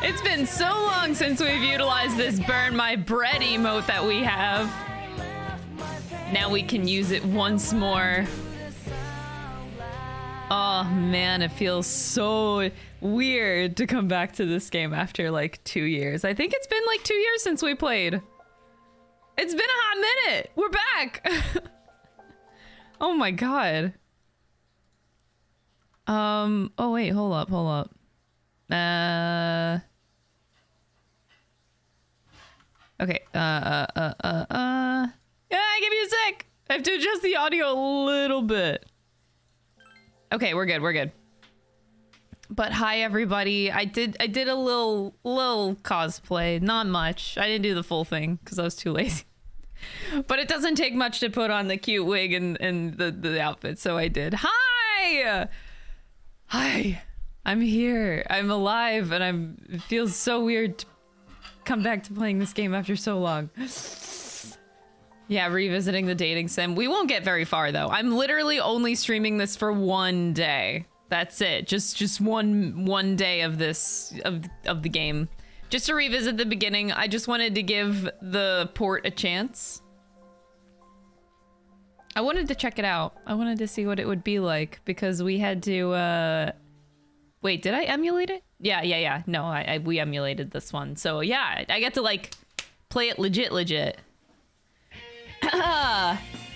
It's been so long since we've utilized this burn my bread emote that we have. Now we can use it once more. Oh man, it feels so weird to come back to this game after like 2 years. I think it's been like 2 years since we played. It's been a hot minute. We're back. Oh my god. Oh wait, hold up. Okay, yeah, give me a sec. I have to adjust the audio a little bit. Okay, we're good. But hi everybody. I did a little cosplay, not much. I didn't do the full thing because I was too lazy. But it doesn't take much to put on the cute wig and the outfit, so I did. Hi! I'm here. I'm alive, and it feels so weird to come back to playing this game after so long. Yeah, revisiting the dating sim. We won't get very far though. I'm literally only streaming this for 1 day. That's it. Just one day of this of the game. Just to revisit the beginning. I just wanted to give the port a chance. I wanted to check it out. I wanted to see what it would be like because we had to wait, did I emulate it? Yeah. No, we emulated this one. So yeah, I get to like play it legit.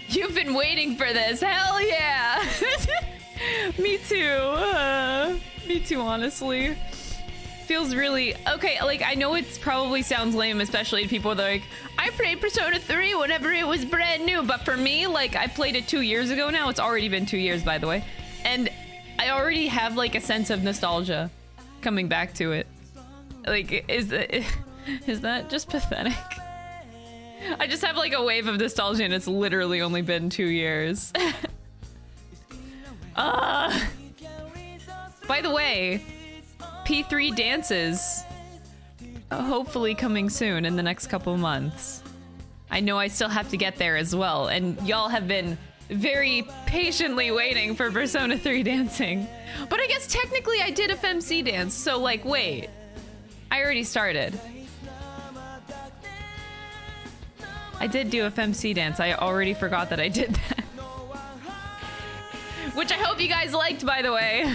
You've been waiting for this. Hell yeah. Me too, honestly. Feels really okay. Like, I know it probably sounds lame, especially to people that are like, I played Persona 3 whenever it was brand new. But for me, like, I played it 2 years ago now. It's already been 2 years, by the way. And I already have like a sense of nostalgia coming back to it. Like, is that just pathetic? I just have like a wave of nostalgia and it's literally only been 2 years. By the way, P3 dances hopefully coming soon in the next couple months. I know I still have to get there as well, and y'all have been very patiently waiting for Persona 3 dancing. But I guess technically I did a FemC dance, so like, wait. I already started. I did do a FemC dance. I already forgot that I did that. Which I hope you guys liked, by the way.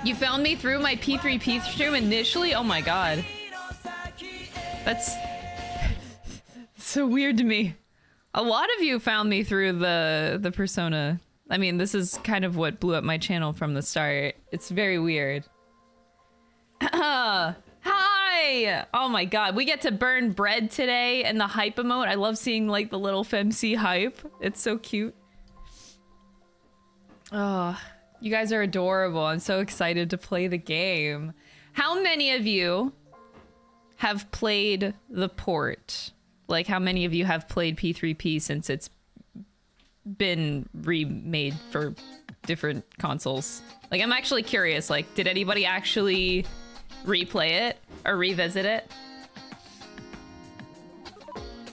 You found me through my P3P stream initially? Oh my god. That's so weird to me. A lot of you found me through the Persona. I mean, this is kind of what blew up my channel from the start. It's very weird. Hi! Oh my god, we get to burn bread today and the hype emote. I love seeing like the little FemC hype. It's so cute. Oh, you guys are adorable. I'm so excited to play the game. How many of you have played the port? Like, how many of you have played P3P since it's been remade for different consoles? Like, I'm actually curious, like, did anybody actually replay it or revisit it?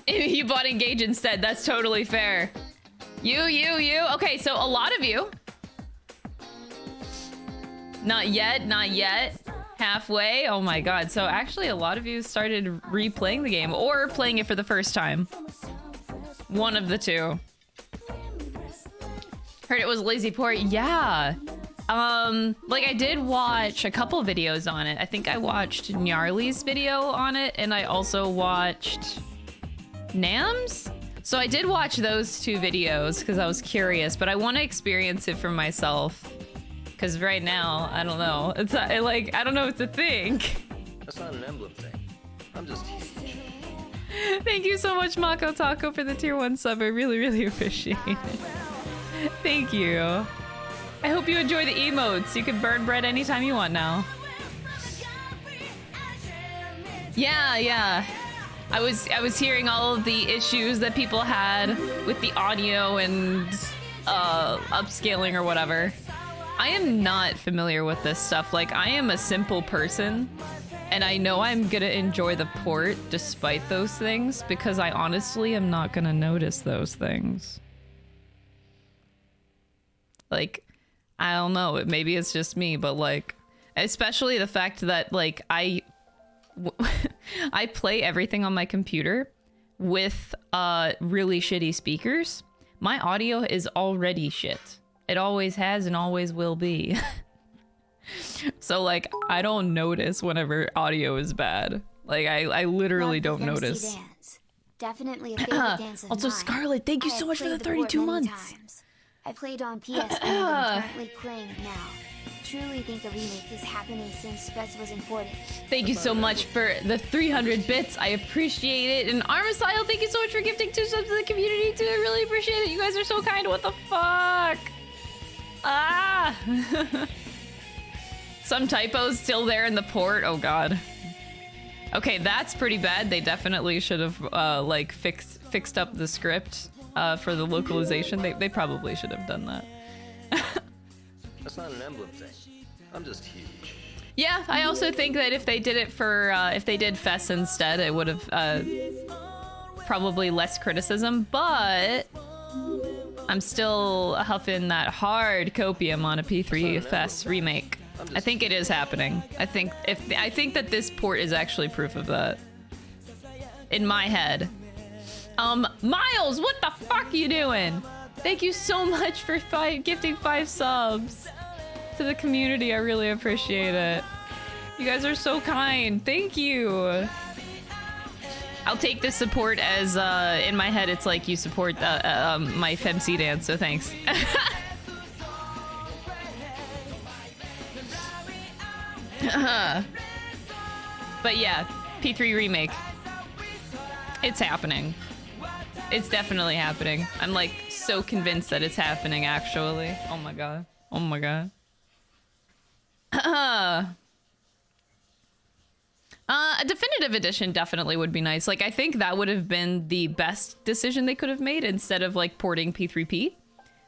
You bought Engage instead. That's totally fair. You. Okay, so a lot of you. Not yet. Halfway. Oh my god. So actually a lot of you started replaying the game or playing it for the first time. One of the two. Heard it was lazy port. Yeah. Like I did watch a couple videos on it. I think I watched Gnarly's video on it and I also watched Nam's. So I did watch those two videos because I was curious, but I want to experience it for myself. Because right now, I don't know. It's like, I don't know what to think. That's not an emblem thing. I'm just huge. Thank you so much, Mako Taco, for the tier 1 sub. I really appreciate it. Thank you. I hope you enjoy the emotes. You can burn bread anytime you want now. Yeah. I was hearing all of the issues that people had with the audio and upscaling or whatever. I am not familiar with this stuff. Like, I am a simple person, and I know I'm gonna enjoy the port despite those things, because I honestly am not gonna notice those things. Like, I don't know, maybe it's just me, but like, especially the fact that like I play everything on my computer with really shitty speakers. My audio is already shit. It always has and always will be. So like, I don't notice whenever audio is bad. Like, I literally don't notice. Dance. Definitely a favorite dance of Also, mine. Scarlett, thank you so much for the 32 months. Times. I played on PS and I'm currently playing it now. Truly think a remake is happening since Spets was important. Thank you so much for the 300 bits. I appreciate it. And Armisil, thank you so much for gifting 2 subs to the community too. I really appreciate it. You guys are so kind. What the fuck? Ah! Some typos still there in the port. Oh god. Okay, that's pretty bad. They definitely should have like fixed up the script for the localization. They probably should have done that. That's not an emblem thing. I'm just huge. Yeah, I also think that if they did it for if they did Fess instead, it would have probably less criticism, but I'm still huffing that hard copium on a P3 Fess remake. I think it is happening. I think that this port is actually proof of that. In my head. Miles, what the fuck are you doing? Thank you so much for gifting 5 subs to the community. I really appreciate it. You guys are so kind. Thank you. I'll take this support as in my head it's like you support my FemC dance, so thanks. But yeah, P3 remake. It's happening. It's definitely happening. I'm like so convinced that it's happening actually. Oh my god. Oh my god. A definitive edition definitely would be nice. Like, I think that would have been the best decision they could have made instead of like porting P3P.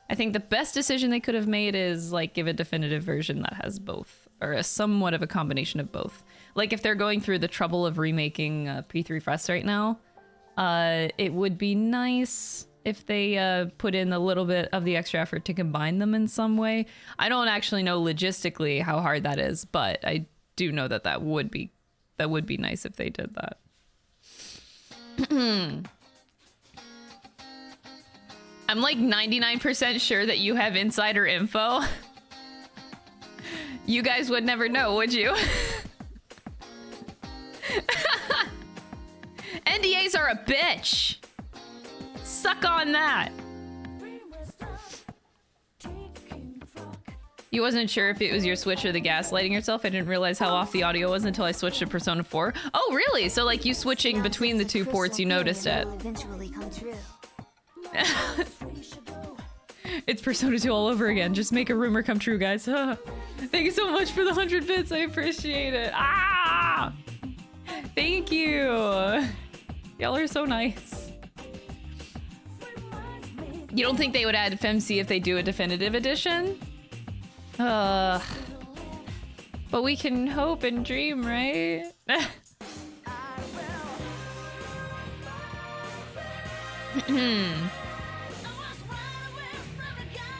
I think the best decision they could have made is like give a definitive version that has both, or a somewhat of a combination of both. Like if they're going through the trouble of remaking P3 Fest right now, it would be nice if they put in a little bit of the extra effort to combine them in some way. I don't actually know logistically how hard that is, but I do know that that would be nice if they did that. I'm like 99% sure that you have insider info. You guys would never know, would you? NDAs are a bitch. Suck on that. You wasn't sure if it was your Switch or the gaslighting yourself. I didn't realize how off the audio was until I switched to Persona 4. Oh, really? So like you switching between the two ports, you noticed it. It's Persona 2 all over again. Just make a rumor come true, guys. Thank you so much for the 100 bits. I appreciate it. Ah! Thank you. Y'all are so nice. You don't think they would add FemC if they do a definitive edition? But we can hope and dream, right?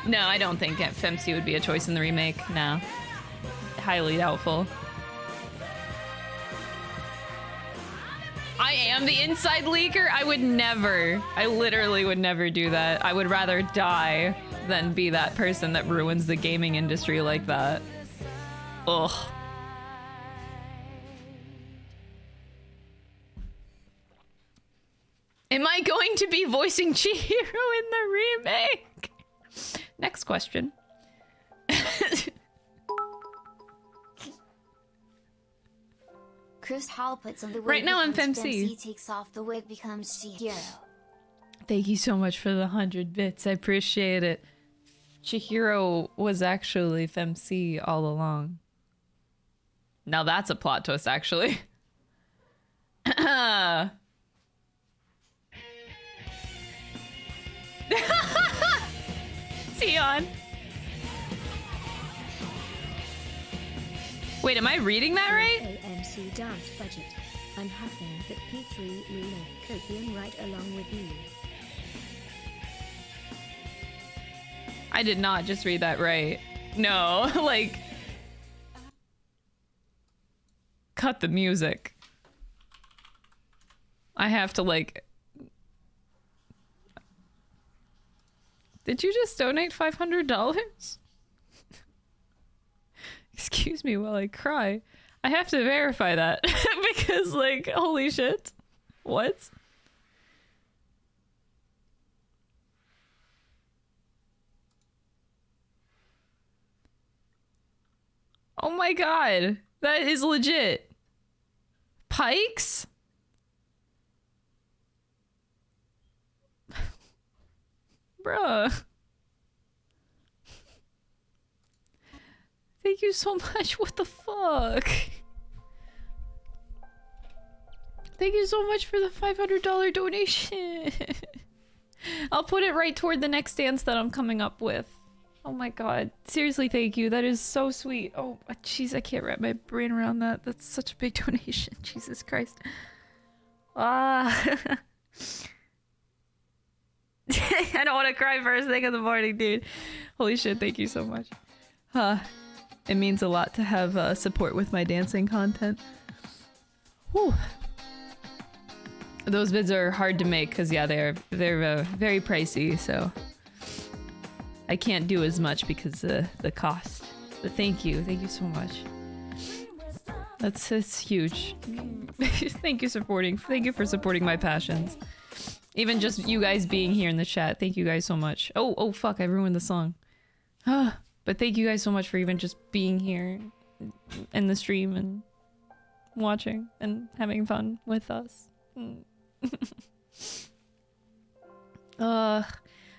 No, I don't think FemC would be a choice in the remake. No. Highly doubtful. I am the inside leaker? I would never. I literally would never do that. I would rather die than be that person that ruins the gaming industry like that. Ugh. Am I going to be voicing Chihiro in the remake? Next question. Chris Hall puts on the wig. Right now I'm FemC. FemC takes off the wig, becomes Chihiro. Thank you so much for the 100 bits. I appreciate it. Chihiro was actually FemC all along. Now that's a plot twist, actually. Sion. Wait, am I reading that right? AMC dance budget. I'm huffing that P3 remake Copium right along with you. I did not just read that right. No, like... Cut the music. I have to, like... Did you just donate $500? Excuse me while I cry. I have to verify that because, like, holy shit. What? Oh my god. That is legit. Pikes? Bruh. Thank you so much. What the fuck? Thank you so much for the $500 donation. I'll put it right toward the next dance that I'm coming up with. Oh my god. Seriously, thank you. That is so sweet. Oh, jeez, I can't wrap my brain around that. That's such a big donation. Jesus Christ. Ah. I don't want to cry first thing in the morning, dude. Holy shit, thank you so much. It means a lot to have support with my dancing content. Whew. Those vids are hard to make because, yeah, they're very pricey, so I can't do as much because of the cost. But thank you so much. That's huge. Thank you for supporting my passions. Even just you guys being here in the chat. Thank you guys so much. Oh fuck, I ruined the song. But thank you guys so much for even just being here in the stream and watching and having fun with us. I'm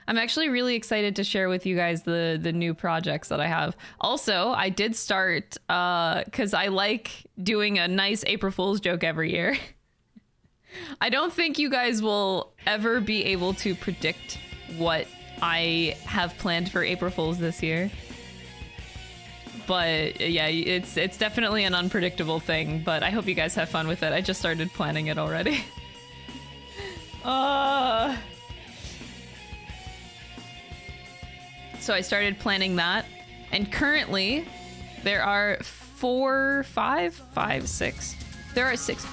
actually really excited to share with you guys the new projects that I have. Also, I did start, because I like doing a nice April Fool's joke every year. I don't think you guys will ever be able to predict what I have planned for April Fool's this year. But yeah, it's definitely an unpredictable thing, but I hope you guys have fun with it. I just started planning it already. So I started planning that, and currently there are 6. There are 6.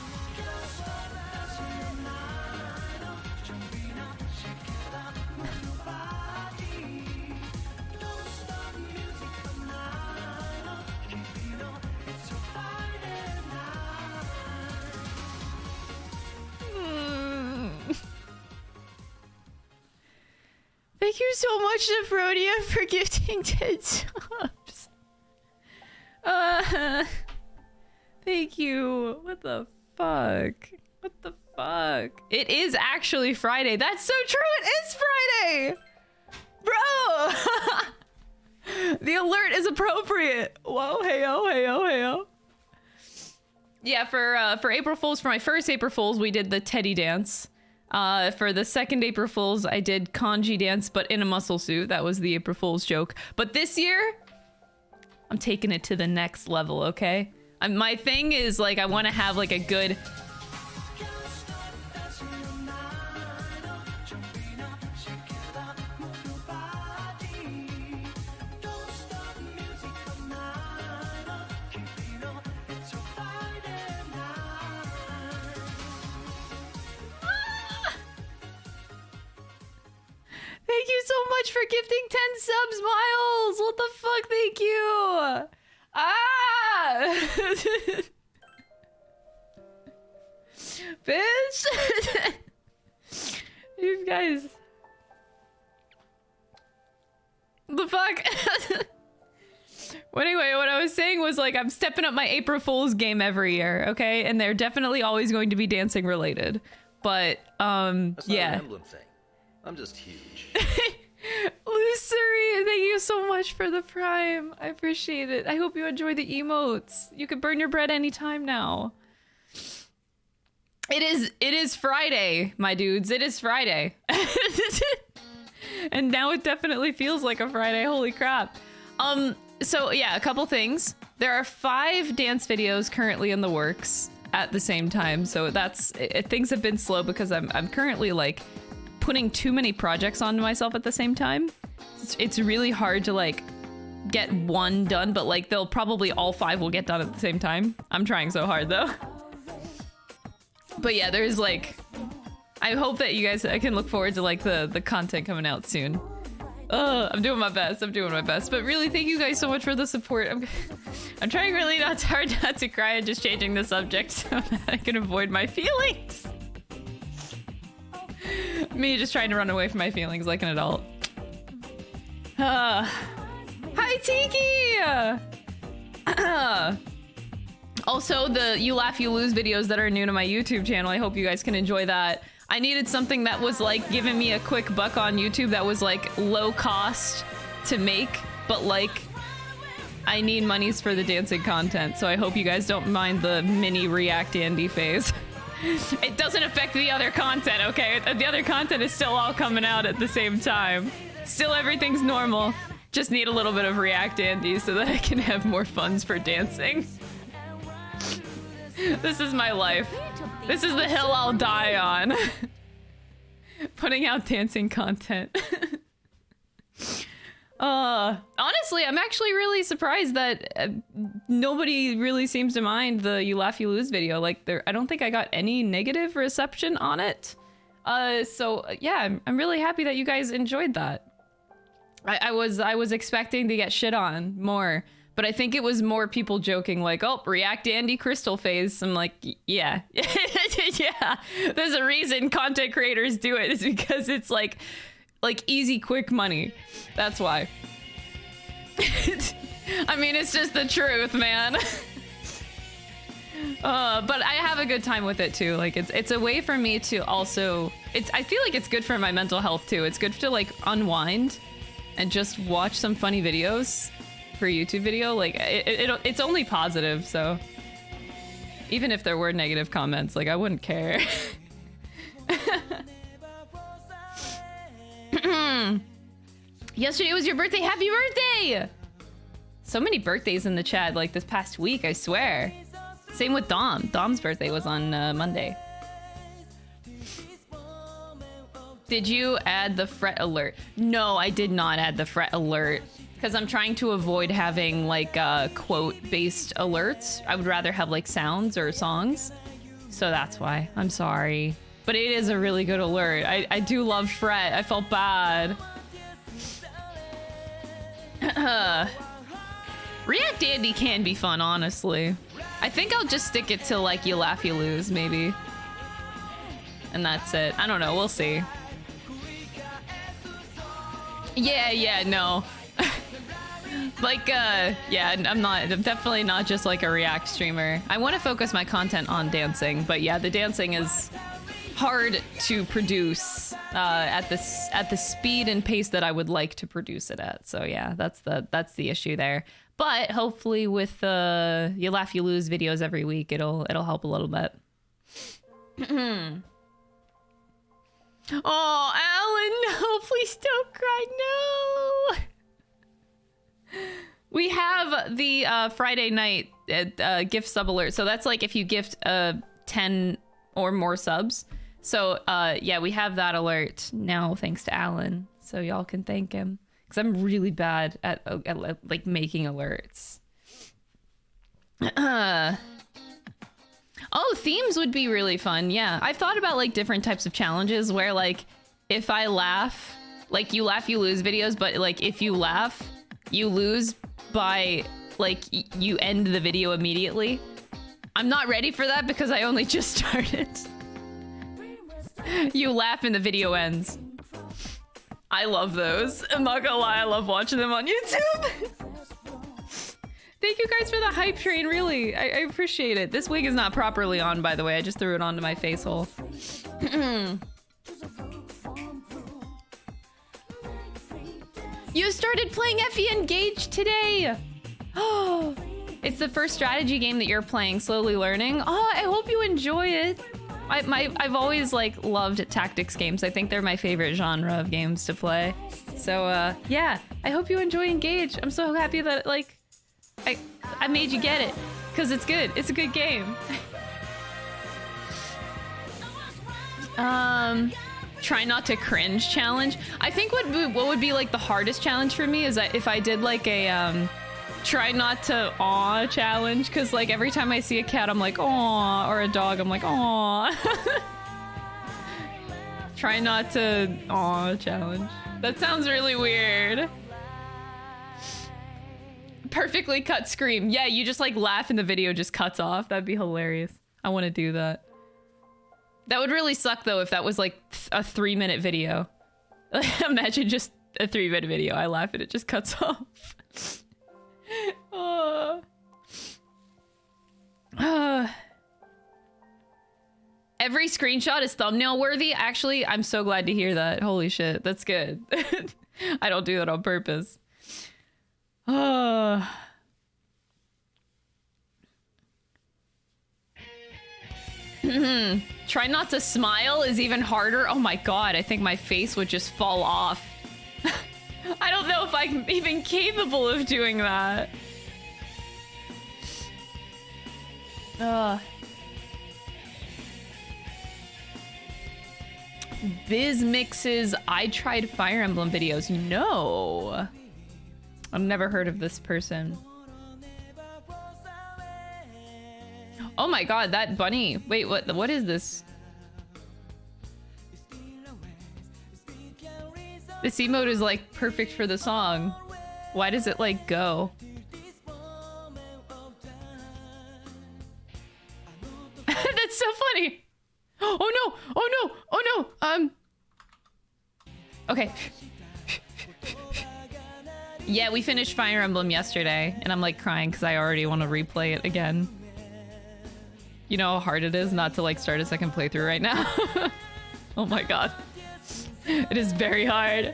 Thank you so much, Nephronia, for gifting 10 subs. Thank you. What the fuck? What the fuck? It is actually Friday. That's so true. It is Friday. Bro. The alert is appropriate. Whoa, heyo, heyo, heyo. Yeah, for April Fool's, for my first April Fool's, we did the teddy dance. For the second April Fool's, I did kanji dance, but in a muscle suit. That was the April Fool's joke. But this year, I'm taking it to the next level, okay? My thing is, like, I want to have, like, a good... Thank you so much for gifting 10 subs, Miles! What the fuck? Thank you! Bitch! You guys... The fuck? Well, anyway, what I was saying was, like, I'm stepping up my April Fool's game every year, okay? And they're definitely always going to be dancing related. But, That's not yeah. an emblem thing. I'm just huge. Lucery, thank you so much for the prime. I appreciate it. I hope you enjoy the emotes. You can burn your bread anytime now. It is Friday, my dudes. It is Friday. And now it definitely feels like a Friday. Holy crap. So yeah, a couple things. There are 5 dance videos currently in the works at the same time. So things have been slow because I'm currently like putting too many projects onto myself at the same time. It's really hard to like get one done, but like they'll probably all 5 will get done at the same time. I'm trying so hard though. But yeah, there's like, I hope that you guys, I can look forward to like the content coming out soon. I'm doing my best. But really, thank you guys so much for the support. I'm trying really hard not to cry and just changing the subject so that I can avoid my feelings. Me just trying to run away from my feelings like an adult. Hi, Tiki! Also, the You Laugh, You Lose videos that are new to my YouTube channel, I hope you guys can enjoy that. I needed something that was like giving me a quick buck on YouTube that was like low cost to make, but like I need monies for the dancing content, so I hope you guys don't mind the mini React Andy phase. It doesn't affect the other content, okay? The other content is still all coming out at the same time. Still everything's normal. Just need a little bit of React Andy so that I can have more funds for dancing. This is my life. This is the hill I'll die on. Putting out dancing content. Honestly, I'm actually really surprised that nobody really seems to mind the You Laugh, You Lose video. Like, I don't think I got any negative reception on it. So yeah, I'm really happy that you guys enjoyed that. I was expecting to get shit on more. But I think it was more people joking like, oh, React Andy Crystal phase. I'm like, yeah. Yeah. There's a reason content creators do it. It's because it's like easy, quick money. That's why. I mean, it's just the truth, man. But I have a good time with it too. Like it's a way for me to also, I feel like it's good for my mental health too. It's good to like unwind and just watch some funny videos. For YouTube video, like it's only positive, so even if there were negative comments, like I wouldn't care. Yesterday was your birthday. Happy birthday! So many birthdays in the chat like this past week, I swear. Same with Dom. Dom's birthday was on Monday. Did you add the fret alert? No, I did not add the fret alert. Because I'm trying to avoid having like quote-based alerts. I would rather have like sounds or songs. So that's why. I'm sorry. But it is a really good alert. I do love fret. I felt bad. React Andy can be fun, honestly. I think I'll just stick it to like You Laugh, You Lose, maybe. And that's it. I don't know. We'll see. Yeah, no. Like, yeah, I'm definitely not just like a React streamer. I want to focus my content on dancing, but yeah, the dancing is hard to produce at the speed and pace that I would like to produce it at. So yeah, that's the issue there. But hopefully with You Laugh, You Lose videos every week, it'll help a little bit. Oh, Alan, no, please don't cry, no. We have the Friday night gift sub alert. So that's like if you gift 10 or more subs. So yeah, we have that alert now thanks to Alan. So y'all can thank him. Because I'm really bad at like making alerts. Oh, themes would be really fun. Yeah, I've thought about like different types of challenges where like if I laugh, like You Laugh, You Lose videos, but like if you laugh, you lose by like you end the video immediately. I'm not ready for that because I only just started. You laugh and the video ends. I love those. I'm not gonna lie, I love watching them on YouTube. Thank you guys for the hype train, really. I appreciate it. This wig is not properly on, by the way. I just threw it onto my face hole. You started playing FE Engage today! Oh, it's the first strategy game that you're playing, slowly learning. Oh, I hope you enjoy it. I've always like loved tactics games. I think they're my favorite genre of games to play. So yeah, I hope you enjoy Engage. I'm so happy that, like, I made you get it. Because it's good. It's a good game. Try not to cringe challenge. I think what would be, like, the hardest challenge for me is that if I did, like, a, try not to aw challenge. Because, like, every time I see a cat, I'm like, aw. Or a dog, I'm like, aw. Try not to aw challenge. That sounds really weird. Perfectly cut scream. Yeah, you just like laugh and the video just cuts off. That'd be hilarious. I want to do that. That would really suck though if that was like a 3-minute video. Imagine just a 3-minute video. I laugh and it just cuts off. Every screenshot is thumbnail worthy. Actually, I'm so glad to hear that. Holy shit, that's good. I don't do that on purpose. Try not to smile is even harder. Oh my god, I think my face would just fall off. I don't know if I'm even capable of doing that. Biz Mix's I Tried Fire Emblem videos. No. I've never heard of this person. Oh my god, that bunny. Wait, what is this? This emote is like perfect for the song. Why does it like go? That's so funny. Oh no, oh no, oh no. Okay. Yeah, we finished Fire Emblem yesterday, and I'm like crying because I already want to replay it again. You know how hard it is not to like start a second playthrough right now? Oh my god. It is very hard.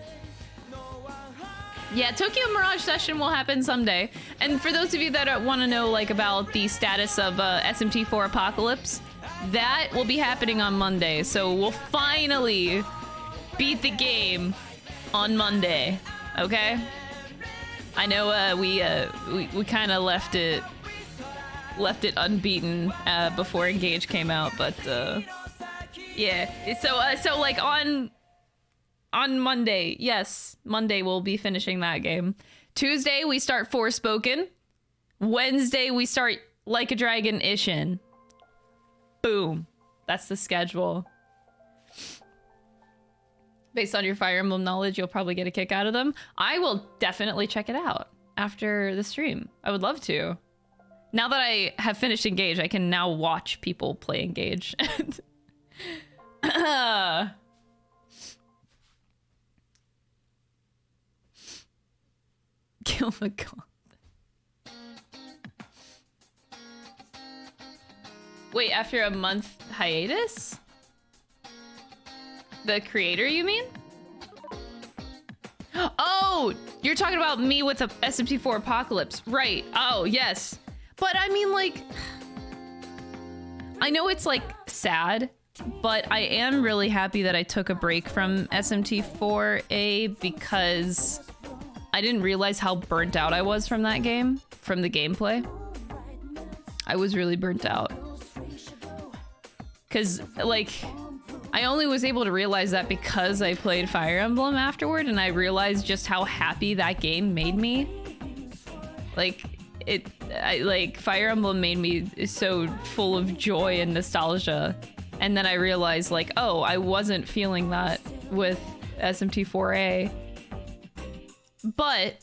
Yeah, Tokyo Mirage Session will happen someday. And for those of you that want to know like about the status of SMT4 Apocalypse, that will be happening on Monday. So we'll finally beat the game on Monday, okay? I know we kind of left it unbeaten before Engage came out, but yeah. So like on Monday, yes, Monday we'll be finishing that game. Tuesday we start Forspoken. Wednesday we start Like a Dragon Ishin. Boom. That's the schedule. Based on your Fire Emblem knowledge, you'll probably get a kick out of them. I will definitely check it out after the stream. I would love to. Now that I have finished Engage, I can now watch people play Engage. Kill the god. Wait, after a month hiatus? The creator, you mean? Oh, you're talking about me with the SMT4 Apocalypse. Right. Oh, yes. But I mean, like, I know it's like sad, but I am really happy that I took a break from SMT4A because I didn't realize how burnt out I was from that game, from the gameplay. I was really burnt out. Because, like, I only was able to realize that because I played Fire Emblem afterward, and I realized just how happy that game made me. Like, Fire Emblem made me so full of joy and nostalgia. And then I realized, like, oh, I wasn't feeling that with SMT4A. But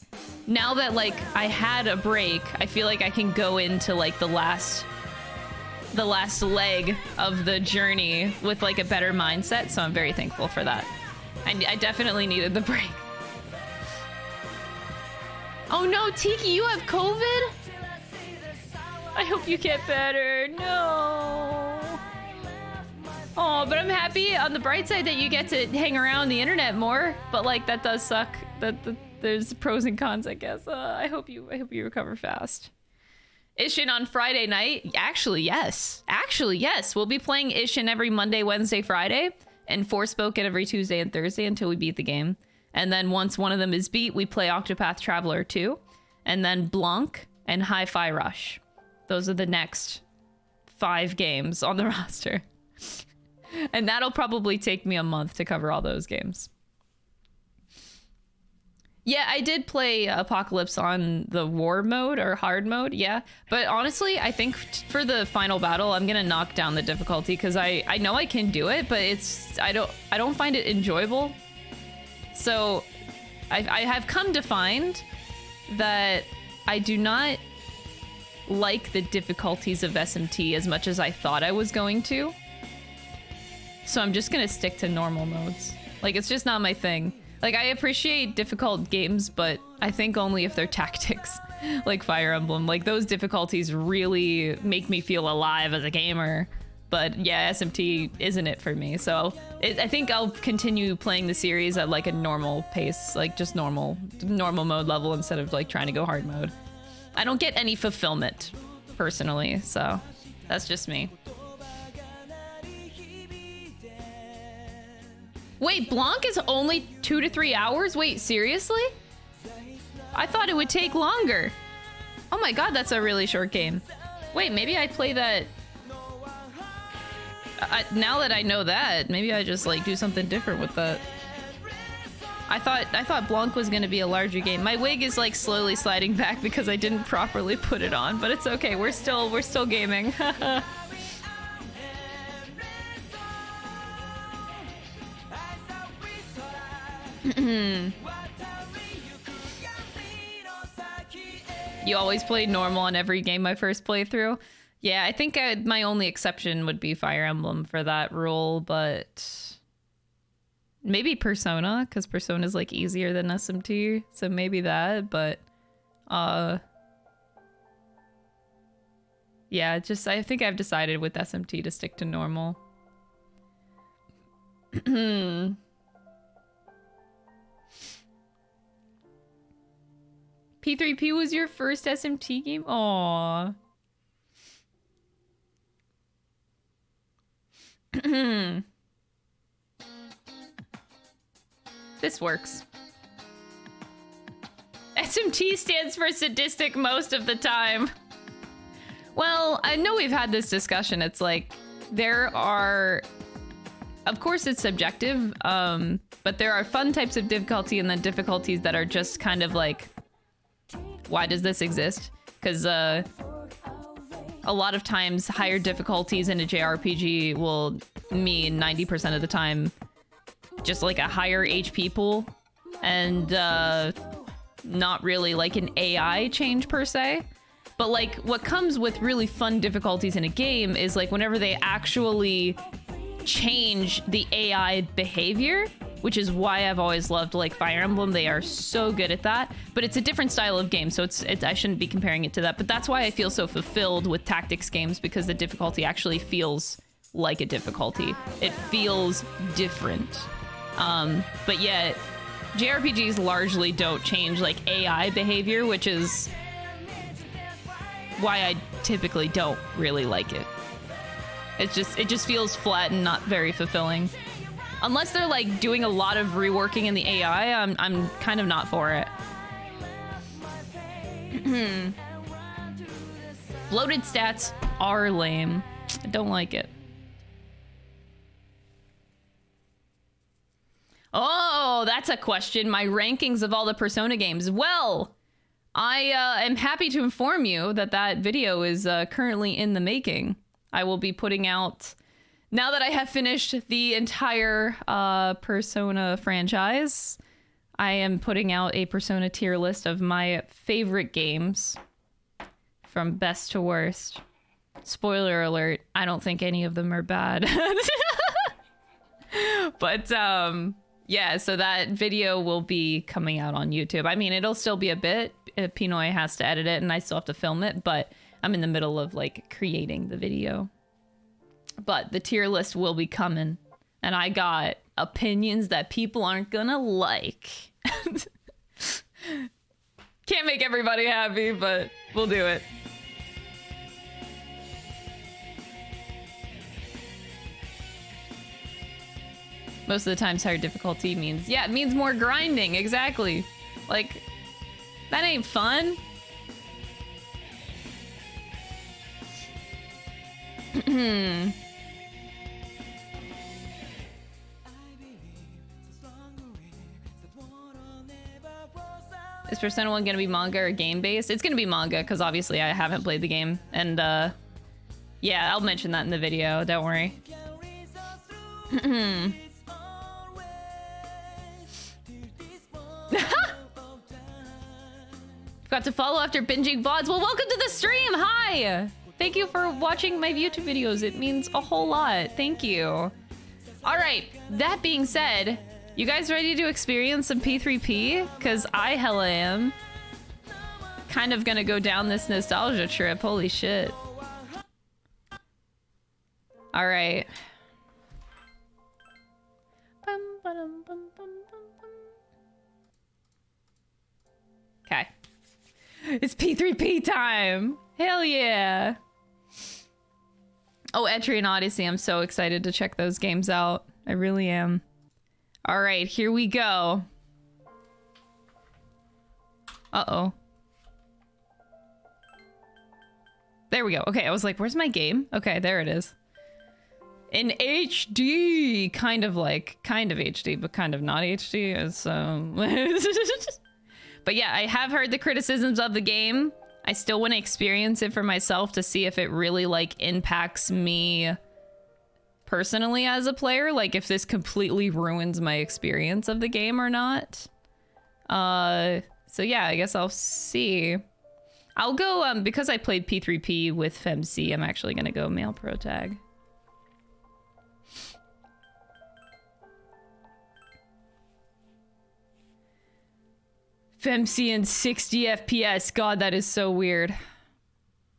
now that, like, I had a break, I feel like I can go into, like, the last leg of the journey with like a better mindset, so I'm very thankful for that. I definitely needed the break. Oh no, Tiki, you have COVID? I hope you get better. No. Oh, but I'm happy on the bright side that you get to hang around the internet more, but like that does suck. There's pros and cons, I guess. I hope you recover fast. Ishin on Friday night? Actually, yes. We'll be playing Ishin every Monday, Wednesday, Friday, and Forspoken every Tuesday and Thursday until we beat the game. And then once one of them is beat, we play Octopath Traveler 2, and then Blanc and Hi-Fi Rush. Those are the next 5 games on the roster. And that'll probably take me a month to cover all those games. Yeah, I did play Apocalypse on the war mode or hard mode, yeah. But honestly, I think for the final battle, I'm gonna knock down the difficulty because I know I can do it, but I don't find it enjoyable. So I have come to find that I do not like the difficulties of SMT as much as I thought I was going to. So I'm just gonna stick to normal modes. Like, it's just not my thing. Like, I appreciate difficult games, but I think only if they're tactics, like Fire Emblem. Like, those difficulties really make me feel alive as a gamer. But yeah, SMT isn't it for me. So I think I'll continue playing the series at like a normal pace, like just normal mode level instead of like trying to go hard mode. I don't get any fulfillment personally, so that's just me. Wait, Blanc is only 2 to 3 hours? Wait, seriously? I thought it would take longer. Oh my god, that's a really short game. Wait, maybe I play that... now that I know that, maybe I just like do something different with that. I thought Blanc was gonna be a larger game. My wig is like slowly sliding back because I didn't properly put it on, but it's okay. We're still gaming. You always play normal on every game my first playthrough? Yeah, I think my only exception would be Fire Emblem for that rule, but maybe Persona, because Persona is like easier than SMT, so maybe that, but yeah, just I think I've decided with SMT to stick to normal. P3P was your first SMT game? Aww. This works. SMT stands for sadistic most of the time. Well, I know we've had this discussion. It's like, there are... Of course it's subjective, but there are fun types of difficulty and then difficulties that are just kind of like... Why does this exist? Because a lot of times higher difficulties in a JRPG will mean 90% of the time just like a higher HP pool and not really like an AI change per se. But like what comes with really fun difficulties in a game is like whenever they actually change the AI behavior, which is why I've always loved like Fire Emblem. They are so good at that, but it's a different style of game, so I shouldn't be comparing it to that. But that's why I feel so fulfilled with tactics games, because the difficulty actually feels like a difficulty. It feels different. But yet JRPGs largely don't change like AI behavior, which is why I typically don't really like it. It just feels flat and not very fulfilling. Unless they're like doing a lot of reworking in the AI, I'm kind of not for it. Bloated stats are lame. I don't like it. Oh, that's a question. My rankings of all the Persona games. Well, I am happy to inform you that that video is currently in the making. I will be putting out... Now that I have finished the entire Persona franchise, I am putting out a Persona tier list of my favorite games from best to worst. Spoiler alert, I don't think any of them are bad. But yeah, so that video will be coming out on YouTube. I mean, it'll still be a bit. Pinoy has to edit it and I still have to film it, but I'm in the middle of like creating the video. But the tier list will be coming, and I got opinions that people aren't gonna like. Can't make everybody happy, but we'll do it. Most of the times higher difficulty means, yeah, it means more grinding, exactly. Like, that ain't fun. Is Persona 1 gonna be manga or game-based? It's gonna be manga, because obviously I haven't played the game. And, yeah, I'll mention that in the video, don't worry. Forgot to follow after binging VODs. Well, welcome to the stream! Hi! Thank you for watching my YouTube videos. It means a whole lot. Thank you. Alright, that being said, you guys ready to experience some P3P? Because I hella am. Kind of gonna go down this nostalgia trip. Holy shit. Alright. Okay. It's P3P time! Hell yeah! Oh, Etrian Odyssey. I'm so excited to check those games out. I really am. Alright, here we go. Uh-oh. There we go. Okay, I was like, where's my game? Okay, there it is. In HD! Kind of HD, but kind of not HD. It's, But yeah, I have heard the criticisms of the game. I still want to experience it for myself to see if it really, like, impacts me personally as a player. Like, if this completely ruins my experience of the game or not. So yeah, I guess I'll see. I'll go, because I played P3P with FemC, I'm actually gonna go male pro tag. FemC in 60 FPS. God, that is so weird.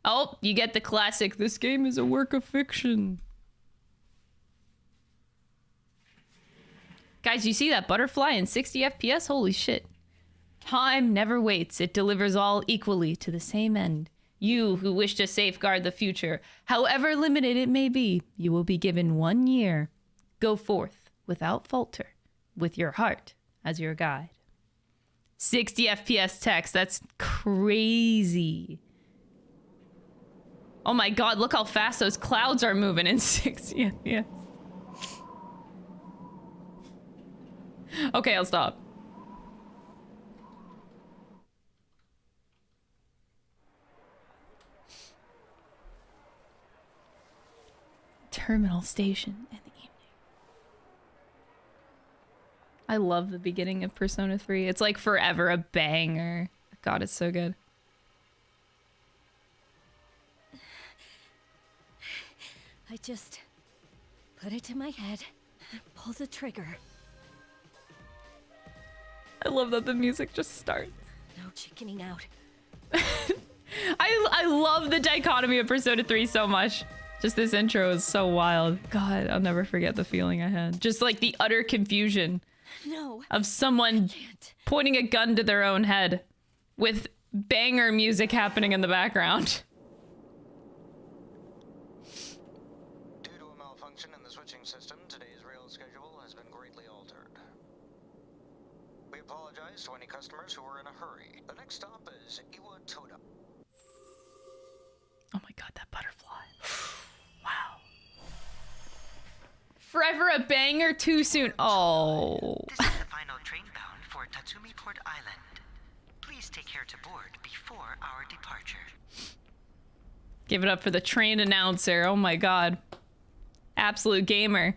Oh, you get the classic. This game is a work of fiction. Guys, you see that butterfly in 60 FPS? Holy shit. Time never waits. It delivers all equally to the same end. You who wish to safeguard the future, however limited it may be, you will be given 1 year. Go forth without falter, with your heart as your guide. 60 FPS text. That's crazy. Oh my god, look how fast those clouds are moving in 60 FPS. Okay, I'll stop. Terminal station in the evening. I love the beginning of Persona 3. It's like forever a banger. God, it's so good. I just put it to my head, pull the trigger. I love that the music just starts. No chickening out. I love the dichotomy of Persona 3 so much. Just this intro is so wild. God, I'll never forget the feeling I had. Just like the utter confusion of someone pointing a gun to their own head with banger music happening in the background. Due to a malfunction in the switching system, today's rail schedule has been greatly altered. We apologize to any customers who are in a hurry. The next stop is AYYY. Oh my god, that butterfly. Wow. Forever a banger too soon. Oh. This is the final train bound for Tatsumi Port Island. Please take care to board before our departure. Give it up for the train announcer. Oh my god. Absolute gamer.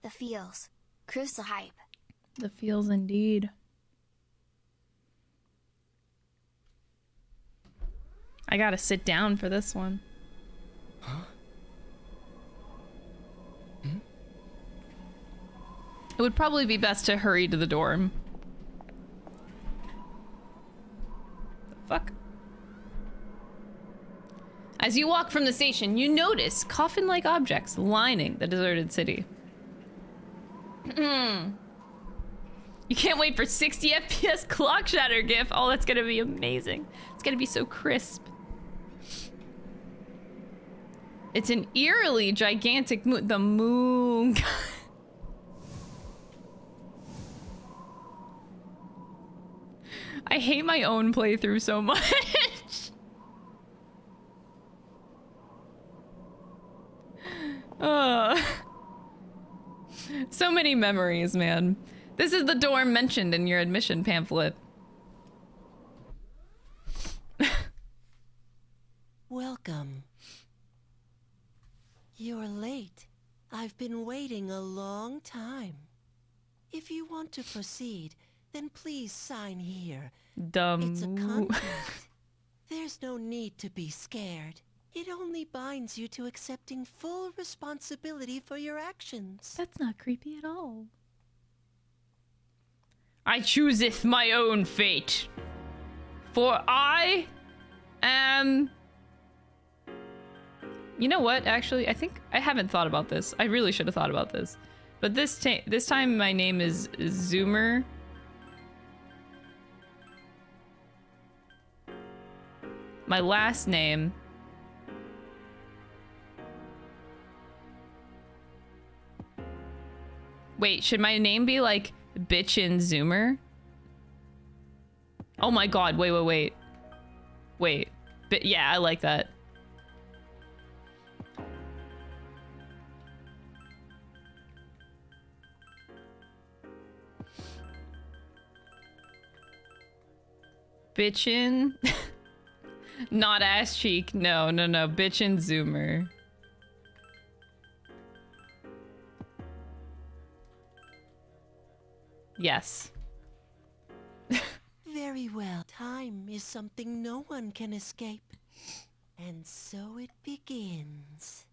The feels. Cruise the hype. The feels indeed. I gotta sit down for this one. Huh? It would probably be best to hurry to the dorm. The fuck? As you walk from the station, you notice coffin-like objects lining the deserted city. You can't wait for 60 FPS clock shatter gif. Oh, that's gonna be amazing. It's gonna be so crisp. It's an eerily gigantic moon. The moon. I hate my own playthrough so much. So many memories, man. This is the dorm mentioned in your admission pamphlet. Welcome. You're late. I've been waiting a long time. If you want to proceed, then please sign here. It's a contract. There's no need to be scared. It only binds you to accepting full responsibility for your actions. That's not creepy at all. I chooseth my own fate. For I am... You know what, actually, I think I haven't thought about this. I really should have thought about this. But this time my name is Zoomer. My last name... Wait, should my name be like Bitchin' Zoomer? Oh my god, wait. But yeah, I like that. Bitchin'? Not ass cheek. No. Bitchin' Zoomer. Yes. Very well. Time is something no one can escape. And so it begins.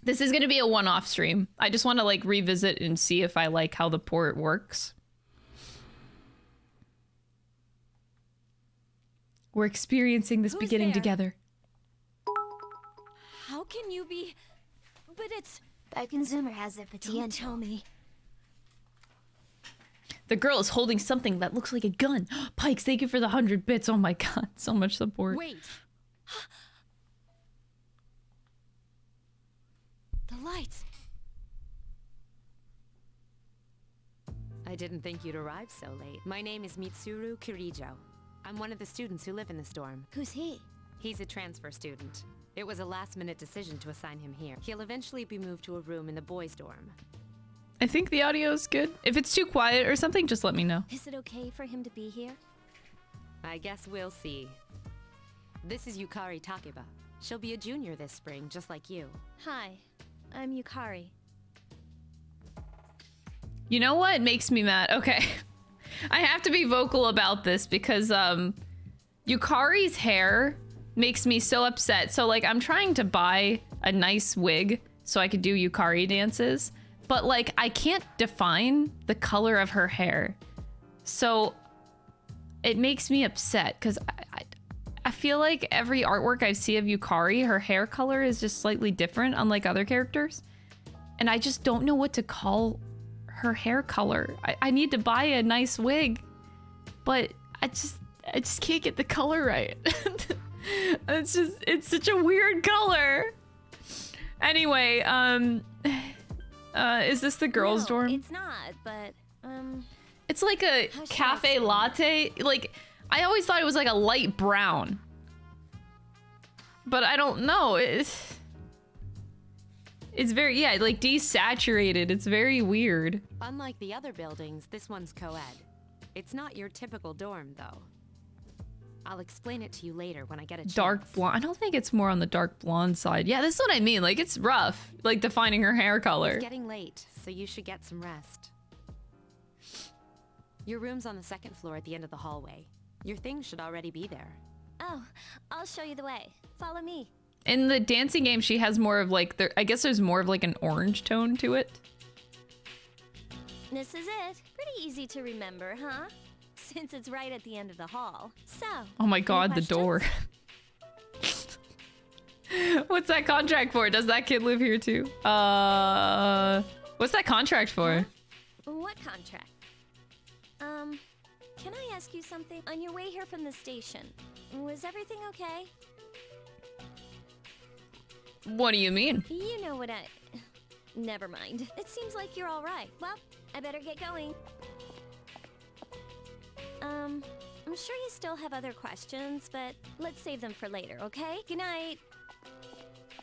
This is gonna be a one-off stream. I just want to like revisit and see if I like how the port works. We're experiencing this beginning together. How can you be... But it's... That consumer has the potential. Don't tell me. The girl is holding something that looks like a gun. Pikes, thank you for the 100 bits. Oh my god, so much support. Wait. The lights. I didn't think you'd arrive so late. My name is Mitsuru Kirijo. I'm one of the students who live in this dorm. Who's he? He's a transfer student. It was a last-minute decision to assign him here. He'll eventually be moved to a room in the boys' dorm. I think the audio is good. If it's too quiet or something, just let me know. Is it okay for him to be here? I guess we'll see. This is Yukari Takeba. She'll be a junior this spring, just like you. Hi, I'm Yukari. You know what makes me mad? Okay. I have to be vocal about this because Yukari's hair makes me so upset. So like I'm trying to buy a nice wig so I could do Yukari dances, but like I can't define the color of her hair. So it makes me upset because I feel like every artwork I see of Yukari, her hair color is just slightly different, unlike other characters. And I just don't know what to call her hair color. I need to buy a nice wig, but I just can't get the color right. It's such a weird color. Anyway, is this the girls' dorm? It's not, but it's like a cafe latte. Like I always thought it was like a light brown, but I don't know. It's very, yeah, like desaturated. It's very weird. Unlike the other buildings, this one's co-ed. It's not your typical dorm, though. I'll explain it to you later when I get a chance. Dark blonde. I don't think it's more on the dark blonde side. Yeah, this is what I mean. Like, it's rough, like defining her hair color. It's getting late, so you should get some rest. Your room's on the second floor at the end of the hallway. Your things should already be there. Oh, I'll show you the way. Follow me. In the dancing game, she has more of like, I guess there's more of like an orange tone to it. This is it. Pretty easy to remember, huh? Since it's right at the end of the hall. So, oh my god, the door. What's that contract for? Does that kid live here too? What's that contract for? What contract? Can I ask you something? On your way here from the station, was everything okay? What do you mean? You know what I... Never mind. It seems like you're all right. Well, I better get going. I'm sure you still have other questions, but let's save them for later, okay? Good night.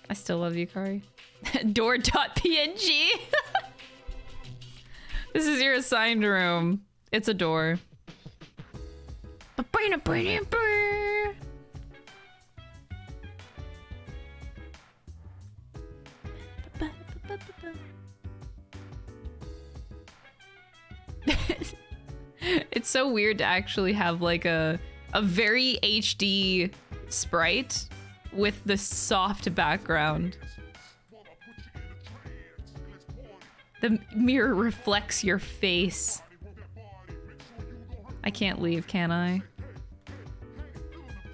I still love you, Kari. Door.png. This is your assigned room. It's a door. It's so weird to actually have like a very HD sprite with the soft background. The mirror reflects your face. I can't leave, can I?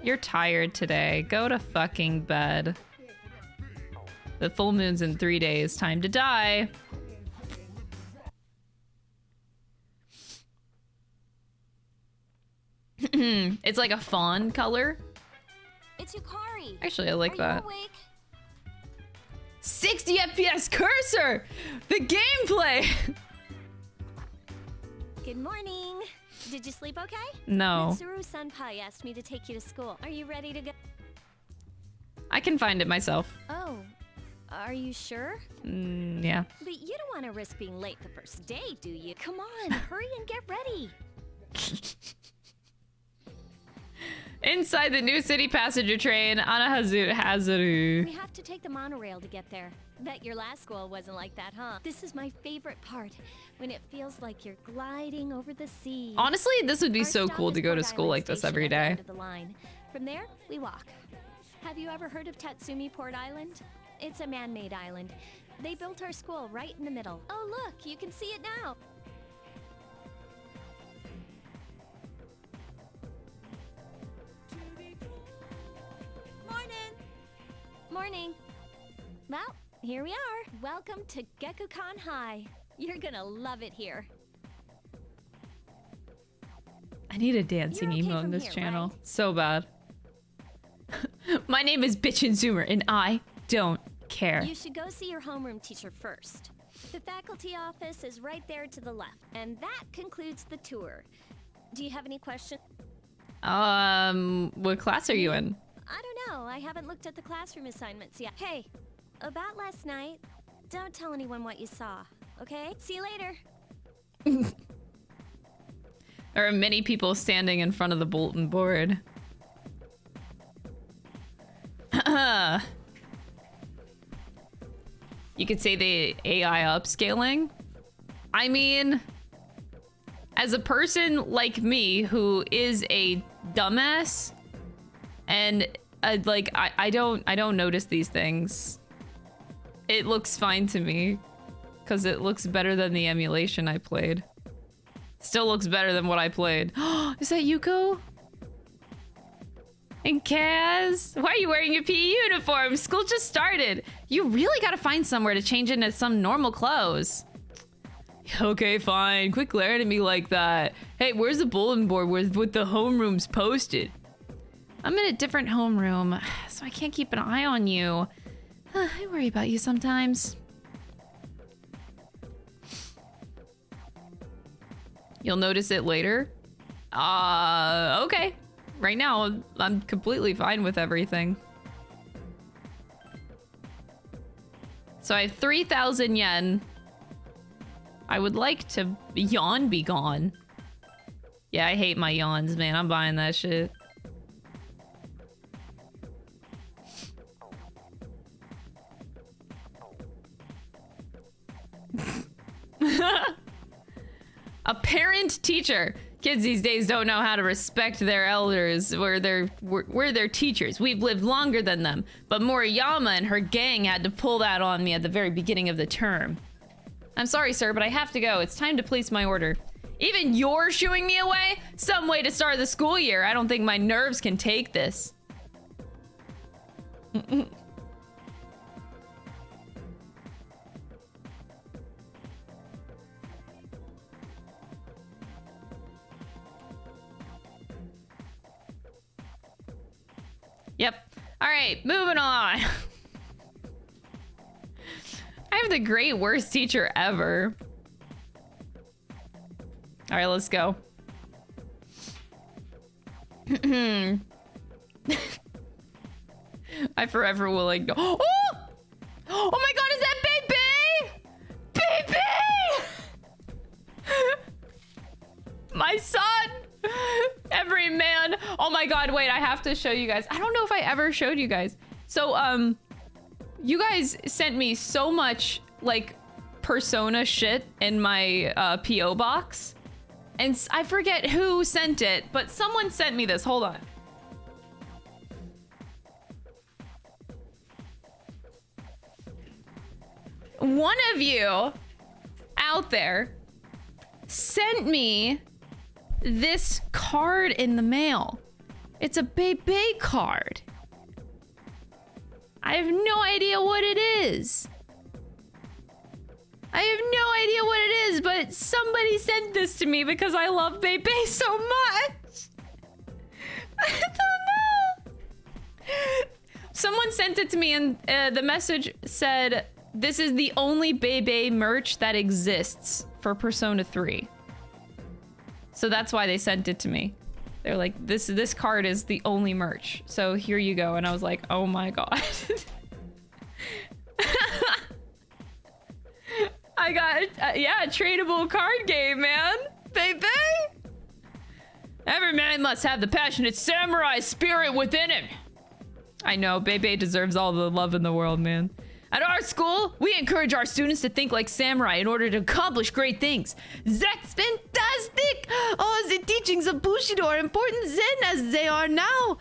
You're tired today. Go to fucking bed. The full moon's in 3 days. Time to die. It's like a fawn color. It's Yukari. Actually, I like that. Are you awake? 60 FPS cursor! The gameplay! Good morning. Did you sleep okay? No. Mitsuru-senpai asked me to take you to school. Are you ready to go? I can find it myself. Oh, are you sure? Yeah. But you don't want to risk being late the first day, do you? Come on, hurry and get ready. Inside the New City passenger train, Anahazaru. We have to take the monorail to get there. Bet your last school wasn't like that, huh? This is my favorite part, when it feels like you're gliding over the sea. Honestly, this would be Our so stop cool is to go to Port school Island like this Station every at the day. end of the line. From there, we walk. Have you ever heard of Tatsumi Port Island? It's a man-made island. They built our school right in the middle. Oh look, you can see it now. Morning. Morning. Well, here we are. Welcome to Gekukan High. You're gonna love it here. I need a dancing You're okay emote in from this here, channel. right? So bad. My name is Bitchin' Zoomer, and I don't care. You should go see your homeroom teacher first. The faculty office is right there to the left, and that concludes the tour. Do you have any questions? What class are you in? I don't know. I haven't looked at the classroom assignments yet. Hey, about last night, don't tell anyone what you saw, okay? See you later. There are many people standing in front of the bulletin board. You could say the AI upscaling. I mean, as a person like me who is a dumbass, and I don't notice these things. It looks fine to me because it looks better than the emulation I played. Still looks better than what I played. Is that Yuko? And Kaz? Why are you wearing your PE uniform? School just started. You really gotta find somewhere to change into some normal clothes. Okay, fine. Quit glaring at me like that. Hey, where's the bulletin board with the homerooms posted? I'm in a different homeroom, so I can't keep an eye on you. I worry about you sometimes. You'll notice it later? Okay. Right now, I'm completely fine with everything. So I have 3,000 yen. I would like to yawn be gone. Yeah, I hate my yawns, man. I'm buying that shit. A parent teacher. Kids these days don't know how to respect their elders. We're their teachers. We've lived longer than them. But Moriyama and her gang had to pull that on me at the very beginning of the term. I'm sorry, sir, but I have to go. It's time to place my order. Even you're shooing me away? Some way to start the school year. I don't think my nerves can take this. All right, moving on. I have the great worst teacher ever. All right, let's go. I forever will ignore. Oh! Oh my god, is that baby? Baby! My son! Every man. Oh my god, wait, I have to show you guys. I don't know if I ever showed you guys. So, you guys sent me so much, like, Persona shit in my P.O. box. And I forget who sent it, but someone sent me this. Hold on. One of you out there sent me this card in the mail. It's a Bebe card. I have no idea what it is. I have no idea what it is, but somebody sent this to me because I love Bebe so much. I don't know. Someone sent it to me and the message said, this is the only Bebe merch that exists for Persona 3. So that's why they sent it to me. They're like, this card is the only merch. So here you go. And I was like, oh my god. I got, yeah, a tradable card game, man. Bebe! Every man must have the passionate samurai spirit within him. I know, Bebe deserves all the love in the world, man. At our school, we encourage our students to think like samurai in order to accomplish great things. That's fantastic! Oh, the teachings of Bushido are important then as they are now.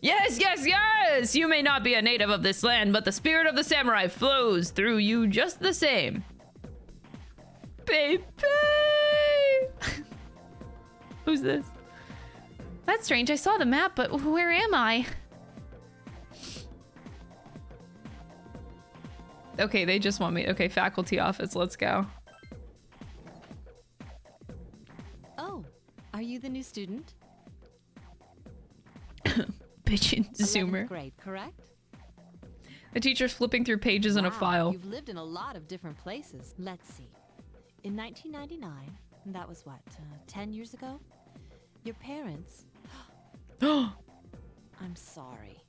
Yes, yes, yes! You may not be a native of this land, but the spirit of the samurai flows through you just the same. Baby! Who's this? That's strange. I saw the map, but where am I? Okay, they just want me. Okay, faculty office. Let's go. Oh, are you the new student? Bitchin' Zoomer. 11th grade, correct? The teacher's flipping through pages in a file. You've lived in a lot of different places. Let's see. In 1999, that was what, 10 years ago? Your parents... I'm sorry.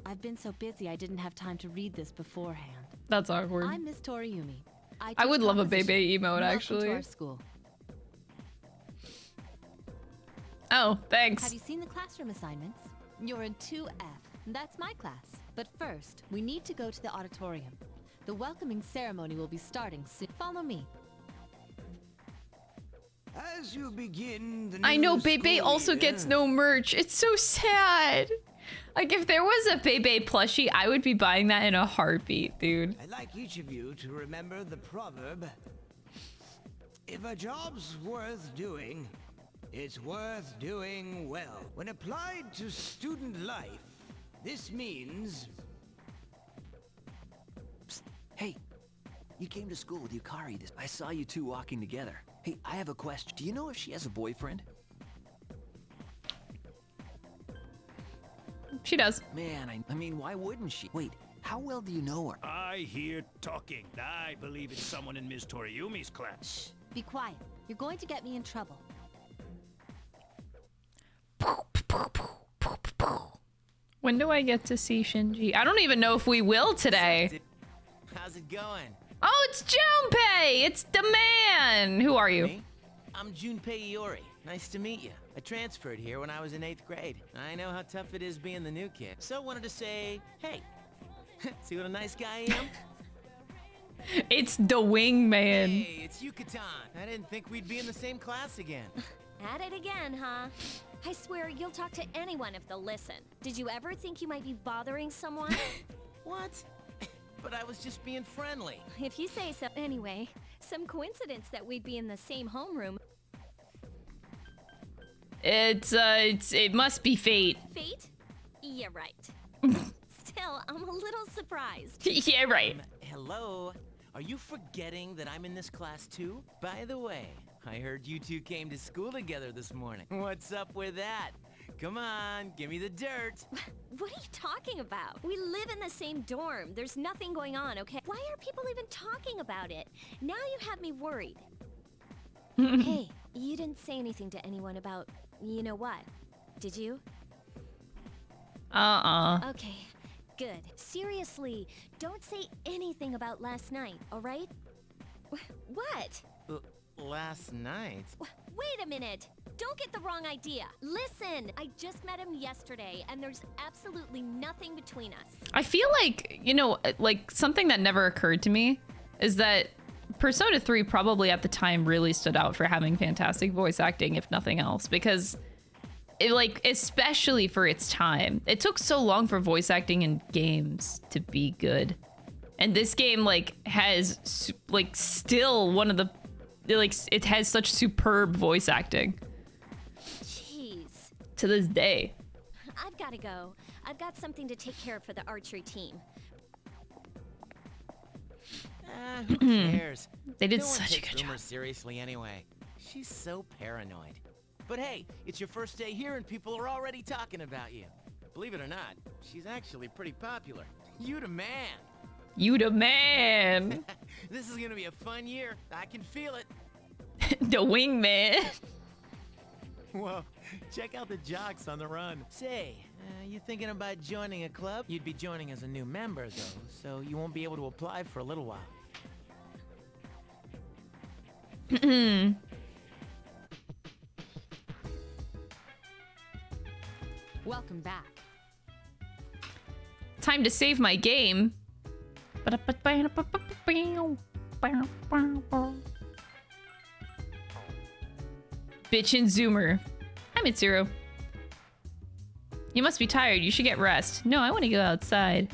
I've been so busy I didn't have time to read this beforehand. That's awkward. I'm Miss Toriumi. I would love a Bebe emote, Welcome actually. to our school. Oh, thanks. Have you seen the classroom assignments? You're in 2F. That's my class. But first, we need to go to the auditorium. The welcoming ceremony will be starting soon. Follow me. As you begin the I know new Bebe school also year, gets no merch. It's so sad. Like, if there was a Bebe plushie, I would be buying that in a heartbeat, dude. I'd like each of you to remember the proverb, if a job's worth doing, it's worth doing well. When applied to student life, this means... Psst. Hey, you came to school with Yukari. I saw you two walking together. Hey, I have a question. Do you know if she has a boyfriend? She does. Man, I mean, why wouldn't she? Wait, how well do you know her? I hear talking. I believe it's someone in Ms. Toriumi's class. Shh, be quiet. You're going to get me in trouble. When do I get to see Shinji? I don't even know if we will today. How's it going? Oh, it's Junpei! It's the man! Who are you? Me? I'm Junpei Iori. Nice to meet you. I transferred here when I was in 8th grade. I know how tough it is being the new kid. So I wanted to say, hey, see what a nice guy I am? It's the wingman. Hey, it's Yucatan. I didn't think we'd be in the same class again. At it again, huh? I swear you'll talk to anyone if they'll listen. Did you ever think you might be bothering someone? What? But I was just being friendly. If you say so. Anyway, some coincidence that we'd be in the same homeroom. It must be fate. Fate? Yeah, right. Still, I'm a little surprised. Yeah, right. Hello? Are you forgetting that I'm in this class too? By the way, I heard you two came to school together this morning. What's up with that? Come on, give me the dirt. What are you talking about? We live in the same dorm. There's nothing going on, okay? Why are people even talking about it? Now you have me worried. Hey, you didn't say anything to anyone about, you know what? Did you? Okay, good. Seriously, don't say anything about last night, alright? What? Last night? Wait a minute! Don't get the wrong idea. Listen, I just met him yesterday, and there's absolutely nothing between us. I feel like, you know, like something that never occurred to me is that Persona 3 probably at the time really stood out for having fantastic voice acting, if nothing else, because it, like, especially for its time, it took so long for voice acting in games to be good. And this game, like, has, like, still one of the, like, it has such superb voice acting. Jeez. To this day. I've got to go. I've got something to take care of for the archery team. Who cares? They did no one such a takes good rumors job. seriously anyway. She's so paranoid. But hey, it's your first day here and people are already talking about you. Believe it or not, she's actually pretty popular. You the man. You the man. This is gonna be a fun year. I can feel it. The wingman. Whoa, check out the jocks on the run. Say, you thinking about joining a club? You'd be joining as a new member, though, so you won't be able to apply for a little while. Welcome back. Time to save my game. Bitchin' Zoomer. Hi, Mitsuru. You must be tired. You should get rest. No, I want to go outside.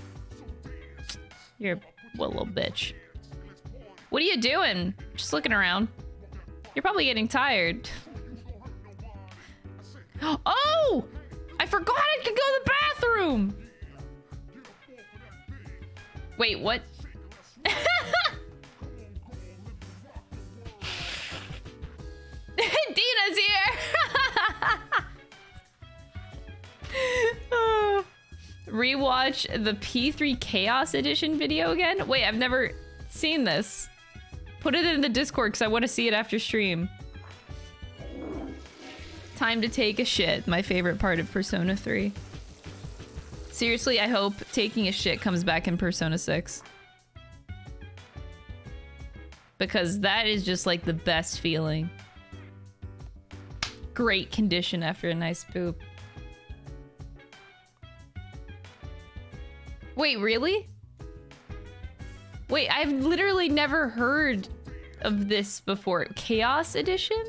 You're a little bitch. What are you doing? Just looking around. You're probably getting tired. Oh! I forgot I could go to the bathroom! Wait, what? Dina's here! Oh. Rewatch the P3 Chaos Edition video again? Wait, I've never seen this. Put it in the Discord because I want to see it after stream. Time to take a shit. My favorite part of Persona 3. Seriously, I hope taking a shit comes back in Persona 6. Because that is just like the best feeling. Great condition after a nice poop. Wait, really? Wait, I've literally never heard of this before. Chaos Edition?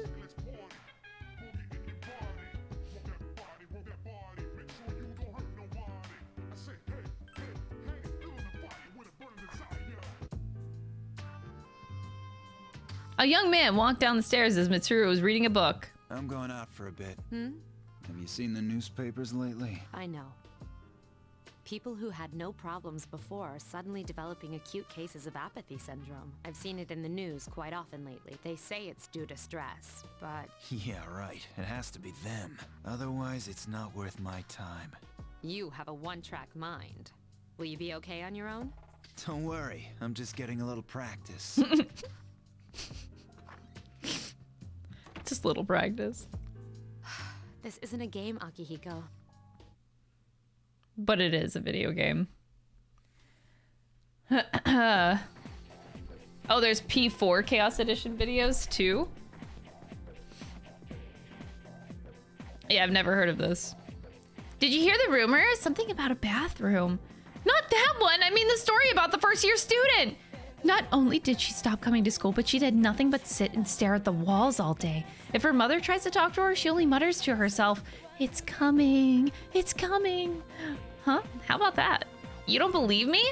A young man walked down the stairs as Mitsuru was reading a book. I'm going out for a bit. Hmm? Have you seen the newspapers lately? I know. People who had no problems before are suddenly developing acute cases of apathy syndrome. I've seen it in the news quite often lately. They say it's due to stress, but... Yeah, right. It has to be them. Otherwise, it's not worth my time. You have a one-track mind. Will you be okay on your own? Don't worry. I'm just getting a little practice. Just little practice. This isn't a game, Akihiko. But it is a video game. Oh, there's P4 Chaos Edition videos too? Yeah, I've never heard of this. Did you hear the rumor? Something about a bathroom. Not that one! I mean the story about the first-year student! Not only did she stop coming to school, but she did nothing but sit and stare at the walls all day. If her mother tries to talk to her, she only mutters to herself, "It's coming, it's coming." Huh? How about that? You don't believe me?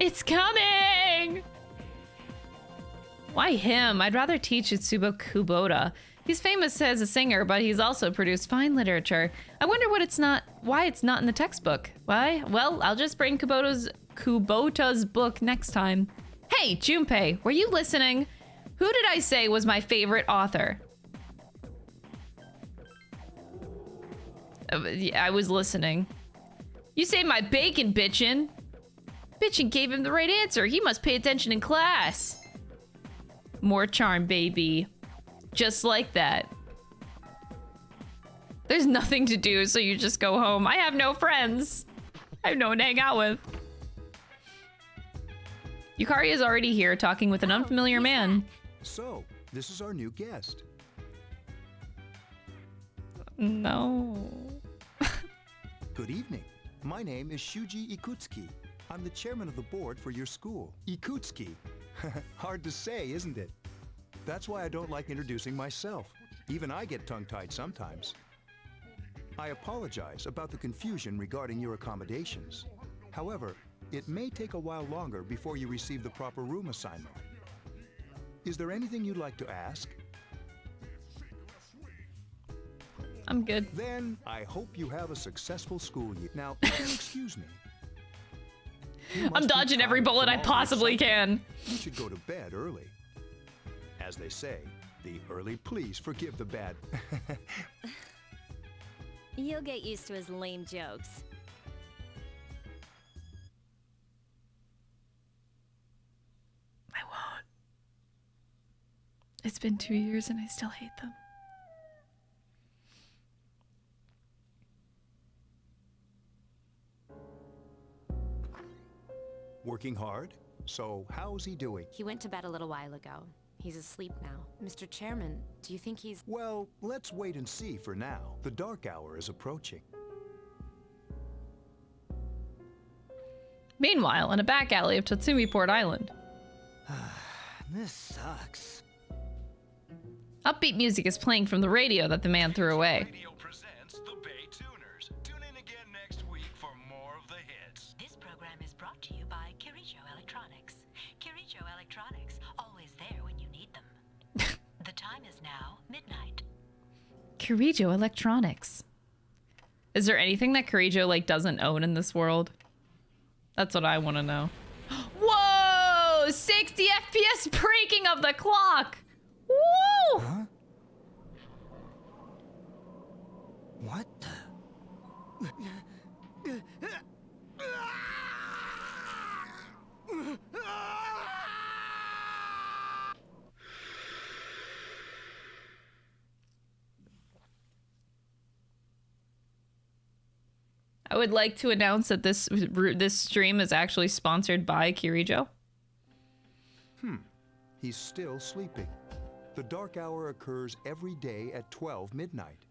It's coming! Why him? I'd rather teach Itsubo Kubota. He's famous as a singer, but he's also produced fine literature. I wonder why it's not in the textbook. Why? Well, I'll just bring Kubota's book next time. Hey, Junpei, were you listening? Who did I say was my favorite author? Yeah, I was listening. You say my bacon, bitchin'. Bitchin' gave him the right answer. He must pay attention in class. More charm, baby. Just like that. There's nothing to do, so you just go home. I have no friends. I have no one to hang out with. Yukari is already here talking with an unfamiliar man. So, this is our new guest. No. Good evening. My name is Shuji Ikutsuki. I'm the chairman of the board for your school. Ikutsuki. Hard to say, isn't it? That's why I don't like introducing myself. Even I get tongue-tied sometimes. I apologize about the confusion regarding your accommodations. However, it may take a while longer before you receive the proper room assignment. Is there anything you'd like to ask? I'm good. Then I hope you have a successful school year. Now, if you'll excuse me. I'm dodging every bullet I possibly can. You should go to bed early. As they say, the early please forgive the bad. You'll get used to his lame jokes. I won't. It's been 2 years and I still hate them. Working hard? So, how's he doing? He went to bed a little while ago. He's asleep now. Mr. Chairman, do you think he's... Well, let's wait and see for now. The dark hour is approaching. Meanwhile, in a back alley of Tatsumi Port Island. This sucks. Upbeat music is playing from the radio that the man threw away. Radio presents the Bay Tuners. Tune in again next week for more of the hits. This program is brought to you by Kirijo Electronics. Kirijo Electronics, always there when you need them. The time is now midnight. Kirijo Electronics. Is there anything that Kirijo like doesn't own in this world? That's what I want to know. Whoa! 60 FPS breaking of the clock! Woo! Huh? What the? I would like to announce that this stream is actually sponsored by Kirijo. He's still sleeping. The dark hour occurs every day at 12 midnight.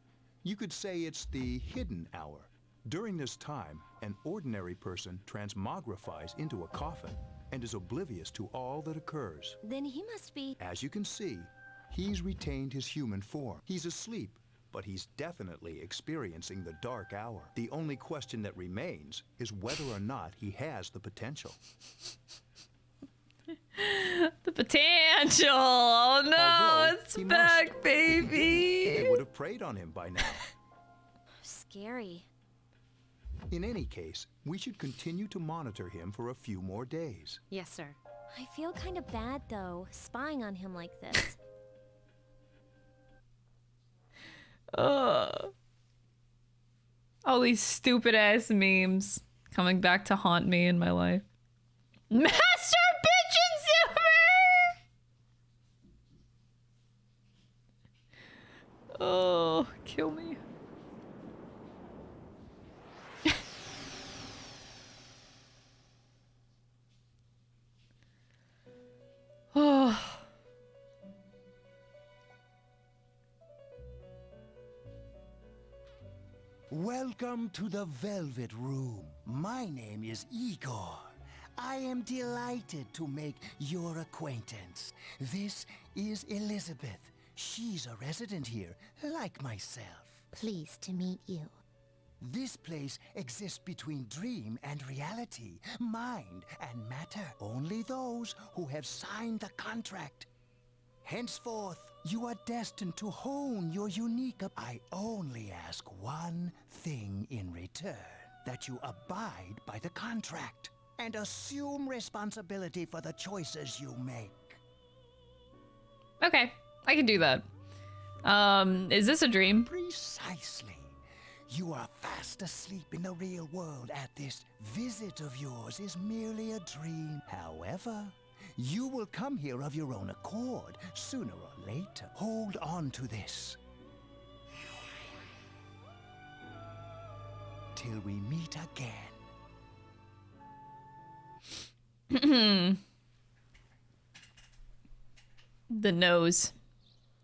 You could say it's the hidden hour. During this time, an ordinary person transmogrifies into a coffin and is oblivious to all that occurs. Then he must be... As you can see, he's retained his human form. He's asleep, but he's definitely experiencing the dark hour. The only question that remains is whether or not he has the potential. The potential! Oh no, Although it's he back, must. baby! They would have preyed on him by now. Scary. In any case, we should continue to monitor him for a few more days. Yes, sir. I feel kind of bad, though, spying on him like this. All these stupid ass memes coming back to haunt me in my life. Master Bitch and Silver! Oh, kill me. Oh. Welcome to the Velvet Room. My name is Igor. I am delighted to make your acquaintance. This is Elizabeth. She's a resident here, like myself. Pleased to meet you. This place exists between dream and reality, mind and matter. Only those who have signed the contract. Henceforth, you are destined to hone your unique... I only ask one thing in return. That you abide by the contract and assume responsibility for the choices you make. Okay, I can do that. Is this a dream? Precisely. You are fast asleep in the real world, and this visit of yours is merely a dream. However, you will come here of your own accord, sooner or later. Hold on to this. Till we meet again. The nose.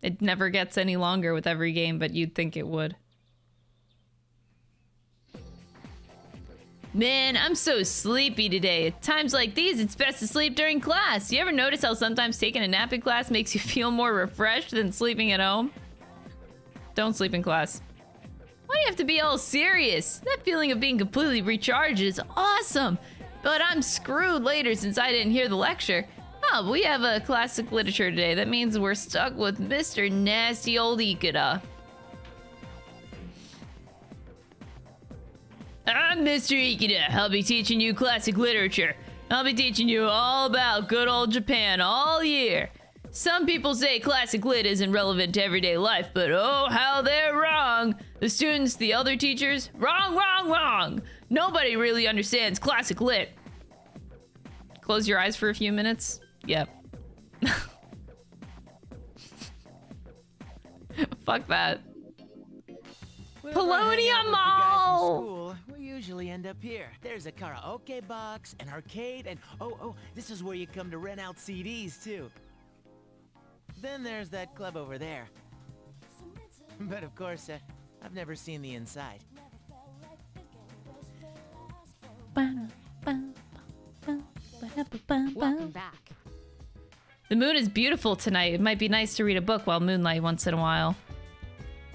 It never gets any longer with every game, but you'd think it would. Man, I'm so sleepy today. At times like these, it's best to sleep during class. You ever notice how sometimes taking a nap in class makes you feel more refreshed than sleeping at home? Don't sleep in class. Why do you have to be all serious? That feeling of being completely recharged is awesome. But I'm screwed later since I didn't hear the lecture. Oh, we have a classic literature today. That means we're stuck with Mr. Nasty Old Ikeda. I'm Mr. Ikeda. I'll be teaching you classic literature. I'll be teaching you all about good old Japan all year. Some people say classic lit isn't relevant to everyday life, but oh, how they're wrong. The students, the other teachers, wrong, wrong, wrong. Nobody really understands classic lit. Close your eyes for a few minutes. Yep. Fuck that. Polonium Mall! We usually end up here. There's a karaoke box, an arcade, and oh, this is where you come to rent out CDs too. Then there's that club over there. But of course, I've never seen the inside. Welcome back. The moon is beautiful tonight. It might be nice to read a book while moonlight once in a while.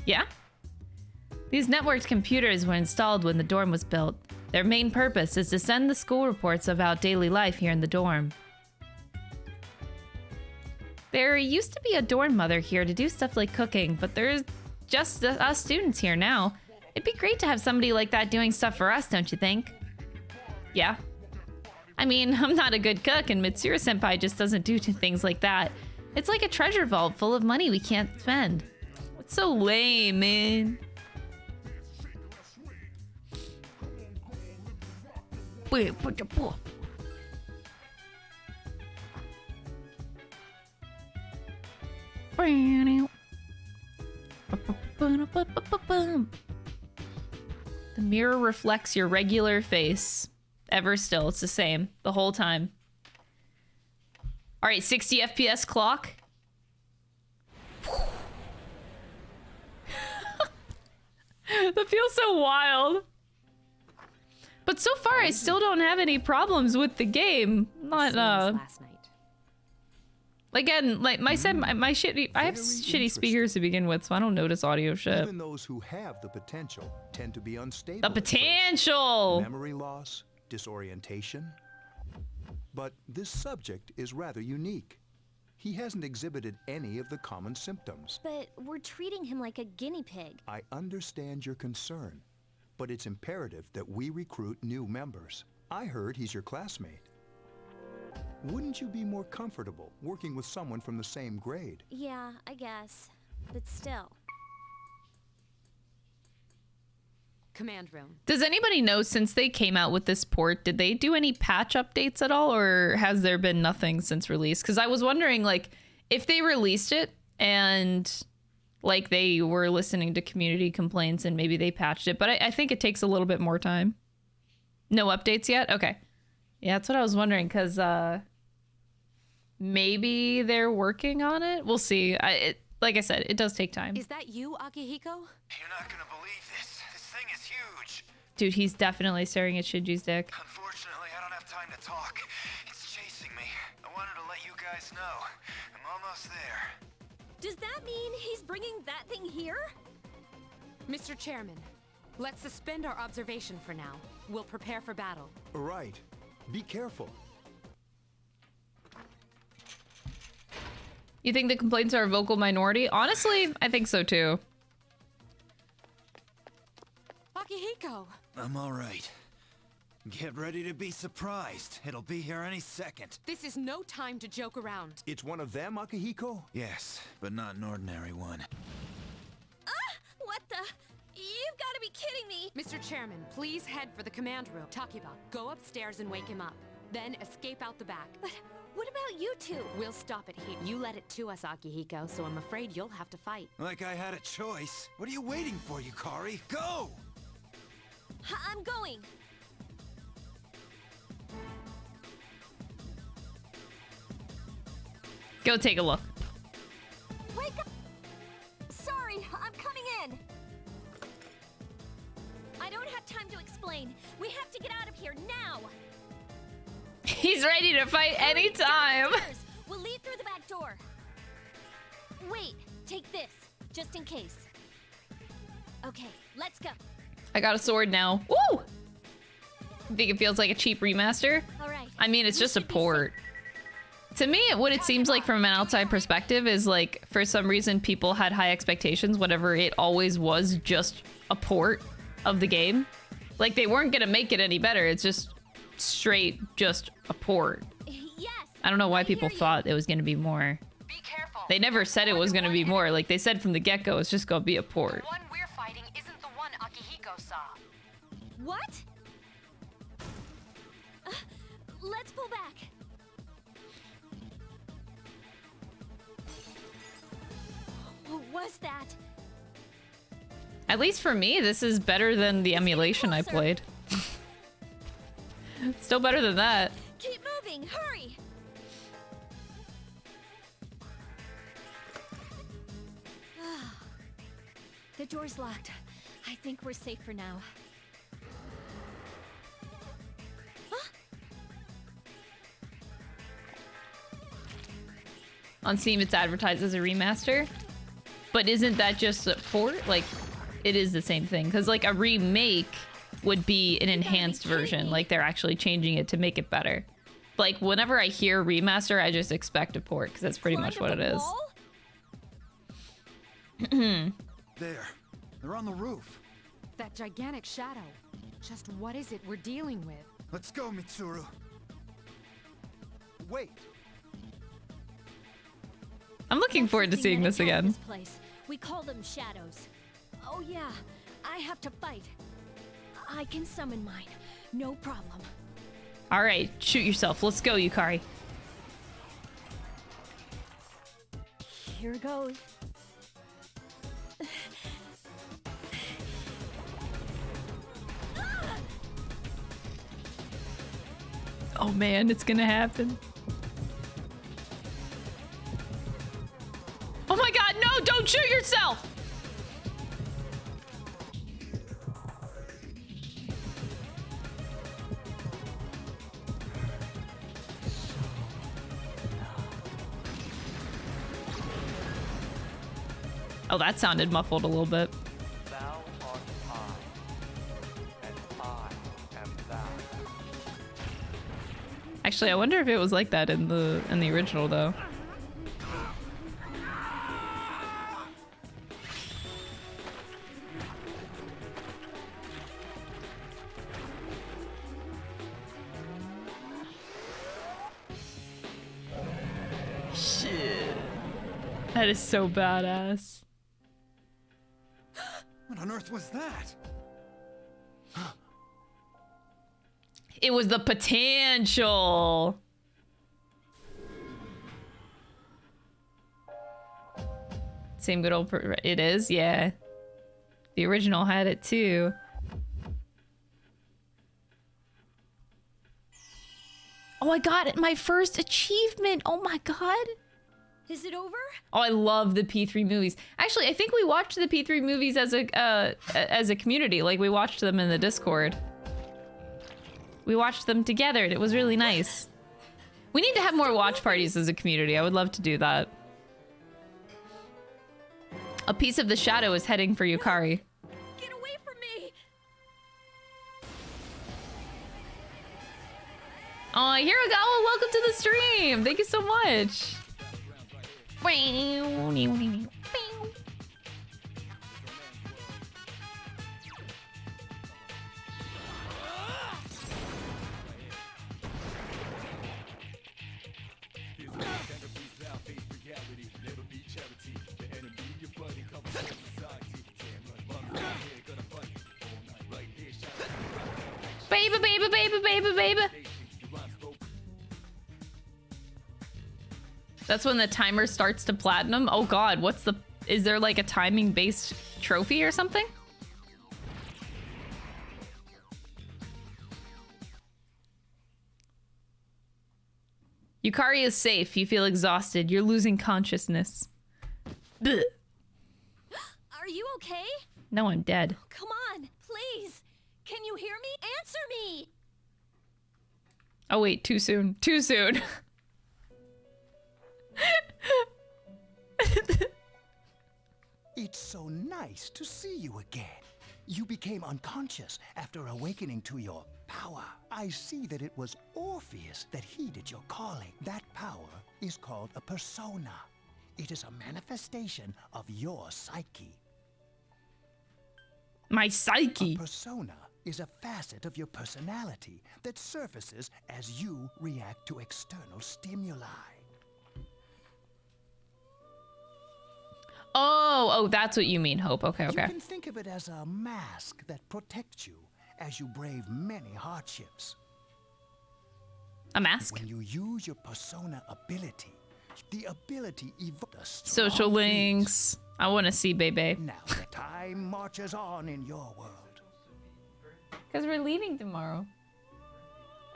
Yeah? These networked computers were installed when the dorm was built. Their main purpose is to send the school reports about daily life here in the dorm. There used to be a dorm mother here to do stuff like cooking, but there's just us students here now. It'd be great to have somebody like that doing stuff for us, don't you think? Yeah. I mean, I'm not a good cook, and Mitsuru-senpai just doesn't do things like that. It's like a treasure vault full of money we can't spend. It's so lame, man. The mirror reflects your regular face. Ever still, it's the same the whole time. All right, 60 FPS clock. That feels so wild. But so far, I still don't have any problems with the game. Not Last night. Again, like my shitty, I have shitty speakers to begin with, so I don't notice audio shit. Even those who have the potential tend to be unstable. The potential! Memory loss, disorientation. But this subject is rather unique. He hasn't exhibited any of the common symptoms. But we're treating him like a guinea pig. I understand your concern, but it's imperative that we recruit new members. I heard he's your classmate. Wouldn't you be more comfortable working with someone from the same grade? Yeah, I guess. But still. Command room. Does anybody know, since they came out with this port, did they do any patch updates at all, or has there been nothing since release? Because I was wondering, like, if they released it and like they were listening to community complaints and maybe they patched it, but I think it takes a little bit more time. No updates yet? Okay. Yeah, that's what I was wondering, because maybe they're working on it. We'll see. Like I said, it does take time. Is that you, Akihiko? You're not gonna believe this. This thing is huge. Dude, he's definitely staring at Shinji's dick. Unfortunately, I don't have time to talk. It's chasing me. I wanted to let you guys know. I'm almost there. Does that mean he's bringing that thing here? Mr. Chairman, let's suspend our observation for now. We'll prepare for battle. Right. Be careful. You think the complaints are a vocal minority? Honestly, I think so too. Akihiko! I'm all right. Get ready to be surprised. It'll be here any second. This is no time to joke around. It's one of them, Akihiko? Yes, but not an ordinary one. What the? You've got to be kidding me! Mr. Chairman, please head for the command room. Takiba, go upstairs and wake him up. Then escape out the back. But what about you two? We'll stop it here. You let it to us, Akihiko, so I'm afraid you'll have to fight. Like I had a choice. What are you waiting for, Yukari? Go! I'm going. Go take a look. Wake up! Sorry, I'm coming in. I don't have time to explain. We have to get out of here now. He's ready to fight anytime. We'll leave through the back door. Wait, take this, just in case. Okay, let's go. I got a sword now. Woo! I think it feels like a cheap remaster. All right. I mean, it's just a port. To me, what it seems like from an outside perspective is like, for some reason, people had high expectations whenever it always was just a port of the game. Like, they weren't gonna make it any better. It's just straight, just a port. Yes. I don't know why people thought it was gonna be more. Be careful. They never said it was gonna be more. Like, they said from the get-go, it's just gonna be a port. The one we're fighting isn't the one Akihiko saw. What? Let's pull back. What was that? At least for me, this is better than the emulation I played. Still better than that. Keep moving, hurry! The door's locked. I think we're safe for now. On Steam, it's advertised as a remaster. But isn't that just a port? Like, it is the same thing. Because, like, a remake would be an enhanced version. Like, they're actually changing it to make it better. Like, whenever I hear remaster, I just expect a port. Because that's pretty much what it is. There. They're on the roof. That gigantic shadow. Just what is it we're dealing with? Let's go, Mitsuru. Wait. I'm looking forward to seeing this again. This place. We call them shadows. Oh yeah, I have to fight. I can summon mine. No problem. All right, shoot yourself. Let's go, Yukari. Here goes. Oh man, it's gonna happen. Oh my god, no! Don't shoot yourself! Oh, that sounded muffled a little bit. Thou art I, and I am thou. Actually, I wonder if it was like that in the original though. Shit. That is so badass. What on earth was that? It was the potential. Same good old. It is, yeah. The original had it too. Oh, I got it! My first achievement! Oh my god! Is it over? Oh, I love the P3 movies. Actually, I think we watched the P3 movies as a community. Like, we watched them in the Discord. We watched them together, and it was really nice. We need to have more watch parties as a community. I would love to do that. A piece of the shadow is heading for Yukari. Get away from me! Oh, here we go! Welcome to the stream! Thank you so much! Baby, baby, baby, baby, baby. That's when the timer starts to platinum. Oh god, what's the... Is there like a timing based trophy or something? Yukari is safe. You feel exhausted. You're losing consciousness. Blech. Are you okay? No, I'm dead. Come on, please. Can you hear me? Answer me. Oh wait, too soon. Too soon. It's so nice to see you again. You became unconscious after awakening to your power. I see that it was Orpheus that heeded your calling. That power is called a persona. It is a manifestation of your psyche. My psyche? A persona is a facet of your personality that surfaces as you react to external stimuli. Oh, that's what you mean, Hope. Okay, okay. You can think of it as a mask that protects you as you brave many hardships. A mask? When you use your persona ability, the ability evokes social links. I want to see Bebe. Now the time marches on in your world. Because we're leaving tomorrow.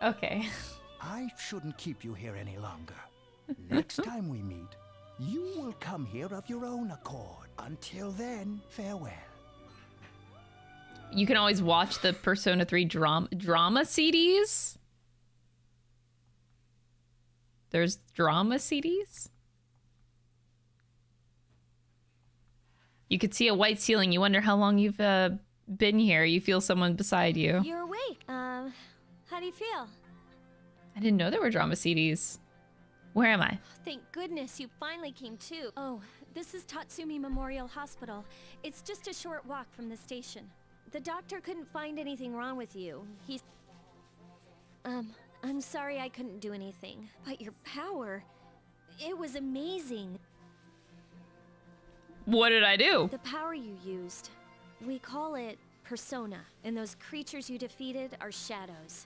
Okay. I shouldn't keep you here any longer. Next time we meet, you will come here of your own accord. Until then, farewell. You can always watch the Persona 3 drama CDs. There's drama CDs. You could see a white ceiling. You wonder how long you've been here. You feel someone beside you. You're awake. How do you feel? I didn't know there were drama CDs. Where am I? Thank goodness you finally came to. Oh, this is Tatsumi Memorial Hospital. It's just a short walk from the station. The doctor couldn't find anything wrong with you. He's... I'm sorry I couldn't do anything. But your power, it was amazing. What did I do? The power you used. We call it persona. And those creatures you defeated are shadows.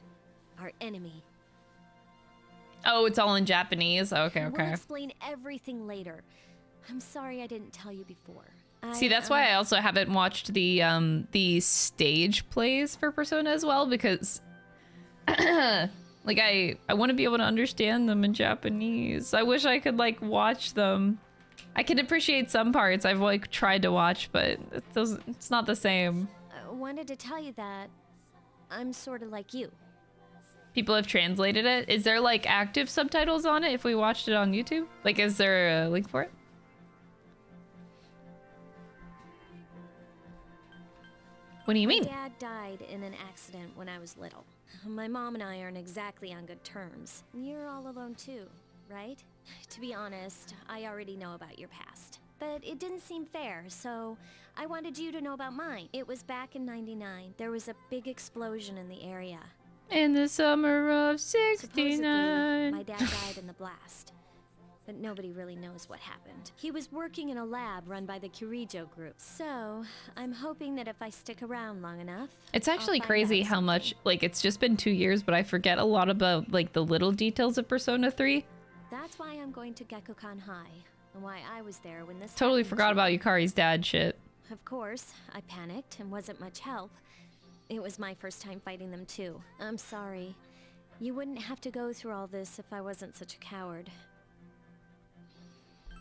Our enemy. Oh, it's all in Japanese. Okay, okay. We'll explain everything later. I'm sorry I didn't tell you before. See, that's why I also haven't watched the stage plays for Persona as well, because like I want to be able to understand them in Japanese. I wish I could like watch them. I can appreciate some parts I've like tried to watch, but it's not the same. I wanted to tell you that I'm sort of like you. People have translated it. Is there like active subtitles on it if we watched it on YouTube? Like, is there a link for it? What do you mean? My dad died in an accident when I was little. My mom and I aren't exactly on good terms. You're all alone too, right? To be honest, I already know about your past. But it didn't seem fair, so I wanted you to know about mine. It was back in '99. There was a big explosion in the area. In the summer of '69. Supposedly, my dad died in the blast. But nobody really knows what happened. He was working in a lab run by the Kirijo group. So, I'm hoping that if I stick around long enough... It's actually crazy how much, like, it's just been 2 years, but I forget a lot about, like, the little details of Persona 3. That's why I'm going to Gekukan High, and why I was there when this Totally happened. forgot about Yukari's dad shit. Of course, I panicked and wasn't much help. It was my first time fighting them too. I'm sorry. You wouldn't have to go through all this if I wasn't such a coward.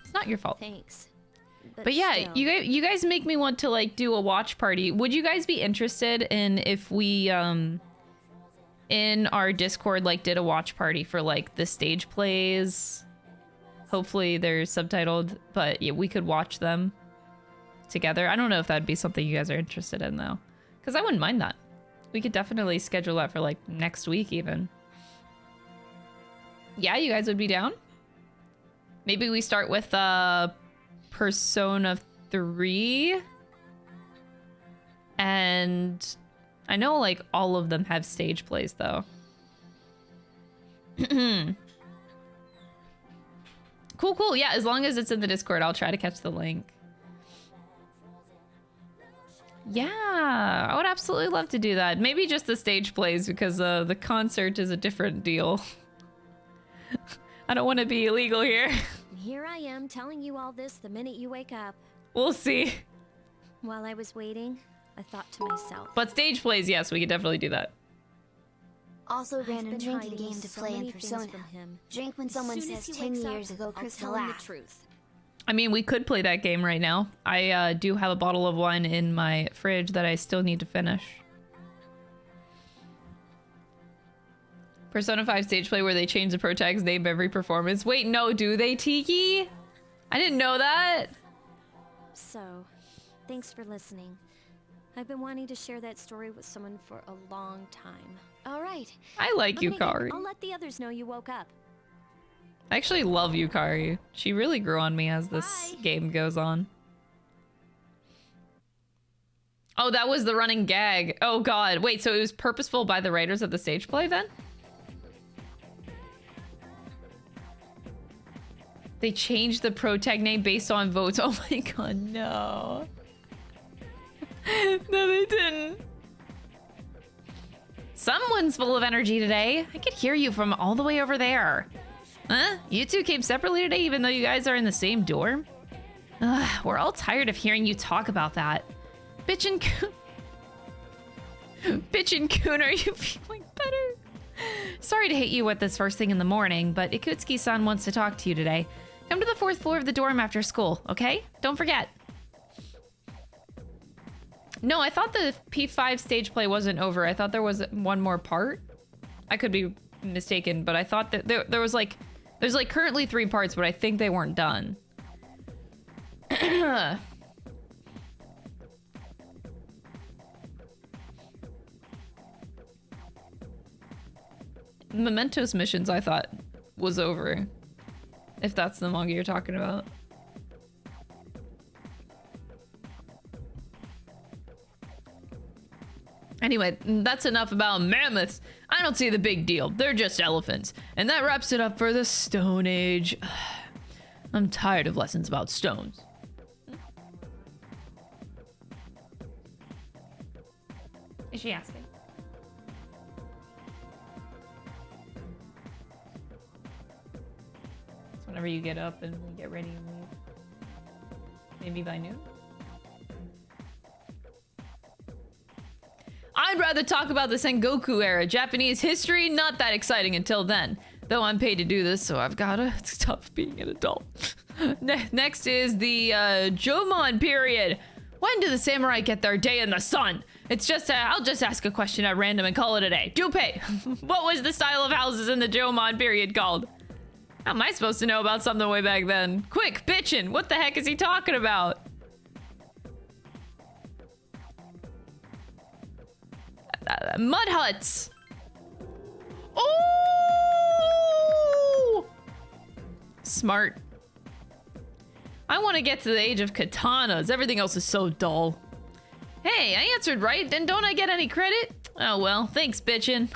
It's not your fault. Thanks. But yeah, still. you guys make me want to like do a watch party. Would you guys be interested in if we in our Discord like did a watch party for like the stage plays? Hopefully they're subtitled, but yeah, we could watch them together. I don't know if that'd be something you guys are interested in though, because I wouldn't mind that. We could definitely schedule that for like next week even. Yeah, you guys would be down? Maybe we start with Persona 3. And I know like all of them have stage plays though. Cool. Yeah, as long as it's in the Discord, I'll try to catch the link. Yeah, I would absolutely love to do that. Maybe just the stage plays because the concert is a different deal. I don't want to be illegal here. Here I am telling you all this the minute you wake up. We'll see. While I was waiting, I thought to myself. But stage plays, yes, we could definitely do that. Also, random been drinking hiding game to so play in many things Persona. from him. Drink when As someone soon as says he 10 wakes up, years ago, I'll Chris tell will him the laugh. truth. I mean, we could play that game right now. I do have a bottle of wine in my fridge that I still need to finish. Persona 5 stage play where they change the pro tag's name every performance. Wait, no, do they, Tiki? I didn't know that. So, thanks for listening. I've been wanting to share that story with someone for a long time. All right. I like Yukari. I'll let the others know you woke up. I actually love Yukari. She really grew on me as this game goes on. Oh, that was the running gag. Oh god. Wait, so it was purposeful by the writers of the stage play then? They changed the pro tag name based on votes. Oh my god, no. No, they didn't. Someone's full of energy today. I could hear you from all the way over there. Huh? You two came separately today even though you guys are in the same dorm? Ugh, we're all tired of hearing you talk about that. Bitch and Coon, are you feeling better? Sorry to hit you with this first thing in the morning, but Ikutsuki-san wants to talk to you today. Come to the 4th floor of the dorm after school, okay? Don't forget. No, I thought the P5 stage play wasn't over. I thought there was one more part. I could be mistaken, but I thought that there was like... There's like currently 3 parts, but I think they weren't done. Mementos missions, I thought, was over. If that's the manga you're talking about. Anyway, that's enough about mammoths. I don't see the big deal. They're just elephants. And that wraps it up for the Stone Age. I'm tired of lessons about stones. Is she asking? It's whenever you get up and we get ready and leave. Maybe by noon? I'd rather talk about the Sengoku era. Japanese history, not that exciting until then. Though I'm paid to do this, so I've gotta stop being an adult. Next is the Jomon period. When do the samurai get their day in the sun? It's just, I'll just ask a question at random and call it a day. Dupe, what was the style of houses in the Jomon period called? How am I supposed to know about something way back then? Quick, bitchin', what the heck is he talking about? Mud huts. Oh! Smart. I want to get to the age of katanas. Everything else is so dull. Hey, I answered right. Then don't I get any credit? Oh well, thanks, bitchin'.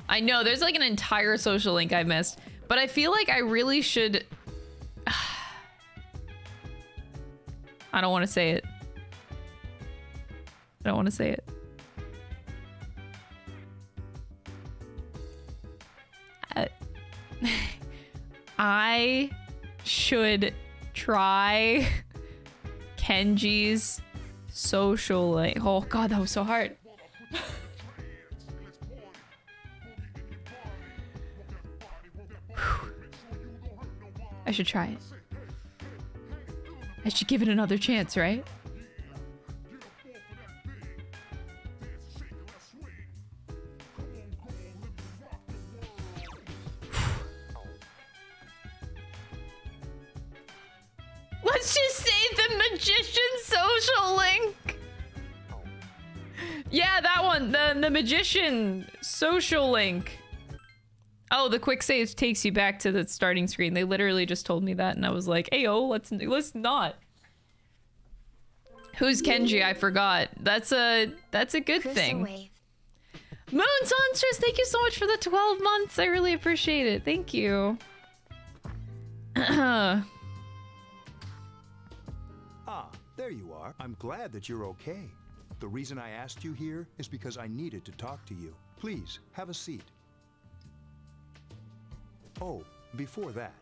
I know, there's like an entire social link I missed, but I feel like I really should... I don't want to say it. I don't want to say it. I should try Kenji's social link. Oh god, that was so hard. I should try it. I should give it another chance, right? Let's just say the magician social link. Yeah, that one. The magician social link. Oh, the quick save takes you back to the starting screen. They literally just told me that, and I was like, "Ayo, let's not." Who's Kenji? I forgot. That's a good thing. Moon Sunstress, thank you so much for the 12 months. I really appreciate it. Thank you. Ah, there you are. I'm glad that you're okay. The reason I asked you here is because I needed to talk to you. Please, have a seat. Oh, before that.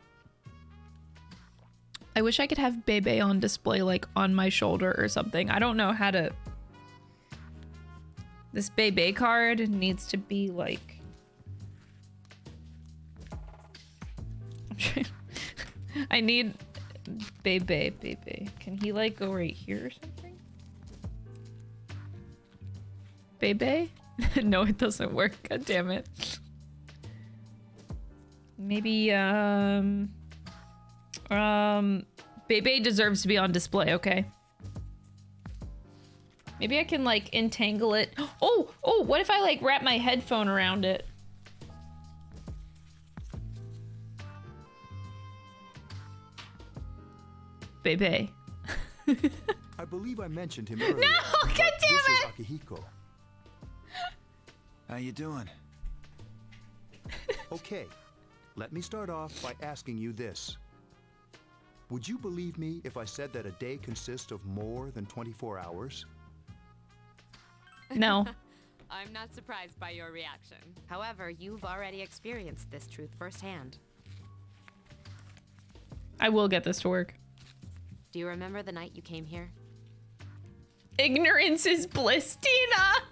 I wish I could have Bebe on display, like, on my shoulder or something. I don't know how to... This Bebe card needs to be, like... I need... Bebe. Can he, like, go right here or something? Bebe? No, it doesn't work. God damn it. Maybe, Bebe deserves to be on display, okay? Maybe I can, like, entangle it. Oh, what if I, like, wrap my headphone around it? Bebe. I believe I mentioned him earlier. No, god damn it! This is Akihiko. How you doing? Okay, let me start off by asking you this. Would you believe me if I said that a day consists of more than 24 hours? No. I'm not surprised by your reaction. However, you've already experienced this truth firsthand. I will get this to work. Do you remember the night you came here? Ignorance is bliss, Tina!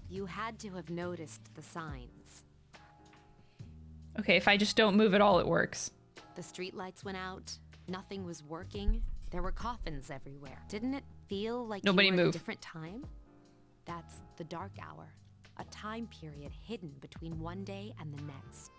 You had to have noticed the signs. Okay, if I just don't move at all, it works. The streetlights went out. Nothing was working. There were coffins everywhere. Didn't it feel like Nobody you were at a move. different time? That's the dark hour. A time period hidden between one day and the next.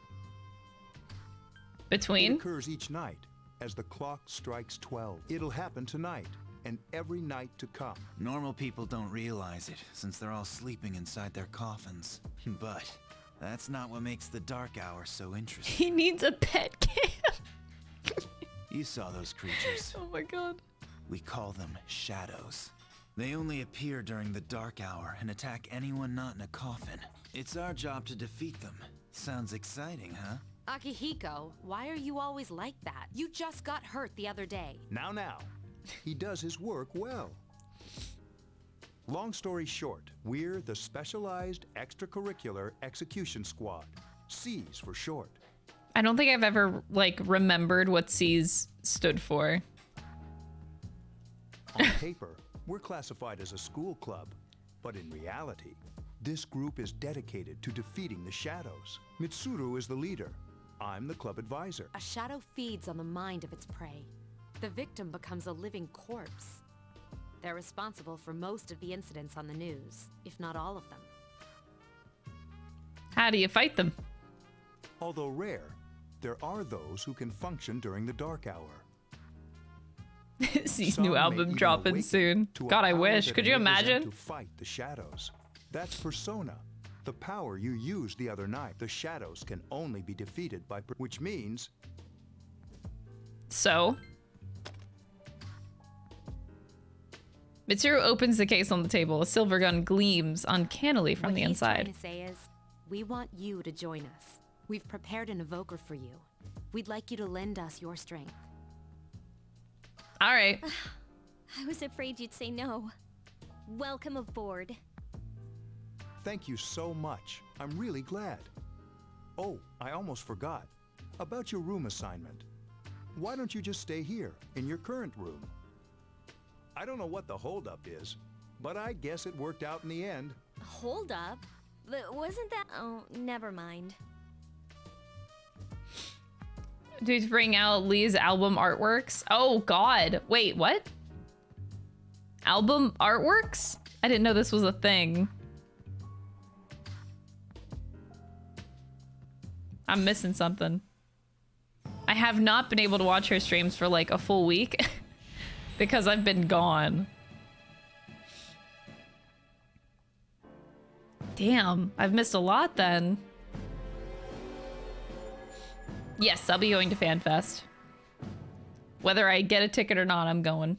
Between? It occurs each night as the clock strikes 12. It'll happen tonight and every night to come. Normal people don't realize it, since they're all sleeping inside their coffins. But that's not what makes the dark hour so interesting. He needs a pet cam. You saw those creatures. Oh my god. We call them shadows. They only appear during the dark hour and attack anyone not in a coffin. It's our job to defeat them. Sounds exciting, huh? Akihiko, why are you always like that? You just got hurt the other day. Now. He does his work well. Long story short, we're the Specialized Extracurricular Execution Squad. C's for short. I don't think I've ever, like, remembered what C's stood for. On paper, we're classified as a school club, but in reality, this group is dedicated to defeating the shadows. Mitsuru is the leader. I'm the club advisor. A shadow feeds on the mind of its prey. The victim becomes a living corpse. They're responsible for most of the incidents on the news, if not all of them. How do you fight them? Although rare, there are those who can function during the dark hour. C's Some new may album even dropping awaken soon. to a God, I power wish. that Could you enables them imagine? To fight the shadows. That's persona. The power you used the other night. The shadows can only be defeated by, which means. So? Mitsuru opens the case on the table. A silver gun gleams uncannily from the What inside. he's trying to say is, we want you to join us. We've prepared an evoker for you. We'd like you to lend us your strength. All right. I was afraid you'd say no. Welcome aboard. Thank you so much. I'm really glad. Oh, I almost forgot. About your room assignment. Why don't you just stay here, in your current room? I don't know what the holdup is, but I guess it worked out in the end. Hold up. Wasn't that... Oh, never mind. Dude, bring out Lee's album artworks. Oh god. Wait, what? Album artworks? I didn't know this was a thing. I'm missing something. I have not been able to watch her streams for like a full week because I've been gone. Damn, I've missed a lot then. Yes, I'll be going to FanFest. Whether I get a ticket or not, I'm going.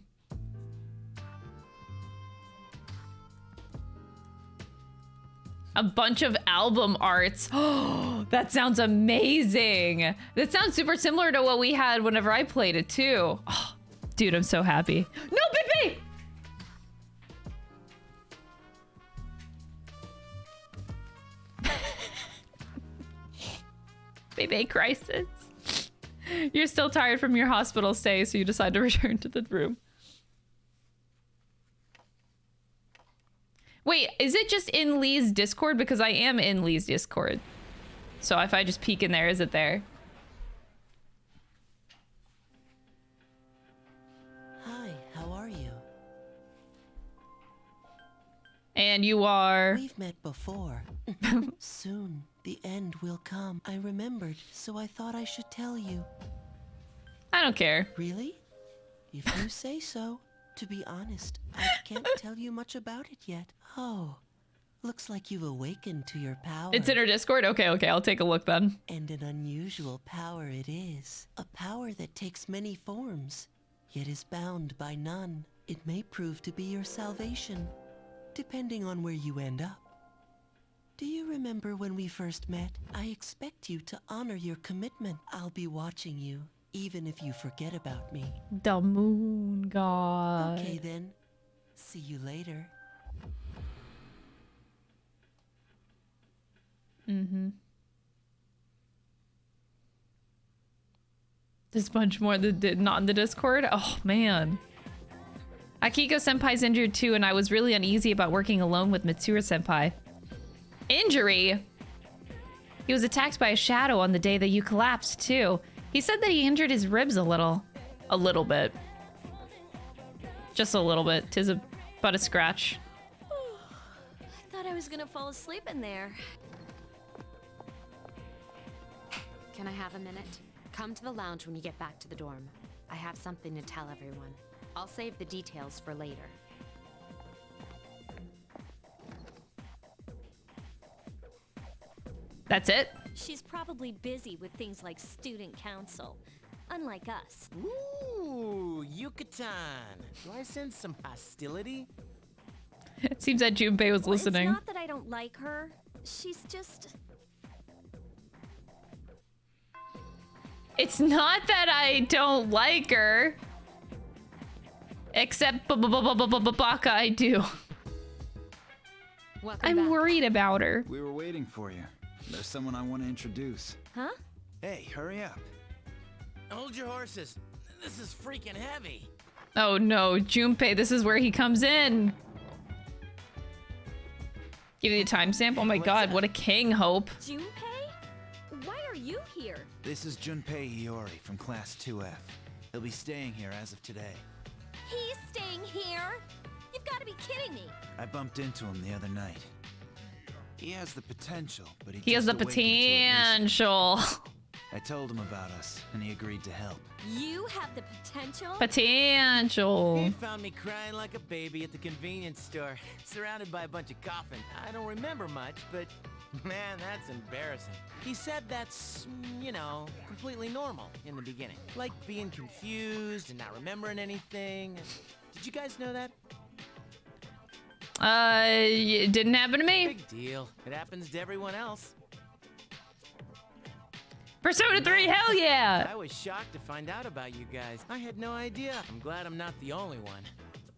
A bunch of album arts. Oh, that sounds amazing. That sounds super similar to what we had whenever I played it too. Oh, dude, I'm so happy. No, Baby! Baby crisis. You're still tired from your hospital stay, so you decide to return to the room. Wait, is it just in Lee's Discord? Because I am in Lee's Discord. So if I just peek in there, is it there? Hi, how are you? And you are... We've met before. Soon, the end will come. I remembered, so I thought I should tell you. I don't care. Really? If you say so. To be honest, I can't tell you much about it yet. Oh, looks like you've awakened to your power. It's in her Discord? Okay, I'll take a look then. And an unusual power it is. A power that takes many forms, yet is bound by none. It may prove to be your salvation, depending on where you end up. Do you remember when we first met? I expect you to honor your commitment. I'll be watching you, even if you forget about me. The moon god. Okay then. See you later. Mm-hmm. There's a bunch more that did not in the Discord. Oh man. Akiko senpai's injured too, and I was really uneasy about working alone with Mitsuru senpai. Injury? He was attacked by a shadow on the day that you collapsed too. He said that he injured his ribs a little. A little bit. Just a little bit. 'Tis but a scratch. I thought I was gonna fall asleep in there. Can I have a minute? Come to the lounge when you get back to the dorm. I have something to tell everyone. I'll save the details for later. That's it? She's probably busy with things like student council. Unlike us. Ooh, Yucatan. Do I sense some hostility? It seems that Junpei was listening. It's not that I don't like her. She's just... It's not that I don't like her. Except Baka I do. I'm worried about her. We were waiting for you. There's someone I want to introduce. Huh? Hey, hurry up. Hold your horses. This is freaking heavy. Oh no, Junpei, this is where he comes in. Give you the timestamp? Oh my god, what a king, Hope. Junpei? Why are you here? This is Junpei Iori from Class 2F. He'll be staying here as of today. He's staying here? You've got to be kidding me. I bumped into him the other night. He has the potential, but he has the potential. I told him about us, and he agreed to help. You have the potential? Potential. He found me crying like a baby at the convenience store, surrounded by a bunch of coughing. I don't remember much, but man, that's embarrassing. He said that's, you know, completely normal in the beginning. Like being confused and not remembering anything. Did you guys know that? It didn't happen to me. Big deal. It happens to everyone else. Persona 3, hell yeah! I was shocked to find out about you guys. I had no idea. I'm glad I'm not the only one.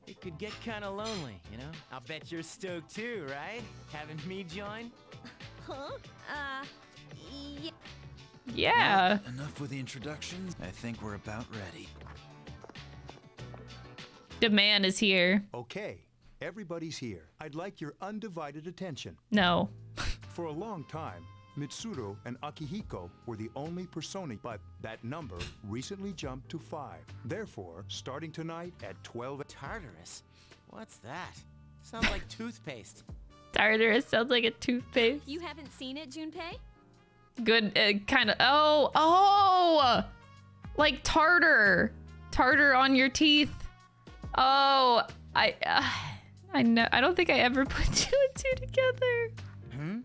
It could get kind of lonely, you know? I'll bet you're stoked too, right? Having me join? Huh? Yeah. Yeah. Well, enough with the introductions. I think we're about ready. The man is here. Okay, everybody's here. I'd like your undivided attention. No. For a long time, Mitsuru and Akihiko were the only persona, but that number recently jumped to 5. Therefore, starting tonight at 12... Tartarus? What's that? Sounds like toothpaste. Tartarus sounds like a toothpaste. You haven't seen it, Junpei? Good, kind of... Oh! Like tartar. Tartar on your teeth. Oh, I know. I don't think I ever put 2 and 2 together. Hmm?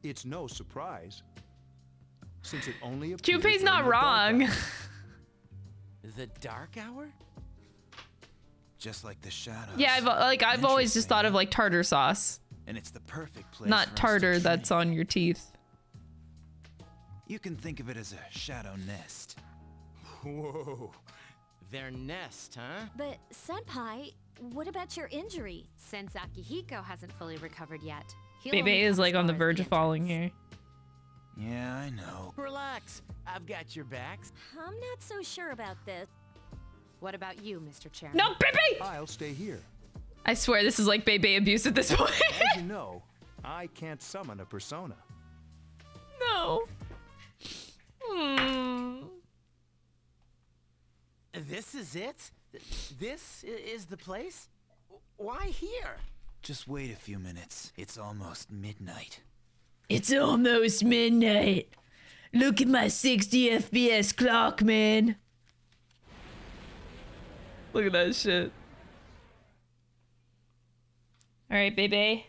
It's no surprise, since it only appears Junpei's not wrong. The Dark Hour? Just like the shadows. Yeah, I've always just thought of like tartar sauce. and it's the perfect place for Not us tartar to that's train. on your teeth. You can think of it as a shadow nest. Whoa. Their nest, huh? But, Senpai, what about your injury? Since Akihiko hasn't fully recovered yet, he'll Bebe only is come like as on the far as verge of falling entrance. here. Yeah, I know. Relax. I've got your backs. I'm not so sure about this. What about you, Mr. Chairman? No, Bebe! I'll stay here. I swear this is like Bebe abuse at this point. As you know, I can't summon a persona. No. This is it? This is the place? Why here? Just wait a few minutes. It's almost midnight. It's almost midnight. Look at my 60 FPS clock, man. Look at that shit. All right, Bebe.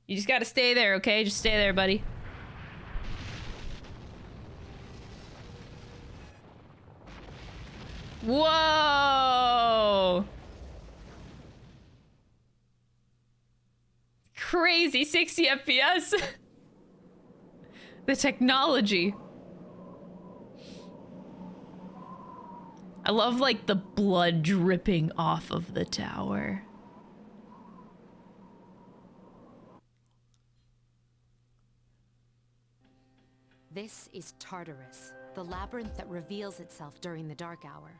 You just gotta stay there, okay? Just stay there, buddy. Whoa! Crazy 60 FPS. The technology. I love like the blood dripping off of the tower. This is Tartarus, the labyrinth that reveals itself during the dark hour.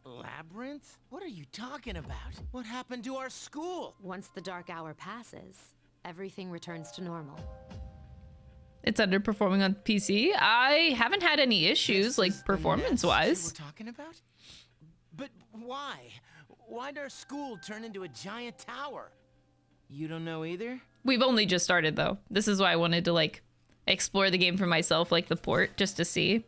Labyrinth? What are you talking about? What happened to our school? Once the dark hour passes, everything returns to normal. It's underperforming on PC. I haven't had any issues, like performance-wise. We're talking about? But why? Why'd our school turn into a giant tower? You don't know either? We've only just started though. This is why I wanted to like explore the game for myself, like the port, just to see.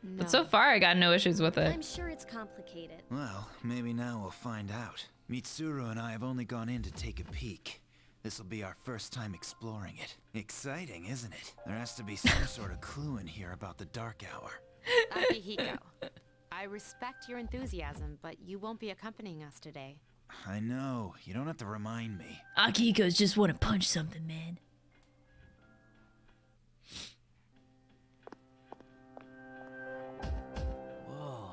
No. But so far, I got no issues with it. I'm sure it's complicated. Well, maybe now we'll find out. Mitsuru and I have only gone in to take a peek. This'll be our first time exploring it. Exciting, isn't it? There has to be some sort of clue in here about the dark hour. Akihiko, I respect your enthusiasm, but you won't be accompanying us today. I know. You don't have to remind me. Akihiko's just want to punch something, man. Whoa.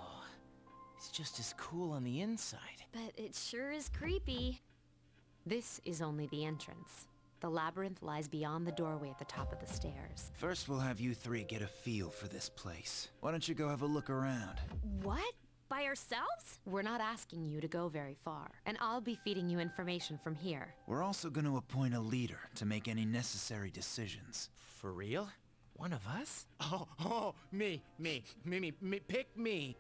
It's just as cool on the inside. But it sure is creepy. This is only the entrance. The labyrinth lies beyond the doorway at the top of the stairs. First, we'll have you three get a feel for this place. Why don't you go have a look around? What? By ourselves? We're not asking you to go very far, and I'll be feeding you information from here. We're also going to appoint a leader to make any necessary decisions. For real? One of us? Oh, me, pick me.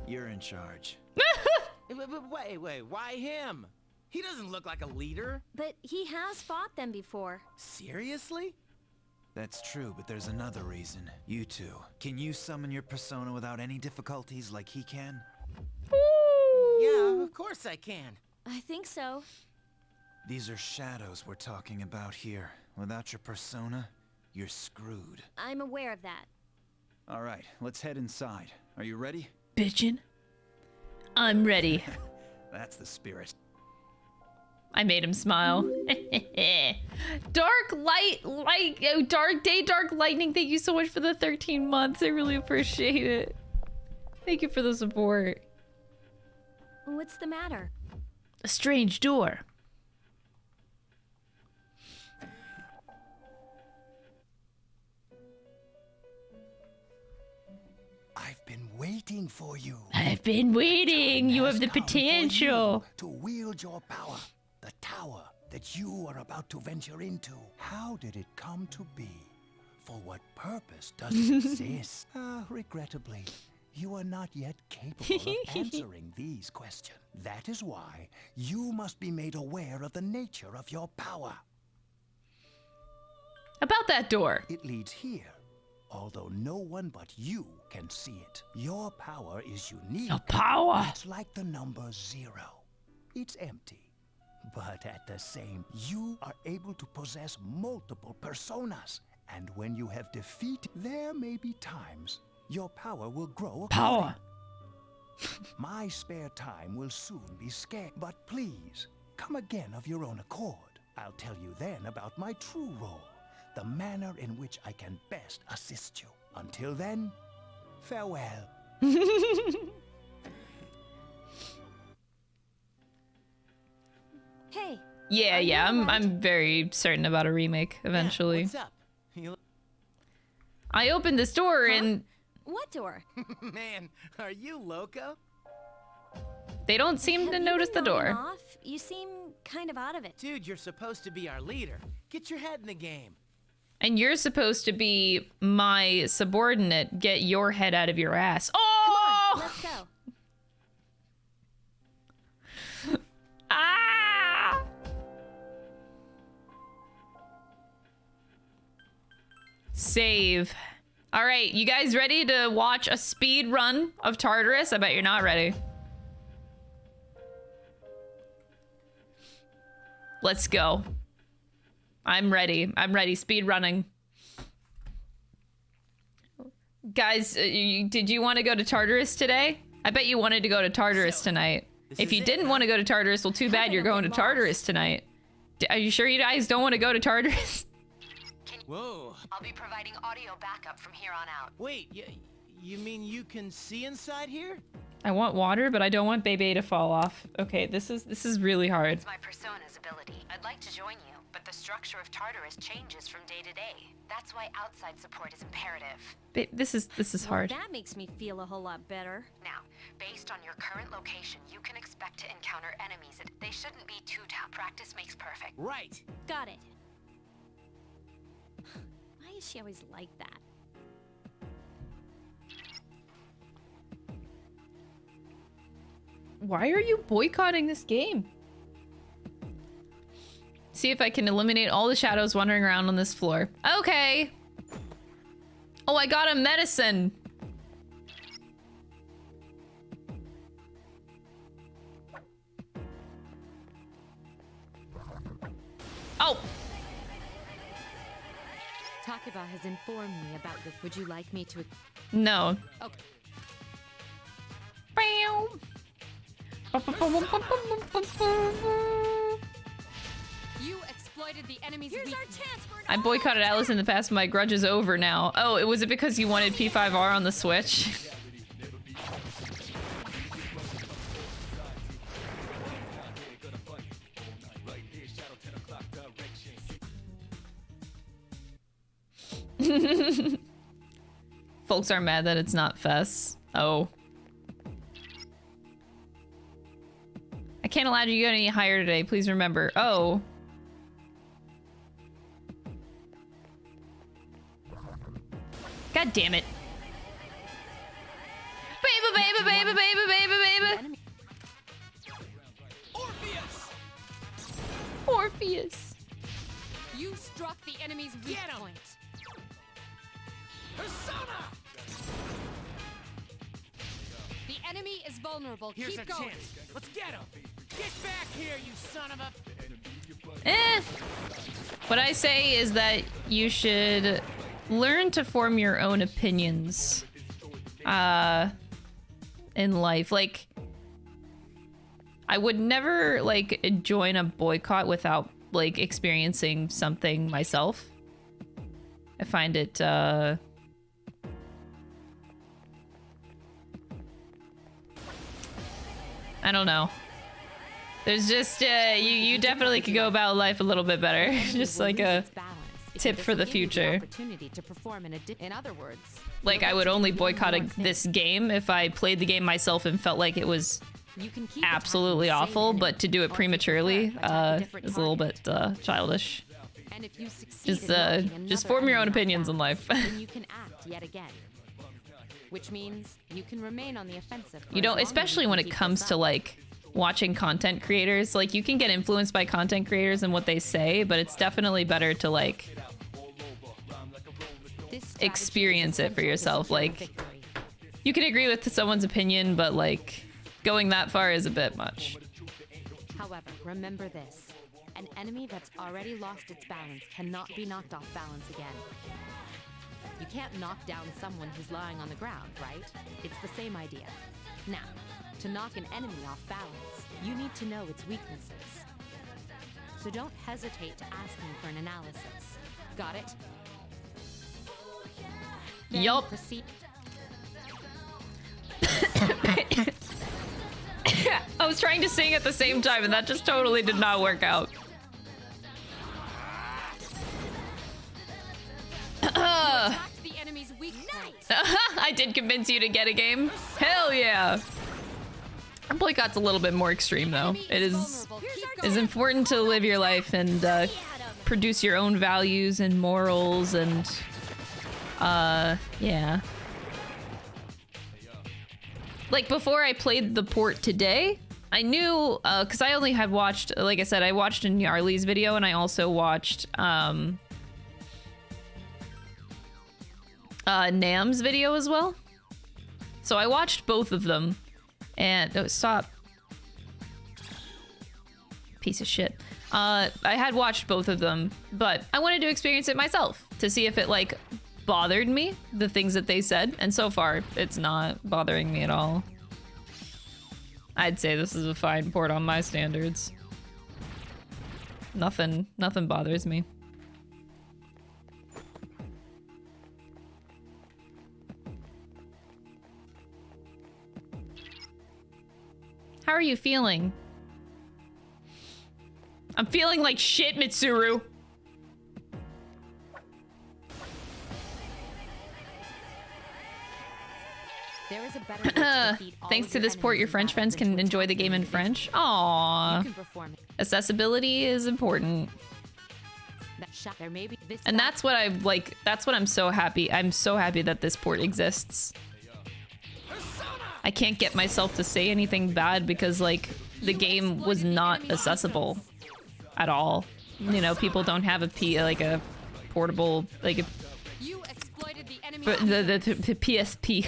You're in charge. Wait, why him? He doesn't look like a leader. But he has fought them before. Seriously? That's true, but there's another reason. You two, can you summon your persona without any difficulties like he can? Yeah, of course I can. I think so. These are shadows we're talking about here. Without your persona, you're screwed. I'm aware of that. All right, let's head inside. Are you ready? Bitchin'. I'm ready. That's the spirit. I made him smile. Dark day, dark lightning. Thank you so much for the 13 months. I really appreciate it. Thank you for the support. What's the matter? A strange door. I've been waiting for you. I've been waiting. You have the potential to wield your power. The tower that you are about to venture into. How did it come to be? For what purpose does it exist? Regrettably, you are not yet capable of answering these questions. That is why you must be made aware of the nature of your power. About that door. It leads here, although no one but you can see it. Your power is unique. Your power. It's like the number 0. It's empty. But at the same, you are able to possess multiple personas. And when you have defeated, there may be times your power will grow. Power. My spare time will soon be scarce. But please, come again of your own accord. I'll tell you then about my true role, the manner in which I can best assist you. Until then, farewell. Hey. Yeah, I'm very certain about a remake eventually. What's up? I opened this door and What door? Man, are you loco? they don't seem to notice the door. Off? You seem kind of out of it. Dude, you're supposed to be our leader. Get your head in the game. And you're supposed to be my subordinate. Get your head out of your ass. Oh! Come on, let's go. Ah! Save. All right, you guys ready to watch a speed run of Tartarus? I bet you're not ready. Let's go. I'm ready. I'm ready. Speed running. Guys, did you want to go to Tartarus today? I bet you wanted to go to Tartarus tonight. If you didn't want to go to Tartarus, well, too bad you're going to Tartarus tonight. Are you sure you guys don't want to go to Tartarus? Whoa. I'll be providing audio backup from here on out. Wait, you mean you can see inside here? I want water, but I don't want Bebe to fall off. Okay, this is really hard. It's my persona's ability. I'd like to join you, but the structure of Tartarus changes from day to day. That's why outside support is imperative. This is hard. Well, that makes me feel a whole lot better. Now, based on your current location, you can expect to encounter enemies. They shouldn't be too tough. Practice makes perfect. Right. Got it. Why is she always like that? Why are you boycotting this game? See if I can eliminate all the shadows wandering around on this floor. Okay. Oh, I got a medicine. Oh. Takeba has informed me about this. Would you like me to? No. Okay. You exploited the enemy's weakness. I boycotted Atlus in the past, but my grudge is over now. Oh, was it because you wanted P5R on the Switch? Folks are mad that it's not Fess. Oh. I can't allow you to go any higher today. Please remember. Oh. God damn it. Baby. Orpheus. You struck the enemy's weak point. Persona! The enemy is vulnerable. Here's Keep a going. chance. Let's get him. Get back here, you son of a... What I say is that you should learn to form your own opinions in life. Like, I would never like join a boycott without like experiencing something myself. I find it I don't know. There's just you definitely could go about life a little bit better. Just like a tip for the future. In other words, like I would only boycott this game if I played the game myself and felt like it was absolutely awful, but to do it prematurely is a little bit childish. And if you succeed Just form your own opinions in life. then you can act yet again. Which means you can remain on the offensive. You know, especially when it comes to like watching content creators, like you can get influenced by content creators and what they say, but it's definitely better to like experience it for yourself. Like you can agree with someone's opinion, but like going that far is a bit much. However, remember this. An enemy that's already lost its balance cannot be knocked off balance again. You can't knock down someone who's lying on the ground, right? It's the same idea. Now, to knock an enemy off balance, you need to know its weaknesses. so don't hesitate to ask me for an analysis. Got it? Then Yup. proceed. I was trying to sing at the same time and that just totally did not work out. The enemy's weak point. I did convince you to get a game. Hell yeah. Boycott's a little bit more extreme though. It is important to live your life and produce your own values and morals and yeah. Like before I played the port today, I knew because I only have watched, like I said, I watched a Gnarly's video and I also watched Nam's video as well. So I watched both of them and oh, stop. Piece of shit. I had watched both of them, but I wanted to experience it myself to see if it like bothered me, the things that they said, and so far it's not bothering me at all. I'd say this is a fine port on my standards. Nothing bothers me. How are you feeling? I'm feeling like shit, Mitsuru. There is a better way to defeat all Thanks of to your this port, your enemies French friends can enjoy the game in French. Aww. You can perform it. Accessibility is important. There may be this And that's what I like. That's what I'm so happy. I'm so happy that this port exists. I can't get myself to say anything bad because like the game was not accessible at all. You know, people don't have a portable like a You exploited the enemy. the PSP.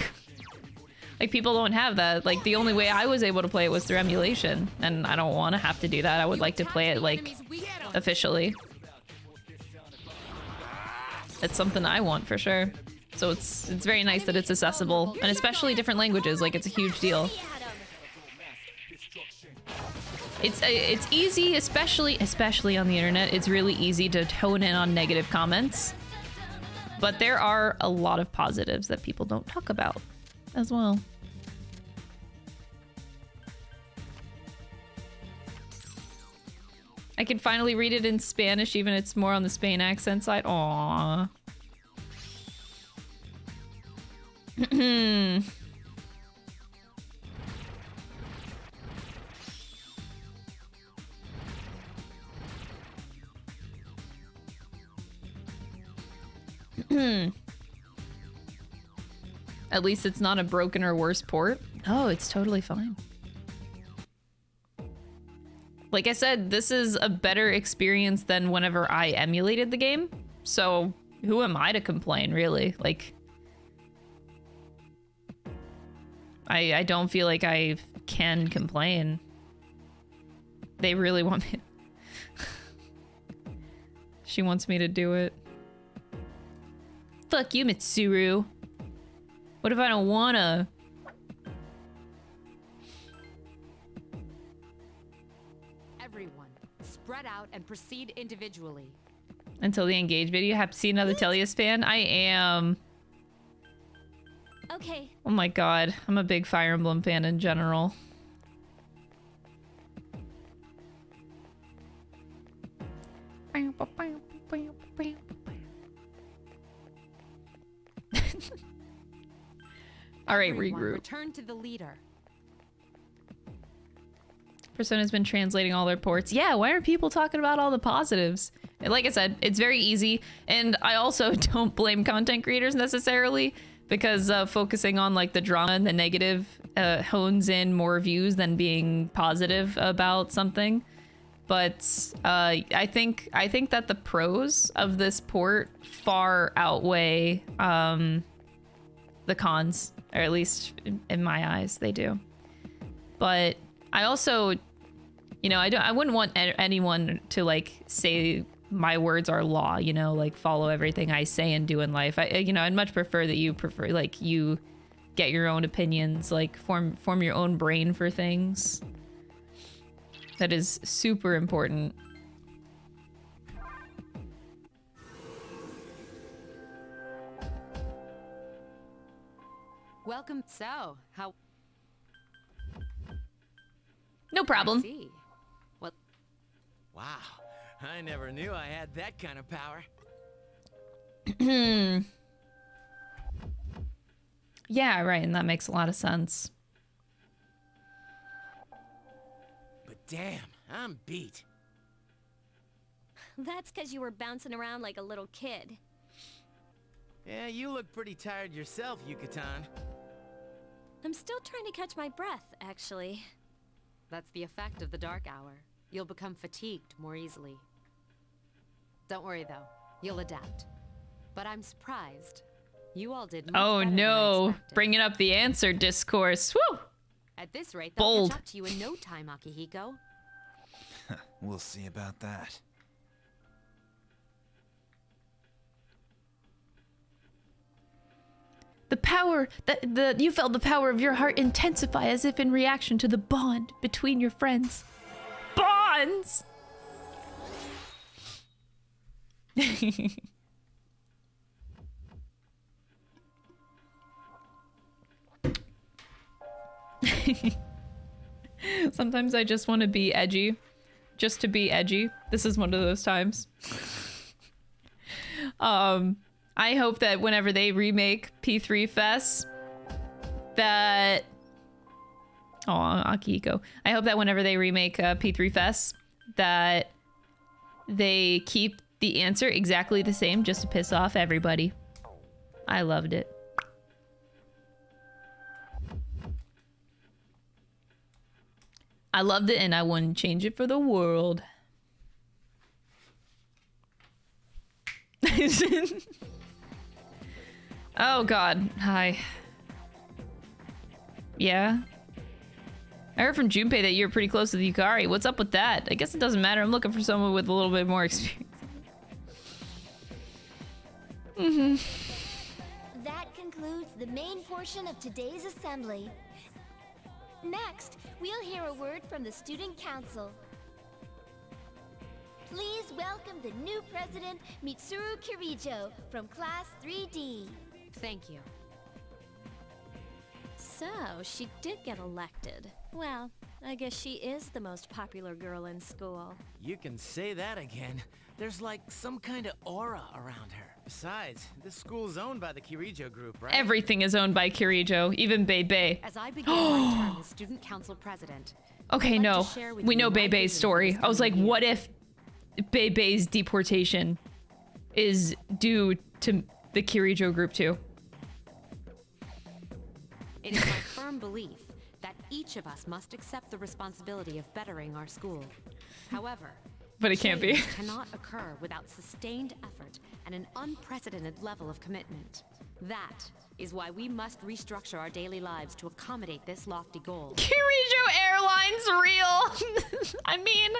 Like people don't have that. Like the only way I was able to play it was through emulation, and I don't want to have to do that. I would like to play it like officially. It's something I want for sure. So it's very nice that it's accessible, and especially different languages. Like it's a huge deal. It's easy, especially on the internet. It's really easy to hone in on negative comments, but there are a lot of positives that people don't talk about as well. I can finally read it in Spanish, even it's more on the Spain accent side. Aww. At least it's not a broken or worse port. Oh, it's totally fine. Like I said, this is a better experience than whenever I emulated the game. So who am I to complain, really? Like, I don't feel like I can complain. They really want me. She wants me to do it. Fuck you, Mitsuru. What if I don't wanna? Everyone, spread out and proceed individually. Until the engage video. Have to see another Tellius fan? I am. Okay. Oh my god. I'm a big Fire Emblem fan in general. Alright, regroup. Return to the leader. Persona's been translating all their ports. Yeah, why aren't people talking about all the positives? And like I said, it's very easy. And I also don't blame content creators necessarily, because focusing on like the drama and the negative hones in more views than being positive about something. But I think that the pros of this port far outweigh the cons, or at least in my eyes, they do. But I also, you know, I wouldn't want anyone to like say my words are law, you know, like follow everything I say and do in life. I'd much prefer that you you get your own opinions, like form your own brain for things. That is super important. Welcome. So, how? No problem. I see. Well, Wow, I never knew I had that kind of power. Yeah, right, and that makes a lot of sense. But damn, I'm beat. That's because you were bouncing around like a little kid. Yeah, you look pretty tired yourself, Yucatan. I'm still trying to catch my breath, actually. that's the effect of the dark hour. You'll become fatigued more easily. Don't worry though, you'll adapt. But I'm surprised. You all did much Oh better than I no, expected. bringing up the answer discourse. Woo! At this rate, they'll Bold. catch up to you in no time, Akihiko. We'll see about that. The power that you felt the power of your heart intensify as if in reaction to the bond between your friends. Bonds. Sometimes I just want to be edgy. Just to be edgy. This is one of those times. I hope that whenever they remake P3 Fest, that... Oh, Akihiko. I hope that whenever they remake P3 Fest, that they keep the answer exactly the same just to piss off everybody. I loved it. I loved it and I wouldn't change it for the world. Oh god, hi. Yeah? I heard from Junpei that you're pretty close with Yukari. What's up with that? I guess it doesn't matter. I'm looking for someone with a little bit more experience. That concludes the main portion of today's assembly. Next, we'll hear a word from the Student Council. Please welcome the new president, Mitsuru Kirijo, from Class 3D. Thank you. So, she did get elected. Well, I guess she is the most popular girl in school. You can say that again. There's like some kind of aura around her. Besides, this school's owned by the Kirijo group, right? Everything is owned by Kirijo, even Bebe. As I begin my term as student council president. Okay, I'd like no. to share with We you know my Bebe's vision story. for this I was like, coming year. what if Bebe's deportation is due to the Kirijo group too? It is my firm belief that each of us must accept the responsibility of bettering our school. However, But it can't be. change cannot occur without sustained effort and an unprecedented level of commitment. That is why we must restructure our daily lives to accommodate this lofty goal. Kirijo Airlines real. I mean,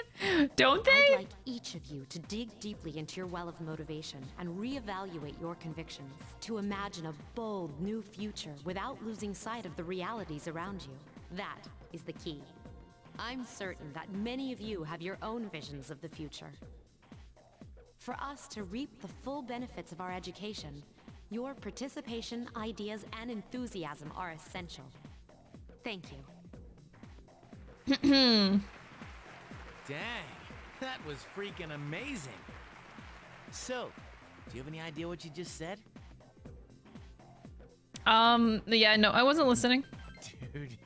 don't they? I'd like each of you to dig deeply into your well of motivation and reevaluate your convictions, to imagine a bold new future without losing sight of the realities around you. That is the key. I'm certain that many of you have your own visions of the future. For us to reap the full benefits of our education, your participation, ideas, and enthusiasm are essential. Thank you. Dang, that was freaking amazing. So, do you have any idea what you just said? Yeah, no, I wasn't listening. Dude,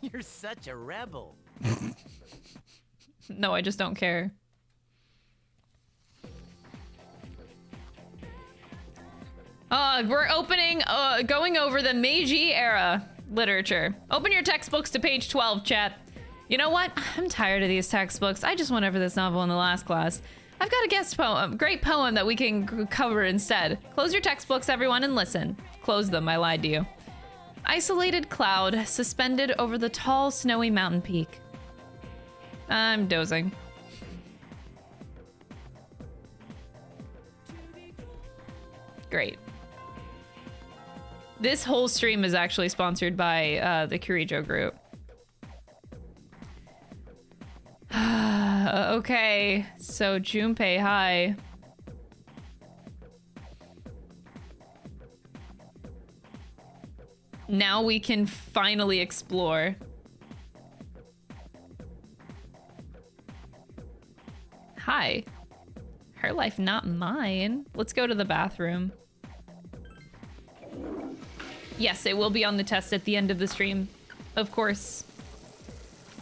you're such a rebel. No, I just don't care. We're going over the Meiji era literature. Open your textbooks to page 12, chat. You know what? I'm tired of these textbooks. I just went over this novel in the last class. I've got a guest poem, great poem that we can cover instead. Close your textbooks, everyone, and listen. Close them, I lied to you. Isolated cloud suspended over the tall, snowy mountain peak. I'm dozing. Great. This whole stream is actually sponsored by the Kirijo group. Okay, so Junpei, hi. Now we can finally explore. Hi. Her life, not mine. Let's go to the bathroom. Yes, it will be on the test at the end of the stream. Of course.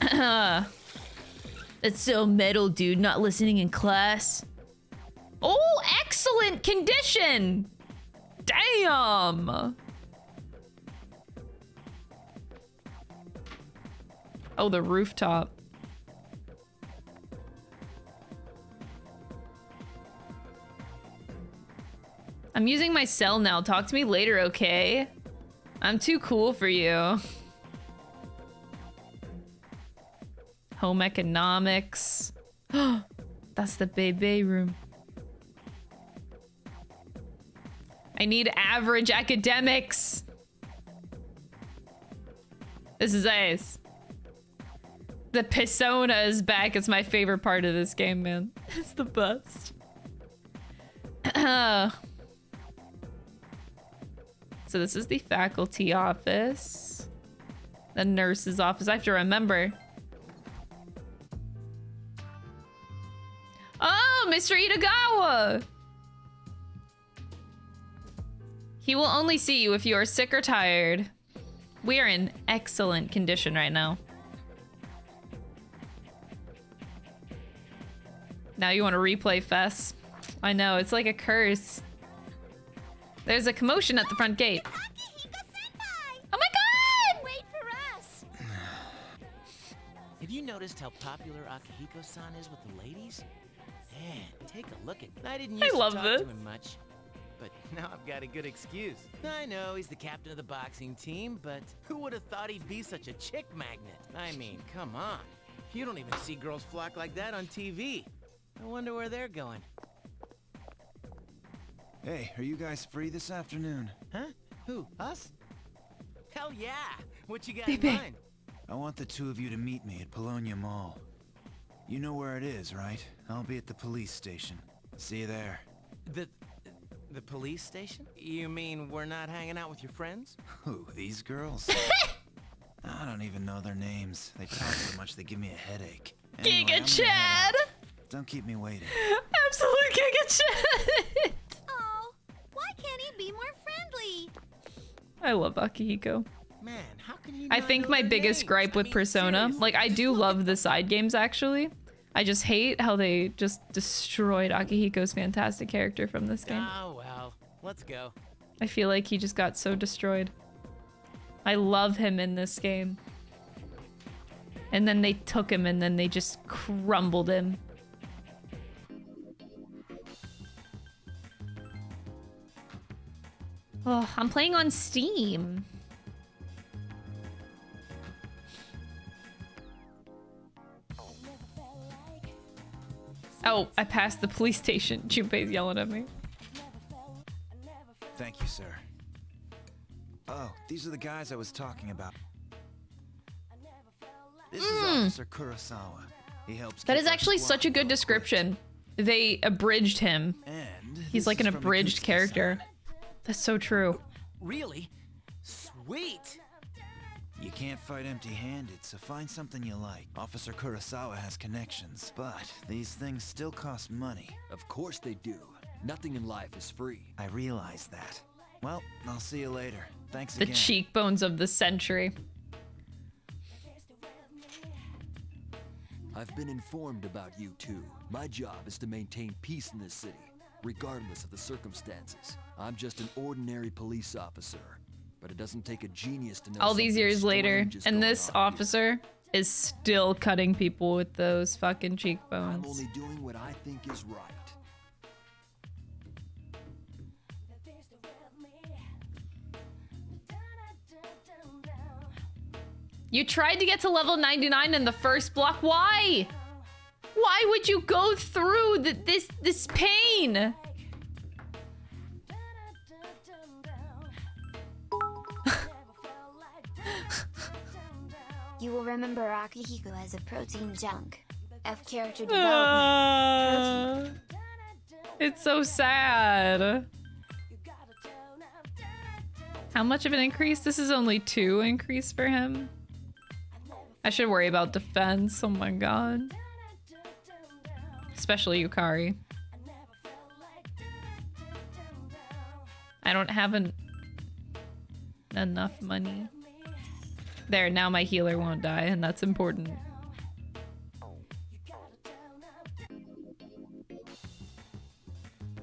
It's so metal, dude. Not listening in class. Oh, excellent condition! Damn! Oh, the rooftop. I'm using my cell now. Talk to me later, okay? I'm too cool for you. Home economics. That's the baby room. I need average academics. This is ace. The persona is back. It's my favorite part of this game, man. It's the best. So this is the faculty office. The nurse's office. I have to remember. Oh, Mr. Itagawa! He will only see you if you are sick or tired. We are in excellent condition right now. Now you want to replay Fess? I know, it's like a curse. There's a commotion at the front gate. Oh my god! Wait for us. Have you noticed how popular Akihiko-san is with the ladies? Man, take a look at. I didn't used to talk to him much, but now I've got a good excuse. I know he's the captain of the boxing team, but who would have thought he'd be such a chick magnet? I mean, come on. You don't even see girls flock like that on TV. I wonder where they're going. Hey, are you guys free this afternoon? Huh? Who? Us? Hell yeah! What you got in mind? I want the two of you to meet me at Polonia Mall. You know where it is, right? I'll be at the police station. See you there. The police station? You mean we're not hanging out with your friends? Who, these girls? I don't even know their names. They talk so much they give me a headache. Anyway, Giga Chad! Don't keep me waiting. Absolute Giga Chad! Oh, why can't he be more friendly? I love Akihiko. Man, how can you I think my biggest gripe with Persona, like I do love the side games actually. I just hate how they just destroyed Akihiko's fantastic character from this game. Oh well, let's go. I feel like he just got so destroyed. I love him in this game. And then they took him and then they just crumbled him. Oh, I'm playing on Steam. Oh, I passed the police station. Junpei's yelling at me. Thank you, sir. Oh, these are the guys I was talking about. This is Officer Kurosawa. He helps. That is actually such a good description. They abridged him. And he's like an abridged character. That's so true. Really? Sweet! You can't fight empty-handed, so find something you like. Officer Kurosawa has connections, but these things still cost money. Of course they do. Nothing in life is free. I realize that. Well, I'll see you later. Thanks The again. cheekbones of the century. I've been informed about you two. My job is to maintain peace in this city, regardless of the circumstances. I'm just an ordinary police officer, but it doesn't take a genius to know. All these years something later, strange is and going this on officer is still cutting people with those fucking here. I'm cheekbones. only doing what I think is right. You tried to get to level 99 in the first block. Why? Why would you go through this pain? You will remember Akihiko as a protein junk. F character development. It's so sad. How much of an increase? This is only 2 increase for him. I should worry about defense. Oh my god. Especially Yukari. I don't have enough money. There, now my healer won't die, and that's important.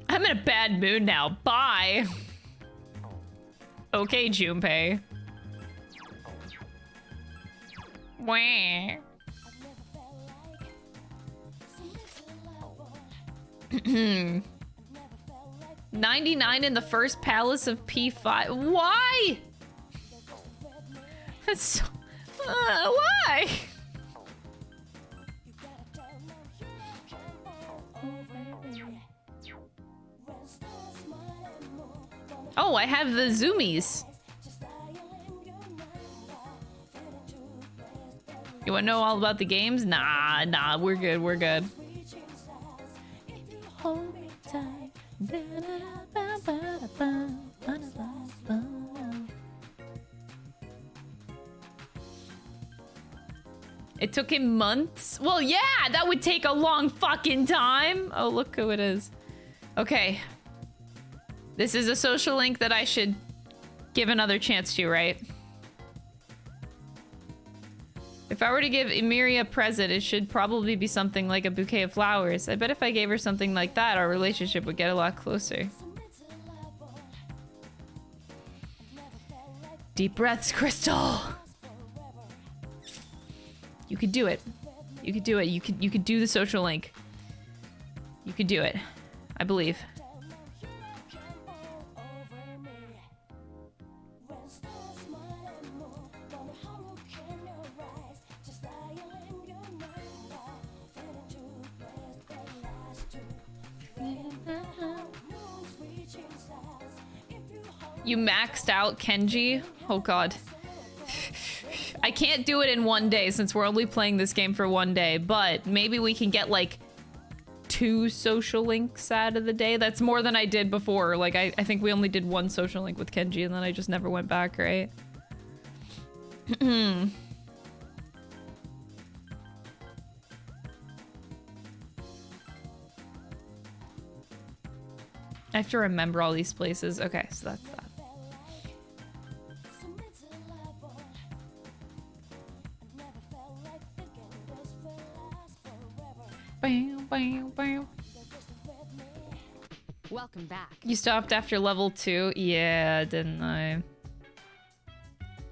I'm in a bad mood now. Bye! Okay, Junpei. Wah. 99 in the first palace of P5. Why? That's so, why? Oh, I have the zoomies. You wanna know all about the games? Nah, we're good, we're good. Hold me tight. It took him months? Well, yeah, that would take a long fucking time. Oh, look who it is. Okay. This is a social link that I should give another chance to, right? If I were to give Emiria a present, it should probably be something like a bouquet of flowers. I bet if I gave her something like that, our relationship would get a lot closer. Deep breaths, Crystal. You could do it. You could do it. You could do the social link. You could do it. I believe. You maxed out Kenji? Oh god. I can't do it in one day since we're only playing this game for one day, but maybe we can get like 2 social links out of the day. That's more than I did before. Like I think we only did 1 social link with Kenji and then I just never went back, right? I have to remember all these places. Okay, so that's that. Welcome back. You stopped after level 2? Yeah, didn't I?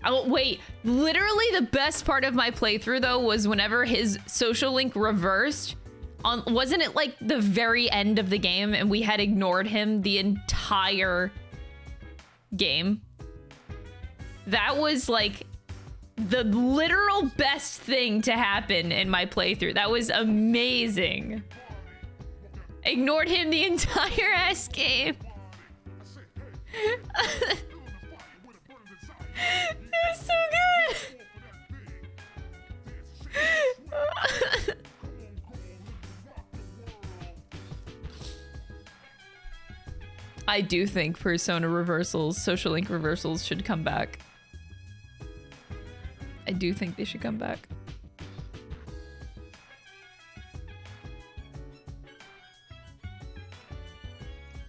Oh, wait. Literally the best part of my playthrough, though, was whenever his social link reversed. Wasn't it like the very end of the game and we had ignored him the entire game? That was like the literal best thing to happen in my playthrough. That was amazing. Ignored him the entire ass game. It was so good. I do think persona reversals, social link reversals should come back. I do think they should come back.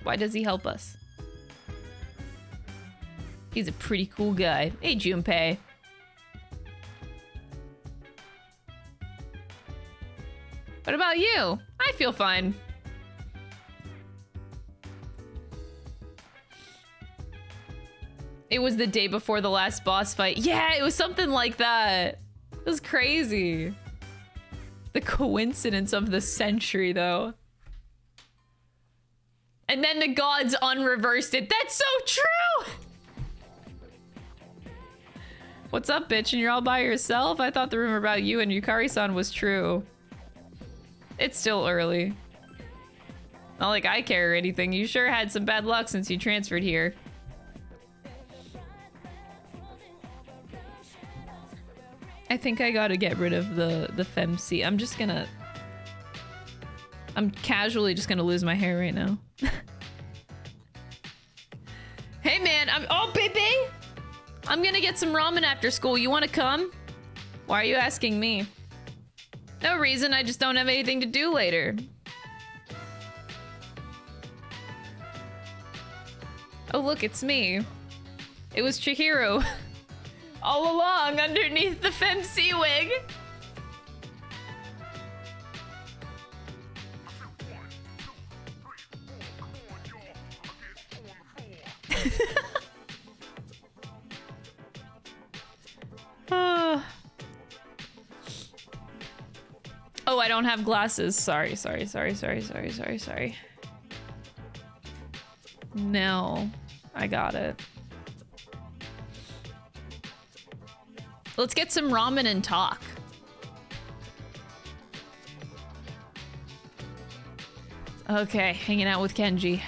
Why does he help us? He's a pretty cool guy. Hey, Junpei. What about you? I feel fine. It was the day before the last boss fight. Yeah, it was something like that. It was crazy. The coincidence of the century, though. And then the gods unreversed it. That's so true! What's up, bitch? And you're all by yourself? I thought the rumor about you and Yukari-san was true. It's still early. Not like I care or anything. You sure had some bad luck since you transferred here. I think I gotta get rid of the femc. I'm just gonna... I'm casually just gonna lose my hair right now. Hey man, oh baby! I'm gonna get some ramen after school. You wanna come? Why are you asking me? No reason, I just don't have anything to do later. Oh look, it's me. It was Chihiro. All along, underneath the fancy wig. Oh, I don't have glasses. Sorry. No, I got it. Let's get some ramen and talk. Okay, hanging out with Kenji.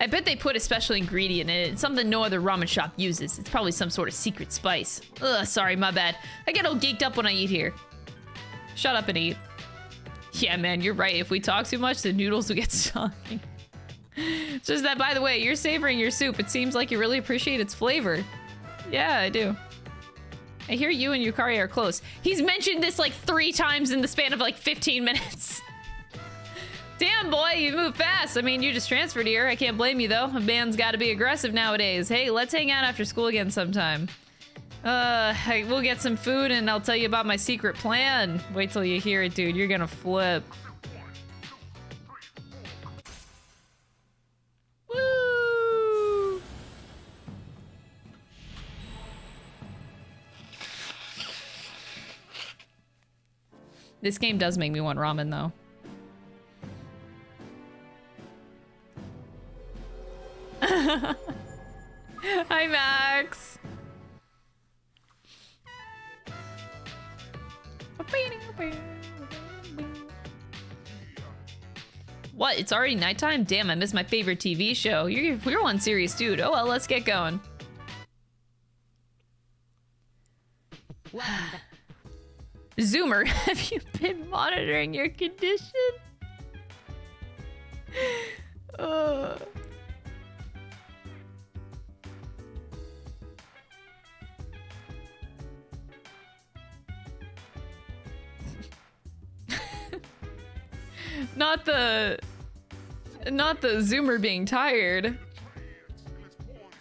I bet they put a special ingredient in it. It's something no other ramen shop uses. It's probably some sort of secret spice. Ugh, sorry, my bad. I get all geeked up when I eat here. Shut up and eat. Yeah, man, you're right. If we talk too much, the noodles will get soggy. It's just that, by the way, you're savoring your soup. It seems like you really appreciate its flavor. Yeah, I do. I hear you and Yukari are close. He's mentioned this like 3 times in the span of like 15 minutes. Damn, boy, you move fast. I mean, you just transferred here. I can't blame you, though. A man's got to be aggressive nowadays. Hey, let's hang out after school again sometime. We'll get some food and I'll tell you about my secret plan. Wait till you hear it, dude. You're gonna flip. Woo! This game does make me want ramen, though. Hi, Max. What? It's already nighttime? Damn, I missed my favorite TV show. You're one serious dude. Oh well, let's get going. Zoomer, have you been monitoring your condition? Not the Zoomer being tired.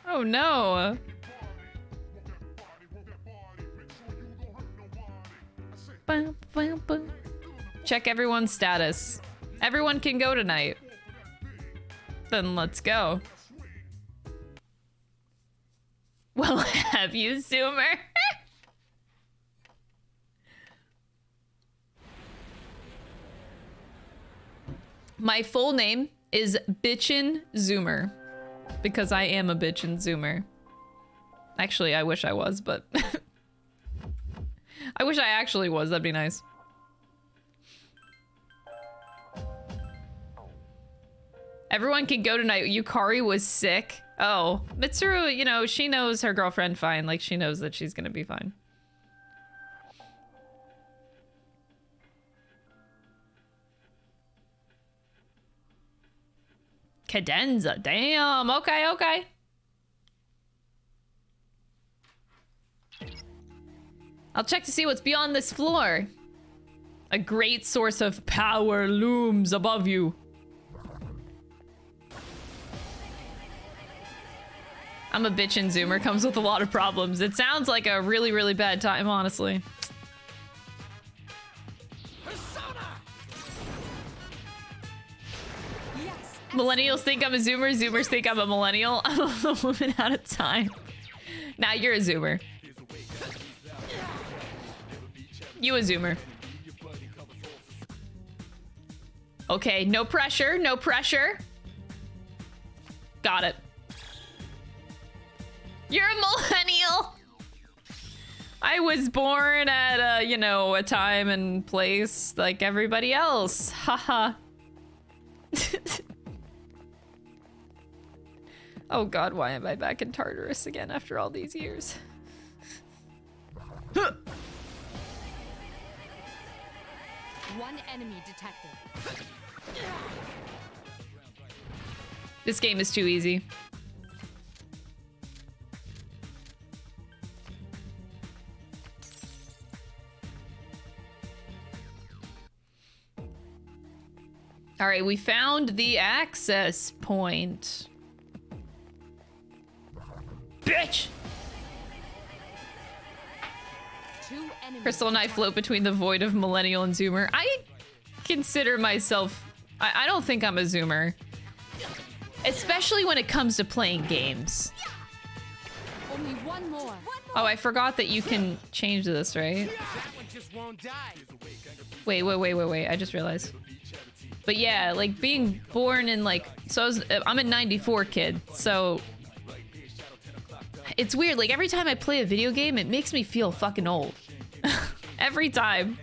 Oh no. Check everyone's status. Everyone can go tonight. Then let's go. Well, have you, Zoomer? My full name is Bitchin' Zoomer. Because I am a bitchin' Zoomer. Actually, I wish I was, but... I wish I actually was, that'd be nice. Everyone can go tonight. Yukari was sick. Oh, Mitsuru, you know, she knows her girlfriend fine. Like, she knows that she's gonna be fine. Cadenza, damn, okay. I'll check to see what's beyond this floor. A great source of power looms above you. I'm a bitch and Zoomer comes with a lot of problems. It sounds like a really, really bad time, honestly. Millennials think I'm a Zoomer, Zoomers think I'm a millennial. I'm a woman out of time. Nah, you're a Zoomer. You a Zoomer. Okay, no pressure, no pressure. Got it. You're a millennial. I was born at a, you know, a time and place like everybody else. Haha. Oh god, why am I back in Tartarus again after all these years? One enemy detected. This game is too easy. All right, we found the access point. Bitch! Crystal and I float between the void of millennial and zoomer. I consider myself... I don't think I'm a zoomer. Especially when it comes to playing games. Only one more. Oh, I forgot that you can change this, right? Wait. I just realized. But yeah, like being born in like... So I'm a 94 kid, so... It's weird, like every time I play a video game, it makes me feel fucking old. Every time.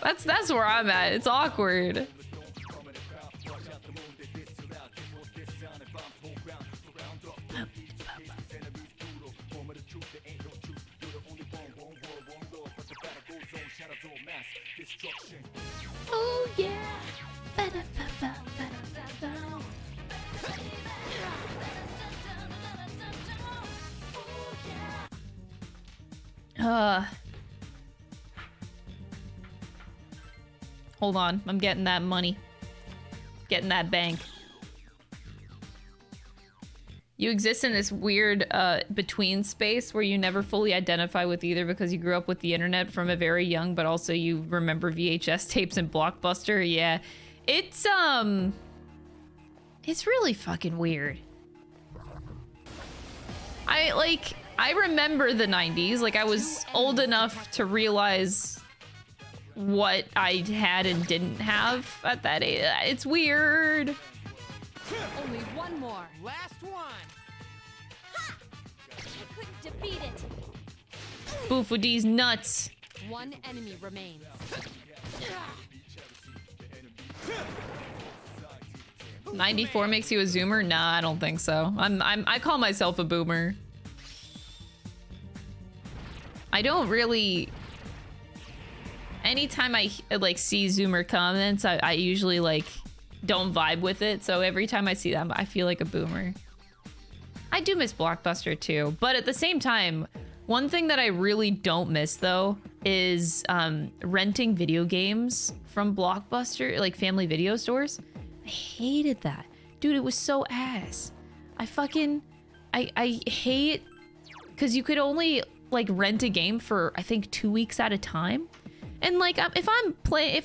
That's where I'm at. It's awkward. Oh yeah. Hold on, I'm getting that money. Getting that bank. You exist in this weird between space where you never fully identify with either because you grew up with the internet from a very young, but also you remember VHS tapes and Blockbuster. Yeah, it's really fucking weird. I remember the 90s. Like I was old enough to realize what I had and didn't have at that age. It's weird. Only one more. Last one. Ha! I couldn't defeat it. Boof with these nuts. One enemy remains. 94 makes you a zoomer? Nah, I don't think so. I call myself a boomer. I don't really... Anytime I like see zoomer comments, I usually like don't vibe with it. So every time I see them, I feel like a boomer. I do miss Blockbuster too, but at the same time, one thing that I really don't miss though is renting video games from Blockbuster, like family video stores. I hated that. Dude, it was so ass. I hate, because you could only like rent a game for I think 2 weeks at a time. And like if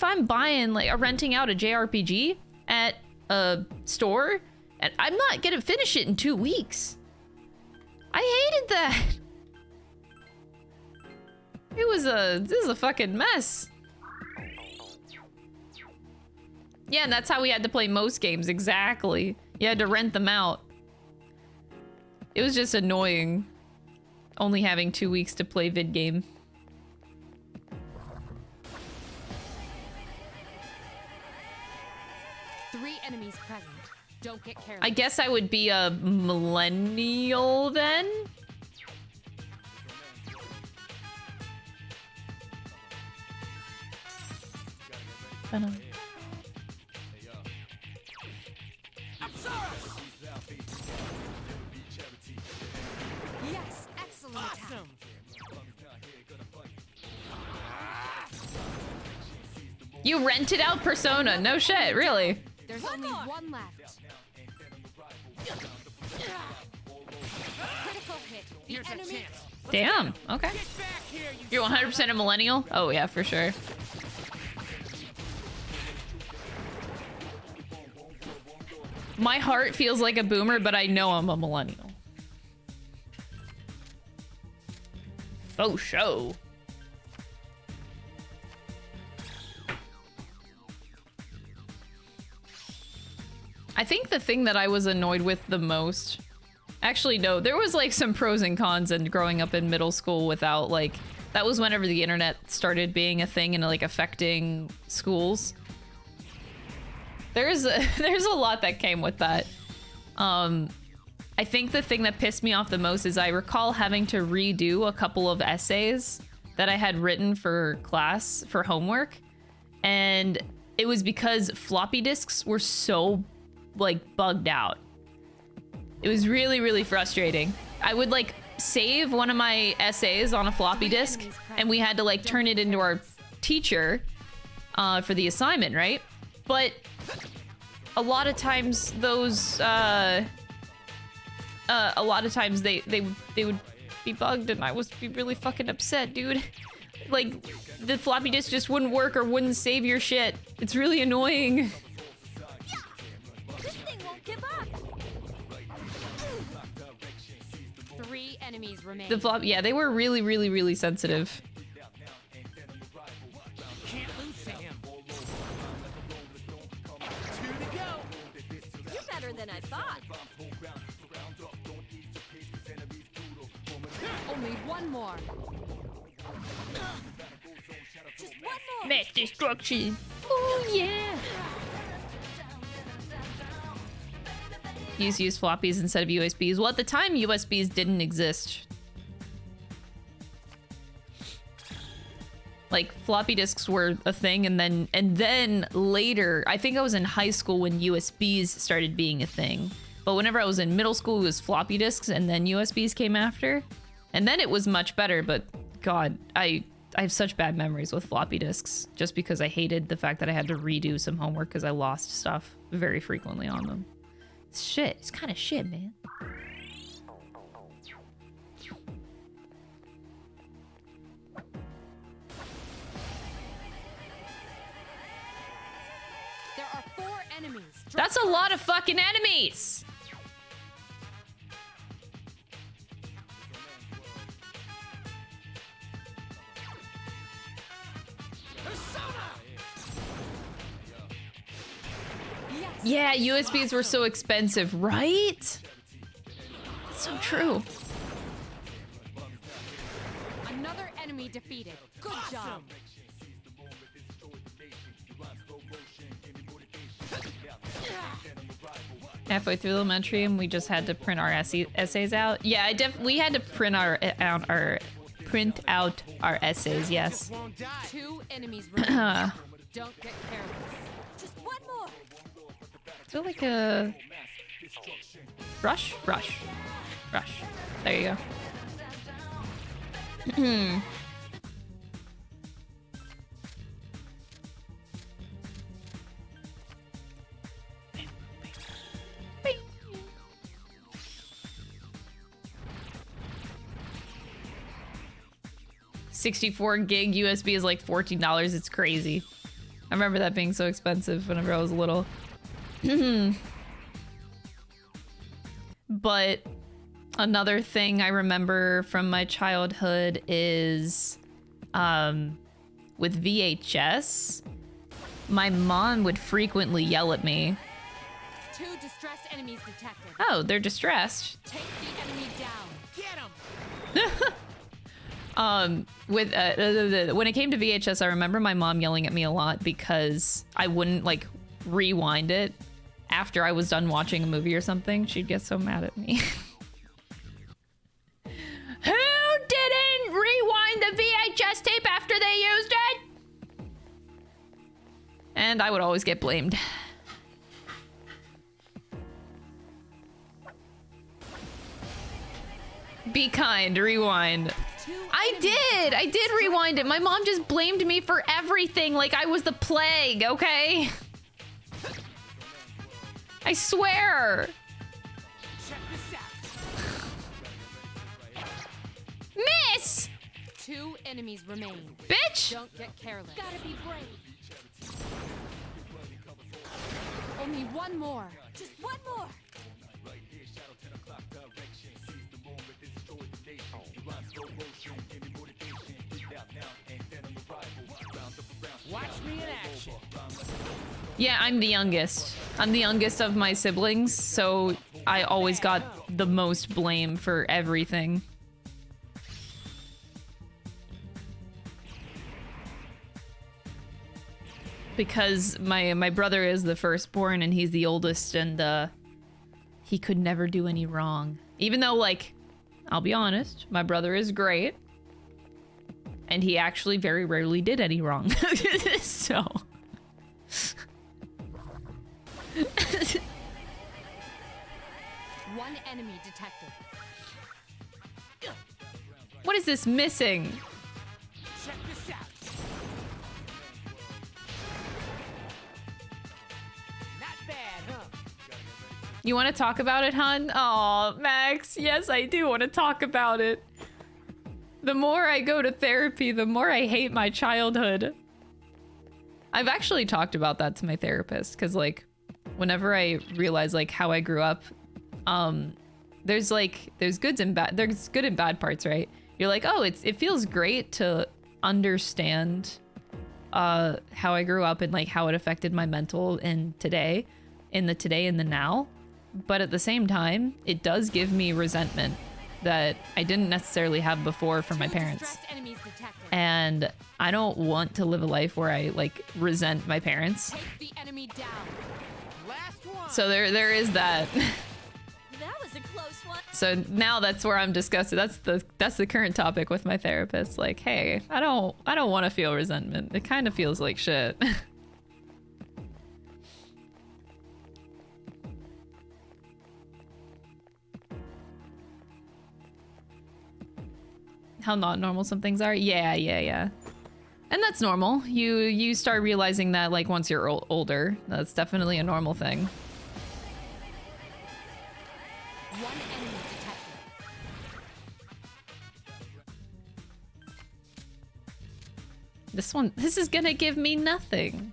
I'm buying like renting out a JRPG at a store, and I'm not gonna finish it in 2 weeks. I hated that. This is a fucking mess. Yeah, and that's how we had to play most games, exactly. You had to rent them out. It was just annoying. Only having 2 weeks to play vid game. Three enemies present. Don't get careless. I guess I would be a millennial then? I don't know. Yes, excellent attack. You rented out Persona? No shit, really? There's only one left. Critical hit. The enemy. Damn, okay. You're 100% a millennial? Oh yeah, for sure. My heart feels like a boomer, but I know I'm a millennial. Faux show. I think the thing that I was annoyed with the most... Actually, no, there was like some pros and cons in growing up in middle school without like... That was whenever the internet started being a thing and like affecting schools. There's a lot that came with that. I think the thing that pissed me off the most is I recall having to redo a couple of essays that I had written for class for homework. And it was because floppy disks were so like bugged out. It was really, really frustrating. I would like save one of my essays on a floppy disk, and we had to like turn it into our teacher for the assignment, right? But a lot of times those a lot of times they would be bugged, and I would be really fucking upset, dude. Like the floppy disk just wouldn't work or wouldn't save your shit. It's really annoying. This thing won't give up. 3 enemies remain. The flop, yeah, they were really, really, really sensitive. Can't lose to him. 2 to go. You're better than I thought. Only one more. Just one more. Mass destruction. Oh yeah. Use floppies instead of USBs. Well, at the time, USBs didn't exist. Like floppy disks were a thing, and then later, I think I was in high school when USBs started being a thing. But whenever I was in middle school, it was floppy disks, and then USBs came after. And then it was much better, but God, I have such bad memories with floppy disks just because I hated the fact that I had to redo some homework because I lost stuff very frequently on them. Shit, it's kind of shit, man. There are 4 enemies. That's a lot of fucking enemies! Yeah, USBs were so expensive, right? That's so true. Another enemy defeated. Good job. Halfway through elementary, and we just had to print our essays out. Yeah, we had to print out our essays. Yes. 2 enemies remain. Don't get careless. Just one more. I feel like a rush. There you go. 64 gig USB is like $14. It's crazy. I remember that being so expensive whenever I was little. But another thing I remember from my childhood is with VHS, my mom would frequently yell at me. 2 distressed enemies detected. Oh, they're distressed. Take the enemy down. Get him. With when it came to VHS, I remember my mom yelling at me a lot because I wouldn't like rewind it after I was done watching a movie or something. She'd get so mad at me. Who didn't rewind the VHS tape after they used it? And I would always get blamed. Be kind, rewind. I did rewind it. My mom just blamed me for everything like I was the plague, okay? I swear. Check this out. Miss! 2 enemies remain. Bitch! Don't get careless. Gotta be brave. Only one more. Just one more. Watch me in action. Yeah, I'm the youngest. I'm the youngest of my siblings, so I always got the most blame for everything. Because my brother is the firstborn and he's the oldest, and he could never do any wrong. Even though, like, I'll be honest, my brother is great. And he actually very rarely did any wrong. So... One enemy detected. What is this missing? Check this out. Not bad, huh? You want to talk about it, hun? Aw, Max. Yes, I do want to talk about it. The more I go to therapy, the more I hate my childhood. I've actually talked about that to my therapist because, like, whenever I realize, like, how I grew up, there's good and bad parts, right? You're like, oh, it feels great to understand how I grew up and, like, how it affected my mental in the today and the now. But at the same time, it does give me resentment that I didn't necessarily have before from my parents. And I don't want to live a life where I, like, resent my parents. Take the enemy down. Last one. So there is that. That was a close one. So now that's where I'm discussing. That's the current topic with my therapist. Like, hey, I don't want to feel resentment. It kind of feels like shit. How not normal some things are. Yeah. And that's normal. You start realizing that, like, once you're older. That's definitely a normal thing. One enemy detected. This is gonna give me nothing.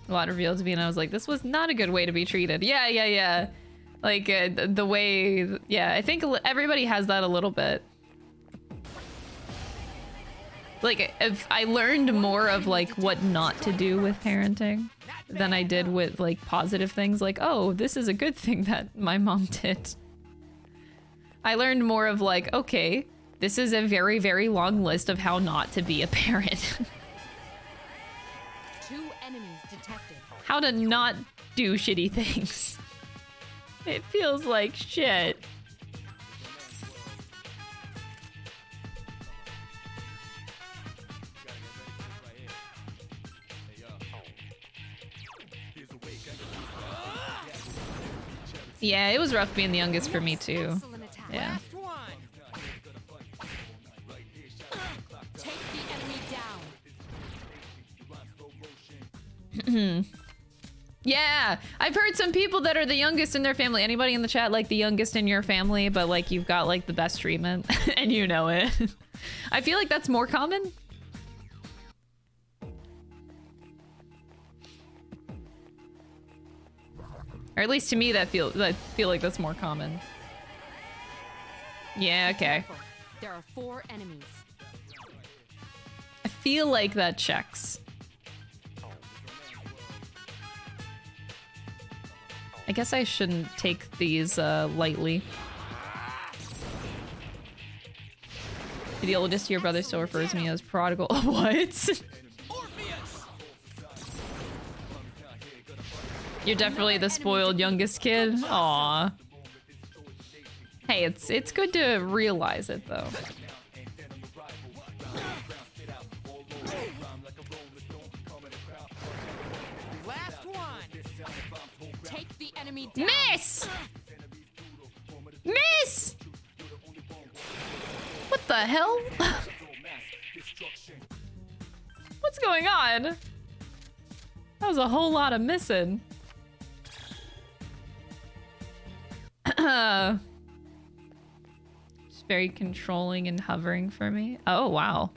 A lot revealed to me and I was like, this was not a good way to be treated. Yeah. Like, the way... Yeah, I think everybody has that a little bit. Like, if I learned more of, like, what not to do with parenting than I did with, like, positive things. Like, oh, this is a good thing that my mom did. I learned more of, like, okay, this is a very, very long list of how not to be a parent. 2 enemies detected. How to not do shitty things. It feels like shit. Yeah, it was rough being the youngest for me too. Yeah. Take the enemy down. Yeah, I've heard some people that are the youngest in their family. Anybody in the chat like the youngest in your family, but like you've got like the best treatment and you know it. I feel like that's more common. Or at least to me, I feel like that's more common. Yeah, okay. There are 4 enemies. I feel like that checks. I guess I shouldn't take these lightly. The oldest of your brother still refers to me as prodigal. What? You're definitely the spoiled youngest kid. Aw. Hey, it's good to realize it though. Last one. Take the enemy down. Miss! Miss! What the hell? What's going on? That was a whole lot of missing. Just very controlling and hovering for me. Oh, wow.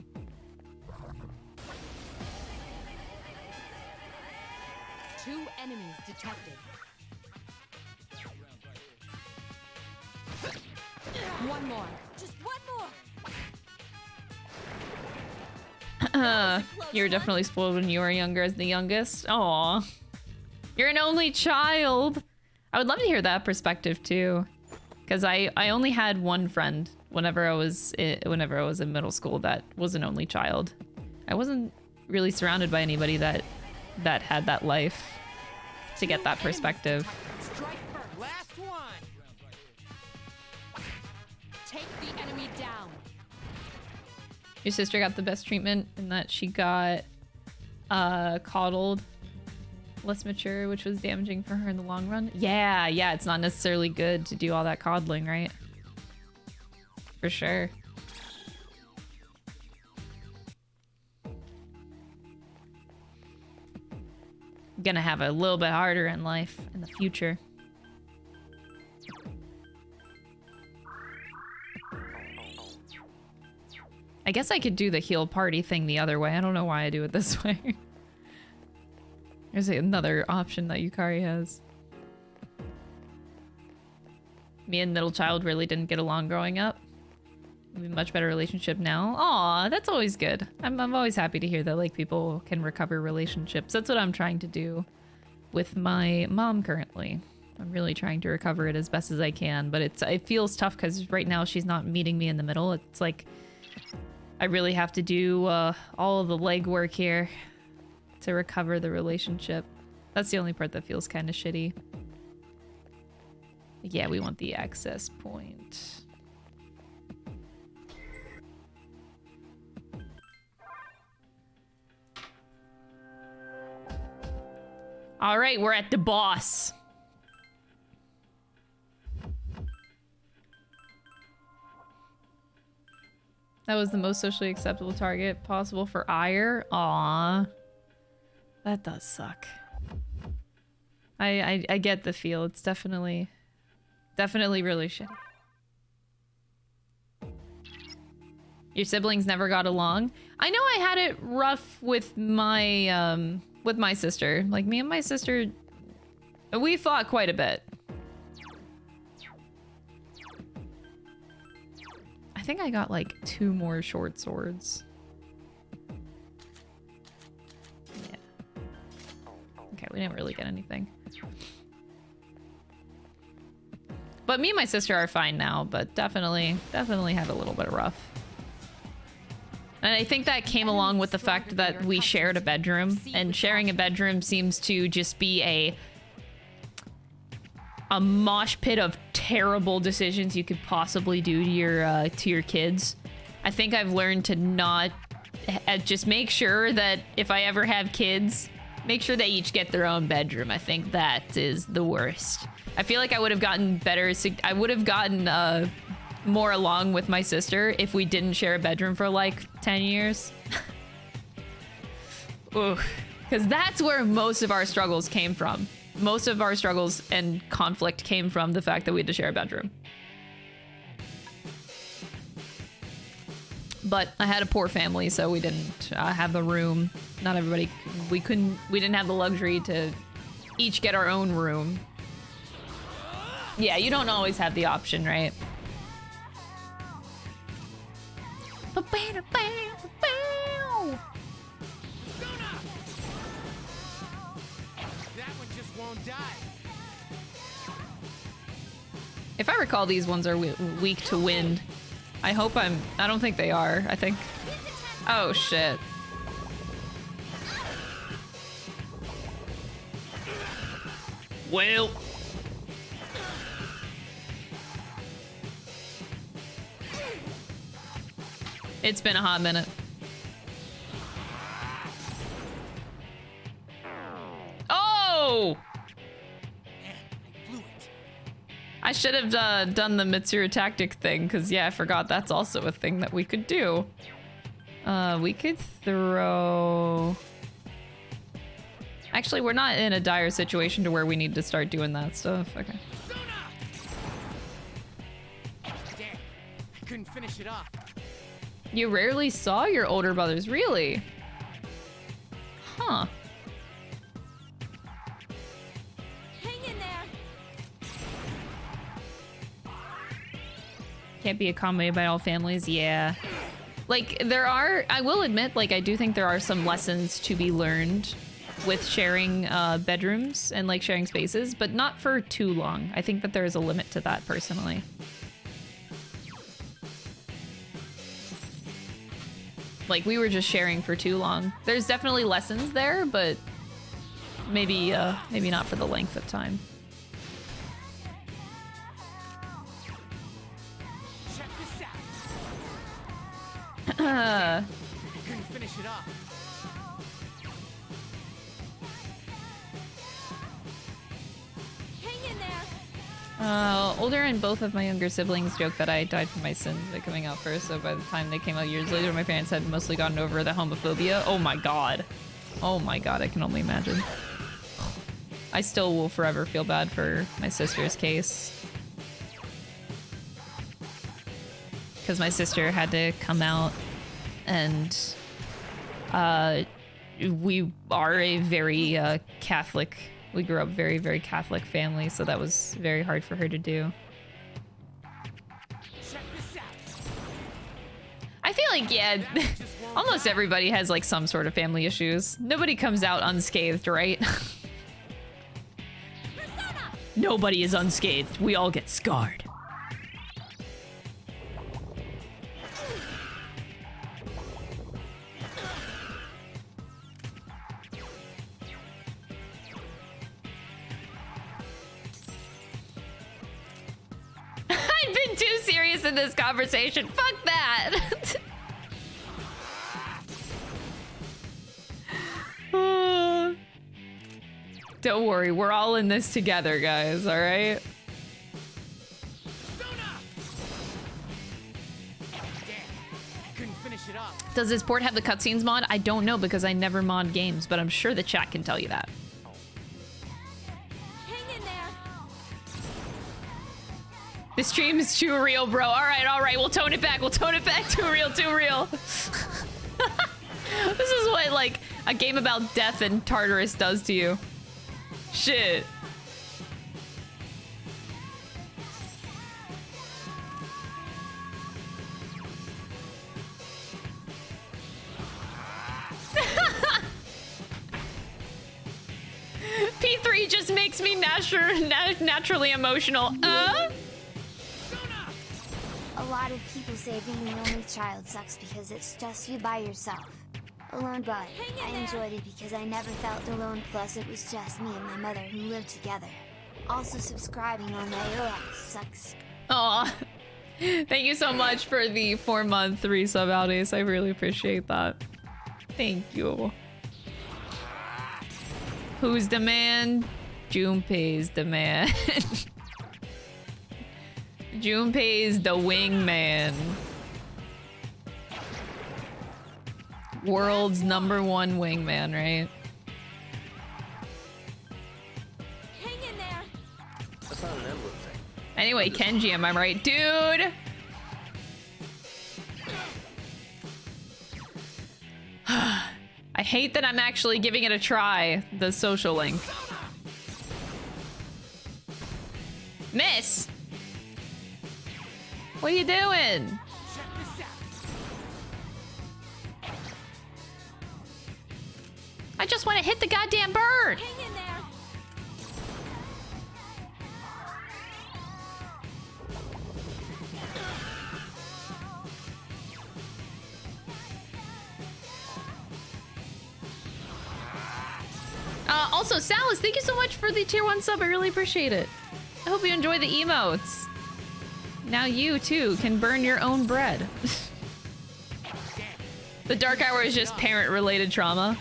Two enemies detected. One more. Just one more. You were definitely spoiled when you were younger as the youngest. Aw. You're an only child. I would love to hear that perspective too. Because I only had one friend whenever I was in middle school that was an only child. I wasn't really surrounded by anybody that had that life to get that perspective. Last one. Take the enemy down. Your sister got the best treatment in that she got coddled Less mature, which was damaging for her in the long run. Yeah, yeah, it's not necessarily good to do all that coddling, right? For sure. Gonna have a little bit harder in life in the future. I guess I could do the heal party thing the other way. I don't know why I do it this way. There's another option that Yukari has. Me and middle child really didn't get along growing up. We have a much better relationship now. Aw, that's always good. I'm always happy to hear that like people can recover relationships. That's what I'm trying to do with my mom currently. I'm really trying to recover it as best as I can, but it feels tough because right now she's not meeting me in the middle. It's like I really have to do all of the legwork here to recover the relationship. That's the only part that feels kind of shitty. Yeah, we want the access point. All right, we're at the boss. That was the most socially acceptable target possible for ire. Aww. That does suck. I get the feel. It's definitely really shitty. Your siblings never got along? I know I had it rough with my sister. Like, me and my sister, we fought quite a bit. I think I got like 2 more short swords. Yeah. Okay, we didn't really get anything. But me and my sister are fine now, but definitely had a little bit rough. And I think that came along with the fact that we shared a bedroom, and sharing a bedroom seems to just be a mosh pit of terrible decisions you could possibly do to your kids. I think I've learned to not just make sure that if I ever have kids, make sure they each get their own bedroom. I think that is the worst. I feel like I would have gotten better. I would have gotten more along with my sister if we didn't share a bedroom for like 10 years. Ooh, because that's where most of our struggles came from. Most of our struggles and conflict came from the fact that we had to share a bedroom. But I had a poor family, so we didn't have the room. Not everybody, we didn't have the luxury to each get our own room. Yeah, you don't always have the option, right? If I recall, these ones are weak to wind. I don't think they are. I think... Oh, shit. Well... It's been a hot minute. Oh! I should have done the Mitsuru tactic thing, because yeah, I forgot that's also a thing that we could do. We could throw... Actually, we're not in a dire situation to where we need to start doing that stuff. Okay. Damn, I couldn't finish it off. You rarely saw your older brothers, really? Huh. Hang in there. Can't be accommodated by all families, yeah. Like, I will admit, like, I do think there are some lessons to be learned with sharing bedrooms and, like, sharing spaces, but not for too long. I think that there is a limit to that, personally. Like, we were just sharing for too long. There's definitely lessons there, but maybe not for the length of time. Check this out. Couldn't finish it off. Older and both of my younger siblings joke that I died for my sins by coming out first, so by the time they came out years later, my parents had mostly gotten over the homophobia. Oh my god. Oh my god, I can only imagine. I still will forever feel bad for my sister's case. Because my sister had to come out, and we are a very Catholic. We grew up very, very Catholic family, so that was very hard for her to do. I feel like, yeah, almost everybody has like some sort of family issues. Nobody comes out unscathed, right? Nobody is unscathed. We all get scarred. I've been too serious in this conversation. Fuck that. Don't worry, we're all in this together, guys, all right? Does this port have the cutscenes mod? I don't know because I never mod games, but I'm sure the chat can tell you that. This stream is too real, bro. All right, we'll tone it back. We'll tone it back. Too real, too real. This is what, like, a game about death and Tartarus does to you. Shit. P3 just makes me naturally emotional. A lot of people say being an only child sucks because it's just you by yourself. Alone, but I enjoyed it because I never felt alone, plus it was just me and my mother who lived together. Also, subscribing on my OS sucks. Aw. Thank you so much for the 4-month resub, Aldis. I really appreciate that. Thank you. Who's the man? Junpei's the man. Junpei's the wingman. World's #1 wingman, right? Hang in there. That's not an emblem thing. Anyway, Kenji, am I right? Dude! I hate that I'm actually giving it a try, the social link. Miss! What are you doing? I just want to hit the goddamn bird! Hang in there. Also, Salas, thank you so much for the tier 1 sub. I really appreciate it. I hope you enjoy the emotes. Now you, too, can burn your own bread. The dark hour is just parent-related trauma.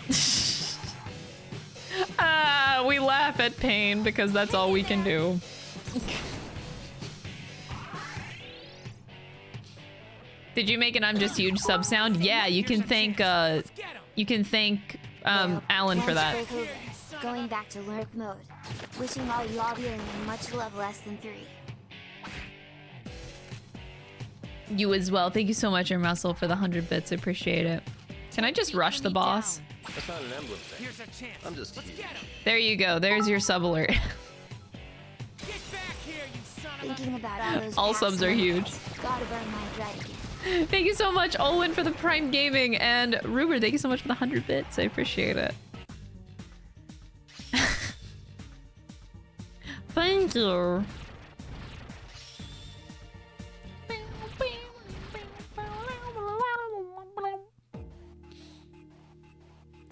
We laugh at pain because that's all we can do. Did you make an I'm Just Huge sub sound? Yeah, you can thank, Alan for that. Going back to lurk mode. Wishing all y'all healing and much love less than 3. You as well. Thank you so much, Russell, for the 100 bits. I appreciate it. Can I just rush the boss? That's not an emblem thing. I'm just huge. There you go. There's your sub alert. Thinking about all those All past subs are moments. huge. Gotta burn my dread again. Thank you so much, Olin, for the Prime Gaming, and Ruber, thank you so much for the 100 bits. I appreciate it. Thank you.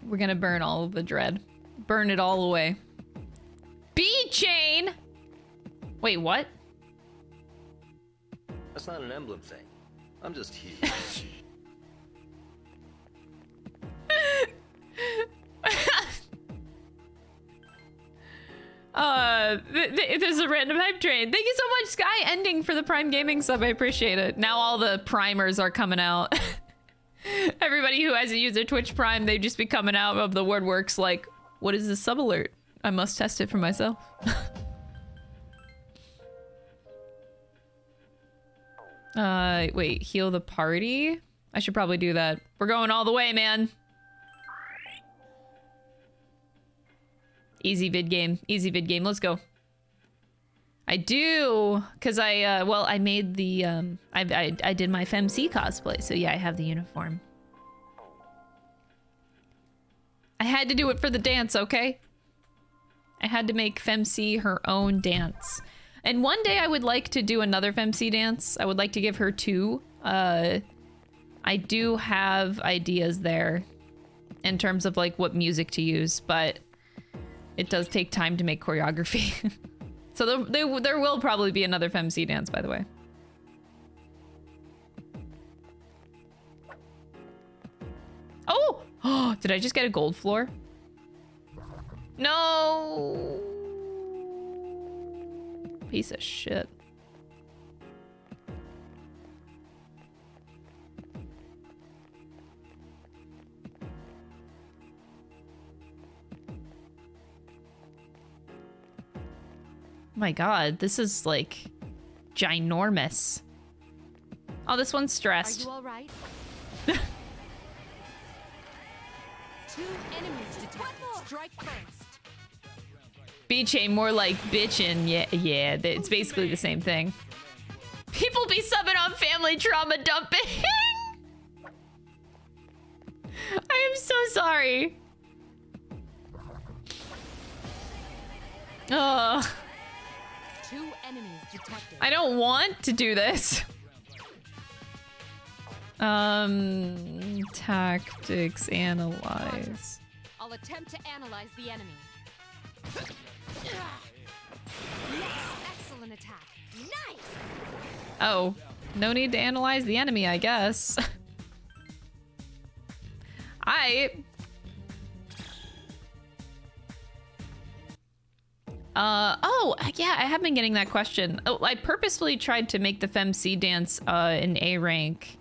We're gonna burn all of the dread. Burn it all away. B-chain! Wait, what? That's not an emblem thing. I'm just huge. There's a random hype train. Thank you so much, Sky Ending, for the Prime Gaming sub. I appreciate it. Now all the primers are coming out. Everybody who hasn't used their Twitch Prime, they just be coming out of the woodworks like, what is this sub alert? I must test it for myself. Wait, heal the party? I should probably do that. We're going all the way, man. Easy vid game. Easy vid game. Let's go. I do, because I made the, I did my FemC cosplay, so yeah, I have the uniform. I had to do it for the dance, okay? I had to make FemC her own dance. And one day I would like to do another FemC dance. I would like to give her 2. I do have ideas there in terms of like what music to use, but it does take time to make choreography. So there will probably be another FemC dance, by the way. Oh! Oh, did I just get a gold floor? No! Piece of shit. My god, this is like ginormous. Oh, this one's stressed. Are you all right? 2 enemies detected. Strike first. B-chain, more like bitchin'. Yeah, it's basically the same thing. People be subbing on family trauma dumping. I am so sorry. Oh. 2 enemies detected. I don't want to do this. Tactics, analyze. I'll attempt to analyze the enemy. Excellent attack. Nice. Oh, no need to analyze the enemy, I guess. Oh, yeah, I have been getting that question. Oh, I purposefully tried to make the FemC dance in A rank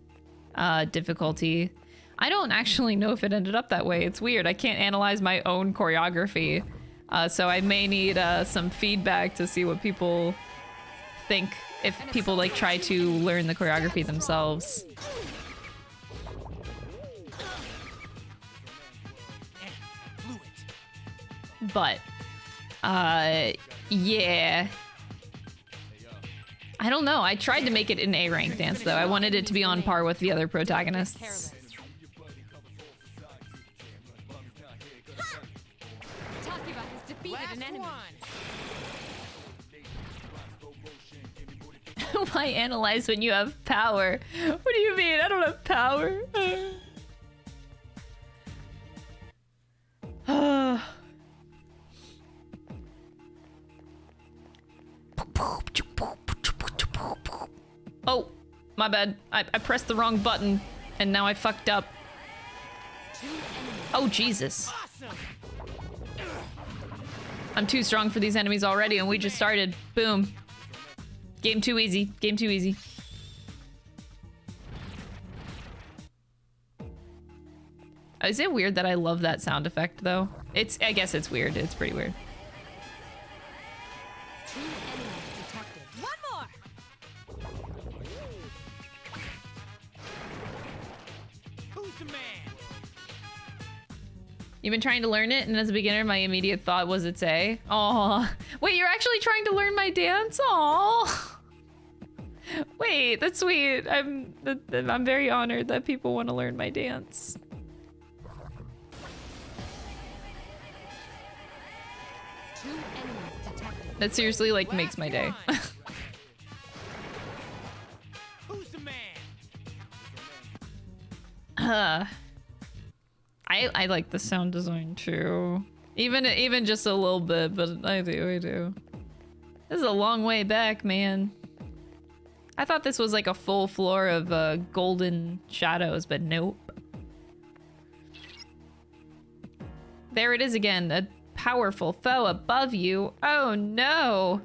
difficulty. I don't actually know if it ended up that way. It's weird. I can't analyze my own choreography. So I may need some feedback to see what people think if people like try to learn the choreography themselves. But yeah. I don't know. I tried to make it an A rank dance though. I wanted it to be on par with the other protagonists. Why analyze when you have power? What do you mean? I don't have power. Oh, my bad. I pressed the wrong button and now I fucked up. Oh, Jesus. I'm too strong for these enemies already and we just started. Boom. Game too easy. Game too easy. Is it weird that I love that sound effect though? I guess it's weird. It's pretty weird. 2 enemies detected. One more. Who's the man? You've been trying to learn it, and as a beginner, my immediate thought was it's A. Aw. Wait, you're actually trying to learn my dance? Aw. Wait, that's sweet. I'm very honored that people want to learn my dance. That seriously, like, makes my day. Who's the man? I like the sound design too. Even just a little bit, but I do. This is a long way back, man. I thought this was like a full floor of golden shadows, but nope. There it is again, a powerful foe above you. Oh no.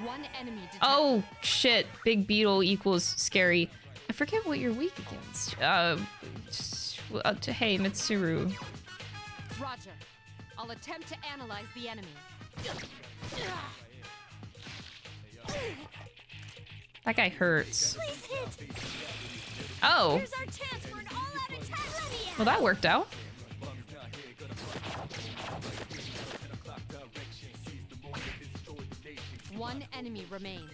One enemy detected. Oh shit, big beetle equals scary. I forget what you're weak against. Hey, Mitsuru. Roger. I'll attempt to analyze the enemy. That guy hurts. Oh. Here's our chance for an all-out attack. Well, that worked out. One enemy remains.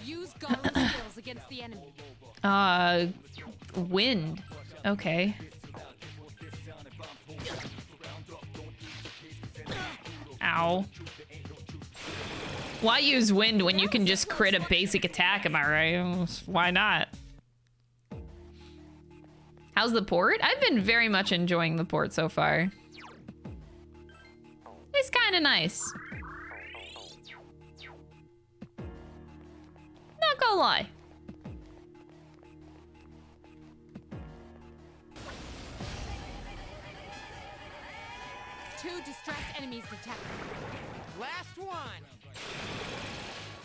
Use Garu skills against the enemy. Wind. Okay. Ow. Why use wind when you can just crit a basic attack, am I right? Why not? How's the port? I've been very much enjoying the port so far. It's kind of nice. Not gonna lie. Two distressed enemies detected. Last one.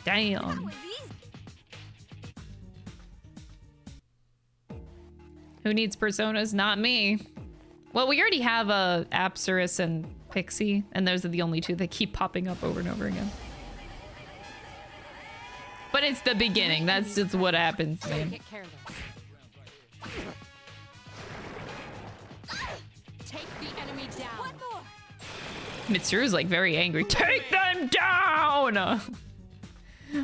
Damn. Who needs personas? Not me. Well, we already have Apsaris and Pixie, and those are the only two that keep popping up over and over again. But it's the beginning. That's just what happens, man. Get careless. Take the enemy down. One more. Mitsuru's like very angry. Take them down!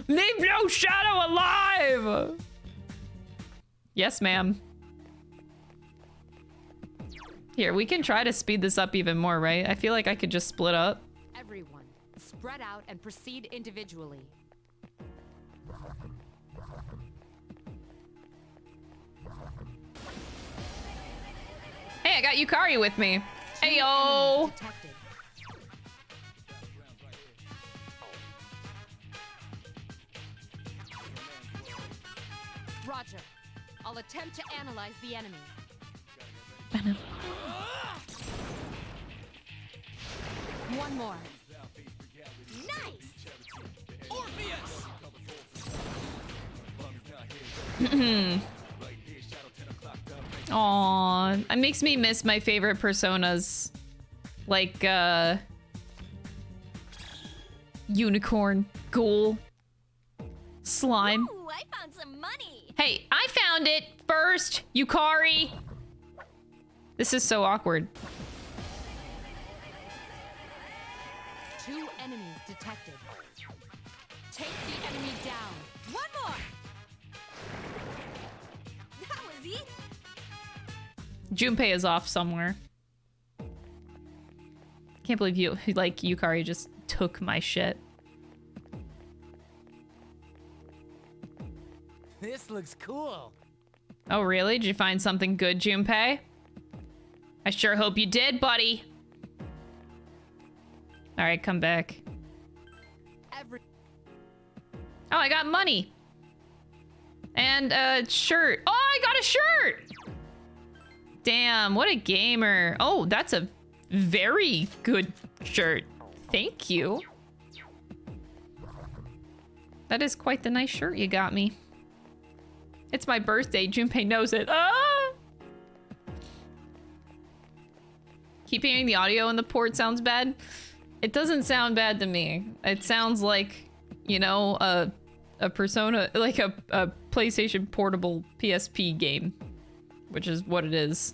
Leave no shadow alive! Yes, ma'am. Here, we can try to speed this up even more, right? I feel like I could just split up. Everyone, spread out and proceed individually. Hey, I got Yukari with me. Hey, yo! Roger. I'll attempt to analyze the enemy. One more. Nice! Orpheus! Aww, it makes me miss my favorite personas. Like, unicorn, ghoul, slime. Ooh, I found some money! Hey, I found it first, Yukari! This is so awkward. Two enemies detected. Take the enemy down. One more! That was easy! Junpei is off somewhere. Can't believe you, like, Yukari just took my shit. This looks cool. Oh, really? Did you find something good, Junpei? I sure hope you did, buddy. All right, come back. Oh, I got money. And a shirt. Oh, I got a shirt! Damn, what a gamer. Oh, that's a very good shirt. Thank you. That is quite the nice shirt you got me. It's my birthday. Junpei knows it. Ah! Keep hearing the audio in the port sounds bad. It doesn't sound bad to me. It sounds like, you know, a Persona, like a PlayStation Portable PSP game, which is what it is.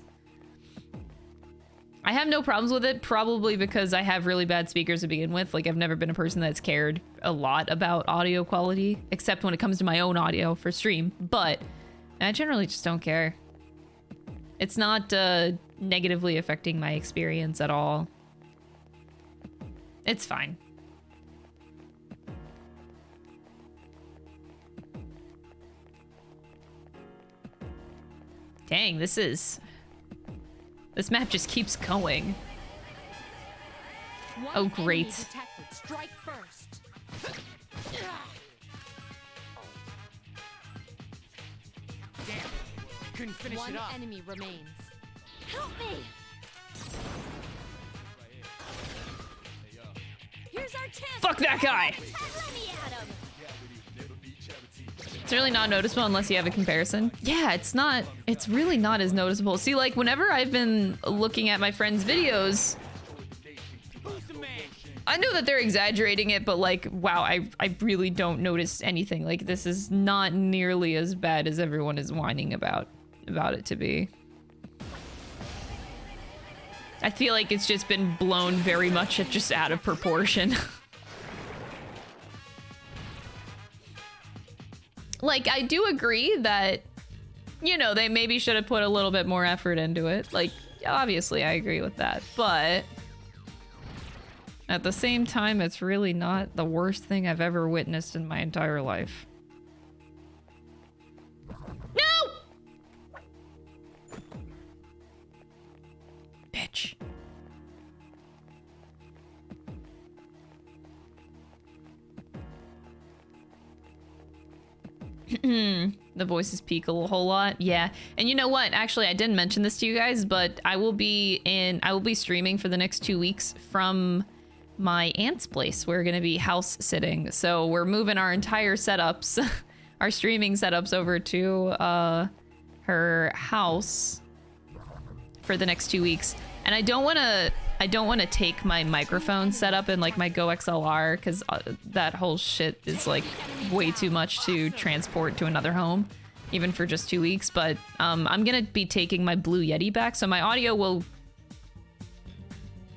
I have no problems with it, probably because I have really bad speakers to begin with. Like, I've never been a person that's cared a lot about audio quality, except when it comes to my own audio for stream, but I generally just don't care. It's not negatively affecting my experience at all. It's fine. Dang, this map just keeps going. Oh, great. Strike first. couldn't finish it off. One enemy remains. Help me! Here's our chance. Fuck that guy! Let me at him. It's really not noticeable unless you have a comparison. Yeah, it's really not as noticeable. See, like, whenever I've been looking at my friends' videos, I know that they're exaggerating it, but like, wow, I really don't notice anything. Like, this is not nearly as bad as everyone is whining about it to be. I feel like it's just been blown very much just out of proportion. Like, I do agree that, you know, they maybe should have put a little bit more effort into it. Like, obviously, I agree with that. But at the same time, it's really not the worst thing I've ever witnessed in my entire life. No! Bitch. The voices peak a whole lot. Yeah. And you know what? Actually, I didn't mention this to you guys, but I will be streaming for the next 2 weeks from my aunt's place. We're going to be house sitting. So we're moving our entire setups, our streaming setups over to her house for the next 2 weeks. And I don't want to take my microphone setup and like my Go XLR, because that whole shit is like way too much to transport to another home, even for just 2 weeks. But I'm gonna be taking my Blue Yeti back, so my audio will...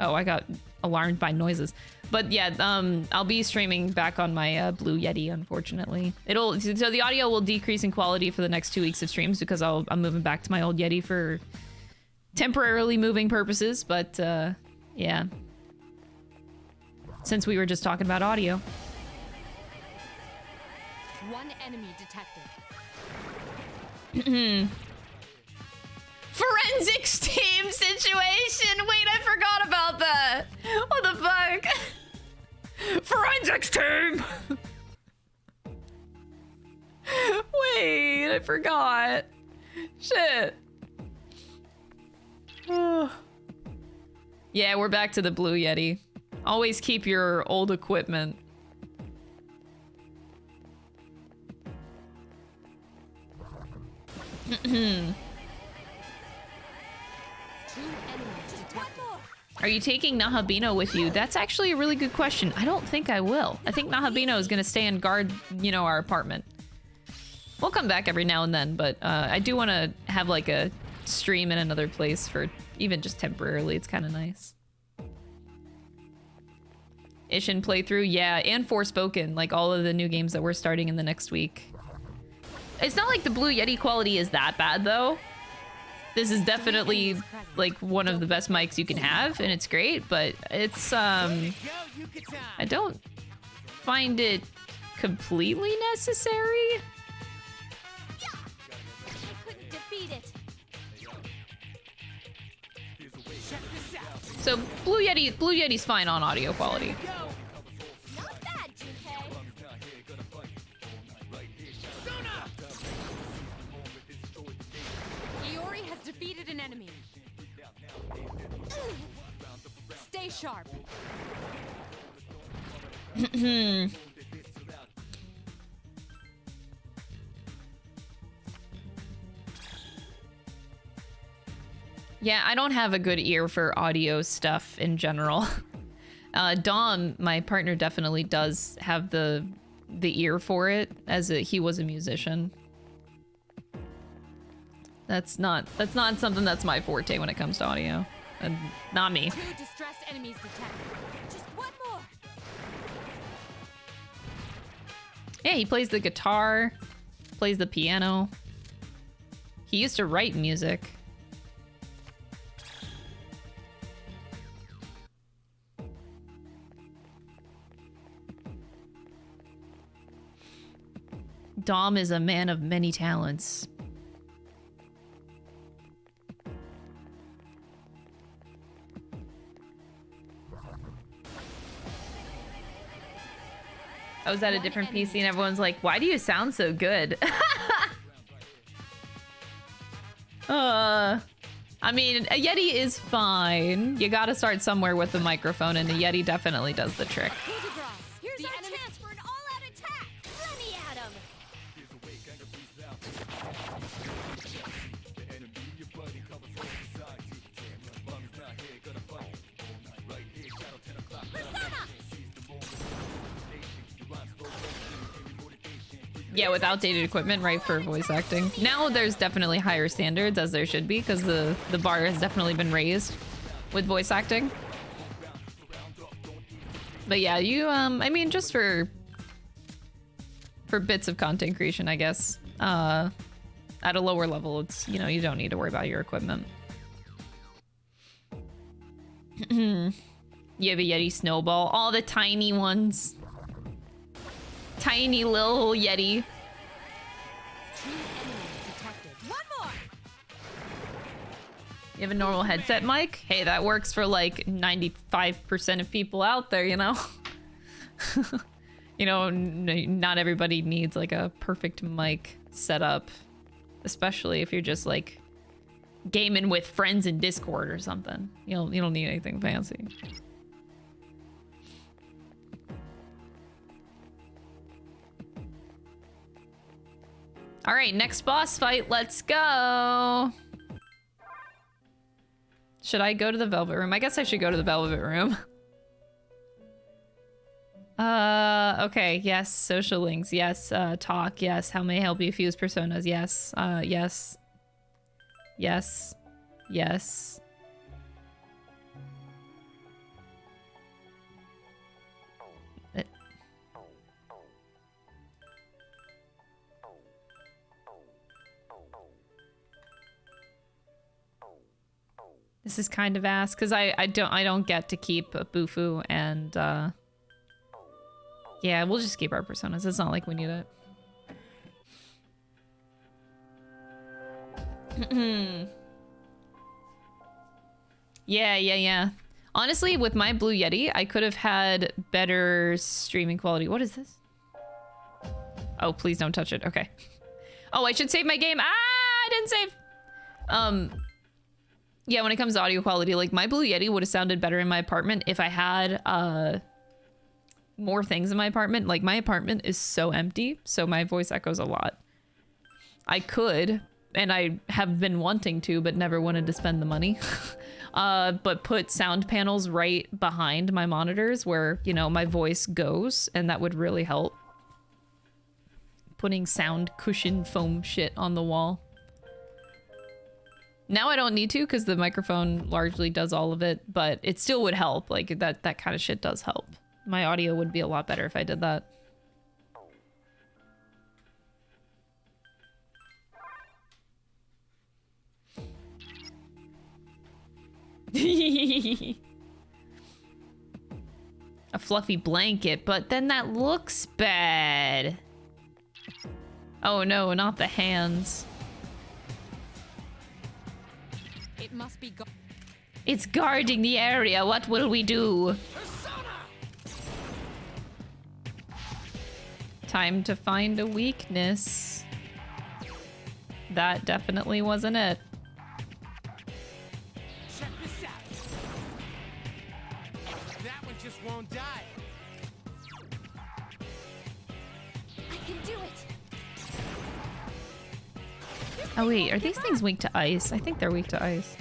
Oh, I got alarmed by noises. But yeah, I'll be streaming back on my Blue Yeti, unfortunately. So the audio will decrease in quality for the next 2 weeks of streams, because I'm moving back to my old Yeti for temporarily moving purposes, but yeah. Since we were just talking about audio. One enemy detected. Forensics team situation! Wait, I forgot about that! What the fuck? Forensics team! Wait, I forgot. Shit. Yeah, we're back to the Blue Yeti. Always keep your old equipment. Are you taking Nahabino with you? That's actually a really good question. I don't think I will. I think Nahabino is gonna stay and guard, you know, our apartment. We'll come back every now and then, but I do want to have like a stream in another place for even just temporarily. It's kind of nice. Ishin playthrough, yeah, and Forspoken, like all of the new games that we're starting in the next week. It's not like the Blue Yeti quality is that bad though. This is definitely like one of the best mics you can have, and it's great, but it's I don't find it completely necessary. So Blue Yeti's fine on audio quality. Iori has defeated an enemy. Stay sharp. Yeah, I don't have a good ear for audio stuff in general. Dom, my partner, definitely does have the ear for it, as he was a musician. That's not something that's my forte when it comes to audio. And not me. 2 distressed enemies detected. Just one more. Yeah, he plays the guitar, plays the piano. He used to write music. Dom is a man of many talents. I was at a different PC and everyone's like, why do you sound so good? I mean, a Yeti is fine. You gotta start somewhere with the microphone, and a Yeti definitely does the trick. Here's our chance for an all-out attack. Let me at him. Yeah, with outdated equipment, right, for voice acting. Now there's definitely higher standards, as there should be, because the bar has definitely been raised with voice acting. But yeah, you, I mean, just for bits of content creation, I guess, at a lower level, it's, you know, you don't need to worry about your equipment. You have a Yeti snowball, all the tiny ones. Tiny little Yeti. One more. You have a normal headset mic? Hey, that works for like 95% of people out there, you know? You know, not everybody needs like a perfect mic setup, especially if you're just like gaming with friends in Discord or something. You don't need anything fancy. All right, next boss fight. Let's go. Should I go to the Velvet Room? I guess I should go to the Velvet Room. Okay, yes. Social links, yes. Talk, yes. How may I help you? Fuse personas, yes. Yes. Yes. Yes. This is kind of ass because I don't get to keep a Bufu, and yeah, we'll just keep our personas. It's not like we need it. Yeah. Honestly, with my Blue Yeti, I could have had better streaming quality. What is this? Oh, please don't touch it. Okay. Oh, I should save my game. Ah, I didn't save. Yeah, when it comes to audio quality, like my Blue Yeti would have sounded better in my apartment if I had more things in my apartment. Like my apartment is so empty, so my voice echoes a lot. I could, and I have been wanting to, but never wanted to spend the money. But put sound panels right behind my monitors where, you know, my voice goes, and that would really help. Putting sound cushion foam shit on the wall. Now I don't need to because the microphone largely does all of it, but it still would help. Like that kind of shit does help. My audio would be a lot better if I did that. A fluffy blanket, but then that looks bad. Oh no, not the hands. It must be It's guarding the area. What will we do? Time to find a weakness. That definitely wasn't it. Check this out. That one just won't die. I can do it. Oh wait, are these things weak to ice? I think they're weak to ice.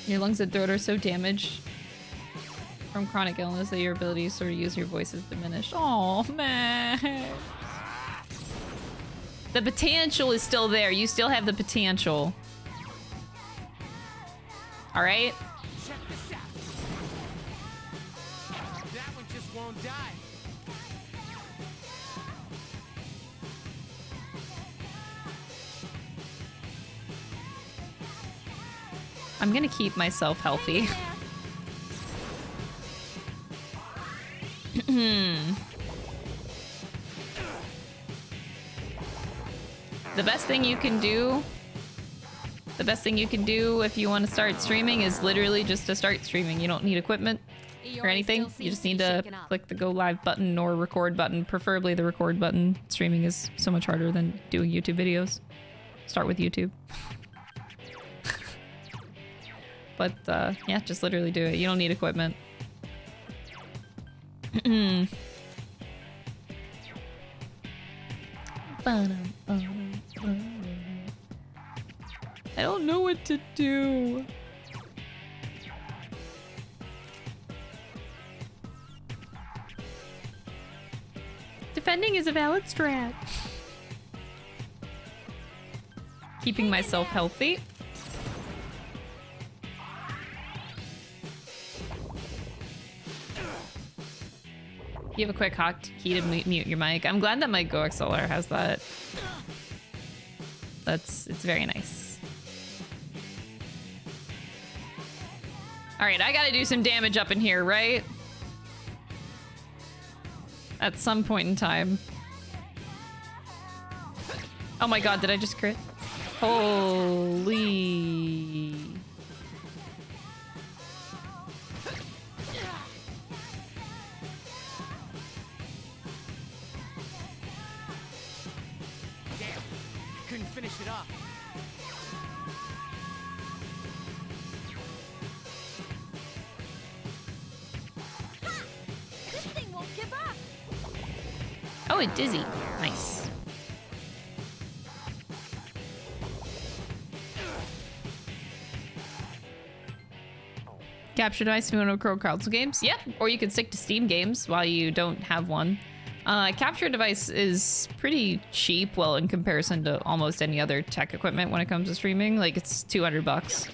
Your lungs and throat are so damaged from chronic illness that your ability to sort of use your voice is diminished. Oh man. The potential is still there. You still have the potential. All right? Check this out. That one just won't die. I'm gonna keep myself healthy. The best thing you can do The best thing you can do if you want to start streaming is literally just to start streaming. You don't need equipment or anything. You just need to click the go live button or record button, preferably the record button. Streaming is so much harder than doing YouTube videos. Start with YouTube. But yeah, just literally do it. You don't need equipment. I don't know what to do. Defending is a valid strat. Keeping myself healthy. You have a quick hotkey to mute your mic. I'm glad that my Go XLR has that. It's very nice. All right, I gotta do some damage up in here, right? At some point in time. Oh my god, did I just crit? Holy... Couldn't finish it off. This thing won't give up. Oh, it dizzy. Nice. Capture device to Monorail console games? Yep. Or you can stick to Steam games while you don't have one. Capture device is pretty cheap, well, in comparison to almost any other tech equipment when it comes to streaming. Like, it's $200.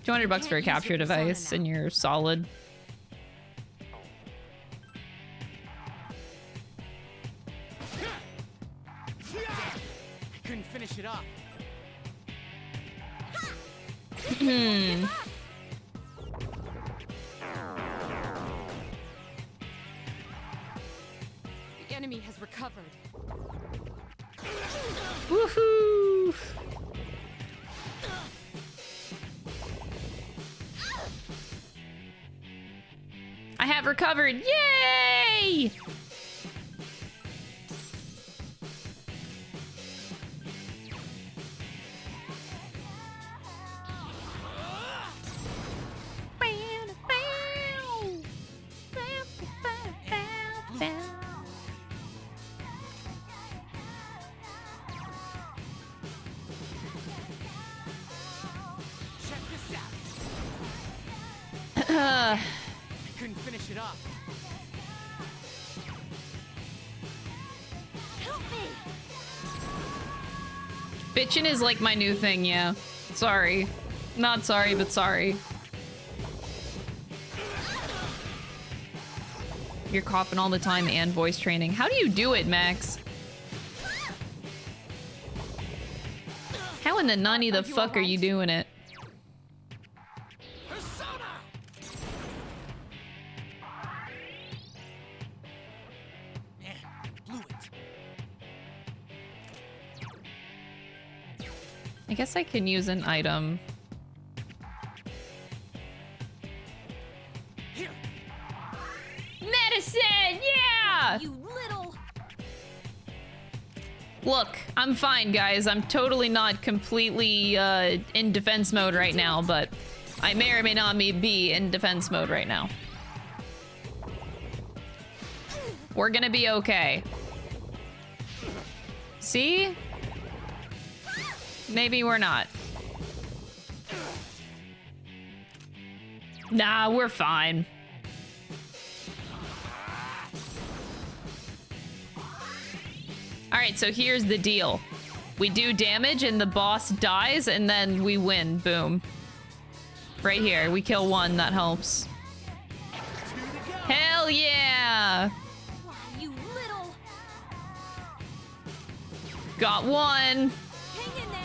$200 for a capture device, and you're solid. I couldn't finish it off. The enemy has recovered. Woohoo! I have recovered! Yay! I couldn't finish it off. Help me! Bitchin' is like my new thing, yeah. Sorry. Not sorry, but sorry. You're coughing all the time and voice training. How do you do it, Max? How in the nunny the fuck are you doing it? I guess I can use an item. Medicine! Yeah! You little... Look, I'm fine, guys. I'm totally not completely in defense mode right now, but I may or may not be in defense mode right now. We're gonna be okay. See? Maybe we're not. Nah, we're fine. Alright, so here's the deal. We do damage and the boss dies and then we win. Boom. Right here. We kill one. That helps. Hell yeah! Why, you little... Got one. Hang in there.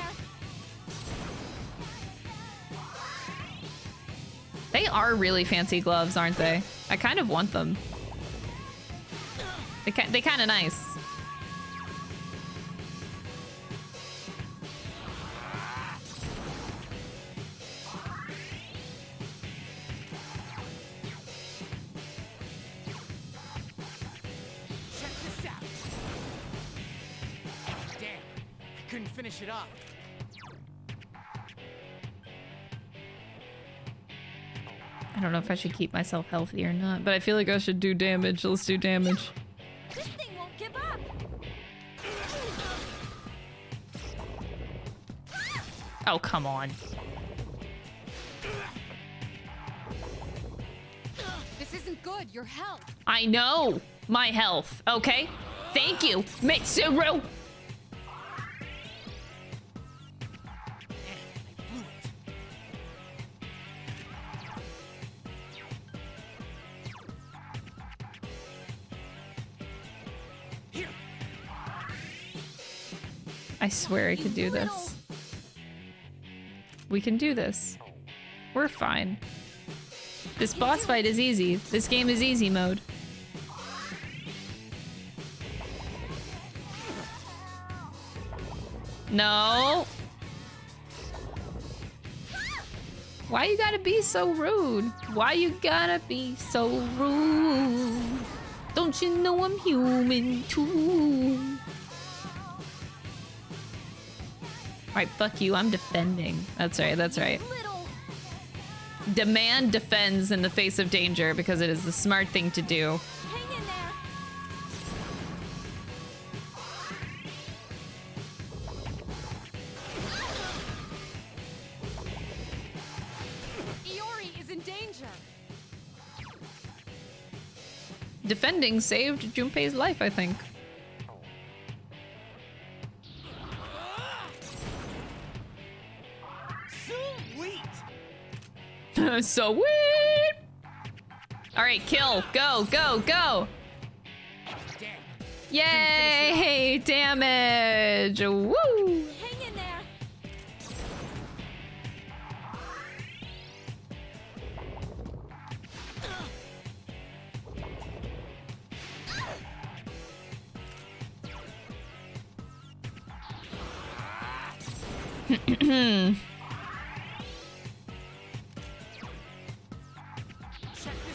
They are really fancy gloves, aren't they? I kind of want them. They kind of nice. couldn't finish it off. I don't know if I should keep myself healthy or not, but I feel like I should do damage. Let's do damage. This thing won't give up. Oh, come on. This isn't good. Your health. I know my health, okay? Thank you, Mitsuru! I swear I could do this. We can do this. We're fine. This boss fight is easy. This game is easy mode. No. Why you gotta be so rude? Why you gotta be so rude? Don't you know I'm human too? Alright, fuck you, I'm defending. That's right, that's right. Demand defends in the face of danger because it is the smart thing to do. Hang in there. Iori is in danger. Defending saved Junpei's life, I think. Sweet! Alright, kill. Go, go, go! Yay! Damage! Woo! Hang in there.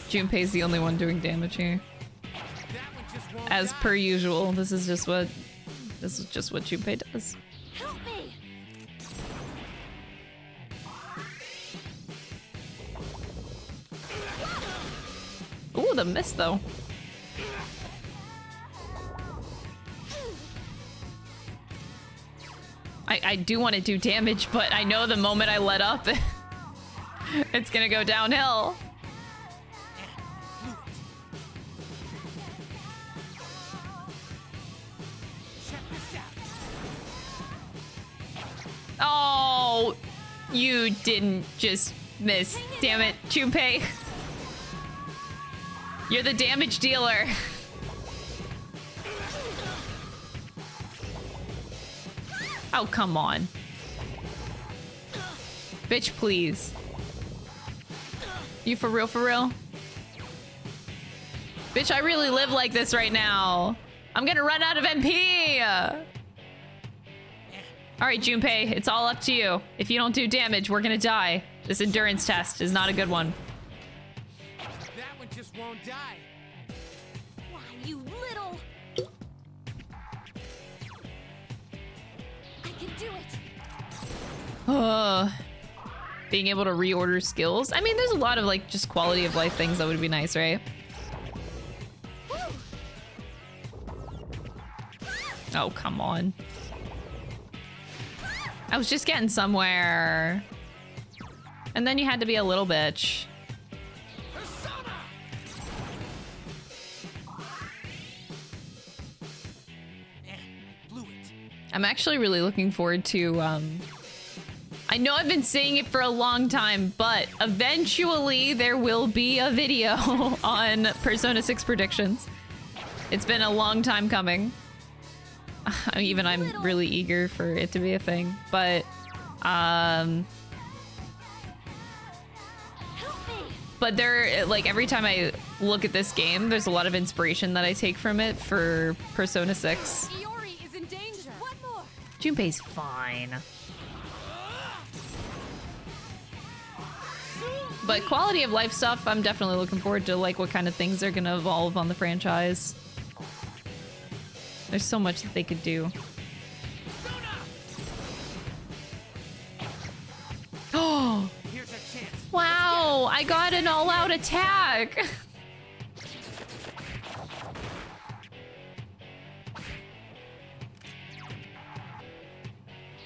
Junpei's the only one doing damage here. As per usual, this is just what Junpei does. Help me. Ooh, the miss though. I do want to do damage, but I know the moment I let up, it's gonna go downhill. Oh, you didn't just miss. Damn it, Junpei. You're the damage dealer. Oh, come on. Bitch, please. You for real, for real? Bitch, I really live like this right now. I'm gonna run out of MP. All right, Junpei, it's all up to you. If you don't do damage, we're gonna die. This endurance test is not a good one. That one just won't die. Why, you little... I can do it. Being able to reorder skills. I mean, there's a lot of like just quality of life things that would be nice, right? Oh, come on. I was just getting somewhere. And then you had to be a little bitch. I'm actually really looking forward to, I know I've been saying it for a long time, but eventually there will be a video on Persona 6 predictions. It's been a long time coming. I'm really eager for it to be a thing, but there, like, every time I look at this game, there's a lot of inspiration that I take from it for Persona 6. Iori is in danger. One more. Junpei's fine. But quality of life stuff, I'm definitely looking forward to, like, what kind of things they're gonna evolve on the franchise. There's so much that they could do. I got an all-out attack.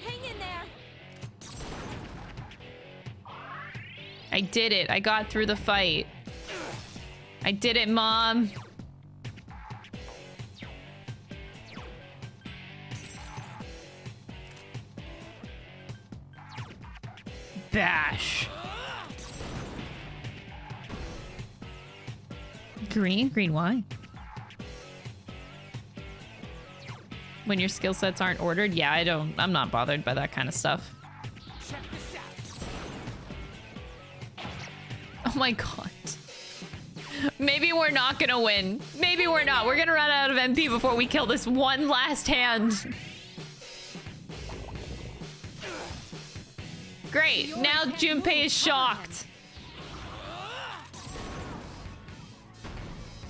Hang in there. I did it. I got through the fight. I did it, Mom. Bash. Green? Green why? When your skill sets aren't ordered? Yeah, I'm not bothered by that kind of stuff. Oh my god. Maybe we're not gonna win. Maybe we're not. We're gonna run out of MP before we kill this one last hand. Great. Now Junpei is shocked.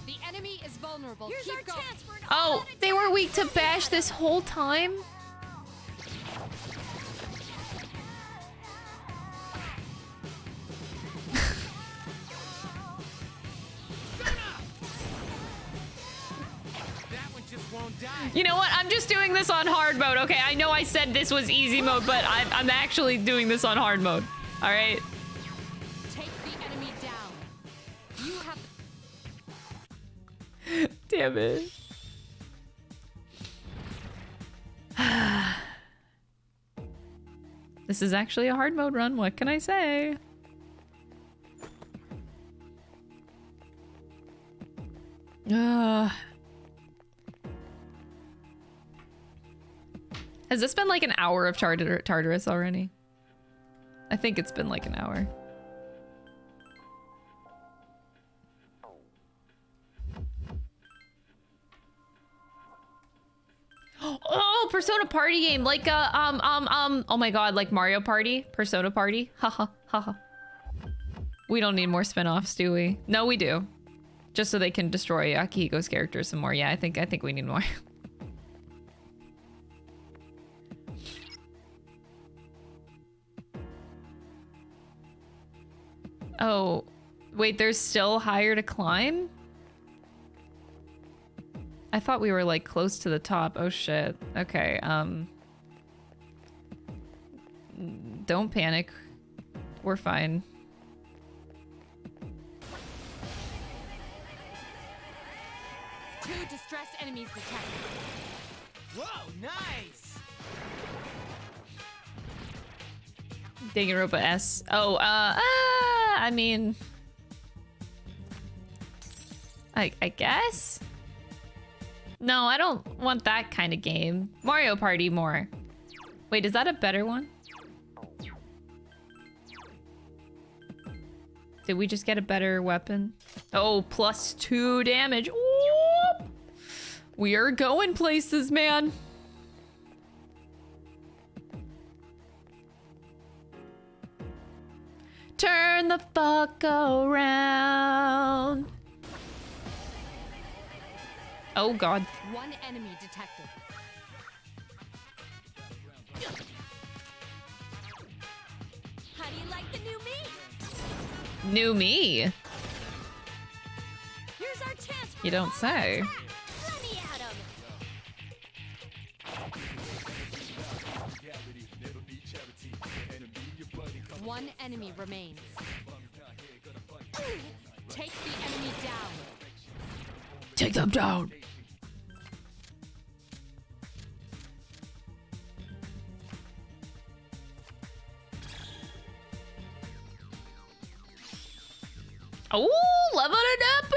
The enemy is vulnerable. Here's our chance for an Oh, they were weak to bash this whole time? You know what? I'm just doing this on hard mode, okay? I know I said this was easy mode, but I'm actually doing this on hard mode. All right? Take the enemy down. You have... Damn it. This is actually a hard mode run. What can I say? Has this been like an hour of Tartarus already? I think it's been like an hour. Oh, Persona Party game, like oh my god, like Mario Party, Persona Party, haha, haha. We don't need more spin-offs, do we? No, we do. Just so they can destroy Akihiko's character some more. Yeah, I think we need more. Oh, wait, there's still higher to climb? I thought we were like close to the top. Oh shit. Okay, don't panic. We're fine. Two distressed enemies detected. Whoa, nice! Danganronpa S. Oh, I mean... I guess? No, I don't want that kind of game. Mario Party more. Wait, is that a better one? Did we just get a better weapon? Oh, +2 damage. Whoop! We are going places, man. Turn the fuck around. Oh god. One enemy detected. How do you like the new me? New me? Here's our chance for You don't say. Let me at him. One enemy remains. Take the enemy down. Take them down. Oh, level it up!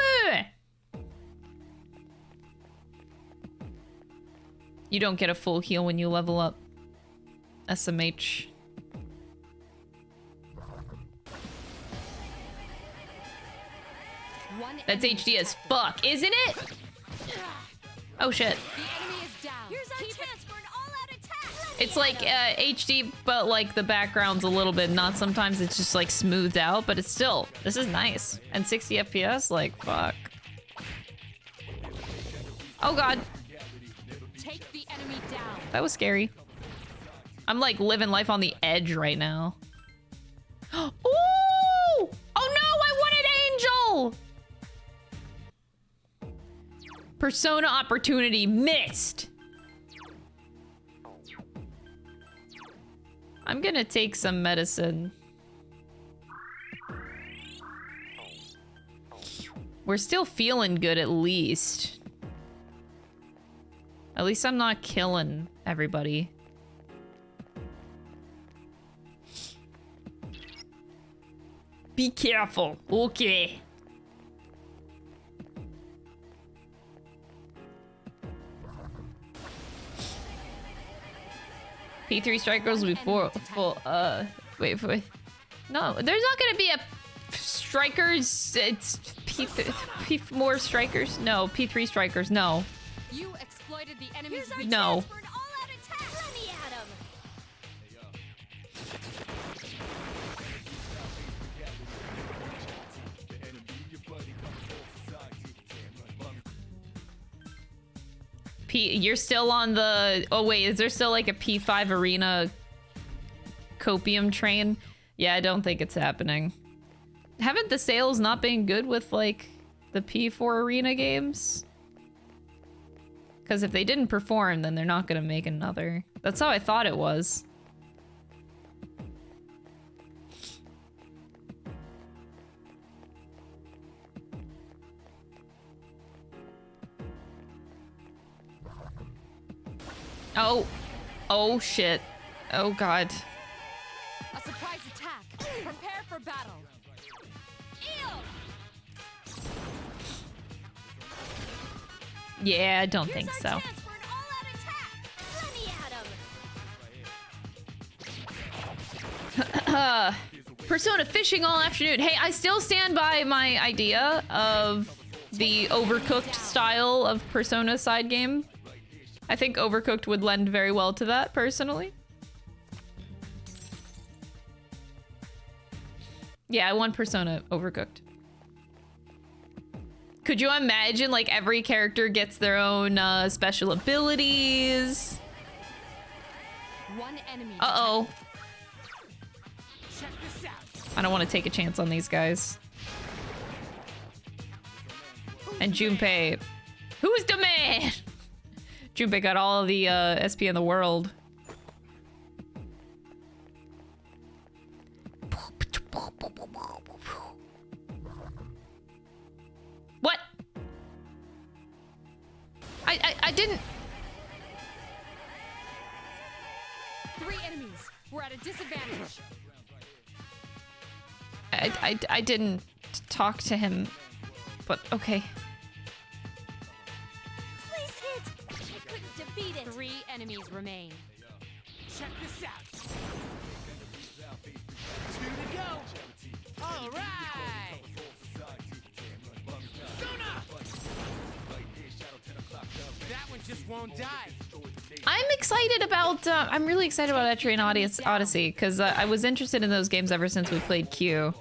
You don't get a full heal when you level up. SMH. That's HD as fuck, isn't it? Oh shit. The enemy is down. Here's our chance for an all-out attack. It's like HD, but like the background's a little bit not sometimes it's just like smoothed out, but it's still, this is nice. And 60 FPS, like fuck. Oh god. Take the enemy down. That was scary. I'm like living life on the edge right now. Ooh! Oh no, I Persona opportunity missed. I'm gonna take some medicine. We're still feeling good at least. At least I'm not killing everybody. Be careful. Okay. P3 strikers will be full, wait. No, there's not gonna be a strikers, it's more strikers? No, P3 strikers, no. You exploited the enemy's No. You're still on the... Oh, wait. Is there still, like, a P5 arena copium train? Yeah, I don't think it's happening. Haven't the sales not been good with, like, the P4 arena games? Because if they didn't perform, then they're not going to make another. That's how I thought it was. Oh. Oh, shit. Oh, God. A surprise attack. Prepare for battle. Yeah, I don't think so. Persona fishing all afternoon. Hey, I still stand by my idea of the Overcooked style of Persona side game. I think Overcooked would lend very well to that, personally. Yeah, I want Persona Overcooked. Could you imagine, like, every character gets their own special abilities? One enemy. Uh-oh. I don't want to take a chance on these guys. And Junpei. Who's the man? Junpei got all the SP in the world. What? I didn't... 3 enemies. We're at a disadvantage. I didn't talk to him, but okay. Please hit! I couldn't defeat it. 3 enemies remain. Check this out. 2 to go. All right. That one just won't die. I'm excited about, I'm really excited about Etrian Odyssey, because I was interested in those games ever since we played Q.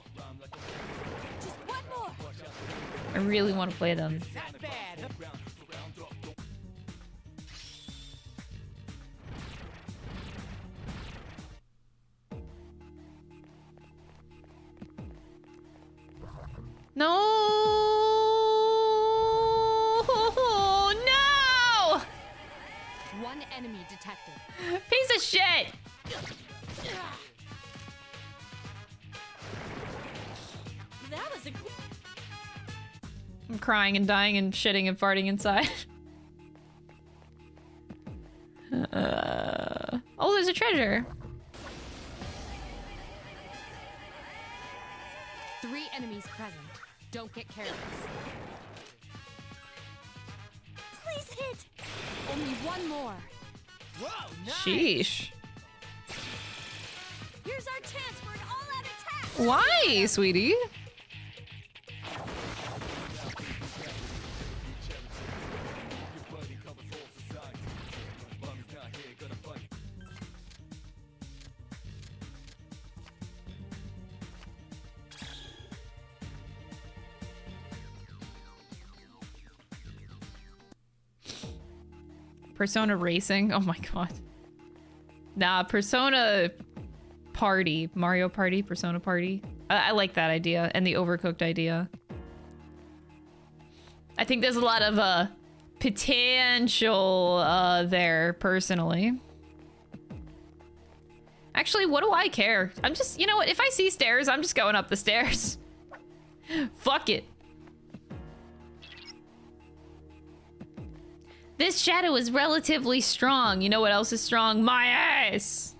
I really want to play them. No! No! 1 enemy detected. Piece of shit! That was a... I'm crying and dying and shitting and farting inside. Oh, there's a treasure. 3 enemies present. Don't get careless. Please hit! Only 1 more. Whoa, nice. Sheesh. Here's our chance for an all-out attack! Why, sweetie? Persona Racing? Oh my god. Nah, Persona Party. Mario Party, Persona Party. I like that idea, and the Overcooked idea. I think there's a lot of potential there, personally. Actually, what do I care? I'm just, you know what? If I see stairs, I'm just going up the stairs. Fuck it. This shadow is relatively strong. You know what else is strong? My ass!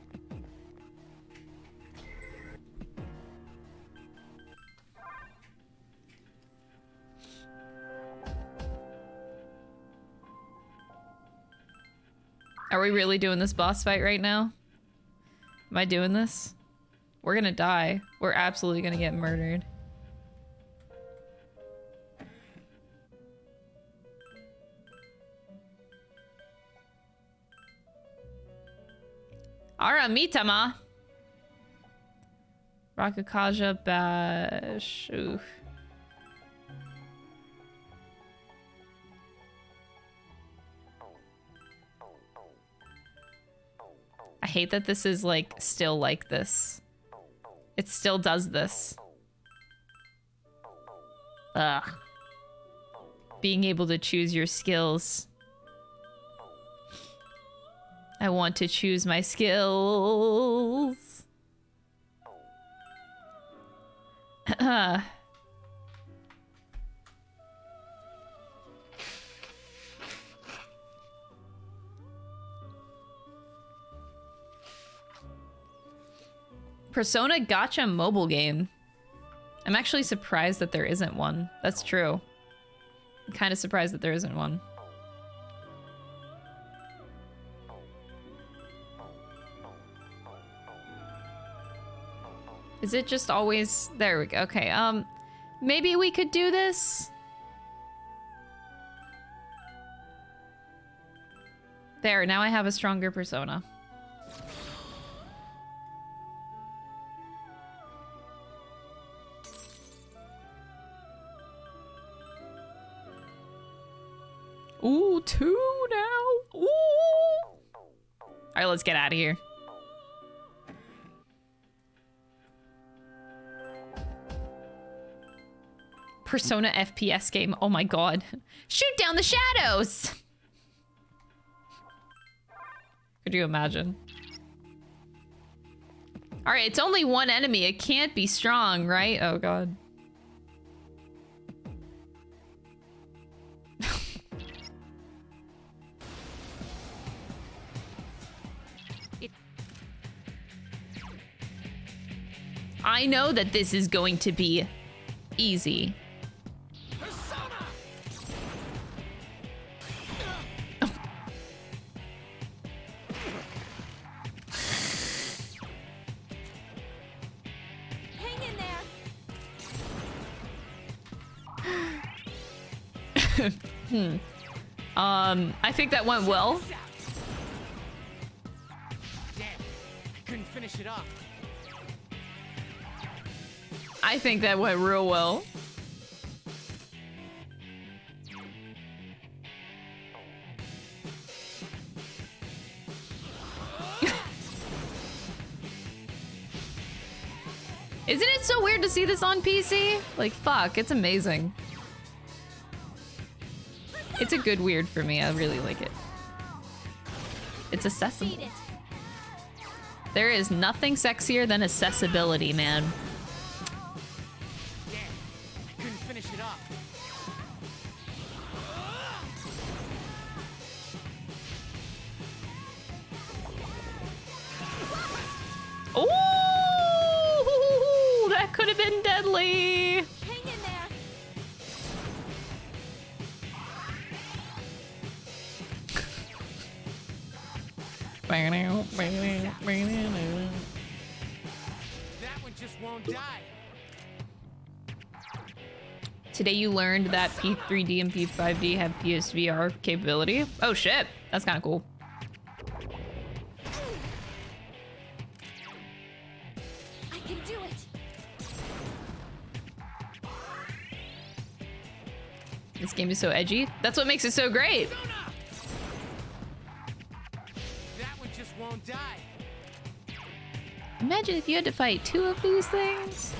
Are we really doing this boss fight right now? Am I doing this? We're gonna die. We're absolutely gonna get murdered. Ara Mitama. Rakukaja Bash. Ooh. I hate that this is like still like this. It still does this. Ugh. Being able to choose your skills. I want to choose my skills. Persona Gacha mobile game. I'm actually surprised that there isn't one. That's true. I'm kind of surprised that there isn't one. Is it just always... There we go. Okay, maybe we could do this? There, now I have a stronger persona. Ooh, 2 now. Ooh. All right, let's get out of here. Persona FPS game. Oh my god. Shoot down the shadows! Could you imagine? Alright, it's only one enemy. It can't be strong, right? Oh god. I know that this is going to be easy. I think that went well. Damn, I couldn't finish it off. I think that went real well. Isn't it so weird to see this on PC? Like, fuck, it's amazing. It's a good weird for me. I really like it. It's accessible. There is nothing sexier than accessibility, man. Damn, I couldn't finish it off. Ooh, that could have been deadly. Hang in there. That one just won't die. Today you learned that P3D and P5D have PSVR capability. Oh shit, that's kind of cool. I can do it. This game is so edgy. That's what makes it so great. That one just won't die. Imagine if you had to fight 2 of these things.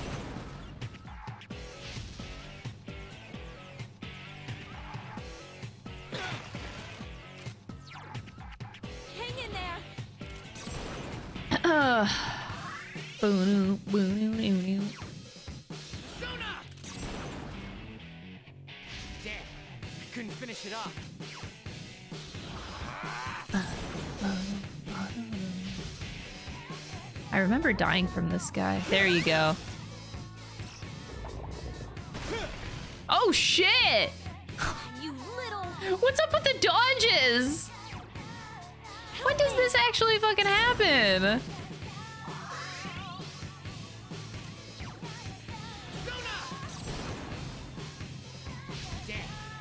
Damn, couldn't finish it off. I remember dying from this guy. There you go. Oh shit! You little. What's up with the dodges? When does this actually fucking happen?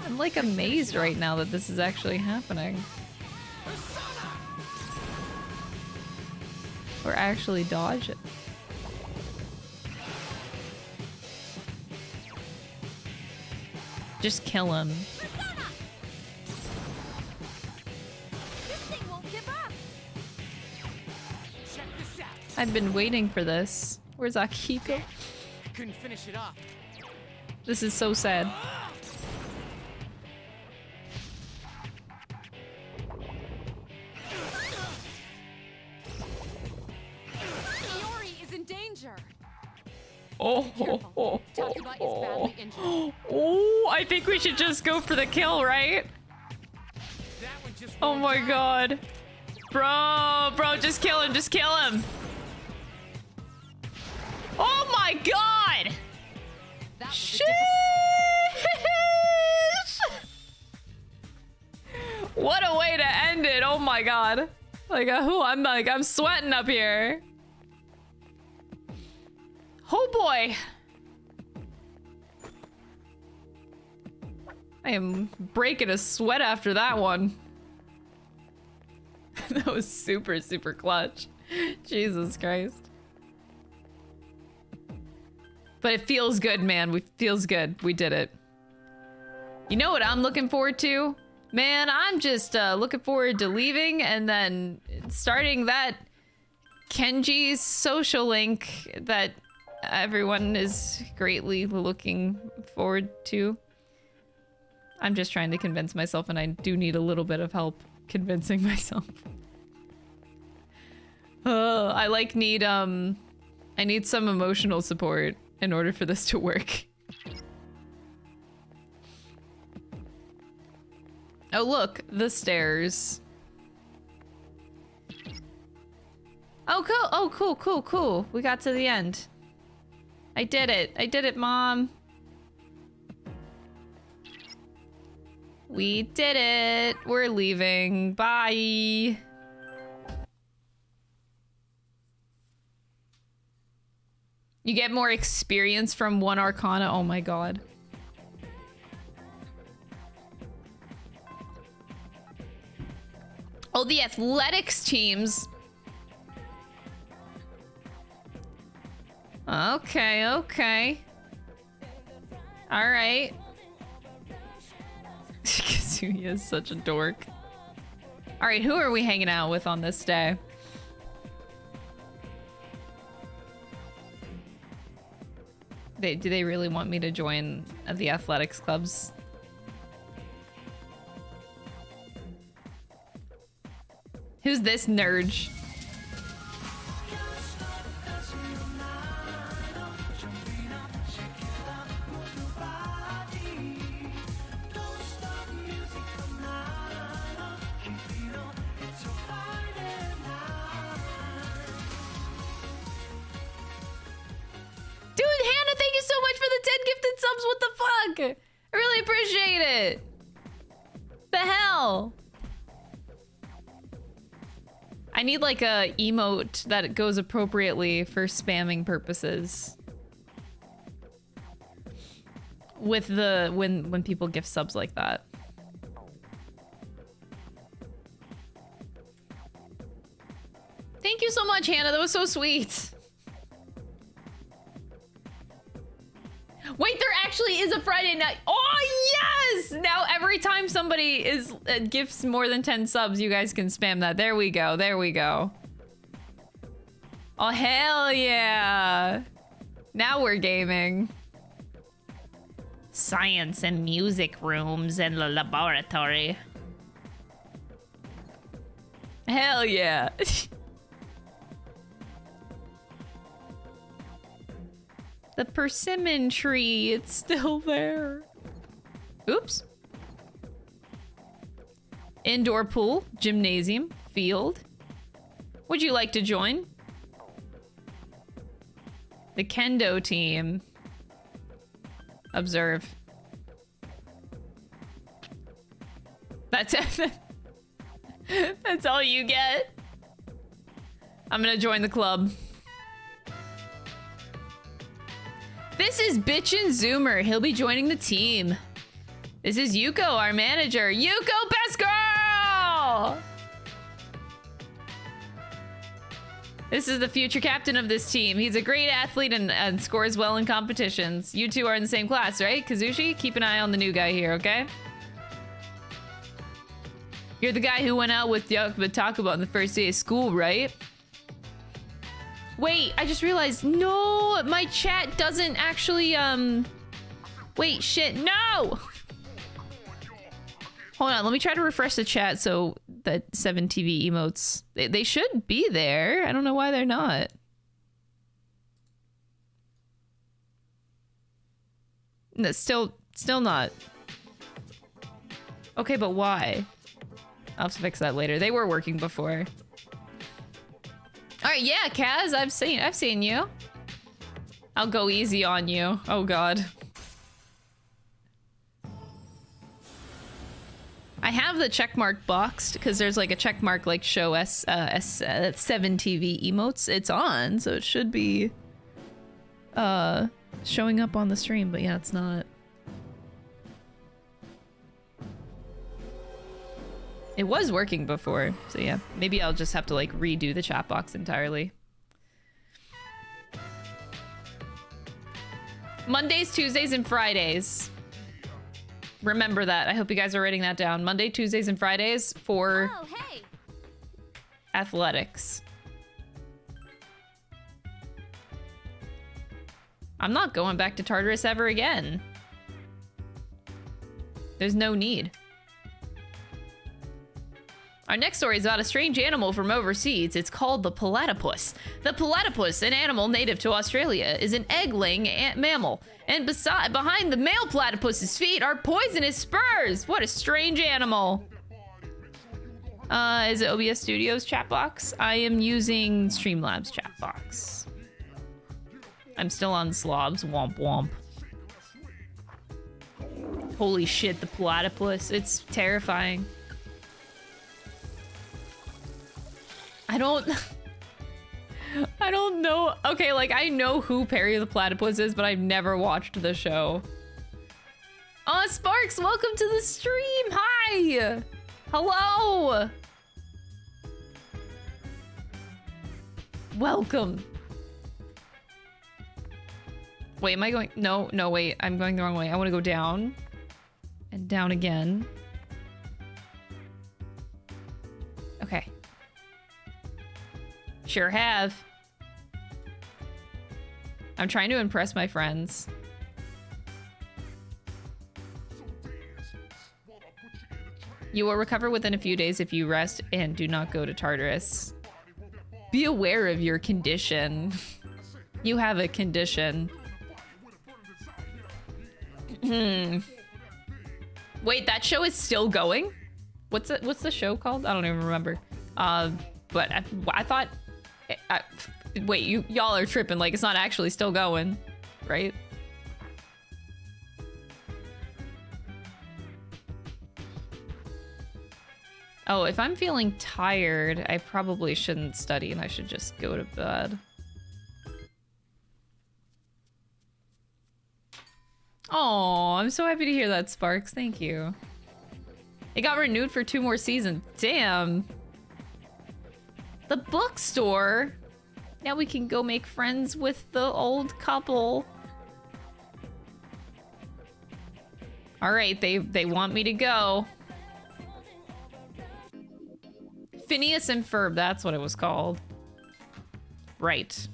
I'm like amazed right now that this is actually happening. Or actually dodge it. Just kill him. I've been waiting for this. Where's Akiko? Couldn't finish it off. This is so sad. Iori is in danger. Oh, Takeba is badly injured. oh, I think we should just go for the kill, right? Oh my god. Bro, just kill him, just kill him. Oh my god! Sheesh! What a way to end it, oh my god. I'm sweating up here. Oh boy. I am breaking a sweat after that one. That was super, super clutch. Jesus Christ. But it feels good, man. It feels good. We did it. You know what I'm looking forward to? Man, I'm just looking forward to leaving and then starting that Kenji's social link that everyone is greatly looking forward to. I'm just trying to convince myself, and I do need a little bit of help convincing myself. I need some emotional support in order for this to work. Oh look, the stairs. Oh cool, oh cool. We got to the end. I did it, Mom. We did it. We're leaving. Bye. You get more experience from one Arcana. Oh my god. Oh, the athletics teams. Okay. All right. Kazuya is such a dork. All right, who are we hanging out with on this day? Do they really want me to join the athletics clubs? Who's this nerd? Dude, Hannah, thank you so much for the 10 gifted subs. What the fuck? I really appreciate it. The hell? I need like a emote that goes appropriately for spamming purposes. With the when people gift subs like that. Thank you so much, Hannah. That was so sweet. Wait, there actually is a Friday night. Oh, yes! Now every time somebody gifts more than 10 subs, you guys can spam that. There we go. There we go. Oh, hell yeah. Now we're gaming. Science and music rooms in the laboratory. Hell yeah. The persimmon tree, it's still there. Oops. Indoor pool, gymnasium, field. Would you like to join? The kendo team. Observe. That's it. That's all you get. I'm gonna join the club. This is Bitchin' Zoomer. He'll be joining the team. This is Yuko, our manager. Yuko, best girl! This is the future captain of this team. He's a great athlete and scores well in competitions. You two are in the same class, right? Kazushi, keep an eye on the new guy here, okay? You're the guy who went out with Takaba on the first day of school, right? Wait, I just realized, no, my chat doesn't actually, wait, shit, no! Hold on, let me try to refresh the chat so that 7TV emotes, they should be there. I don't know why they're not. No, still not. Okay, but why? I'll have to fix that later. They were working before. All right, yeah, Kaz, I've seen you. I'll go easy on you. Oh God. I have the checkmark boxed because there's like a checkmark like show 7TV emotes. It's on, so it should be showing up on the stream, but yeah, it's not. It was working before, so yeah. Maybe I'll just have to like redo the chat box entirely. Mondays, Tuesdays, and Fridays. Remember that. I hope you guys are writing that down. Monday, Tuesdays, and Fridays for athletics. I'm not going back to Tartarus ever again. There's no need. Our next story is about a strange animal from overseas. It's called the platypus. The platypus, an animal native to Australia, is an egg-laying mammal. And behind the male platypus's feet are poisonous spurs. What a strange animal. Is it OBS Studios chat box? I am using Streamlabs chat box. I'm still on slobs. Womp womp. Holy shit, the platypus. It's terrifying. I don't know. Okay, like I know who Perry the Platypus is, but I've never watched the show. Oh, Sparks, welcome to the stream. Hi. Hello. Welcome. Wait, am I going? No, wait. I'm going the wrong way. I want to go down and down again. Okay. Sure have. I'm trying to impress my friends. You will recover within a few days if you rest and do not go to Tartarus. Be aware of your condition. You have a condition. Wait, that show is still going? What's the show called? I don't even remember. But I thought... wait, y'all are tripping. Like, it's not actually still going, right? Oh, if I'm feeling tired, I probably shouldn't study and I should just go to bed. Oh, I'm so happy to hear that, Sparks. Thank you. It got renewed for 2 more seasons. Damn. The bookstore. Now we can go make friends with the old couple. All right, they want me to go. Phineas and Ferb, that's what it was called. Right.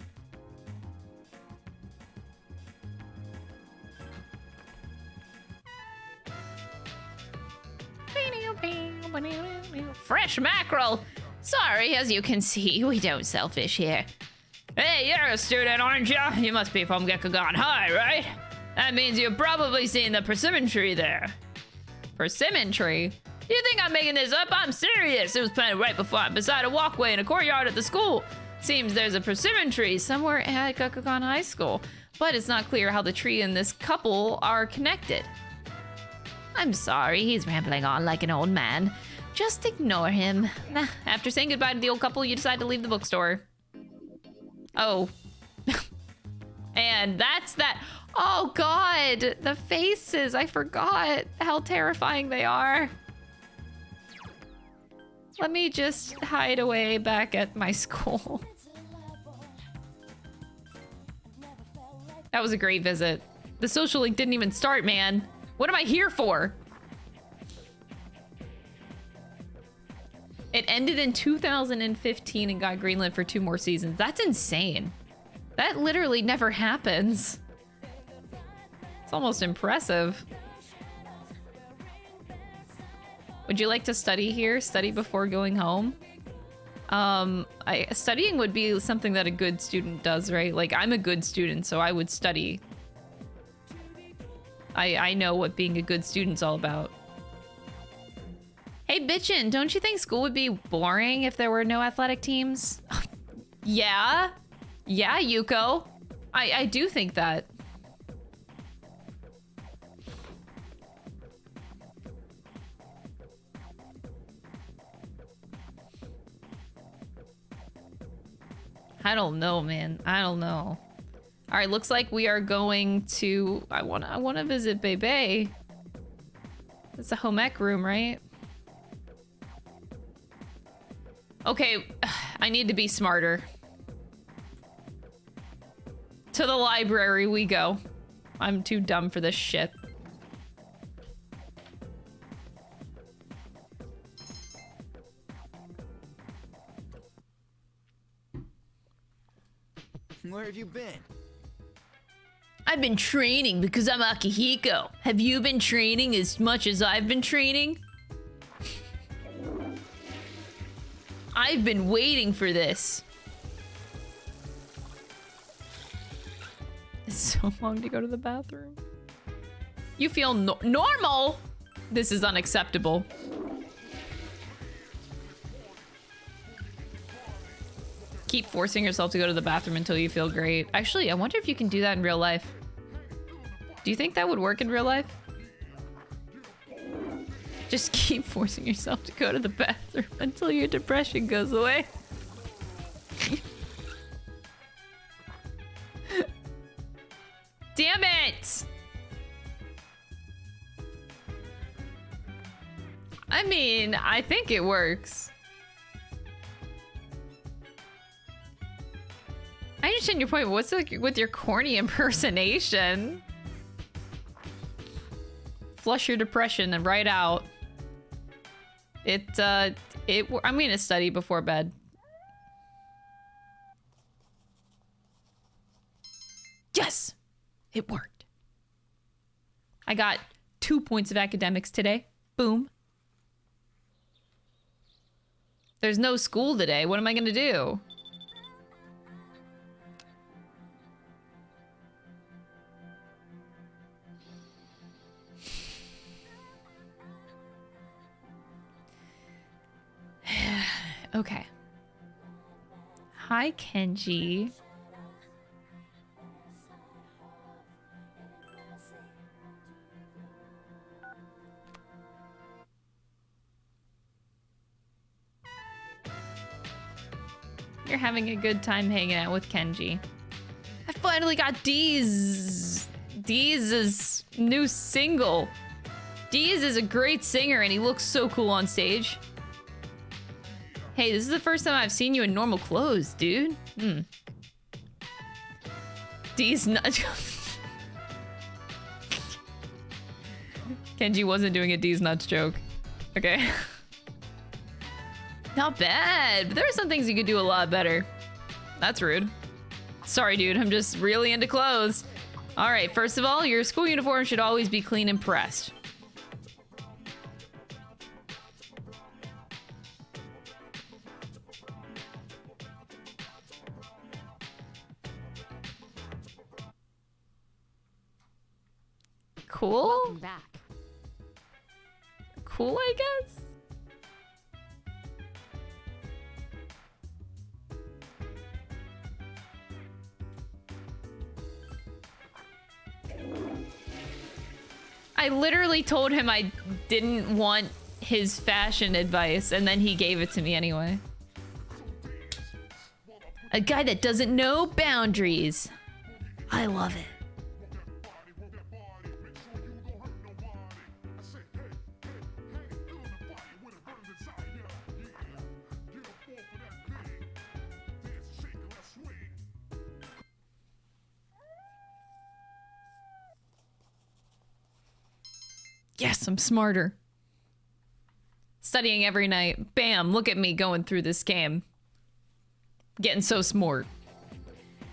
Fresh mackerel! Sorry, as you can see, we don't sell fish here. Hey, you're a student, aren't you? You must be from Gekugan High, right? That means you've probably seen the persimmon tree there. Persimmon tree? Do you think I'm making this up? I'm serious. It was planted right beside a walkway in a courtyard at the school. Seems there's a persimmon tree somewhere at Gekugan High School, but it's not clear how the tree and this couple are connected. I'm sorry, he's rambling on like an old man. Just ignore him. Nah, after saying goodbye to the old couple, you decide to leave the bookstore. Oh. And that's that. Oh God, the faces. I forgot how terrifying they are. Let me just hide away back at my school. That was a great visit. The social link didn't even start, man. What am I here for? It ended in 2015 and got greenlit for 2 more seasons. That's insane. That literally never happens. It's almost impressive. Would you like to study here? Study before going home? Studying would be something that a good student does, right? Like, I'm a good student, so I would study. I know what being a good student's all about. Hey, bitchin', don't you think school would be boring if there were no athletic teams? Yeah. Yeah, Yuko. I do think that. I don't know, man. I don't know. All right, looks like we are going to... I wanna visit Bebe. It's a home ec room, right? Okay, I need to be smarter. To the library we go. I'm too dumb for this shit. Where have you been? I've been training because I'm Akihiko. Have you been training as much as I've been training? I've been waiting for this. It's so long to go to the bathroom. You feel normal? This is unacceptable. Keep forcing yourself to go to the bathroom until you feel great. Actually, I wonder if you can do that in real life. Do you think that would work in real life? Just keep forcing yourself to go to the bathroom until your depression goes away. Damn it! I mean, I think it works. I understand your point, but what's with your corny impersonation? Flush your depression and write out. I'm gonna study before bed. Yes! It worked. I got 2 points of academics today. Boom. There's no school today. What am I gonna do? Okay. Hi, Kenji. You're having a good time hanging out with Kenji. I finally got Dee's new single. Deez is a great singer and he looks so cool on stage. Hey, this is the first time I've seen you in normal clothes, dude. Deez nuts. Kenji wasn't doing a Deez nuts joke. Okay. Not bad, but there are some things you could do a lot better. That's rude. Sorry, dude, I'm just really into clothes. All right, first of all, your school uniform should always be clean and pressed. Cool? Welcome back. Cool, I guess? I literally told him I didn't want his fashion advice, and then he gave it to me anyway. A guy that doesn't know boundaries. I love it. Yes, I'm smarter. Studying every night. Bam, look at me going through this game. Getting so smart.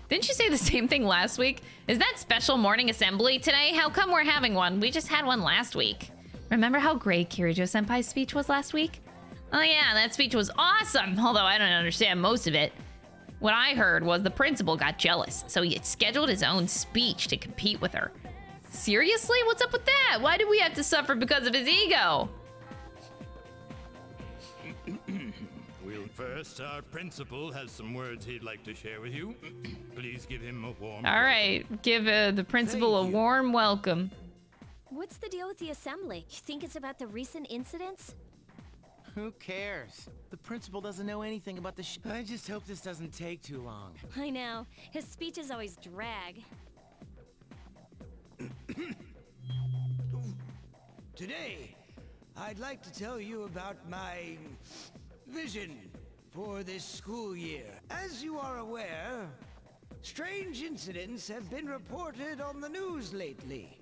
Didn't you say the same thing last week? Is that special morning assembly today? How come we're having one? We just had one last week. Remember how great Kirijo-senpai's speech was last week? Oh yeah, that speech was awesome, although I don't understand most of it. What I heard was the principal got jealous, so he had scheduled his own speech to compete with her. Seriously? What's up with that? Why did we have to suffer because of his ego? Well, first, our principal has some words he'd like to share with you. Please give him a warm All right, give the principal a warm welcome. What's the deal with the assembly? You think it's about the recent incidents? Who cares? The principal doesn't know anything about the I just hope this doesn't take too long. I know. His speeches always drag. Today, I'd like to tell you about my vision for this school year. As you are aware, strange incidents have been reported on the news lately.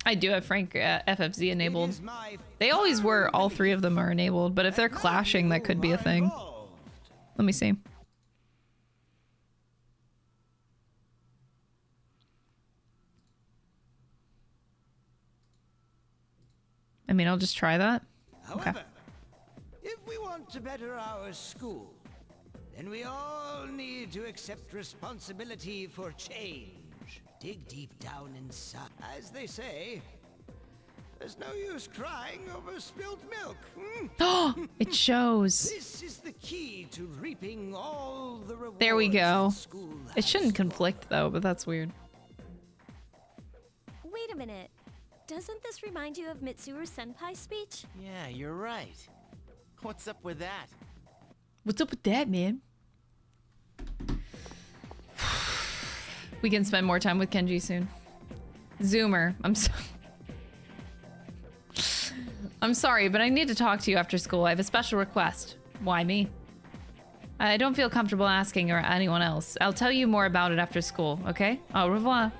I do have Frank FFZ enabled. They always were, all three of them are enabled, but if they're clashing, that could be a thing. Let me see. I mean, I'll just try that. However, if we want to better our school, then we all need to accept responsibility for change. Dig deep down inside. As they say, there's no use crying over spilt milk. It shows. This is the key to reaping all the rewards. There we go. It shouldn't conflict though, but that's weird. Wait a minute. Doesn't this remind you of Mitsuru-senpai's speech? Yeah, you're right. What's up with that? What's up with that, man? We can spend more time with Kenji soon. Zoomer, I'm sorry, but I need to talk to you after school. I have a special request. Why me? I don't feel comfortable asking or anyone else. I'll tell you more about it after school, okay? Au revoir.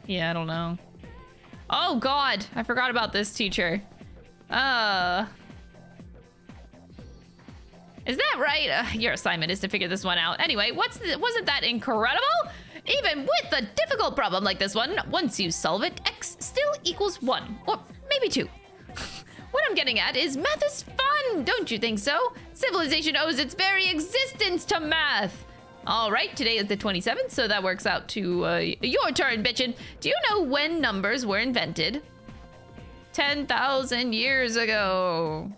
Yeah, I don't know. Oh god, I forgot about this teacher. Is that right? Your assignment is to figure this one out. Anyway, wasn't that incredible? Even with a difficult problem like this one, once you solve it, x still equals 1, or maybe 2. What I'm getting at is math is fun, don't you think so? Civilization owes its very existence to math. All right, today is the 27th, so that works out to your turn, bitchin'. Do you know when numbers were invented? 10,000 years ago.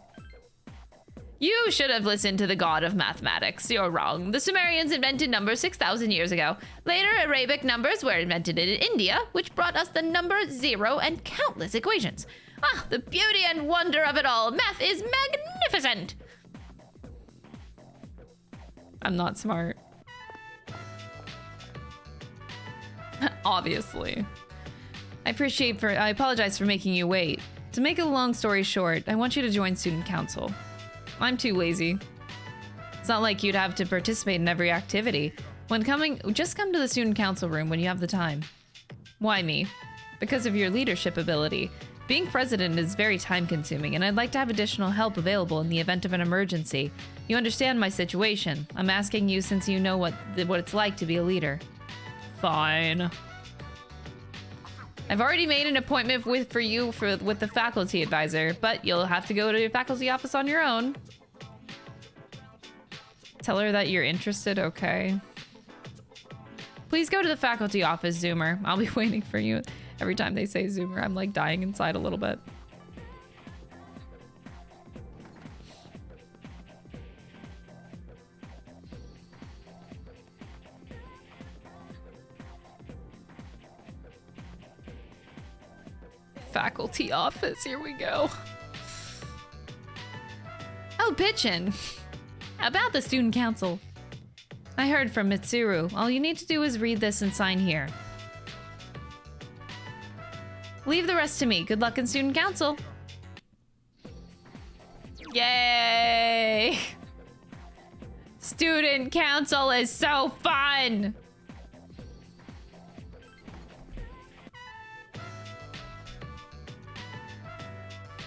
You should have listened to the god of mathematics. You're wrong. The Sumerians invented numbers 6,000 years ago. Later, Arabic numbers were invented in India, which brought us the number 0 and countless equations. Ah, the beauty and wonder of it all. Math is magnificent. I'm not smart. Obviously. I apologize for making you wait. To make a long story short, I want you to join student council. I'm too lazy. It's not like you'd have to participate in every activity. Just come to the student council room when you have the time. Why me? Because of your leadership ability. Being president is very time consuming, and I'd like to have additional help available in the event of an emergency. You understand my situation. I'm asking you since you know what it's like to be a leader. Fine. I've already made an appointment with the faculty advisor, but you'll have to go to your faculty office on your own. Tell her that you're interested, okay? Please go to the faculty office, Zoomer. I'll be waiting for you. Every time they say Zoomer, I'm like dying inside a little bit. Faculty office, here we go. Oh, bitchin'. About the student council. I heard from Mitsuru. All you need to do is read this and sign here. Leave the rest to me. Good luck in student council. Yay! Student council is so fun!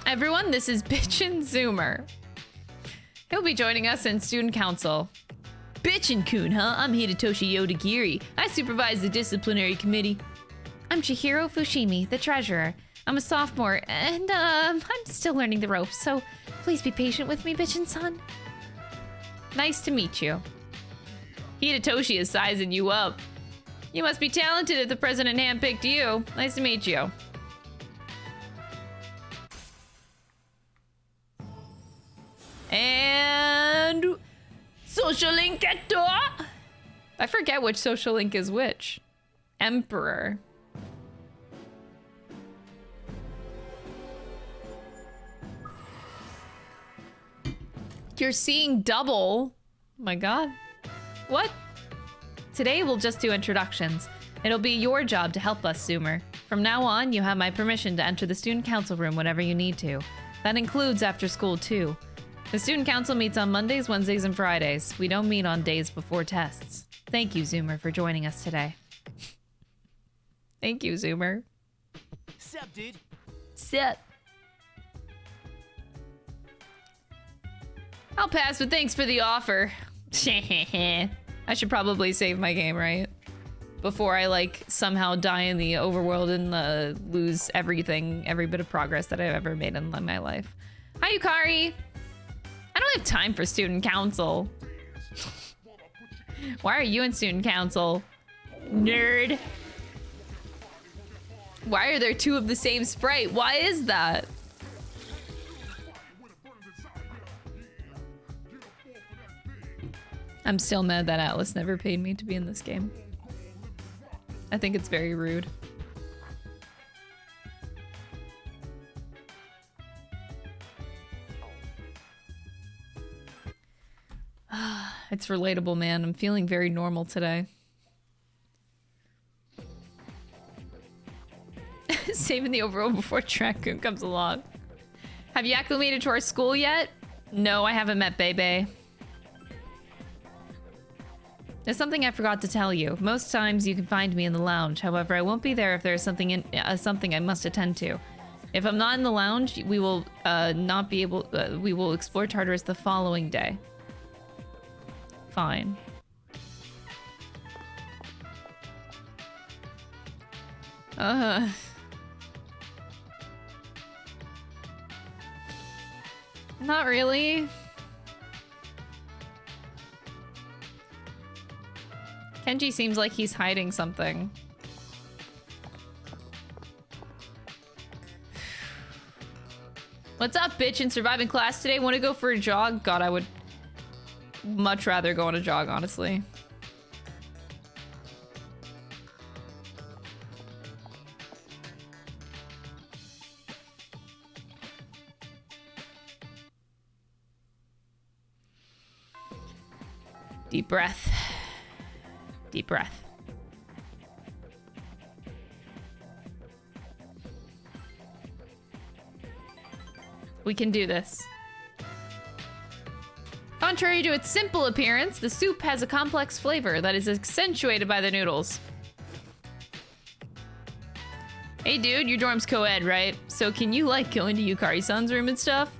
Everyone, this is Bitchin' Zoomer. He'll be joining us in student council. Bitchin'-kun, huh? I'm Hidetoshi Yodagiri. I supervise the disciplinary committee. I'm Chihiro Fushimi, the treasurer. I'm a sophomore, and I'm still learning the ropes, so please be patient with me, bitchin'-san. Nice to meet you. Hidetoshi is sizing you up. You must be talented if the president handpicked you. Nice to meet you. And social link at door. I forget which social link is which. Emperor. You're seeing double. Oh my god. What? Today we'll just do introductions. It'll be your job to help us, Zoomer. From now on, you have my permission to enter the student council room whenever you need to. That includes after school too. The student council meets on Mondays, Wednesdays, and Fridays. We don't meet on days before tests. Thank you, Zoomer, for joining us today. Thank you, Zoomer. Sup, dude? Sit. I'll pass, but thanks for the offer. I should probably save my game, right? Before I, like, somehow die in the overworld and lose everything, every bit of progress that I've ever made in my life. Hi, Yukari! I don't have time for student council. Why are you in student council? Nerd. Why are there two of the same sprite? Why is that? I'm still mad that Atlus never paid me to be in this game. I think it's very rude. It's relatable, man. I'm feeling very normal today. Saving the overworld before Raccoon comes along. Have you acclimated to our school yet? No, I haven't met Bebe. There's something I forgot to tell you. Most times you can find me in the lounge. However, I won't be there if there's something something I must attend to. If I'm not in the lounge, we will not be able. We will explore Tartarus the following day. Fine. Not really. Kenji seems like he's hiding something. What's up, bitch? In surviving class today? Want to go for a jog? God, I would much rather go on a jog, honestly. Deep breath. Deep breath. We can do this. Contrary to its simple appearance, the soup has a complex flavor that is accentuated by the noodles. Hey dude, your dorm's co-ed, right? So can you like go into Yukari-san's room and stuff?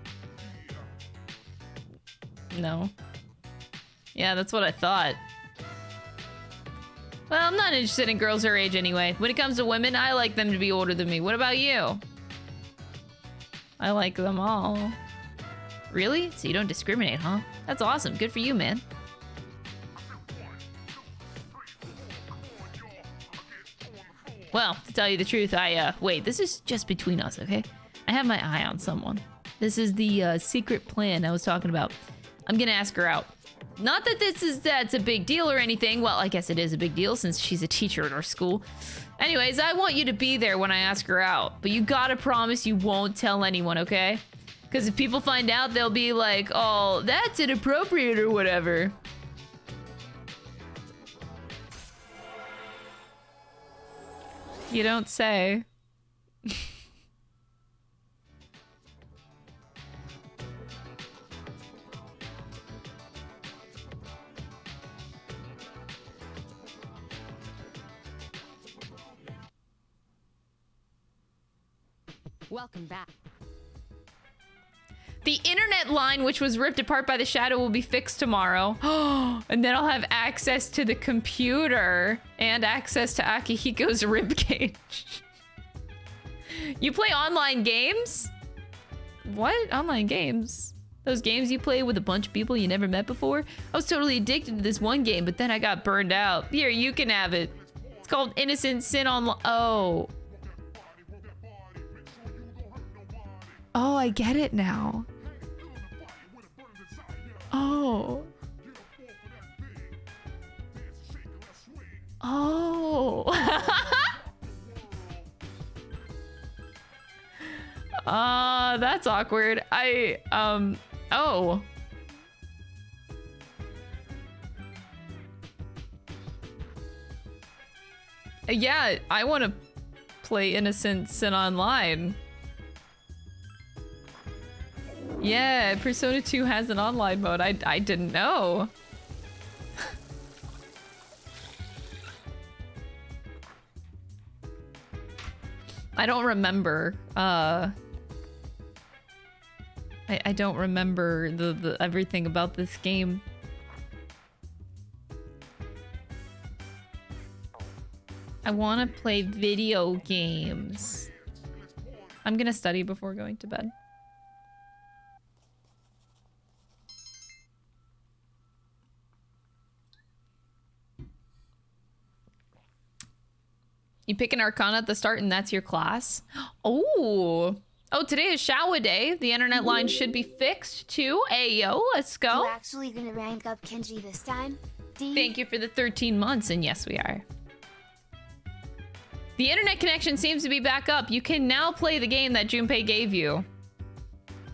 No. Yeah, that's what I thought. Well, I'm not interested in girls her age anyway. When it comes to women, I like them to be older than me. What about you? I like them all. Really? So you don't discriminate, huh? That's awesome. Good for you, man. Well, to tell you the truth, wait, this is just between us, okay? I have my eye on someone. This is the secret plan I was talking about. I'm gonna ask her out. Not that that's a big deal or anything. Well, I guess it is a big deal since she's a teacher at our school. Anyways, I want you to be there when I ask her out. But you gotta promise you won't tell anyone, okay? Because if people find out, they'll be like, oh, that's inappropriate or whatever. You don't say. Welcome back. The internet line, which was ripped apart by the shadow, will be fixed tomorrow. And then I'll have access to the computer and access to Akihiko's ribcage. You play online games? What? Online games? Those games you play with a bunch of people you never met before? I was totally addicted to this one game, but then I got burned out. Here, you can have it. It's called Innocent Sin Online. Oh. Oh, I get it now. Oh. Oh. That's awkward. Oh. Yeah, I want to play Innocent Sin Online. Yeah, Persona 2 has an online mode. I didn't know. I don't remember. I don't remember the everything about this game. I want to play video games. I'm gonna study before going to bed. You pick an arcana at the start and that's your class. Oh. Oh, today is shower day. The internet line should be fixed too. Ayo, let's go. You actually gonna rank up Kenji this time? Thank you for the 13 months, and yes, we are. The internet connection seems to be back up. You can now play the game that Junpei gave you.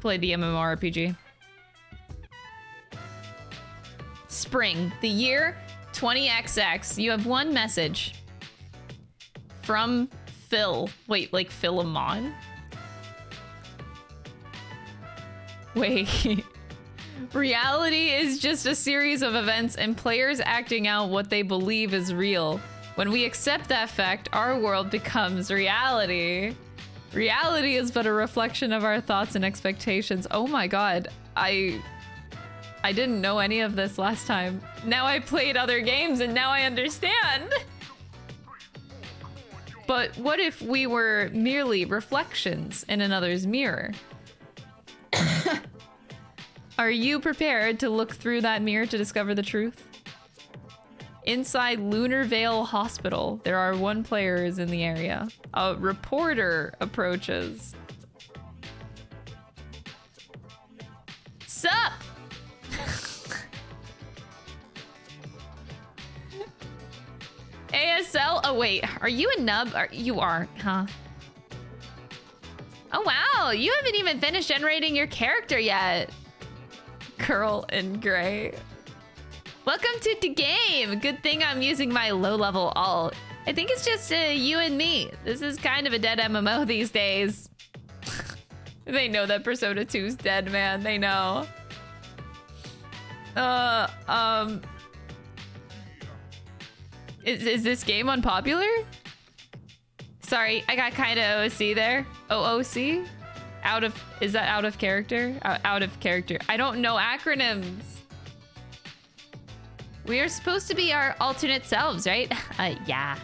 Play the MMORPG. Spring, the year 20XX. You have one message. From Phil. Wait, like Philemon? Wait. Reality is just a series of events and players acting out what they believe is real. When we accept that fact, our world becomes reality. Reality is but a reflection of our thoughts and expectations. Oh my god. I didn't know any of this last time. Now I played other games and now I understand. But what if we were merely reflections in another's mirror? Are you prepared to look through that mirror to discover the truth? Inside Lunar Vale Hospital, there are 1 players in the area. A reporter approaches. Sup? ASL? Oh wait, are you a nub? You are, huh? Oh wow, you haven't even finished generating your character yet. Curl and Gray. Welcome to the game. Good thing I'm using my low-level alt. I think it's just you and me. This is kind of a dead MMO these days. They know that Persona 2's dead, man. They know. Is this game unpopular? Sorry, I got kind of OC there. OOC? Is that out of character? Out of character. I don't know acronyms. We are supposed to be our alternate selves, right? Yeah.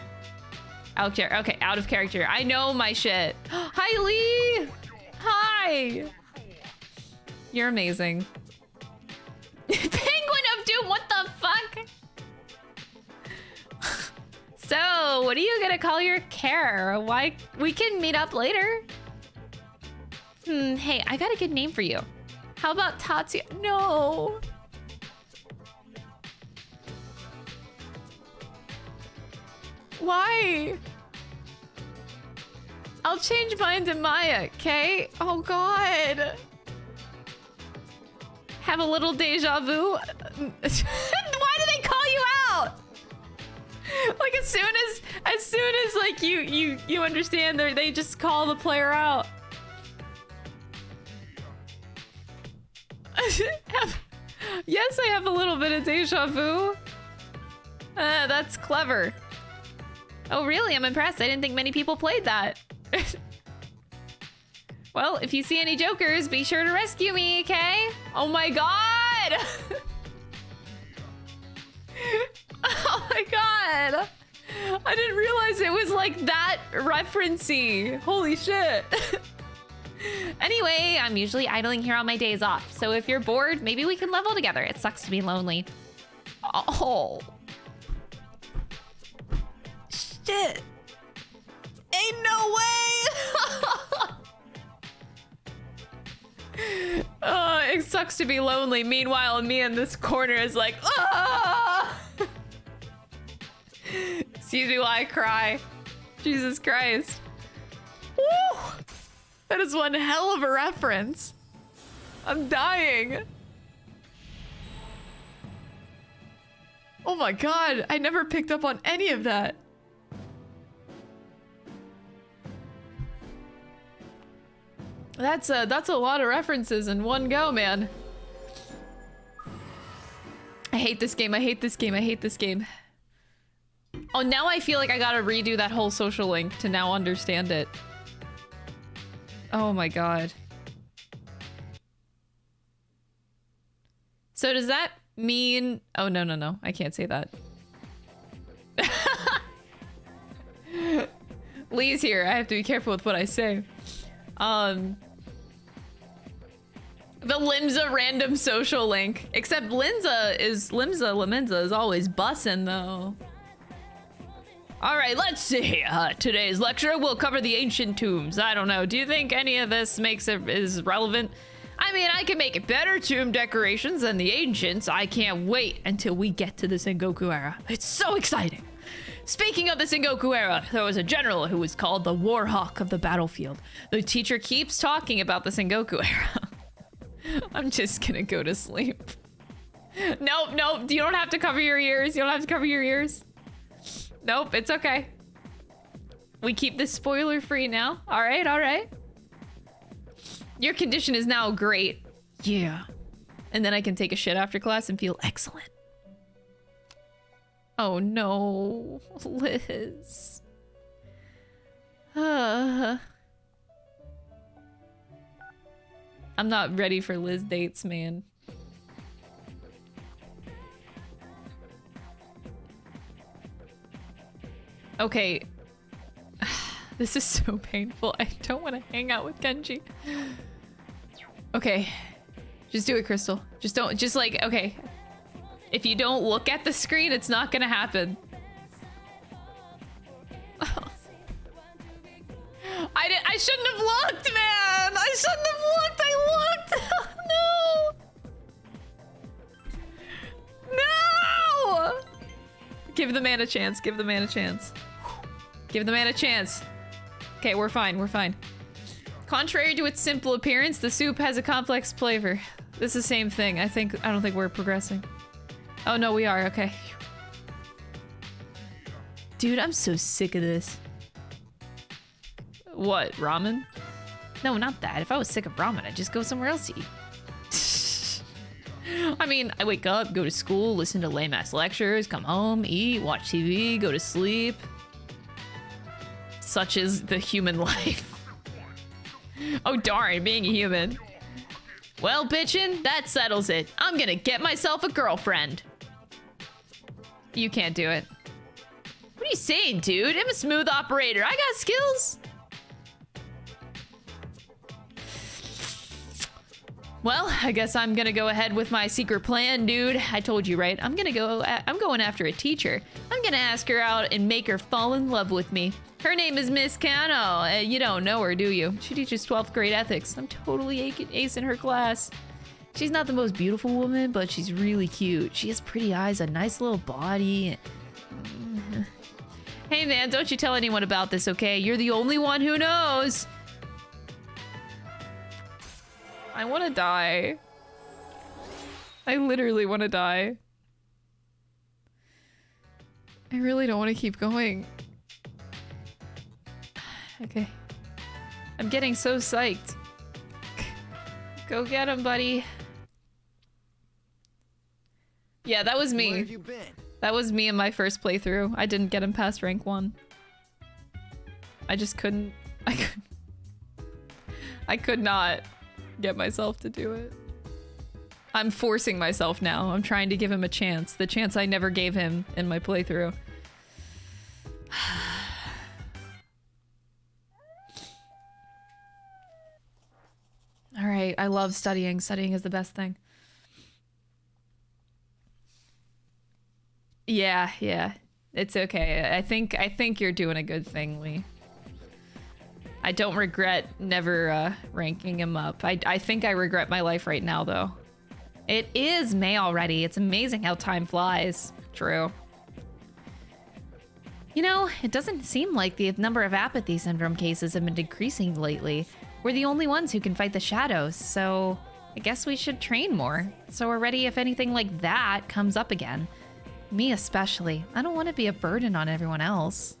Out of character. Okay, out of character. I know my shit. Hi, Lee! Hi! You're amazing. Penguin of Doom, what the fuck? So, What are you gonna call your care? Why? We can meet up later. Hey, I got a good name for you. How about Tatsuya? No. Why? I'll change mine to Maya, okay? Oh god. Have a little deja vu? Why do they call you out? Like as soon as like you understand, they just call the player out. Yes, I have a little bit of deja vu. That's clever. Oh really? I'm impressed. I didn't think many people played that. Well, if you see any jokers, be sure to rescue me, okay? Oh my god! Oh my god! I didn't realize it was like that referencey. Holy shit. Anyway, I'm usually idling here on my days off, so if you're bored, maybe we can level together. It sucks to be lonely. Oh. Shit. Ain't no way! It sucks to be lonely. Meanwhile, me in this corner is like, ah! Excuse me while I cry. Jesus Christ. Woo! That is one hell of a reference. I'm dying. Oh my god, I never picked up on any of that. That's a lot of references in one go, man. I hate this game, I hate this game, I hate this game. Oh, now I feel like I gotta redo that whole social link to now understand it. Oh my god. So does that mean... Oh, no. I can't say that. Lee's here. I have to be careful with what I say. The Limza random social link. Except Limza is always bussin' though. Alright, let's see. Today's lecture will cover the ancient tombs. I don't know. Do you think any of this is relevant? I mean, I can make better tomb decorations than the ancients. I can't wait until we get to the Sengoku era. It's so exciting. Speaking of the Sengoku era, there was a general who was called the Warhawk of the battlefield. The teacher keeps talking about the Sengoku era. I'm just gonna go to sleep. Nope. You don't have to cover your ears. You don't have to cover your ears. Nope, it's okay. We keep this spoiler free now. All right. Your condition is now great. Yeah. And then I can take a shit after class and feel excellent. Oh no, Liz. I'm not ready for Liz dates, man. Okay. This is so painful. I don't want to hang out with Kenji. Okay. Just do it, Crystal. Okay. If you don't look at the screen, it's not gonna happen. I shouldn't have looked, man! I shouldn't have looked! I looked! No! No! Give the man a chance. Give the man a chance. Give the man a chance. Okay, we're fine. Contrary to its simple appearance, the soup has a complex flavor. This is the same thing. I don't think we're progressing. Oh no, we are. Okay. Dude, I'm so sick of this. What, ramen? No, not that. If I was sick of ramen, I'd just go somewhere else to eat. I mean, I wake up, go to school, listen to lame-ass lectures, come home, eat, watch TV, go to sleep. Such is the human life. Oh darn, being a human. Well, bitchin', that settles it. I'm gonna get myself a girlfriend. You can't do it. What are you saying, dude? I'm a smooth operator. I got skills. Well, I guess I'm gonna go ahead with my secret plan, dude. I told you, right? I'm going after a teacher. I'm gonna ask her out and make her fall in love with me. Her name is Miss Cano. You don't know her, do you? She teaches 12th grade ethics. I'm totally ace in her class. She's not the most beautiful woman, but she's really cute. She has pretty eyes, a nice little body. Hey man, don't you tell anyone about this, okay? You're the only one who knows. I want to die. I literally want to die. I really don't want to keep going. Okay. I'm getting so psyched. Go get him, buddy. Yeah, that was me. Where have you been? That was me in my first playthrough. I didn't get him past rank 1. I just couldn't. I could not get myself to do it. I'm forcing myself now. I'm trying to give him a chance. The chance I never gave him in my playthrough. All right, I love studying. Studying is the best thing. Yeah. It's okay. I think you're doing a good thing, Lee. I don't regret never ranking him up. I think I regret my life right now, though. It is May already. It's amazing how time flies. True. You know, it doesn't seem like the number of apathy syndrome cases have been decreasing lately. We're the only ones who can fight the shadows, so I guess we should train more. So we're ready if anything like that comes up again. Me especially. I don't want to be a burden on everyone else.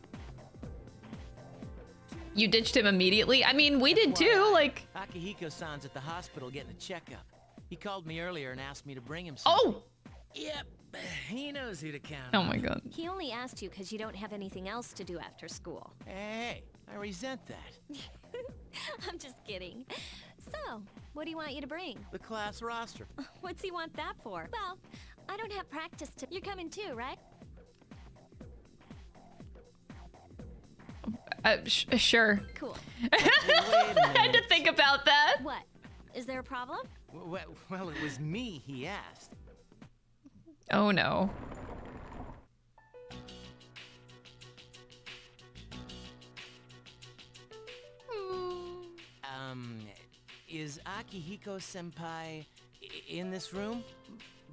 You ditched him immediately? I mean, we did too, like... Akihiko-san's at the hospital getting a checkup. He called me earlier and asked me to bring him some. Oh! Yep, he knows who to count Oh on. my god. He only asked you because you don't have anything else to do after school. Hey, I resent that. I'm just kidding. So, what do you want you to bring? The class roster. What's he want that for? Well, I don't have practice to... You're coming too, right? Sure. Cool. I had to think about that. What? Is there a problem? Well, it was me he asked. Oh no. Is Akihiko-senpai in this room,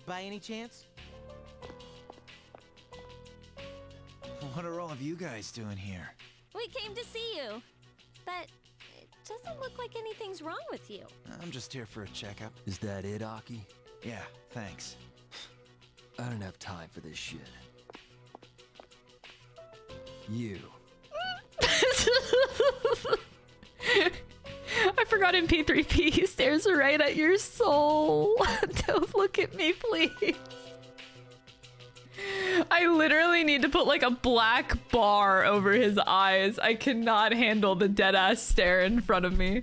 by any chance? What are all of you guys doing here? We came to see you. But it doesn't look like anything's wrong with you. I'm just here for a checkup. Is that it, Aki? Yeah, thanks. I don't have time for this shit. You. I forgot in P3P, he stares right at your soul. Don't look at me, please. I literally need to put like a black bar over his eyes. I cannot handle the dead ass stare in front of me.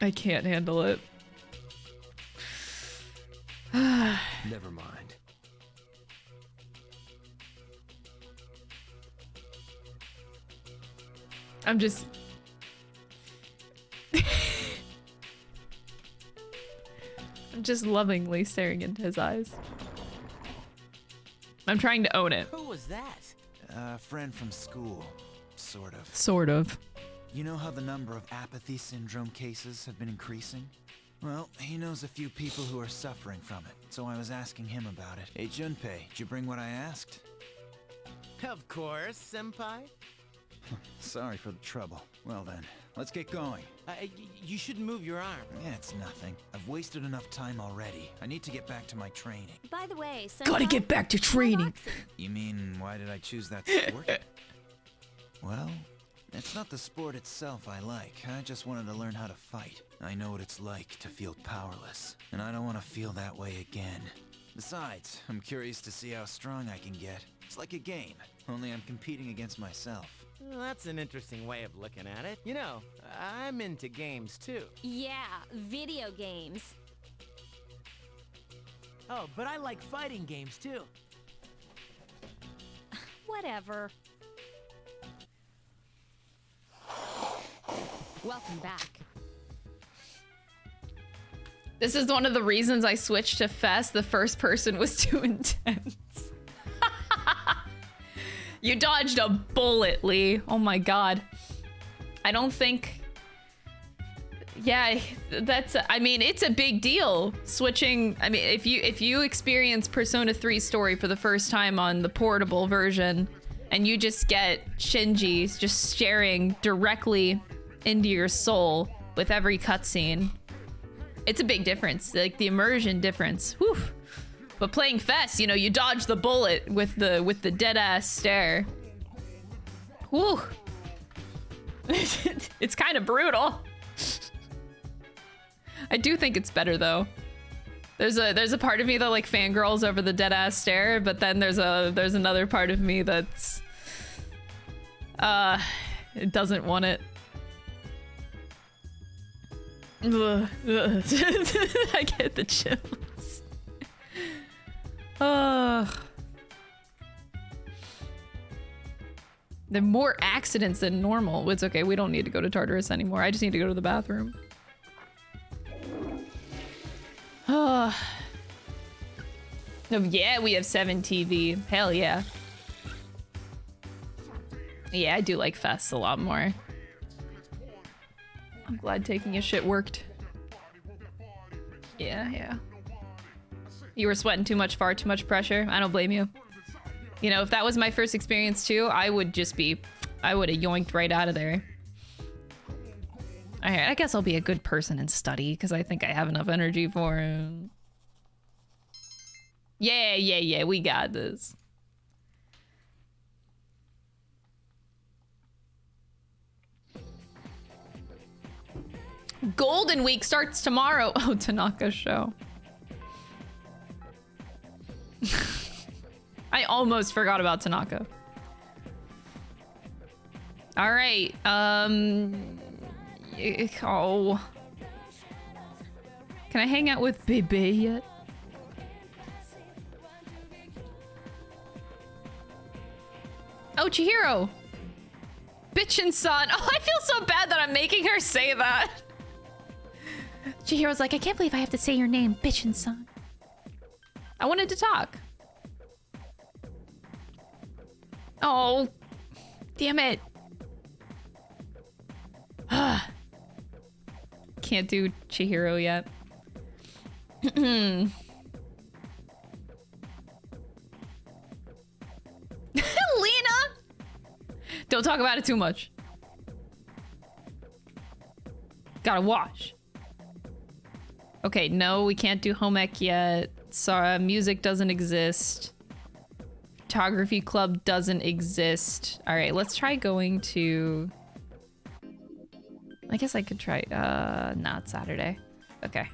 I can't handle it. Never mind. I'm just... I'm just lovingly staring into his eyes. I'm trying to own it. Who was that? A friend from school. Sort of. Sort of. You know how the number of apathy syndrome cases have been increasing? Well, he knows a few people who are suffering from it, so I was asking him about it. Hey, Junpei, did you bring what I asked? Of course, senpai. Sorry for the trouble. Well then, let's get going. You shouldn't move your arm. Yeah, it's nothing. I've wasted enough time already. I need to get back to my training. By the way, Gotta get back to training. You mean, why did I choose that sport? Well, it's not the sport itself I like. I just wanted to learn how to fight. I know what it's like to feel powerless, and I don't want to feel that way again. Besides, I'm curious to see how strong I can get. It's like a game, only I'm competing against myself. Well, that's an interesting way of looking at it. You know, I'm into games too. Yeah, video games. Oh, but I like fighting games too. Whatever. Welcome back. This is one of the reasons I switched to Fest. The first person was too intense. You dodged a bullet, Lee. Oh my god. I don't think... Yeah, that's... I mean, it's a big deal. Switching... I mean, if you experience Persona 3 story for the first time on the portable version, and you just get Shinji just staring directly into your soul with every cutscene, it's a big difference. Like, the immersion difference. Whew. But playing Fest, you know, you dodge the bullet with the dead-ass stare. Whew. It's kind of brutal. I do think it's better though. There's a part of me that like fangirls over the dead-ass stare, but then there's another part of me that's it doesn't want it. Ugh. I get the chills. There are more accidents than normal. It's okay, we don't need to go to Tartarus anymore. I just need to go to the bathroom. Oh yeah, we have 7 TV. Hell yeah. Yeah, I do like Fests a lot more. I'm glad taking a shit worked. Yeah. You were sweating too much, far too much pressure. I don't blame you. You know, if that was my first experience too, I would have yoinked right out of there. Alright, I guess I'll be a good person and study, because I think I have enough energy for it. Yeah, we got this. Golden Week starts tomorrow. Oh, Tanaka's show. I almost forgot about Tanaka. All right. Oh. Can I hang out with Bebe yet? Oh, Chihiro. Bitchin' son. Oh, I feel so bad that I'm making her say that. Chihiro's like, I can't believe I have to say your name, bitchin' son. I wanted to talk. Oh, damn it. Can't do Chihiro yet. Lena! Don't talk about it too much. Gotta wash. Okay, no, we can't do home ec yet. Sorry, music doesn't exist. Photography club doesn't exist. All right, let's try going to... I guess I could try, not Saturday. Okay.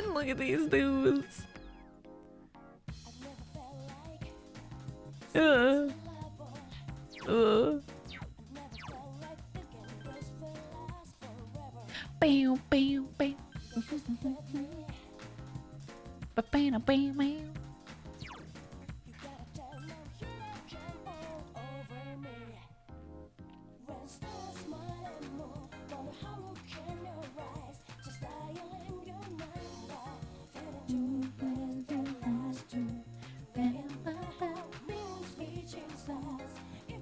Look at these dudes. Bam, bam, bam. Bam, bam, bam.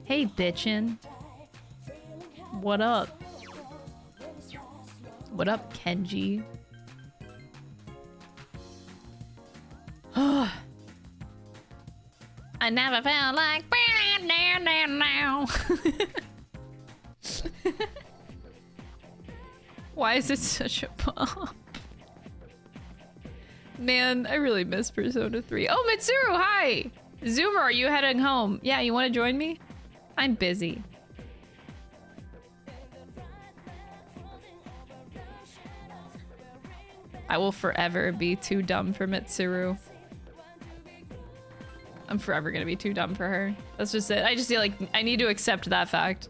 Hey, bitchin'. What up? What up, Kenji? I never felt like now. Why is it such a pop? Man, I really miss Persona 3. Oh, Mitsuru, hi! Zoomer, are you heading home? Yeah, you want to join me? I'm busy. I will forever be too dumb for Mitsuru. I'm forever gonna be too dumb for her. That's just it. I just feel like I need to accept that fact.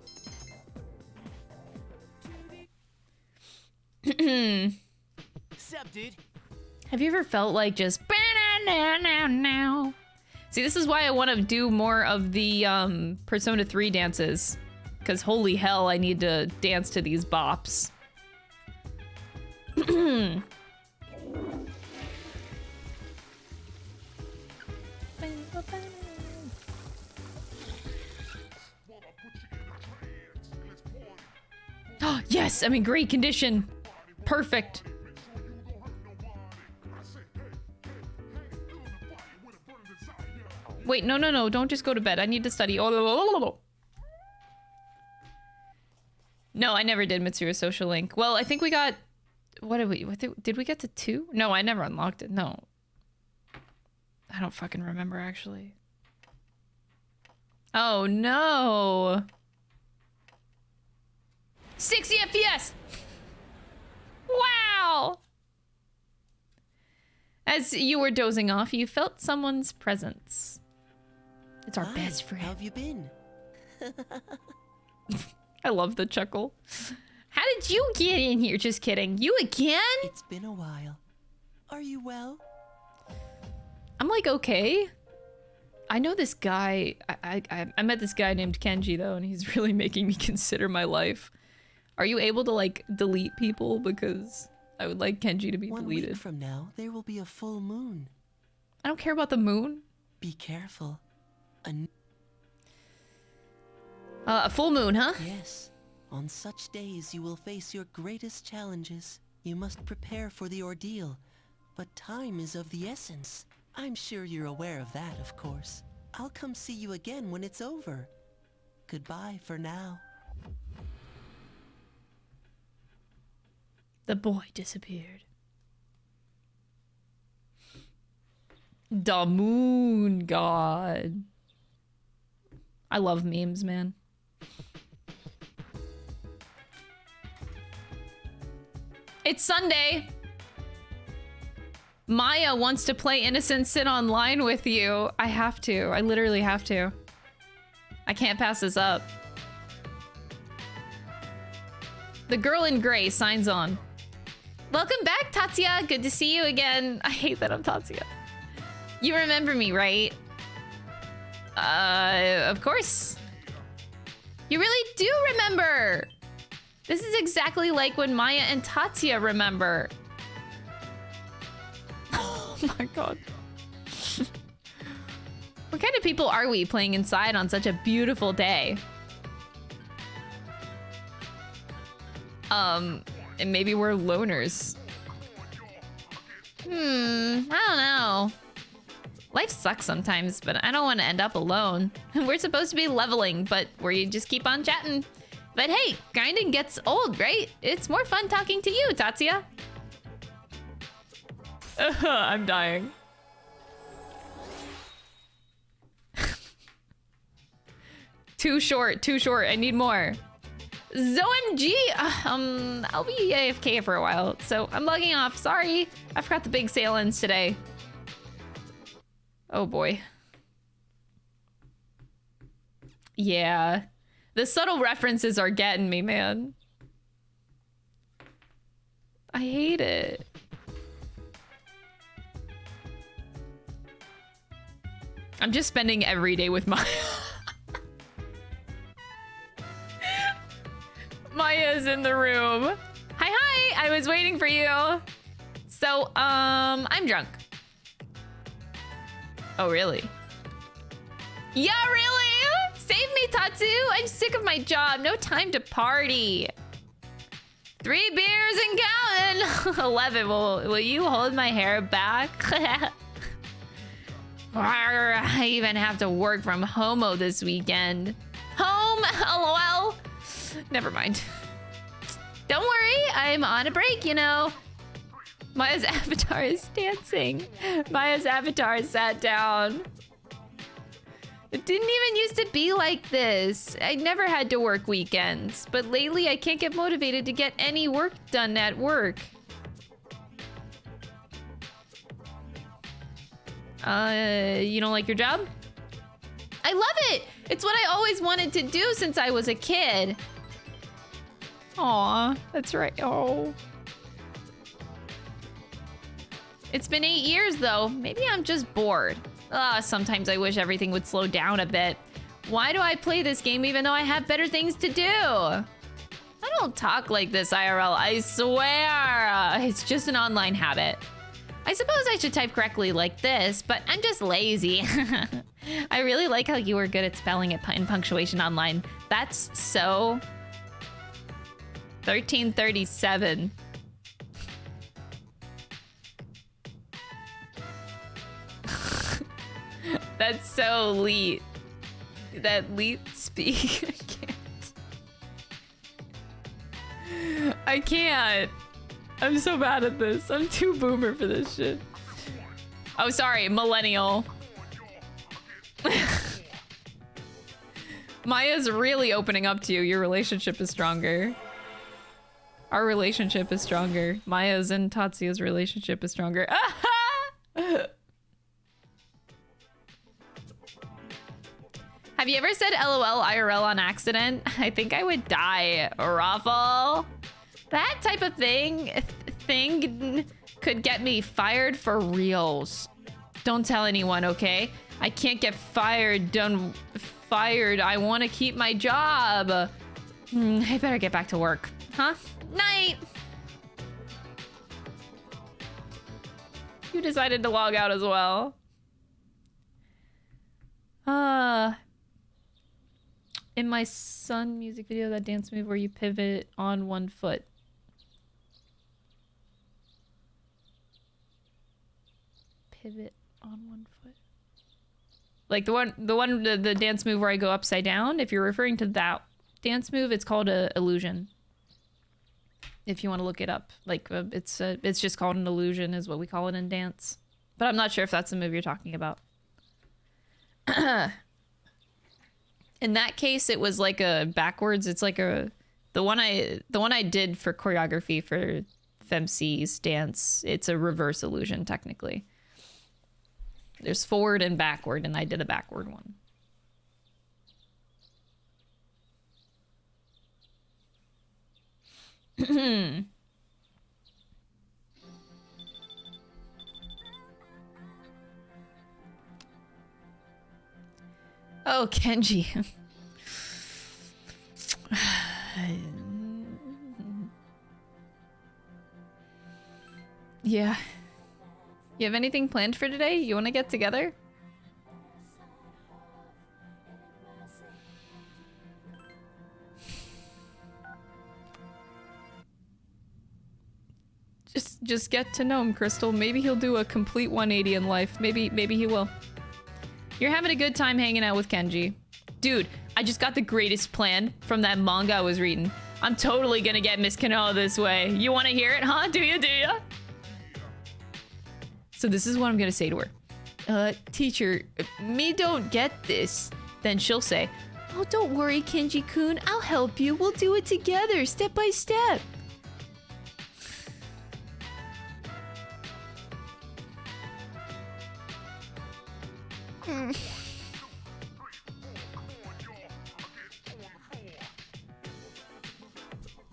Sup, dude? Have you ever felt like just now? See, this is why I want to do more of the Persona 3 dances. Because holy hell, I need to dance to these bops. Yes, I'm in great condition. Perfect. Wait, no, don't just go to bed. I need to study. No, I never did Mitsuru Social Link. Well, I think we got... did we get to 2? No, I never unlocked it. No. I don't fucking remember, actually. Oh, no. 60 FPS! Wow! As you were dozing off, you felt someone's presence. It's our best friend. How have you been? I love the chuckle. How did you get in here? Just kidding. You again? It's been a while. Are you well? I'm like, okay. I know this guy. I met this guy named Kenji, though, and he's really making me consider my life. Are you able to, like, delete people? Because I would like Kenji to be deleted. 1 week from now, there will be a full moon. I don't care about the moon. Be careful. A full moon, huh? Yes. On such days, you will face your greatest challenges. You must prepare for the ordeal. But time is of the essence. I'm sure you're aware of that, of course. I'll come see you again when it's over. Goodbye for now. The boy disappeared. The moon god. I love memes, man. It's Sunday. Maya wants to play Innocent Sin online with you. I have to. I literally have to. I can't pass this up. The girl in gray signs on. Welcome back, Tatsuya. Good to see you again. I hate that I'm Tatsuya. You remember me, right? Of course. You really do remember. This is exactly like when Maya and Tatsuya remember. Oh my god. What kind of people are we playing inside on such a beautiful day? And maybe we're loners. I don't know. Life sucks sometimes, but I don't want to end up alone. We're supposed to be leveling, but where you just keep on chatting. But hey, grinding gets old, right? It's more fun talking to you, Tatsuya. I'm dying. Too short, too short. I need more. ZOMG! I'll be AFK for a while, so I'm logging off. Sorry. I forgot the big sale ends today. Oh boy. Yeah. The subtle references are getting me, man. I hate it. I'm just spending every day with Maya. Maya's in the room. Hi, I was waiting for you. So, I'm drunk. Oh, really? Yeah, really? Save me, Tatsu. I'm sick of my job. No time to party. 3 beers and counting. 11. Will you hold my hair back? I even have to work from home this weekend. Home? LOL. Never mind. Don't worry, I'm on a break, you know. Maya's avatar is dancing. Maya's avatar sat down. It didn't even used to be like this. I never had to work weekends, but lately I can't get motivated to get any work done at work. You don't like your job? I love it! It's what I always wanted to do since I was a kid. Aw, that's right. Oh. It's been 8 years though. Maybe I'm just bored. Sometimes I wish everything would slow down a bit. Why do I play this game even though I have better things to do? I don't talk like this IRL, I swear. It's just an online habit. I suppose I should type correctly like this, but I'm just lazy. I really like how you were good at spelling it in punctuation online. That's so... 1337. That's so leet. That leet speak. I can't. I'm so bad at this. I'm too boomer for this shit. Oh, sorry, millennial. Maya's really opening up to you. Your relationship is stronger. Our relationship is stronger. Maya's and Tatsuya's relationship is stronger. Have you ever said LOL IRL on accident? I think I would die. Raffle. That type of thing could get me fired for reals. Don't tell anyone, okay? I can't get fired. I want to keep my job. I better get back to work. Huh? Night. You decided to log out as well. In my son music video, that dance move where you pivot on one foot. Pivot on one foot. Like the dance move where I go upside down. If you're referring to that dance move, it's called a illusion. If you want to look it up, like it's just called an illusion, is what we call it in dance. But I'm not sure if that's the move you're talking about. In that case, it was like a backwards. It's like the one I did for choreography for FemC's dance. It's a reverse illusion technically. There's forward and backward, and I did a backward one. Oh, Kenji. Yeah. You have anything planned for today? You want to get together? Just get to know him, Crystal. Maybe he'll do a complete 180 in life. Maybe he will. You're having a good time hanging out with Kenji. Dude, I just got the greatest plan from that manga I was reading. I'm totally gonna get Miss Kanoa this way. You wanna hear it, huh? Do you? So this is what I'm gonna say to her. Teacher, me don't get this. Then she'll say, oh, don't worry, Kenji-kun. I'll help you. We'll do it together, step by step.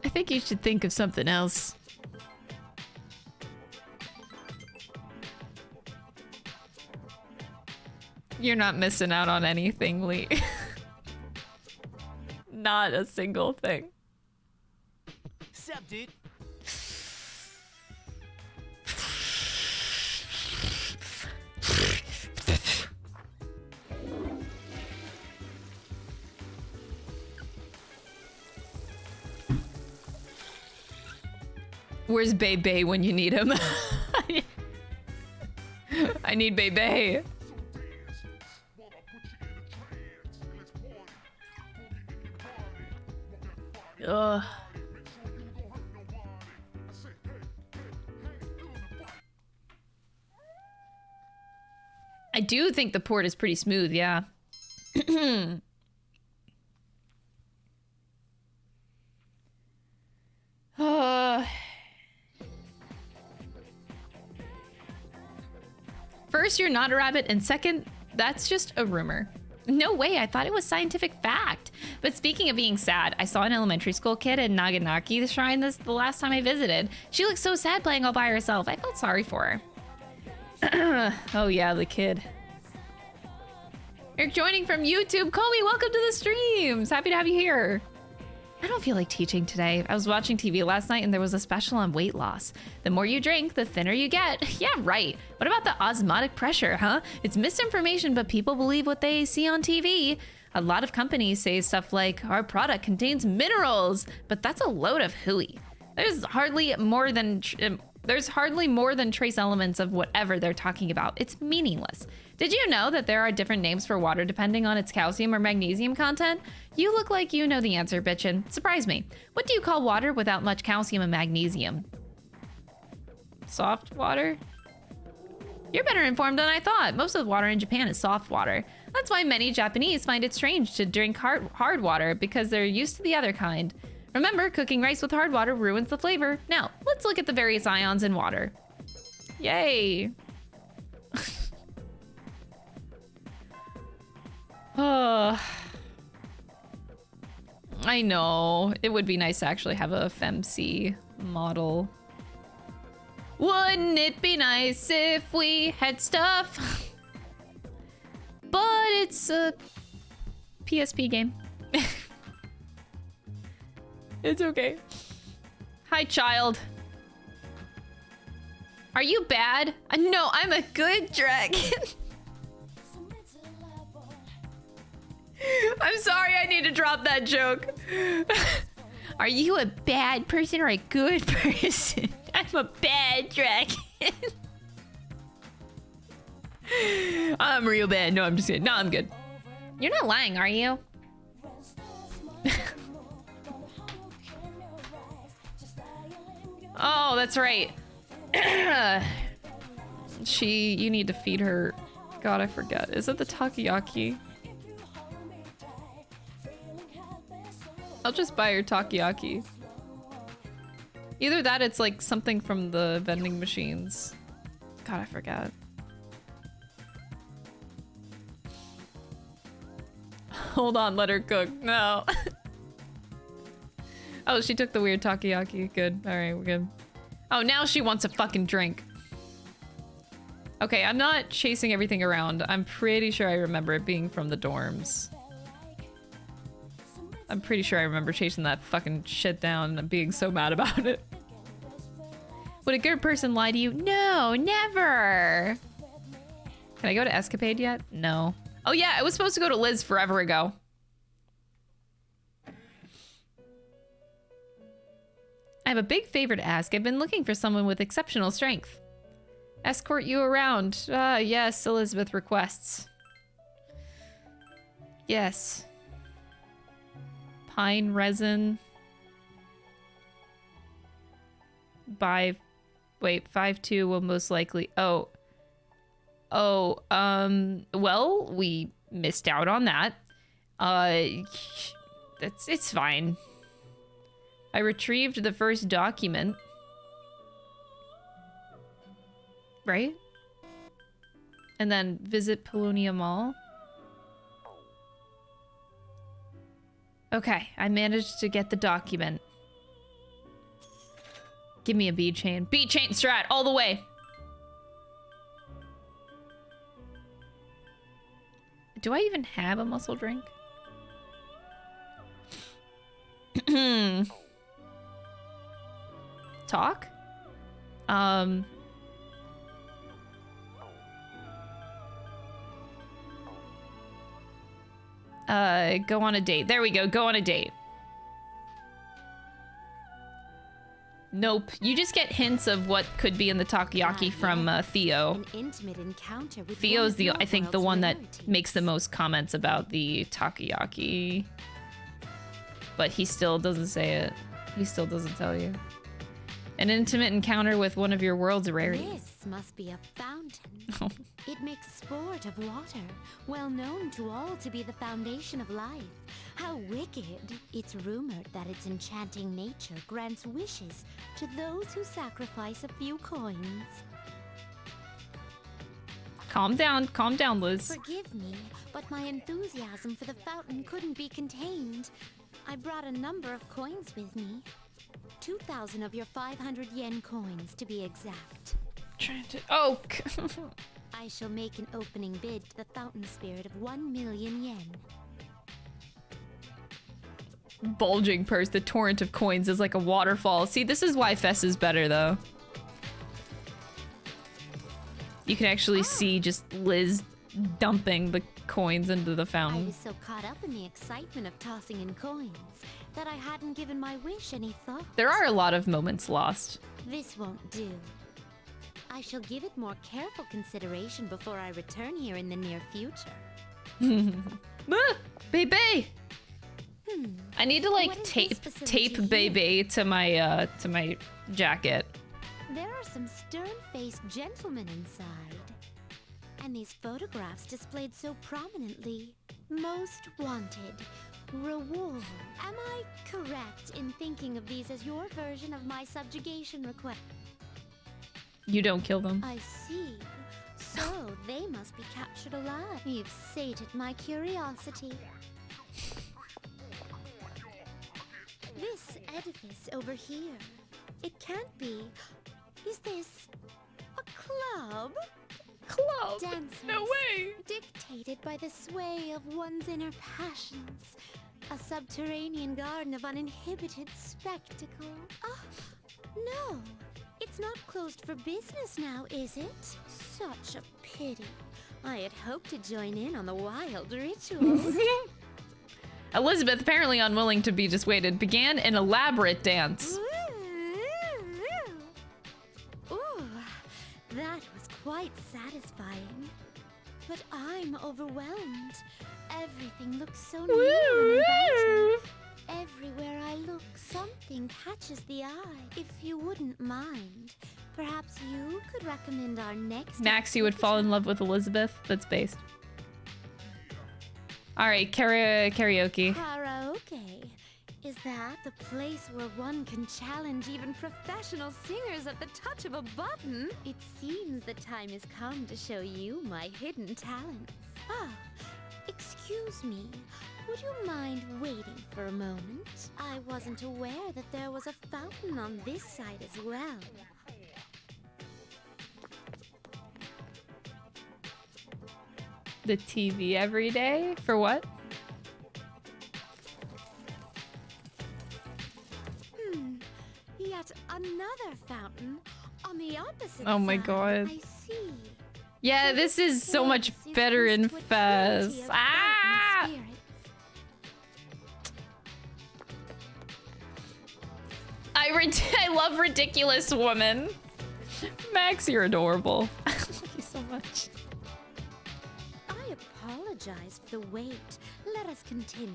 I think you should think of something else. You're not missing out on anything, Lee. Not a single thing. Sup, dude? Where's Bebe when you need him? I need Bebe. Ugh. I do think the port is pretty smooth, yeah. First, you're not a rabbit, and second, that's just a rumor. No way, I thought it was scientific fact. But speaking of being sad, I saw an elementary school kid at Naganaki Shrine the last time I visited. She looked so sad playing all by herself. I felt sorry for her. Oh yeah, the kid. You're joining from YouTube. Comey, welcome to the streams. Happy to have you here. I don't feel like teaching today. I was watching TV last night and there was a special on weight loss. The more you drink, the thinner you get. Yeah, right. What about the osmotic pressure, huh? It's misinformation, but people believe what they see on TV. A lot of companies say stuff like, our product contains minerals, but that's a load of hooey. There's hardly more than trace elements of whatever they're talking about. It's meaningless. Did you know that there are different names for water depending on its calcium or magnesium content? You look like you know the answer, bitchin'. Surprise me. What do you call water without much calcium and magnesium? Soft water? You're better informed than I thought. Most of the water in Japan is soft water. That's why many Japanese find it strange to drink hard water because they're used to the other kind. Remember, cooking rice with hard water ruins the flavor. Now, let's look at the various ions in water. Yay. Oh, I know. It would be nice to actually have a FemC model. Wouldn't it be nice if we had stuff? But it's a PSP game. It's okay. Hi, child. Are you bad? No, I'm a good dragon. I'm sorry, I need to drop that joke. Are you a bad person or a good person? I'm a bad dragon. I'm real bad. No, I'm just kidding. No, I'm good. You're not lying, are you? Oh, that's right. You need to feed her. God, I forget. Is it the takoyaki? I'll just buy her takoyaki. Either that, it's like something from the vending machines. God, I forgot. Hold on, let her cook. No. Oh, she took the weird takoyaki. Good. All right, we're good. Oh, now she wants a fucking drink. Okay, I'm not chasing everything around. I'm pretty sure I remember it being from the dorms. I'm pretty sure I remember chasing that fucking shit down and being so mad about it. Would a good person lie to you? No, never. Can I go to Escapade yet? No. Oh yeah, I was supposed to go to Liz forever ago. I have a big favor to ask. I've been looking for someone with exceptional strength. Escort you around. Yes, Elizabeth requests. Yes. Pine resin. Wait, 5-2 will most likely... well, we missed out on that. It's fine. I retrieved the first document. Right? And then visit Polonia Mall. Okay, I managed to get the document. Give me a bead chain. Bead chain strat all the way. Do I even have a muscle drink? Talk? Go on a date. There we go. Go on a date. Nope. You just get hints of what could be in the takoyaki from Theo. An intimate encounter with Theo's I think the one that makes the most comments about the takoyaki. But he still doesn't say it. He still doesn't tell you. An intimate encounter with one of your world's rarities. This must be a fountain. It makes sport of water, well known to all to be the foundation of life. How wicked! It's rumored that its enchanting nature grants wishes to those who sacrifice a few coins. Calm down, Liz. Forgive me, but my enthusiasm for the fountain couldn't be contained. I brought a number of coins with me. 2,000 of your 500 yen coins, to be exact. Oh! I shall make an opening bid to the fountain spirit of 1 million yen. Bulging purse, the torrent of coins is like a waterfall. See, this is why Fess is better, though. You can actually see just Liz dumping the coins into the I fountain. was so caught up in the excitement of tossing in coins that I hadn't given my wish any thought. There are a lot of moments lost. This won't do. I shall give it more careful consideration before I return here in the near future. Ah, baby! I need to like tape baby to my jacket. There are some stern-faced gentlemen inside. And these photographs displayed so prominently. Most wanted. Reward. Am I correct in thinking of these as your version of my subjugation request? You don't kill them. I see. So they must be captured alive. You've sated my curiosity. This edifice over here. It can't be. Is this a club? Club? Dancers, no way! Dictated by the sway of one's inner passions. A subterranean garden of uninhibited spectacle. Oh, no. It's not closed for business now, is it? Such a pity. I had hoped to join in on the wild ritual. Elizabeth, apparently unwilling to be dissuaded, began an elaborate dance. Ooh, that was quite satisfying. But I'm overwhelmed. Everything looks so new and inviting. Everywhere I look, something catches the eye. If you wouldn't mind, perhaps you could recommend our next... Maxie would fall in love with Elizabeth. That's based. Alright, karaoke. Karaoke. Is that the place where one can challenge even professional singers at the touch of a button? It seems the time has come to show you my hidden talents. Ah, excuse me. Would you mind waiting for a moment? I wasn't aware that there was a fountain on this side as well. The TV every day? For what? Yet another fountain on the opposite Oh my side. god. I see. Yeah, this is so much better in Fez. Ah! I love ridiculous woman. Max, you're adorable. I love you so much. I apologize for the wait. Let us continue.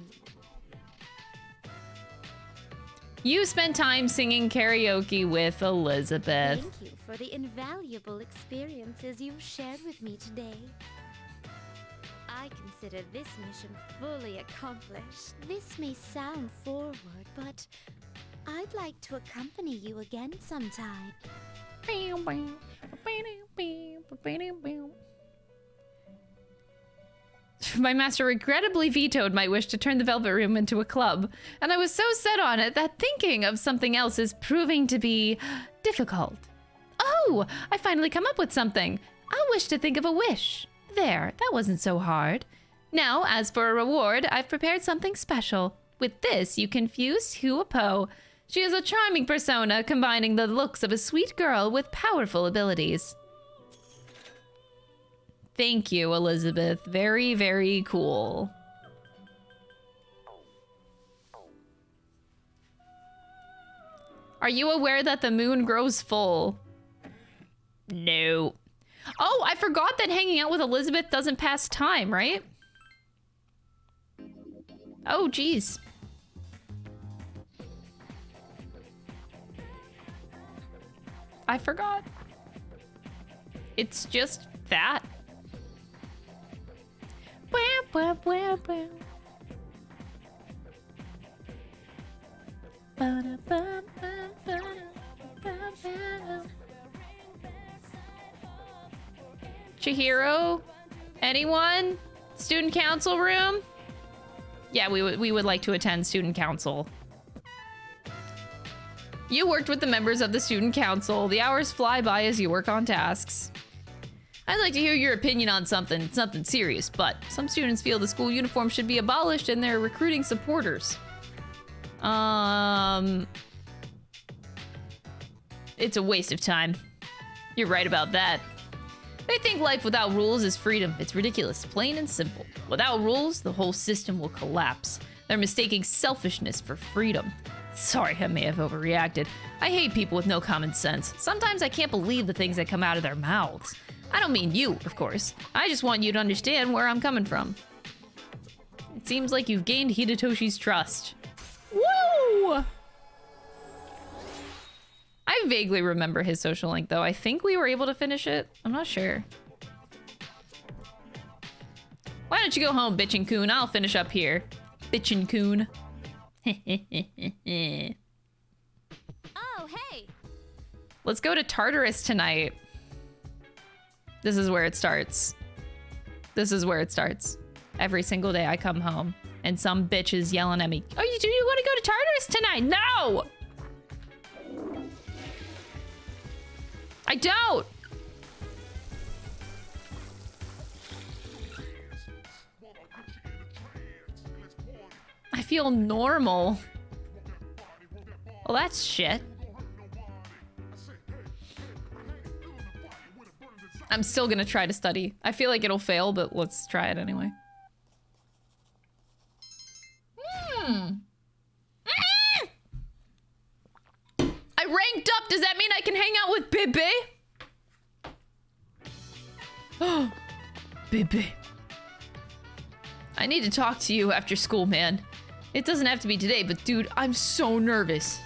You spent time singing karaoke with Elizabeth. Thank you for the invaluable experiences you've shared with me today. I consider this mission fully accomplished. This may sound forward, but I'd like to accompany you again sometime. My master regrettably vetoed my wish to turn the Velvet Room into a club, and I was so set on it that thinking of something else is proving to be difficult. Oh, I finally come up with something. I wish to think of a wish. There, that wasn't so hard. Now, as for a reward, I've prepared something special. With this, you can fuse Huapo. She is a charming persona, combining the looks of a sweet girl with powerful abilities. Thank you, Elizabeth. Very, very cool. Are you aware that the moon grows full? No. Oh, I forgot that hanging out with Elizabeth doesn't pass time, right? Oh, geez. I forgot. It's just that. Chihiro? Anyone? Student council room? Yeah, we would like to attend student council. You worked with the members of the student council. The hours fly by as you work on tasks. I'd like to hear your opinion on something serious, but some students feel the school uniform should be abolished and they're recruiting supporters. It's a waste of time. You're right about that. They think life without rules is freedom. It's ridiculous, plain and simple. Without rules, the whole system will collapse. They're mistaking selfishness for freedom. Sorry, I may have overreacted. I hate people with no common sense. Sometimes I can't believe the things that come out of their mouths. I don't mean you, of course. I just want you to understand where I'm coming from. It seems like you've gained Hidetoshi's trust. Woo! I vaguely remember his social link, though. I think we were able to finish it. I'm not sure. Why don't you go home, bitchin' coon? I'll finish up here. Bitchin' coon. Oh, hey! Let's go to Tartarus tonight. This is where it starts. This is where it starts. Every single day I come home and some bitch is yelling at me. Oh, you want to go to Tartarus tonight? No! I don't! I feel normal. Well, that's shit. I'm still gonna try to study. I feel like it'll fail, but let's try it anyway. I ranked up! Does that mean I can hang out with Bebe? Oh, Bebe. I need to talk to you after school, man. It doesn't have to be today, but dude, I'm so nervous.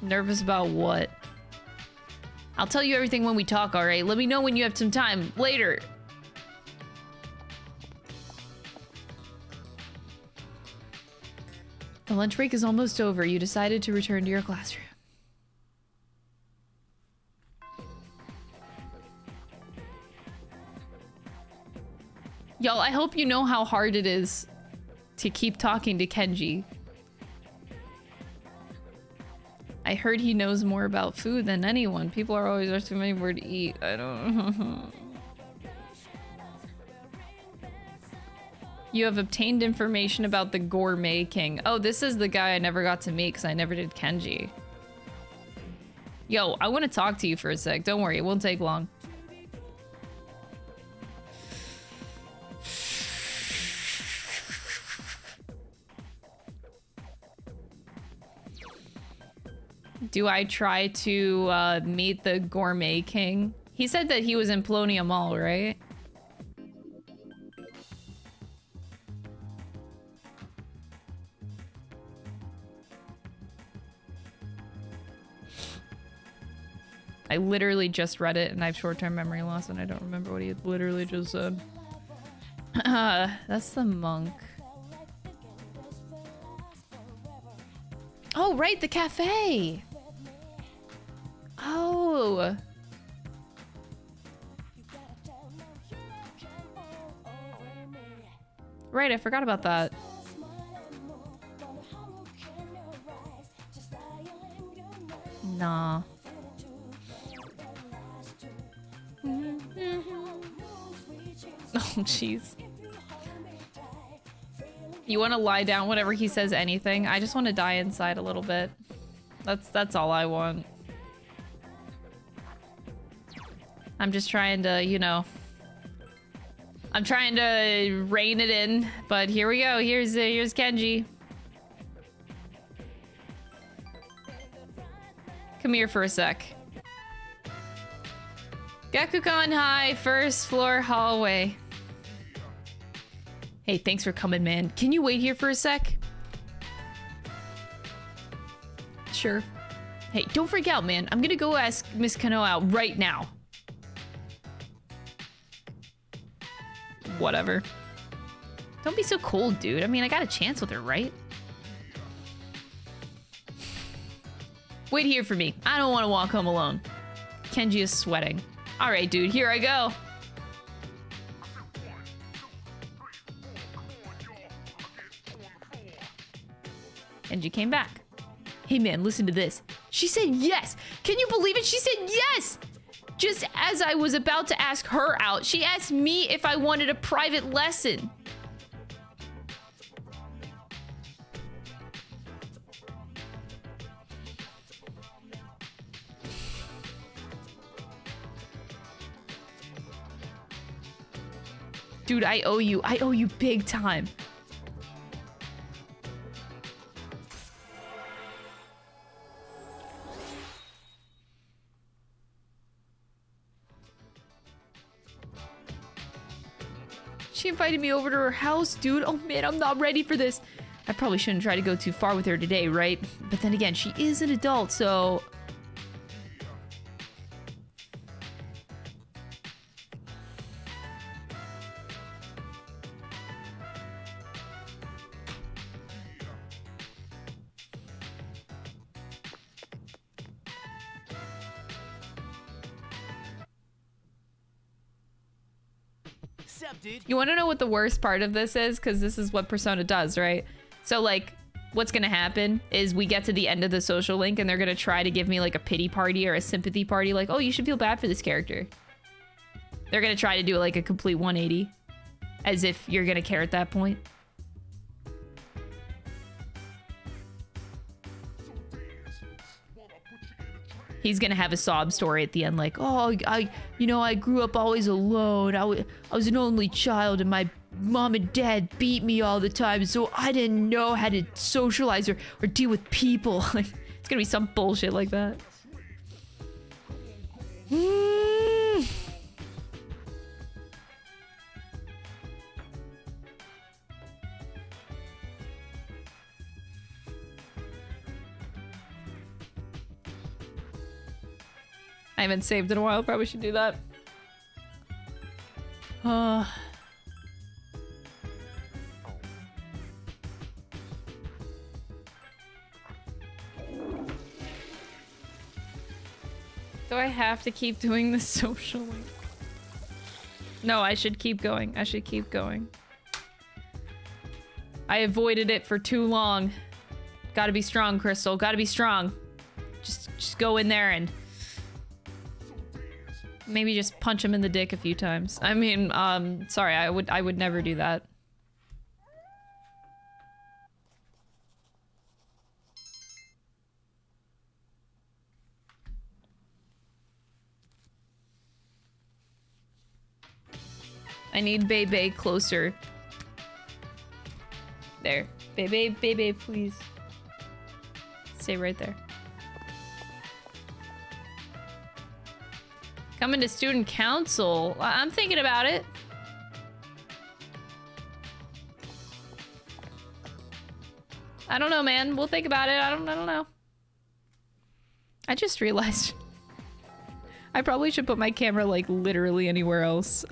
Nervous about what? I'll tell you everything when we talk, alright? Let me know when you have some time. Later. The lunch break is almost over. You decided to return to your classroom. Y'all, I hope you know how hard it is to keep talking to Kenji. I heard he knows more about food than anyone. People are always asking me where to eat. I don't... You have obtained information about the Gourmet King. Oh, this is the guy I never got to meet because I never did Kenji. Yo, I want to talk to you for a sec. Don't worry, it won't take long. Do I try to meet the Gourmet King? He said that he was in Polonia Mall, right? I literally just read it and I have short-term memory loss and I don't remember what he had literally just said. That's the monk. Oh, right, the cafe! Oh! Right, I forgot about that. Nah. Oh, jeez. You want to lie down whenever he says anything? I just want to die inside a little bit. That's all I want. I'm just trying to, you know... I'm trying to rein it in, but here we go. Here's Kenji. Come here for a sec. Gakukan High, first floor hallway. Hey, thanks for coming, man. Can you wait here for a sec? Sure. Hey, don't freak out, man. I'm gonna go ask Miss Kano out right now. Whatever. Don't be so cold, dude. I mean, I got a chance with her, right? Wait here for me. I don't want to walk home alone. Kenji is sweating. All right, dude, here I go. Kenji came back. Hey, man, listen to this. She said yes. Can you believe it? She said yes. Just as I was about to ask her out, she asked me if I wanted a private lesson. Dude, I owe you. I owe you big time. She invited me over to her house, dude. Oh man, I'm not ready for this. I probably shouldn't try to go too far with her today, right? But then again, she is an adult, so... Sup, dude? You want to know what the worst part of this is? Because this is what Persona does, right? So, like, what's going to happen is we get to the end of the social link and they're going to try to give me, like, a pity party or a sympathy party. Like, oh, you should feel bad for this character. They're going to try to do, like, a complete 180. As if you're going to care at that point. He's gonna have a sob story at the end, like, oh, I grew up always alone. I was an only child, and my mom and dad beat me all the time, so I didn't know how to socialize or deal with people. Like, it's gonna be some bullshit like that. I haven't saved in a while. Probably should do that. Do I have to keep doing the social link? No, I should keep going. I should keep going. I avoided it for too long. Gotta be strong, Crystal. Gotta be strong. Just go in there and maybe just punch him in the dick a few times. I mean, sorry, I would never do that. I need Bebe closer. There. Bebe, please. Stay right there. Coming to student council. I'm thinking about it. I don't know, man. We'll think about it. I don't know. I just realized I probably should put my camera like literally anywhere else.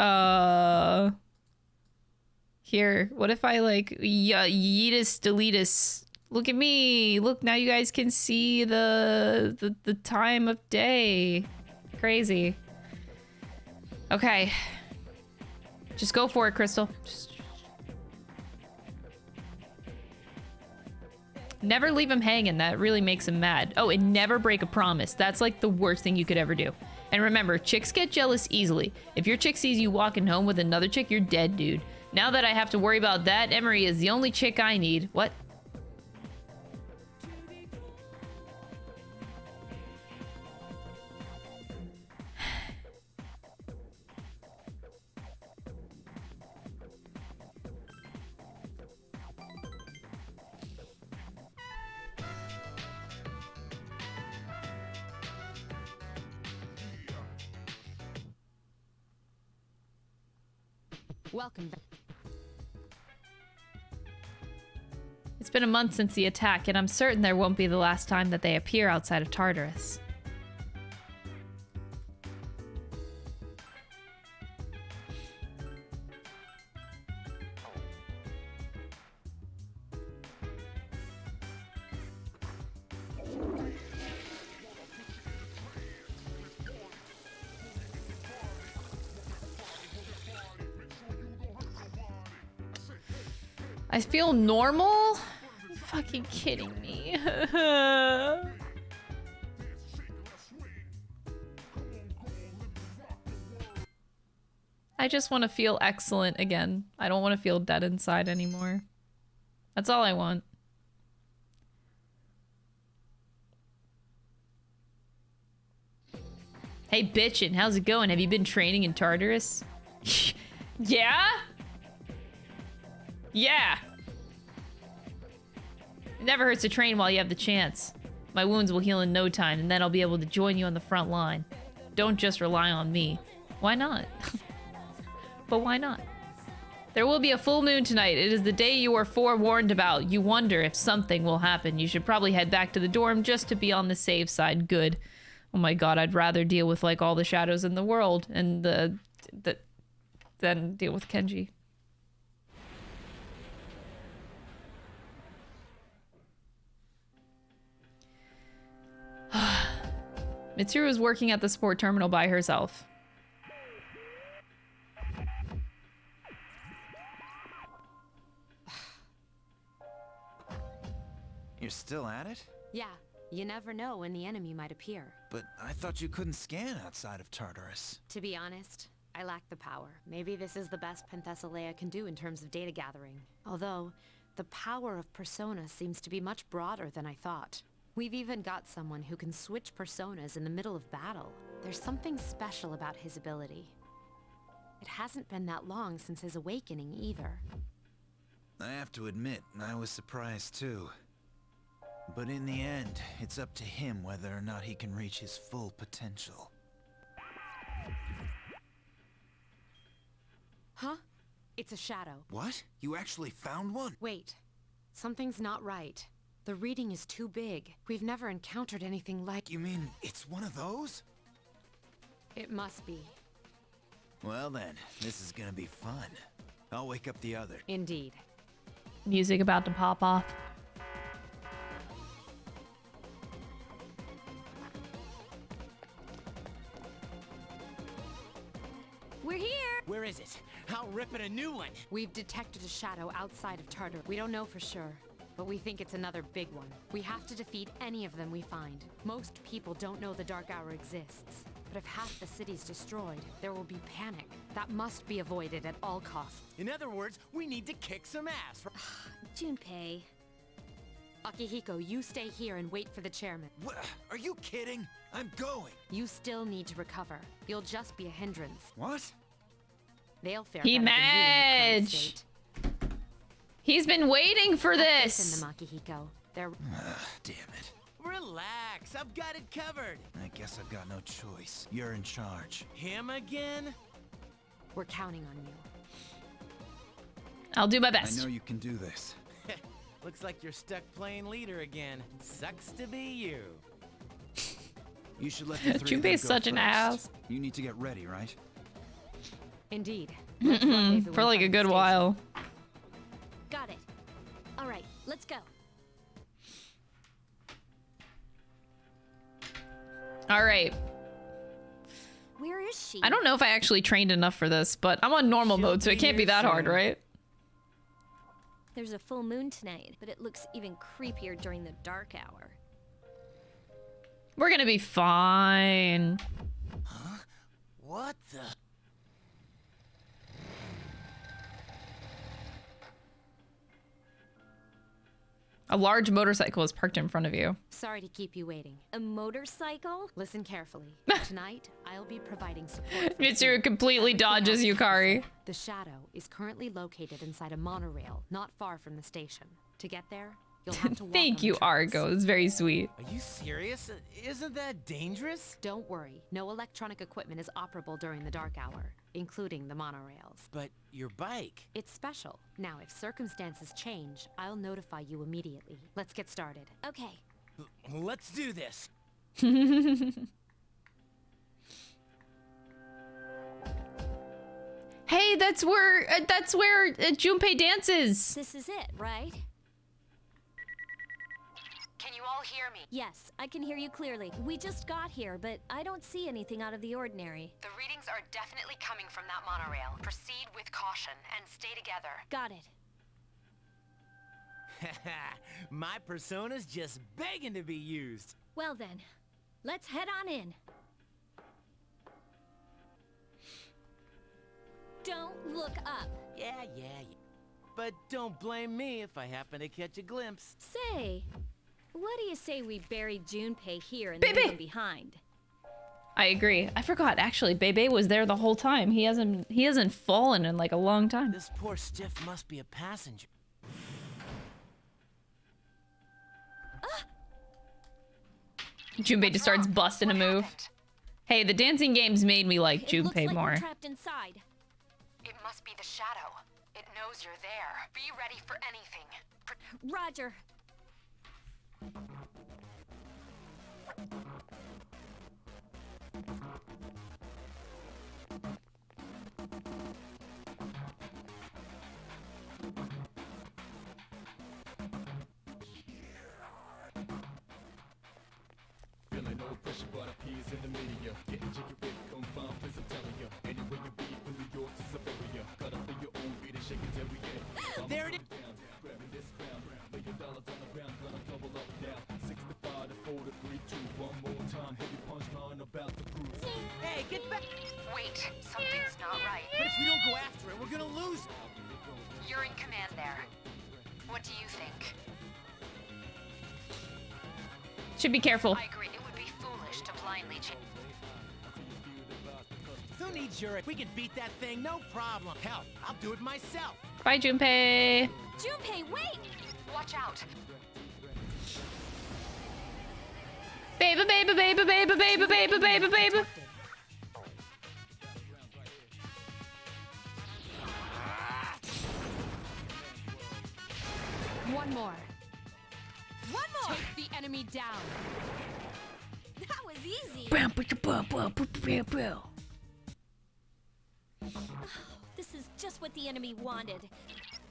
Here. What if I like yeetus deletus? Look at me. Look, now you guys can see the time of day. Crazy. Okay. Just go for it, Crystal. Never leave him hanging. That really makes him mad. Oh, and never break a promise. That's like the worst thing you could ever do. And remember, chicks get jealous easily. If your chick sees you walking home with another chick, you're dead, dude. Now that I have to worry about that, Emery is the only chick I need. What? Welcome back. It's been a month since the attack, and I'm certain there won't be the last time that they appear outside of Tartarus. I feel normal? Are you fucking kidding me? I just want to feel excellent again. I don't want to feel dead inside anymore. That's all I want. Hey, bitchin', how's it going? Have you been training in Tartarus? Yeah? Yeah. It never hurts to train while you have the chance. My wounds will heal in no time, and then I'll be able to join you on the front line. Don't just rely on me. Why not? But why not? There will be a full moon tonight. It is the day you are forewarned about. You wonder if something will happen. You should probably head back to the dorm just to be on the safe side. Good. Oh my god, I'd rather deal with like all the shadows in the world and than deal with Kenji. Mitsuru is working at the support terminal by herself. You're still at it? Yeah, you never know when the enemy might appear. But I thought you couldn't scan outside of Tartarus. To be honest, I lack the power. Maybe this is the best Penthesilea can do in terms of data gathering. Although, the power of Persona seems to be much broader than I thought. We've even got someone who can switch personas in the middle of battle. There's something special about his ability. It hasn't been that long since his awakening either. I have to admit, I was surprised too. But in the end, it's up to him whether or not he can reach his full potential. Huh? It's a shadow. What? You actually found one? Wait. Something's not right. The reading is too big. We've never encountered anything like... You mean it's one of those? It must be. Well then, this is gonna be fun. I'll wake up the other. Indeed. Music about to pop off. We're here! Where is it? I'll rip it a new one. We've detected a shadow outside of Tartarus. We don't know for sure, but we think it's another big one. We have to defeat any of them we find. Most people don't know the Dark Hour exists, but if half the city's destroyed, there will be panic. That must be avoided at all costs. In other words, we need to kick some ass. Junpei. Akihiko, you stay here and wait for the chairman. What? Are you kidding? I'm going. You still need to recover. You'll just be a hindrance. What? They'll fare He better than you in your current state. He's been waiting for this. Listen to Akihiko. They're... Damn it. Relax, I've got it covered. I guess I've got no choice. You're in charge. Him again? We're counting on you. I'll do my best. I know you can do this. Looks like you're stuck playing leader again. Sucks to be you. You should let the three of them Junpei's go such an first. ass. You need to get ready, right? Indeed. For like a good while. Got it. All right, let's go. All right. Where is she? I don't know if I actually trained enough for this, but I'm on normal mode, so it can't be that hard, right? There's a full moon tonight, but it looks even creepier during the dark hour. We're gonna be fine. Huh? What the... A large motorcycle is parked in front of you. Sorry to keep you waiting. A motorcycle? Listen carefully. Tonight, I'll be providing support. Mitsuru completely dodges Yukari. The shadow is currently located inside a monorail, not far from the station. To get there, you'll have to walk Thank on you, the tracks. Argo. It's very sweet. Are you serious? Isn't that dangerous? Don't worry. No electronic equipment is operable during the dark hour, including the monorails. But your bike... It's special. Now, if circumstances change, I'll notify you immediately. Let's get started. Okay. Let's do this. Hey, that's where Junpei dances. This is it, right? Can you all hear me? Yes, I can hear you clearly. We just got here, but I don't see anything out of the ordinary. The readings are definitely coming from that monorail. Proceed with caution and stay together. Got it. My persona's just begging to be used. Well then, let's head on in. Don't look up. Yeah. But don't blame me if I happen to catch a glimpse. Say, what do you say we bury Junpei here and leave him behind? I agree. I forgot, actually, Bebe was there the whole time. He hasn't fallen in like a long time. This poor stiff must be a passenger. Junpei just starts busting a move. Hey, the dancing games made me like Junpei more. We're trapped inside. It must be the shadow. It knows you're there. Be ready for anything. Roger. Feeling no pressure, but appears in the media. Getting jiggy with confirmed, please I'm telling you. Anywhere you be, from New York to Siberia. Cut up for your own beat and shake it till we get. There it is. Grabbing this crown, lay your dollars on the ground, gonna double up now. 65 to 4 to 3, 2, one more time. Heavy punchline about to cruise. Hey, get back! Wait, something's not right. But if we don't go after it, we're gonna lose it. You're in command there. What do you think? Should be careful. I agree. It would be foolish to blindly change. Who needs your... We can beat that thing, no problem. Hell, I'll do it myself. Bye, Junpei. Junpei, wait! Watch out. Baby, baby, baby, baby, baby, baby, baby, baby. One more. One more! Take the enemy down. That was easy. This is just what the enemy wanted.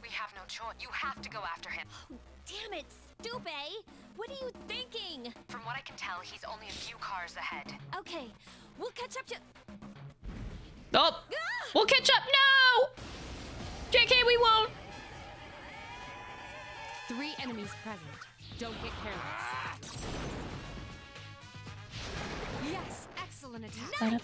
We have no choice. You have to go after him. Oh, damn it, Stupid! What are you thinking? From what I can tell, he's only a few cars ahead. Okay, we'll catch up to... Oh! We'll catch up! No! JK, we won't! 3 enemies present. Don't get careless. Yes, excellent attack. Nice.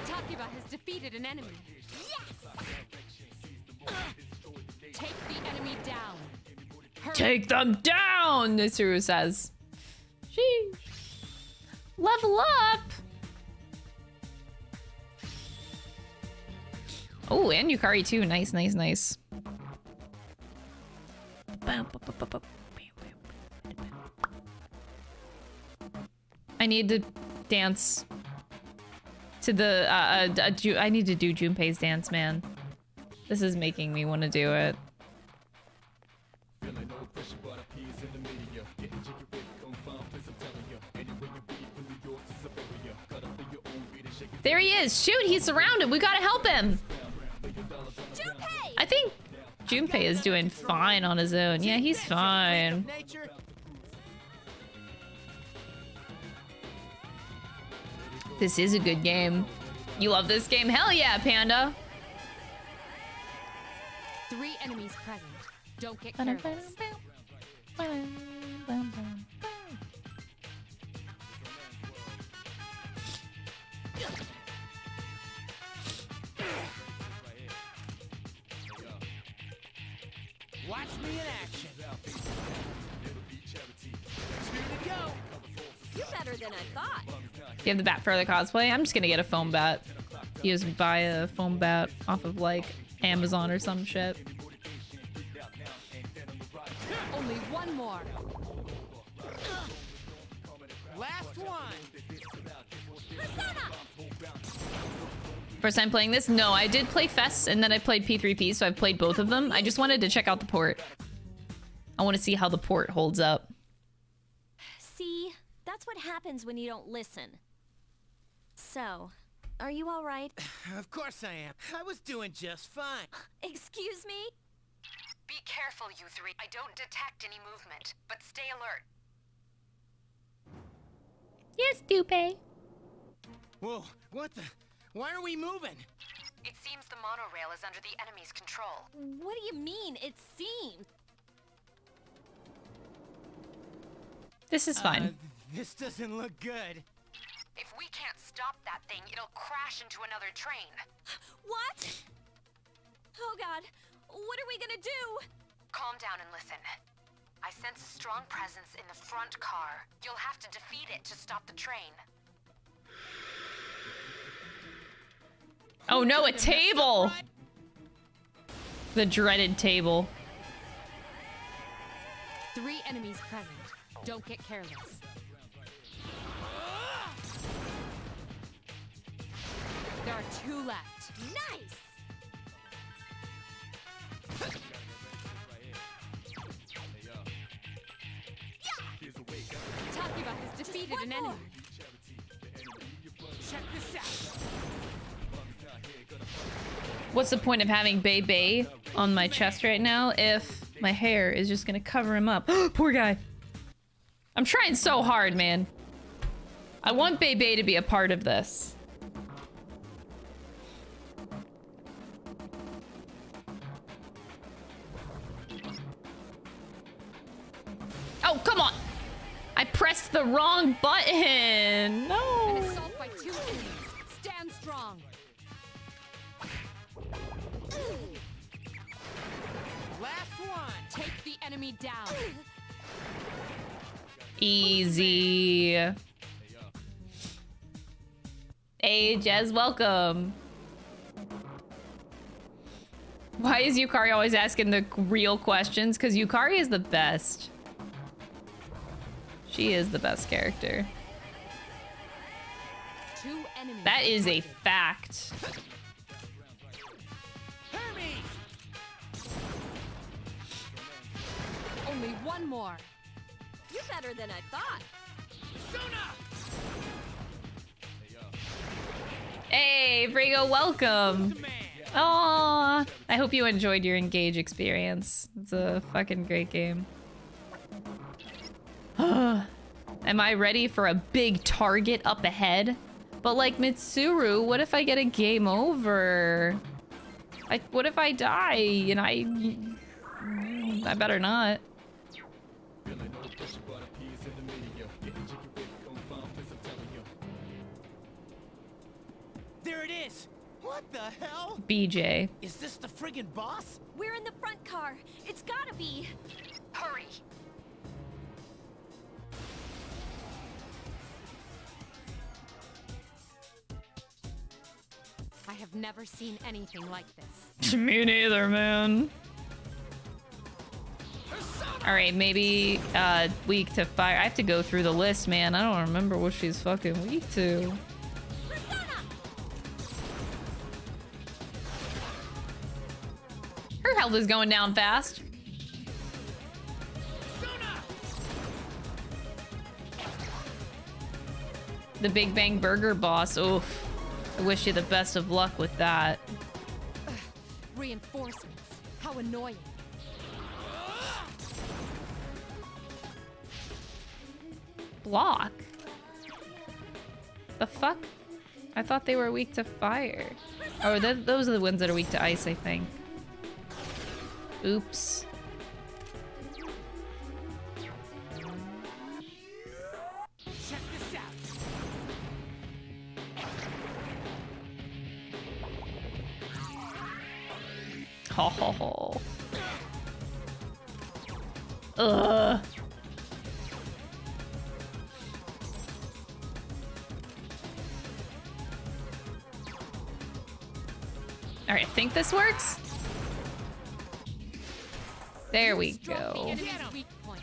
Takiba has defeated an enemy. Take the enemy down. Hurry. Take them down, Mitsuru says. Sheesh. Level up! Oh, and Yukari too. Nice, nice, nice. I need to dance to the I need to do Junpei's dance, man. This is making me want to do it. There he is. Shoot, he's surrounded. We gotta help him. Junpei! I think Junpei is doing fine on his own. Yeah, he's fine. This is a good game. You love this game? Hell yeah, Panda. 3 enemies present. Don't get careless. Watch me in action. 2 to go. You're better than I thought. You have the bat for the cosplay? I'm just gonna get a foam bat. You just buy a foam bat off of like Amazon or some shit. Only one more. Last one. First time playing this? No, I did play Fest and then I played P3P, so I've played both of them. I just wanted to check out the port. I want to see how the port holds up. See, that's what happens when you don't listen. So, are you all right? Of course I am. I was doing just fine. Excuse me? Be careful, you 3. I don't detect any movement, but stay alert. Yes, Dupe. Whoa, what the? Why are we moving? It seems the monorail is under the enemy's control. What do you mean, it seems? This is fine. This doesn't look good. If we can't stop that thing, it'll crash into another train. What? Oh god, what are we gonna do? Calm down and listen. I sense a strong presence in the front car. You'll have to defeat it to stop the train. Oh no, a table! The dreaded table. 3 enemies present. Don't get careless. There are 2 left. Nice! Takeba has defeated an enemy. Check this out. What's the point of having Bay on my chest right now if my hair is just gonna cover him up? Poor guy. I'm trying so hard, man. I want Bay to be a part of this. Oh, come on! I pressed the wrong button! No! An assault by 2 enemies. Stand strong. Last one. Take the enemy down. Easy. Hey, Jez, welcome. Why is Yukari always asking the real questions? Because Yukari is the best. She is the best character. 2 enemies. That is a fact. Only 1 more. You're better than I thought. Hey, Frigo, welcome. Aww. I hope you enjoyed your Engage experience. It's a fucking great game. Am I ready for a big target up ahead? But like Mitsuru, what if I get a game over? What if I die and I better not. There it is. What the hell? BJ. Is this the friggin' boss? We're in the front car. It's gotta be. Hurry. I have never seen anything like this. Me neither, man. Alright, maybe weak to fire. I have to go through the list, man. I don't remember what she's fucking weak to. Her health is going down fast. The Big Bang Burger boss. Oof. I wish you the best of luck with that. Reinforcements. How annoying. Block? The fuck? I thought they were weak to fire. Oh, those are the ones that are weak to ice, I think. Oops. Check this out. Ho ho ho. Ugh. Alright, I think this works. There we go. Weak point.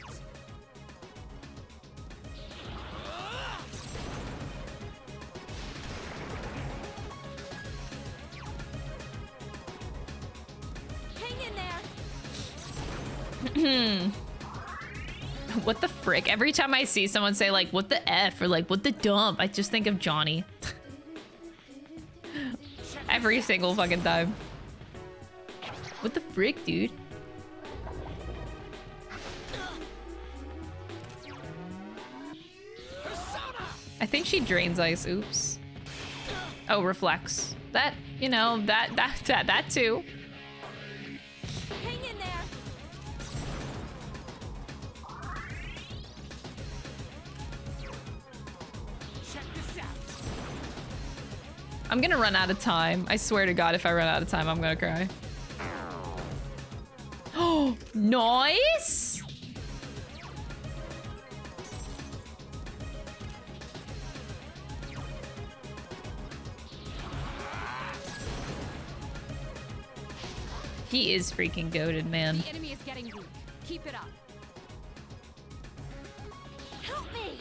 Hang in there. What the frick? Every time I see someone say like, what the F or like, what the dump, I just think of Johnny. Every single fucking time. What the frick, dude? I think she drains ice. Oops. Oh, reflects. That, you know, that too. Hang in there. Check this out. I'm gonna run out of time. I swear to God, if I run out of time, I'm gonna cry. Oh, nice! He is freaking goated, man. The enemy is getting weak. Keep it up. Help me.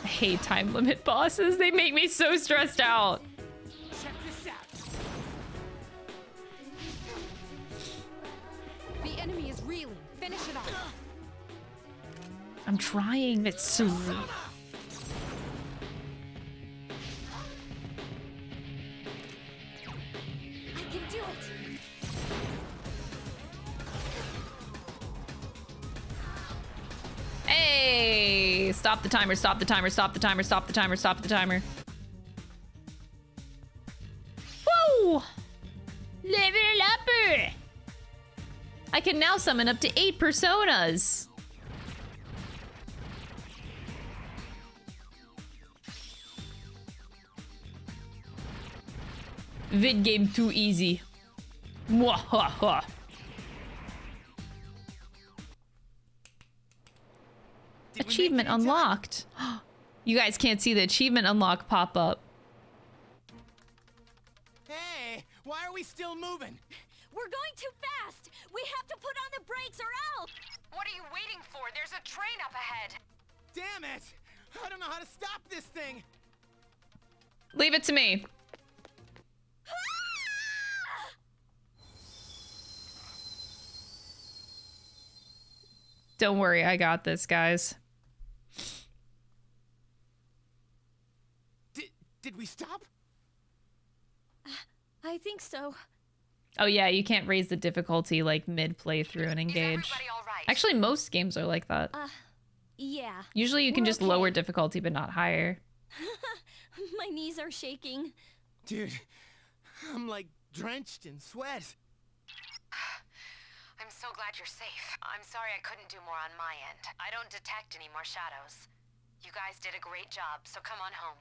I hate time limit bosses. They make me so stressed out. Check this out. The enemy is reeling. Finish it off. I'm trying, Mitsuru. I can do it. Hey! Stop the timer, stop the timer, stop the timer, stop the timer, stop the timer. Woo! Level upper! I can now summon up to 8 personas. Vid game too easy. Mwahaha. Achievement unlocked. You guys can't see the achievement unlock pop up. Hey, why are we still moving? We're going too fast. We have to put on the brakes or else. What are you waiting for? There's a train up ahead. Damn it! I don't know how to stop this thing. Leave it to me. Don't worry, I got this, guys. Did we stop? I think so. Oh yeah, you can't raise the difficulty like mid playthrough and engage. Actually, most games are like that. Yeah. Usually you can We're just okay. lower difficulty but not higher. My knees are shaking. Dude, I'm like drenched in sweat. I'm so glad you're safe. I'm sorry I couldn't do more on my end. I don't detect any more shadows. You guys did a great job, so come on home.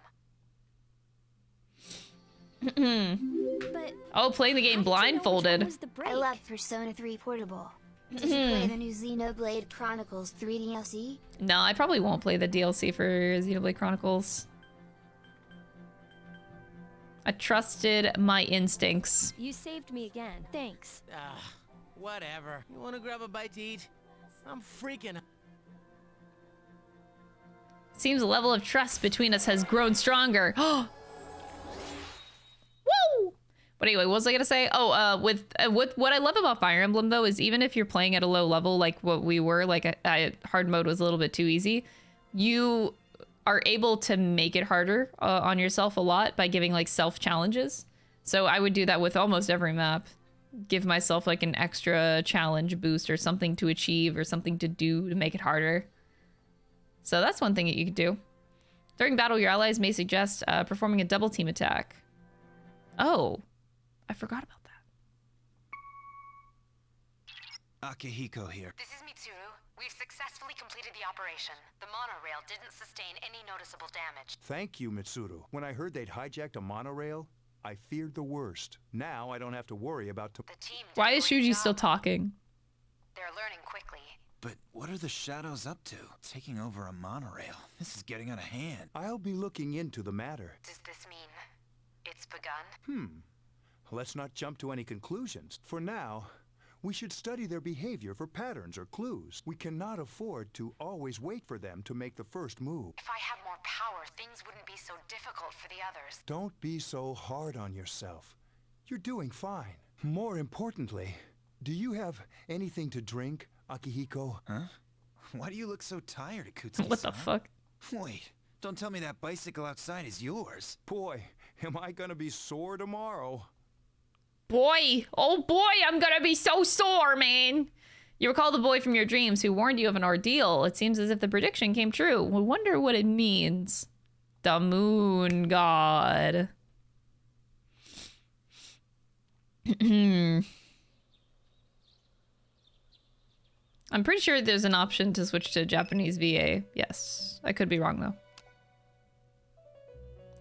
But Oh, playing the game blindfolded. I love Persona 3 Portable. Did you play the new Xenoblade Chronicles 3 DLC? No, I probably won't play the DLC for Xenoblade Chronicles. I trusted my instincts. You saved me again. Thanks. Whatever. You want to grab a bite to eat? I'm freaking. Seems the level of trust between us has grown stronger. Woo! But anyway, what was I gonna say? Oh, with what I love about Fire Emblem though is even if you're playing at a low level, like what we were, like hard mode was a little bit too easy, you are able to make it harder on yourself a lot by giving like self challenges. So I would do that with almost every map. Give myself like an extra challenge boost or something to achieve or something to do to make it harder. So that's one thing that you could do. During battle, your allies may suggest performing a double team attack. Oh, I forgot about that. Akihiko here. This is Mitsuru. We've successfully completed the operation. The monorail didn't sustain any noticeable damage. Thank you, Mitsuru. When I heard they'd hijacked a monorail, I feared the worst. Now I don't have to worry about The team did Why a is great Shuji job. still talking? They're learning quickly. But what are the shadows up to? Taking over a monorail. This is getting out of hand. I'll be looking into the matter. Does this mean it's begun? Let's not jump to any conclusions. For now, we should study their behavior for patterns or clues. We cannot afford to always wait for them to make the first move. If I had more power, things wouldn't be so difficult for the others. Don't be so hard on yourself. You're doing fine. More importantly, do you have anything to drink, Akihiko? Huh? Why do you look so tired, Akutsuki-san? What the fuck? Wait, don't tell me that bicycle outside is yours. Boy, am I gonna be sore tomorrow. Boy, oh boy, I'm gonna be so sore, man. You recall the boy from your dreams who warned you of an ordeal. It seems as if the prediction came true. We wonder what it means. The moon god. I'm pretty sure there's an option to switch to Japanese VA. Yes. I could be wrong, though.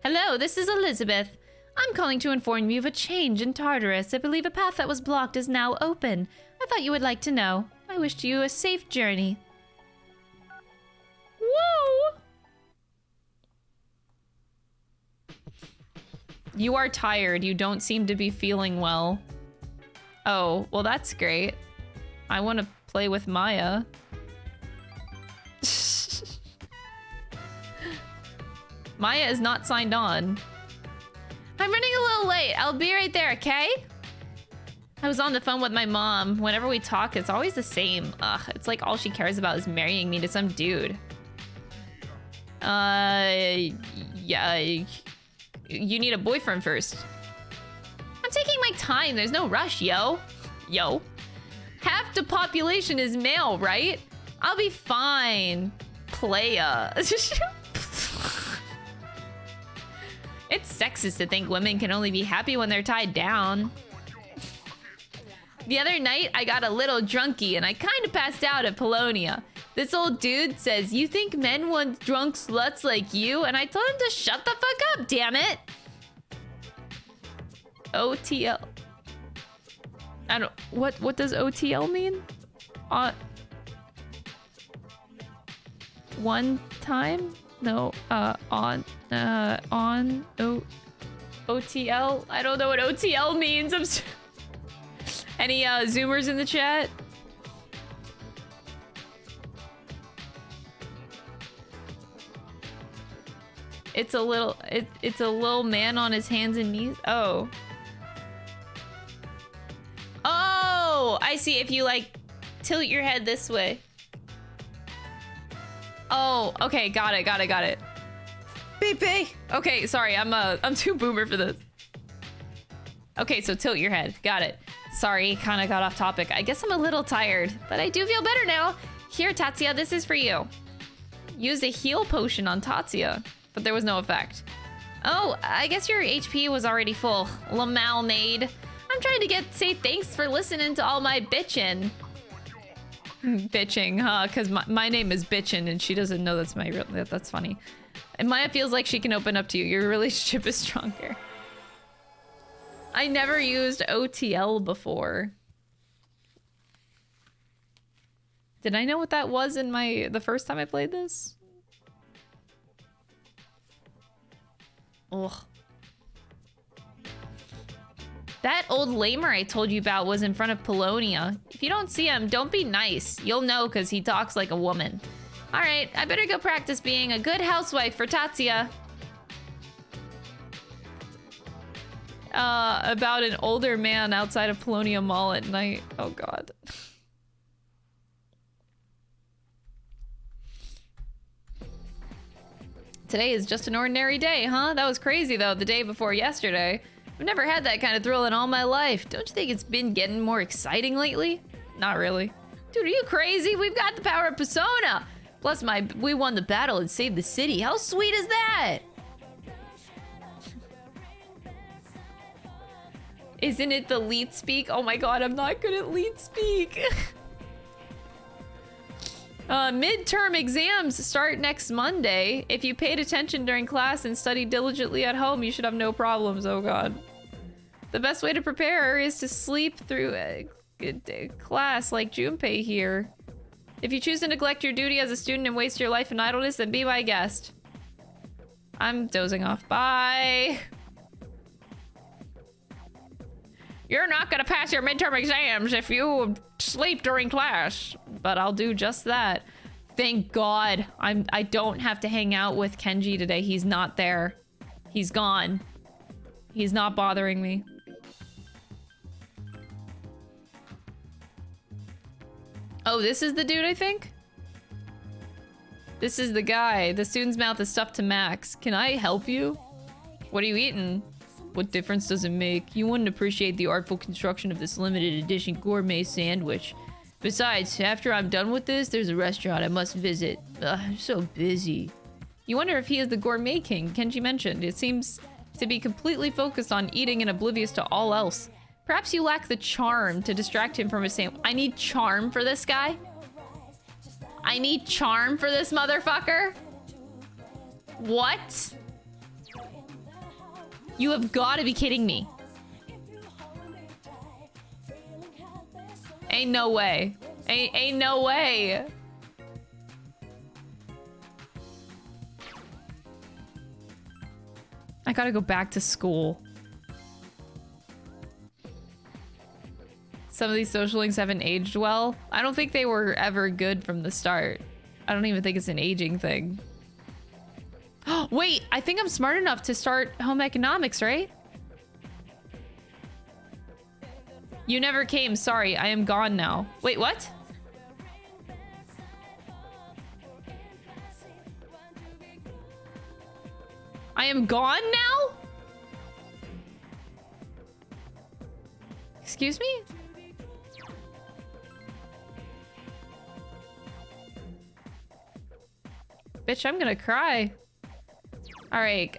Hello, this is Elizabeth. I'm calling to inform you of a change in Tartarus. I believe a path that was blocked is now open. I thought you would like to know. I wish you a safe journey. Whoa! You are tired. You don't seem to be feeling well. Oh, well that's great. I want to play with Maya. Maya is not signed on. I'm running a little late. I'll be right there, okay? I was on the phone with my mom. Whenever we talk, it's always the same. Ugh, it's like all she cares about is marrying me to some dude. Yeah. You need a boyfriend first. I'm taking my time. There's no rush, yo. Yo. Half the population is male, right? I'll be fine. Playa. It's sexist to think women can only be happy when they're tied down. The other night, I got a little drunky and I kind of passed out at Polonia. This old dude says, "You think men want drunk sluts like you?" And I told him to shut the fuck up, damn it. OTL. I don't, what does OTL mean? One time? No, OTL? I don't know what OTL means. Any Zoomers in the chat? It's a little man on his hands and knees. Oh. Oh, I see. If you like tilt your head this way. Oh, okay, got it. BP. Okay, sorry, I'm too boomer for this. Okay, so tilt your head. Got it. Sorry, kind of got off topic. I guess I'm a little tired, but I do feel better now. Here, Tatsuya, this is for you. Used a heal potion on Tatsuya, but there was no effect. Oh, I guess your HP was already full. Lamalnade. I'm trying to say thanks for listening to all my bitchin'. Bitching, huh? Because my name is Bitchin' and she doesn't know that's my real... That's funny. And Maya feels like she can open up to you. Your relationship is stronger. I never used OTL before. Did I know what that was in the first time I played this? Ugh. That old lamer I told you about was in front of Polonia. If you don't see him, don't be nice. You'll know because he talks like a woman. Alright, I better go practice being a good housewife for Tatsuya. About an older man outside of Polonia Mall at night. Oh god. Today is just an ordinary day, huh? That was crazy though, the day before yesterday. I've never had that kind of thrill in all my life. Don't you think it's been getting more exciting lately? Not really. Dude, are you crazy? We've got the power of Persona! Plus we won the battle and saved the city. How sweet is that? Isn't it the lead speak? Oh my god, I'm not good at lead speak. Midterm exams start next Monday. If you paid attention during class and studied diligently at home, you should have no problems. Oh god. The best way to prepare is to sleep through a class like Junpei here. If you choose to neglect your duty as a student and waste your life in idleness, then be my guest. I'm dozing off. Bye. You're not gonna pass your midterm exams if you sleep during class. But I'll do just that. Thank God. I don't have to hang out with Kenji today. He's not there. He's gone. He's not bothering me. Oh, this is the dude, I think? This is the guy. The student's mouth is stuffed to max. Can I help you? What are you eating? What difference does it make? You wouldn't appreciate the artful construction of this limited edition gourmet sandwich. Besides, after I'm done with this, there's a restaurant I must visit. Ugh, I'm so busy. You wonder if he is the gourmet king Kenji mentioned. It seems to be completely focused on eating and oblivious to all else. Perhaps you lack the charm to distract him from his same. I need charm for this guy? I need charm for this motherfucker? What? You have got to be kidding me. Ain't no way. Ain't no way. I gotta go back to school. Some of these social links haven't aged well. I don't think they were ever good from the start. I don't even think it's an aging thing. Wait, I think I'm smart enough to start home economics, right? You never came. Sorry, I am gone now. Wait, what? I am gone now? Excuse me? Bitch, I'm gonna cry. All right,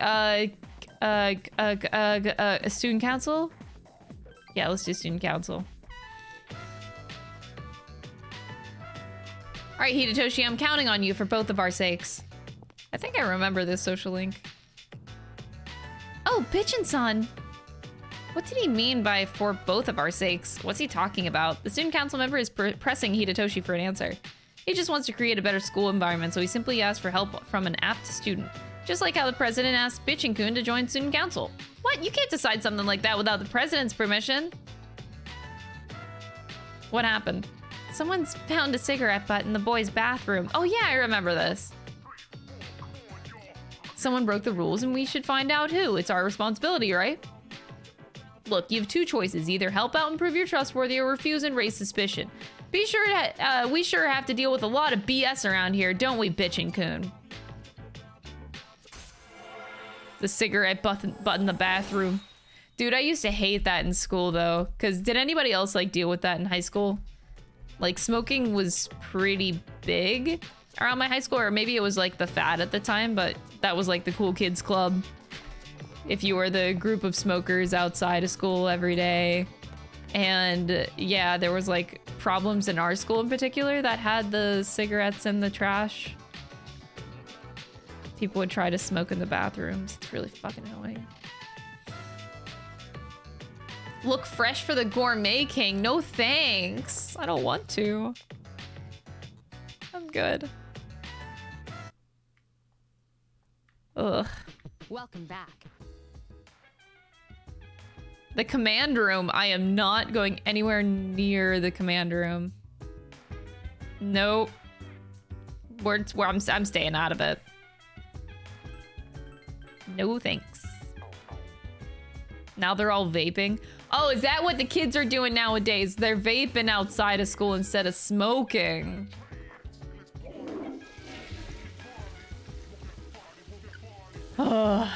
student council? Yeah, let's do student council. All right, Hidetoshi, I'm counting on you for both of our sakes. I think I remember this social link. Oh, Bitchin-san. What did he mean by for both of our sakes? What's he talking about? The student council member is pressing Hidetoshi for an answer. He just wants to create a better school environment, so he simply asked for help from an apt student. Just like how the president asked Bitchin-kun to join student council. What? You can't decide something like that without the president's permission. What happened? Someone's found a cigarette butt in the boys' bathroom. Oh yeah, I remember this. Someone broke the rules and we should find out who. It's our responsibility, right? Look, you have two choices. Either help out and prove you're trustworthy or refuse and raise suspicion. We sure have to deal with a lot of BS around here, don't we, Bitchin-kun? The cigarette butt in the bathroom. Dude, I used to hate that in school, though. Because did anybody else, like, deal with that in high school? Like, smoking was pretty big around my high school. Or maybe it was, like, the fad at the time. But that was, like, the cool kids club. If you were the group of smokers outside of school every day. And, yeah, there was, like, problems in our school in particular that had the cigarettes in the trash. People would try to smoke in the bathrooms. It's really fucking annoying. Look fresh for the gourmet king. No thanks. I don't want to. I'm good. Ugh. Welcome back. The command room. I am not going anywhere near the command room. Nope. Where I'm staying out of it. No thanks. Now they're all vaping. Oh, is that what the kids are doing nowadays? They're vaping outside of school instead of smoking. Ugh.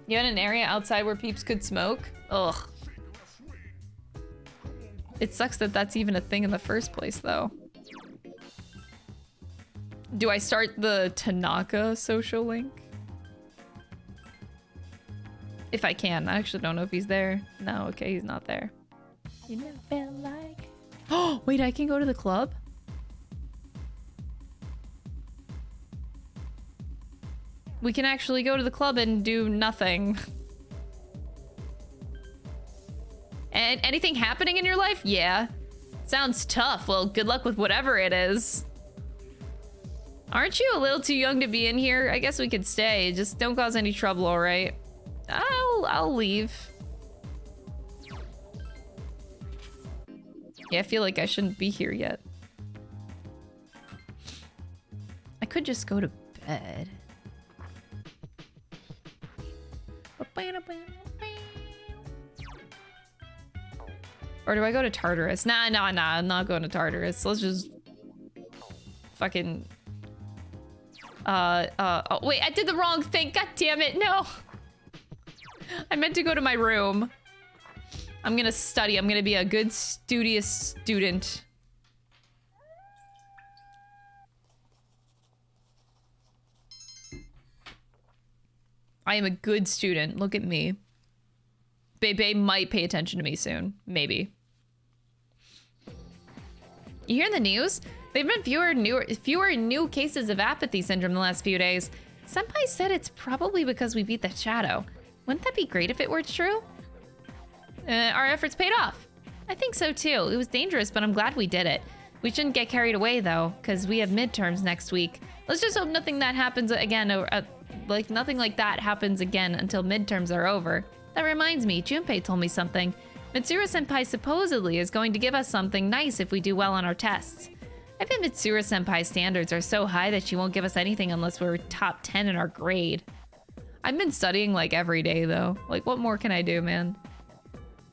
You had an area outside where peeps could smoke? Ugh. It sucks that that's even a thing in the first place, though. Do I start the Tanaka social link? If I can. I actually don't know if he's there. No, okay, he's not there. You never felt like... Oh, wait, I can go to the club? We can actually go to the club and do nothing. And anything happening in your life? Yeah. Sounds tough. Well, good luck with whatever it is. Aren't you a little too young to be in here? I guess we could stay. Just don't cause any trouble, all right? I'll leave. Yeah, I feel like I shouldn't be here yet. I could just go to bed. Or do I go to Tartarus? Nah, I'm not going to Tartarus. Let's just fucking... oh, wait, I did the wrong thing. God damn it, no. I meant to go to my room. I'm gonna study. I'm gonna be a good, studious student. I am a good student. Look at me. Bebe might pay attention to me soon. Maybe. You hear the news? There've been fewer new cases of apathy syndrome the last few days. Senpai said it's probably because we beat the shadow. Wouldn't that be great if it were true? Our efforts paid off. I think so too. It was dangerous, but I'm glad we did it. We shouldn't get carried away though, because we have midterms next week. Let's just hope nothing that happens again, like nothing like that happens again until midterms are over. That reminds me, Junpei told me something. Mitsuru-senpai supposedly is going to give us something nice if we do well on our tests. I bet Mitsuru-senpai's standards are so high that she won't give us anything unless we're top 10 in our grade. I've been studying like every day though. Like what more can I do, man?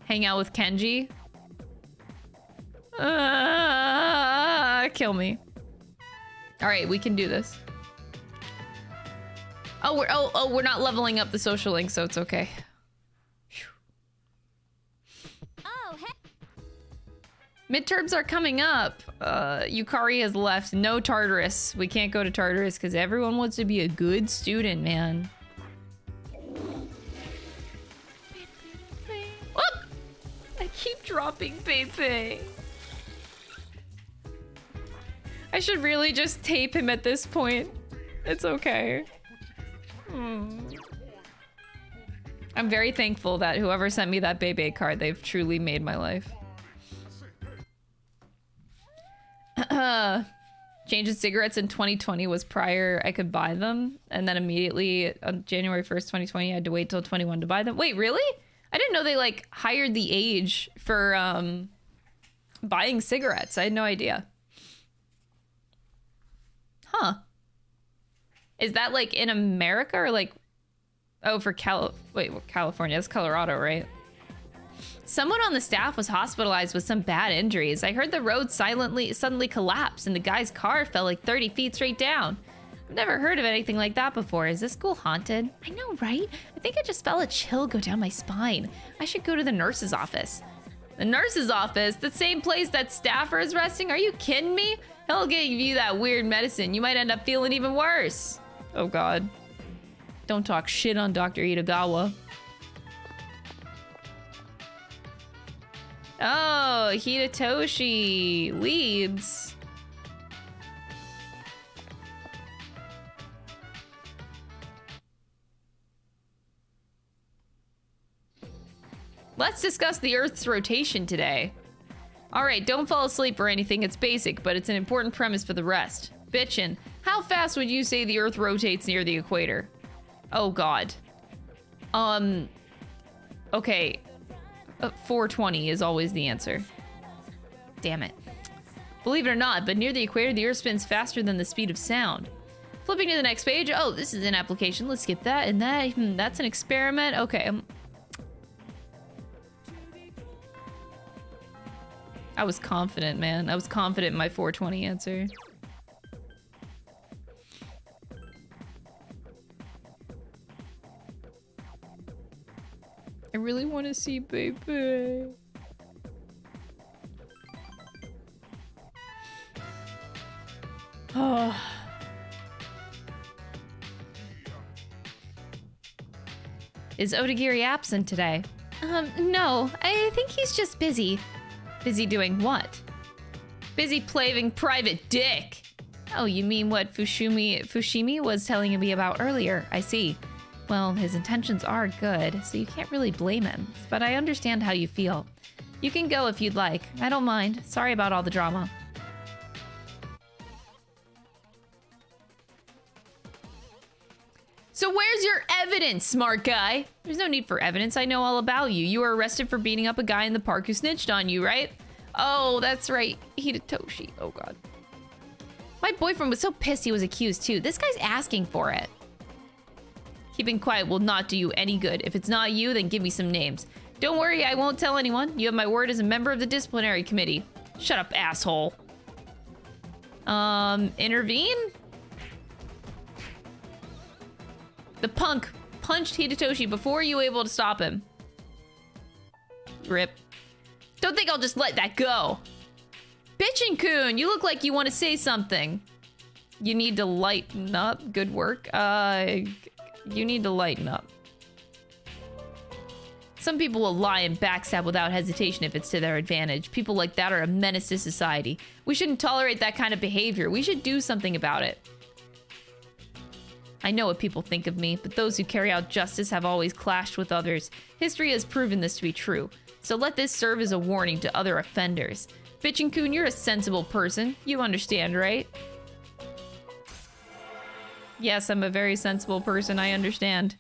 Hang out with Kenji? Kill me. All right, we can do this. Oh, we're not leveling up the social link, so it's okay. Oh, hey. Midterms are coming up. Yukari has left. No Tartarus. We can't go to Tartarus because everyone wants to be a good student, man. Whoop! I keep dropping Pepe. I should really just tape him at this point. It's okay. I'm very thankful that whoever sent me that Bebe card, they've truly made my life. Changing cigarettes in 2020 was prior I could buy them. And then immediately on January 1st, 2020, I had to wait till 21 to buy them. Wait, really? I didn't know they like hired the age for buying cigarettes. I had no idea. Huh. Is that like in America or like, oh, for California, that's Colorado, right? Someone on the staff was hospitalized with some bad injuries. I heard the road suddenly collapsed and the guy's car fell like 30 feet straight down. I've never heard of anything like that before. Is this school haunted? I know, right? I think I just felt a chill go down my spine. I should go to the nurse's office. The nurse's office? The same place that staffer is resting? Are you kidding me? He'll give you that weird medicine. You might end up feeling even worse. Oh god. Don't talk shit on Dr. Itagawa. Oh, Hidetoshi leads. Let's discuss the Earth's rotation today. Alright, don't fall asleep or anything, it's basic, but it's an important premise for the rest. Bitchin', how fast would you say the Earth rotates near the equator? Oh god. Okay. 420 is always the answer. Damn it. Believe it or not, but near the equator, the Earth spins faster than the speed of sound. Flipping to the next page. Oh, this is an application. Let's skip that. And that's an experiment. Okay. I was confident, man. I was confident in my 420 answer. I really want to see Baby. Oh. Is Odagiri absent today? No. I think he's just busy. Busy doing what? Busy playing private dick. Oh, you mean what Fushimi was telling me about earlier? I see. Well, his intentions are good, so you can't really blame him. But I understand how you feel. You can go if you'd like. I don't mind. Sorry about all the drama. So where's your evidence, smart guy? There's no need for evidence. I know all about you. You were arrested for beating up a guy in the park who snitched on you, right? Oh, that's right. Hidetoshi. Oh, God. My boyfriend was so pissed he was accused, too. This guy's asking for it. Keeping quiet will not do you any good. If it's not you, then give me some names. Don't worry, I won't tell anyone. You have my word as a member of the disciplinary committee. Shut up, asshole. Intervene? The punk punched Hidetoshi before you were able to stop him. Rip. Don't think I'll just let that go. Bitchin'-kun, you look like you want to say something. You need to lighten up. Good work. You need to lighten up. Some people will lie and backstab without hesitation if it's to their advantage. People like that are a menace to society. We shouldn't tolerate that kind of behavior. We should do something about it. I know what people think of me, but those who carry out justice have always clashed with others. History has proven this to be true. So let this serve as a warning to other offenders. Bitchin' you're a sensible person. You understand, right? Yes, I'm a very sensible person. I understand.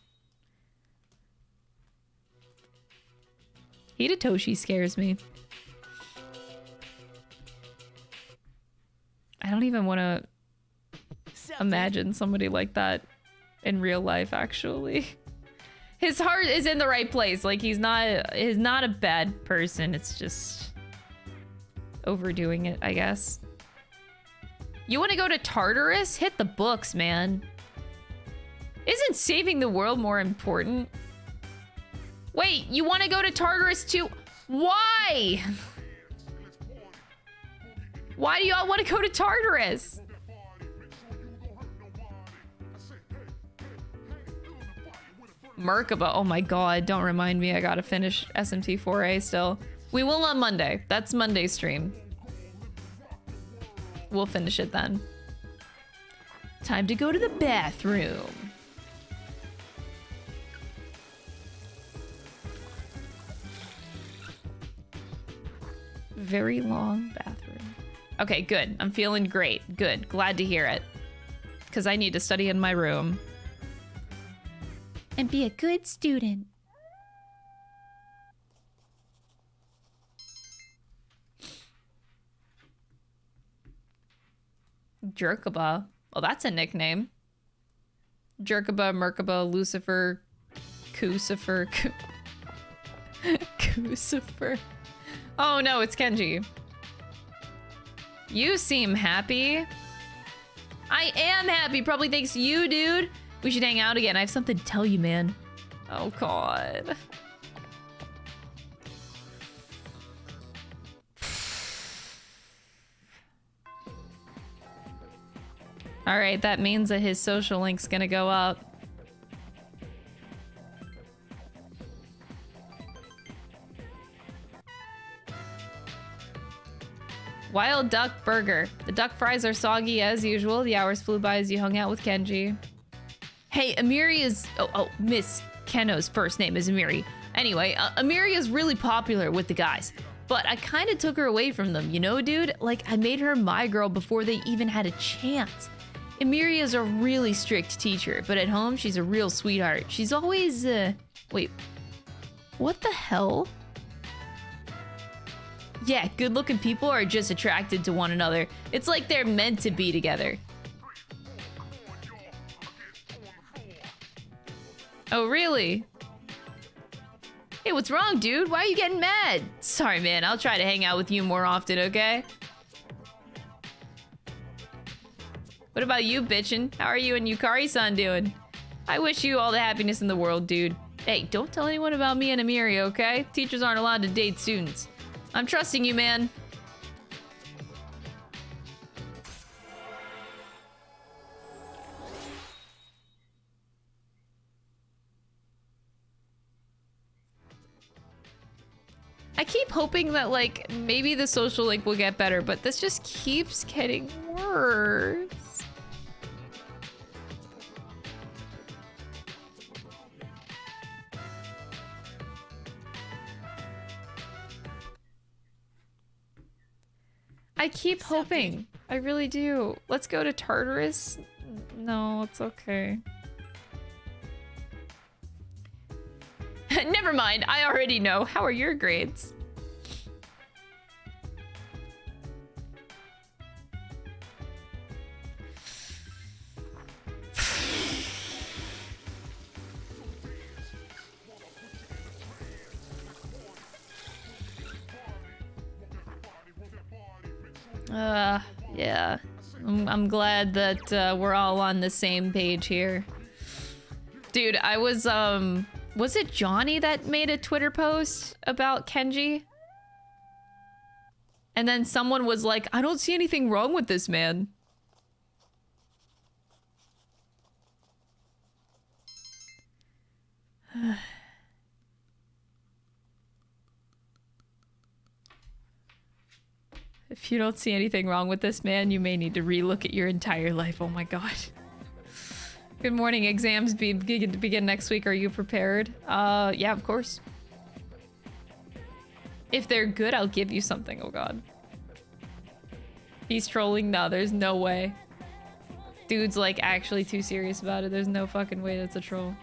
Hidetoshi scares me. I don't even want to imagine somebody like that in real life, actually. His heart is in the right place. Like, he's not a bad person. It's just overdoing it, I guess. You want to go to Tartarus? Hit the books, man. Isn't saving the world more important? Wait, you want to go to Tartarus too? Why? Why do y'all want to go to Tartarus? Merkaba, oh my god, don't remind me. I gotta finish SMT4A still. We will on Monday. That's Monday's stream. We'll finish it then. Time to go to the bathroom. Very long bathroom. Okay, good. I'm feeling great. Good. Glad to hear it. Because I need to study in my room. And be a good student. Jerkaba. Well, that's a nickname. Jerkaba, Merkaba, Lucifer, Crucifer. Crucifer. Oh no, it's Kenji. You seem happy. I am happy, probably thanks to you, dude. We should hang out again. I have something to tell you, man. Oh god. Alright, that means that his social link's gonna go up. Wild duck burger. The duck fries are soggy as usual. The hours flew by as you hung out with Kenji. Hey, Amiri is... Oh, Miss Keno's first name is Amiri. Anyway, Amiri is really popular with the guys. But I kind of took her away from them, you know, dude? Like, I made her my girl before they even had a chance. Amiri is a really strict teacher, but at home, she's a real sweetheart. She's always, Wait. What the hell? Yeah, good-looking people are just attracted to one another. It's like they're meant to be together. Oh, really? Hey, what's wrong, dude? Why are you getting mad? Sorry, man. I'll try to hang out with you more often, okay? What about you, bitchin'? How are you and Yukari-san doing? I wish you all the happiness in the world, dude. Hey, don't tell anyone about me and Amiri, okay? Teachers aren't allowed to date students. I'm trusting you, man. I keep hoping that, like, maybe the social link will get better, but this just keeps getting worse. I keep hoping. I really do. Let's go to Tartarus. No, it's okay. Never mind. I already know. How are your grades? Yeah. I'm glad that we're all on the same page here. Dude, I was it Johnny that made a Twitter post about Kenji? And then someone was like, I don't see anything wrong with this man. If you don't see anything wrong with this, man, you may need to relook at your entire life. Oh my god. Good morning. Exams begin next week. Are you prepared? Yeah, of course. If they're good, I'll give you something. Oh god. He's trolling? No, there's no way. Dude's like actually too serious about it. There's no fucking way that's a troll.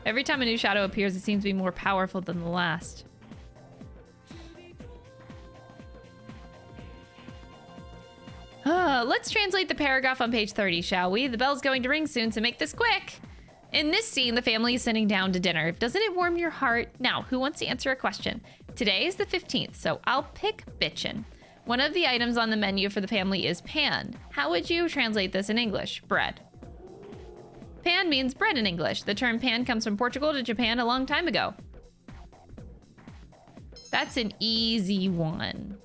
Every time a new shadow appears, it seems to be more powerful than the last. Let's translate the paragraph on page 30, shall we? The bell's going to ring soon, so make this quick. In this scene, the family is sitting down to dinner. Doesn't it warm your heart? Now, who wants to answer a question? Today is the 15th, so I'll pick bitchin'. One of the items on the menu for the family is pan. How would you translate this in English? Bread. Pan means bread in English. The term pan comes from Portugal to Japan a long time ago. That's an easy one.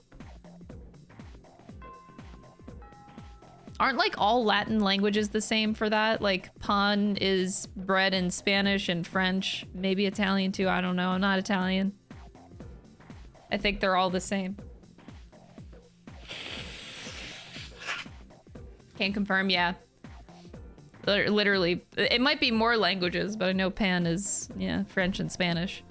Aren't like all Latin languages the same for that? Like pan is bread in Spanish and French, maybe Italian too. I don't know. I'm not Italian. I think they're all the same. Can't confirm, yeah. Literally, it might be more languages, but I know pan is, yeah, French and Spanish.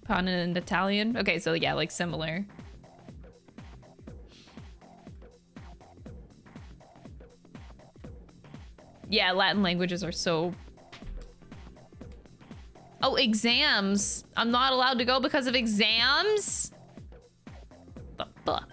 Pan in Italian? Okay, so yeah, like similar. Yeah, Latin languages are so... Oh, exams! I'm not allowed to go because of exams? The fuck?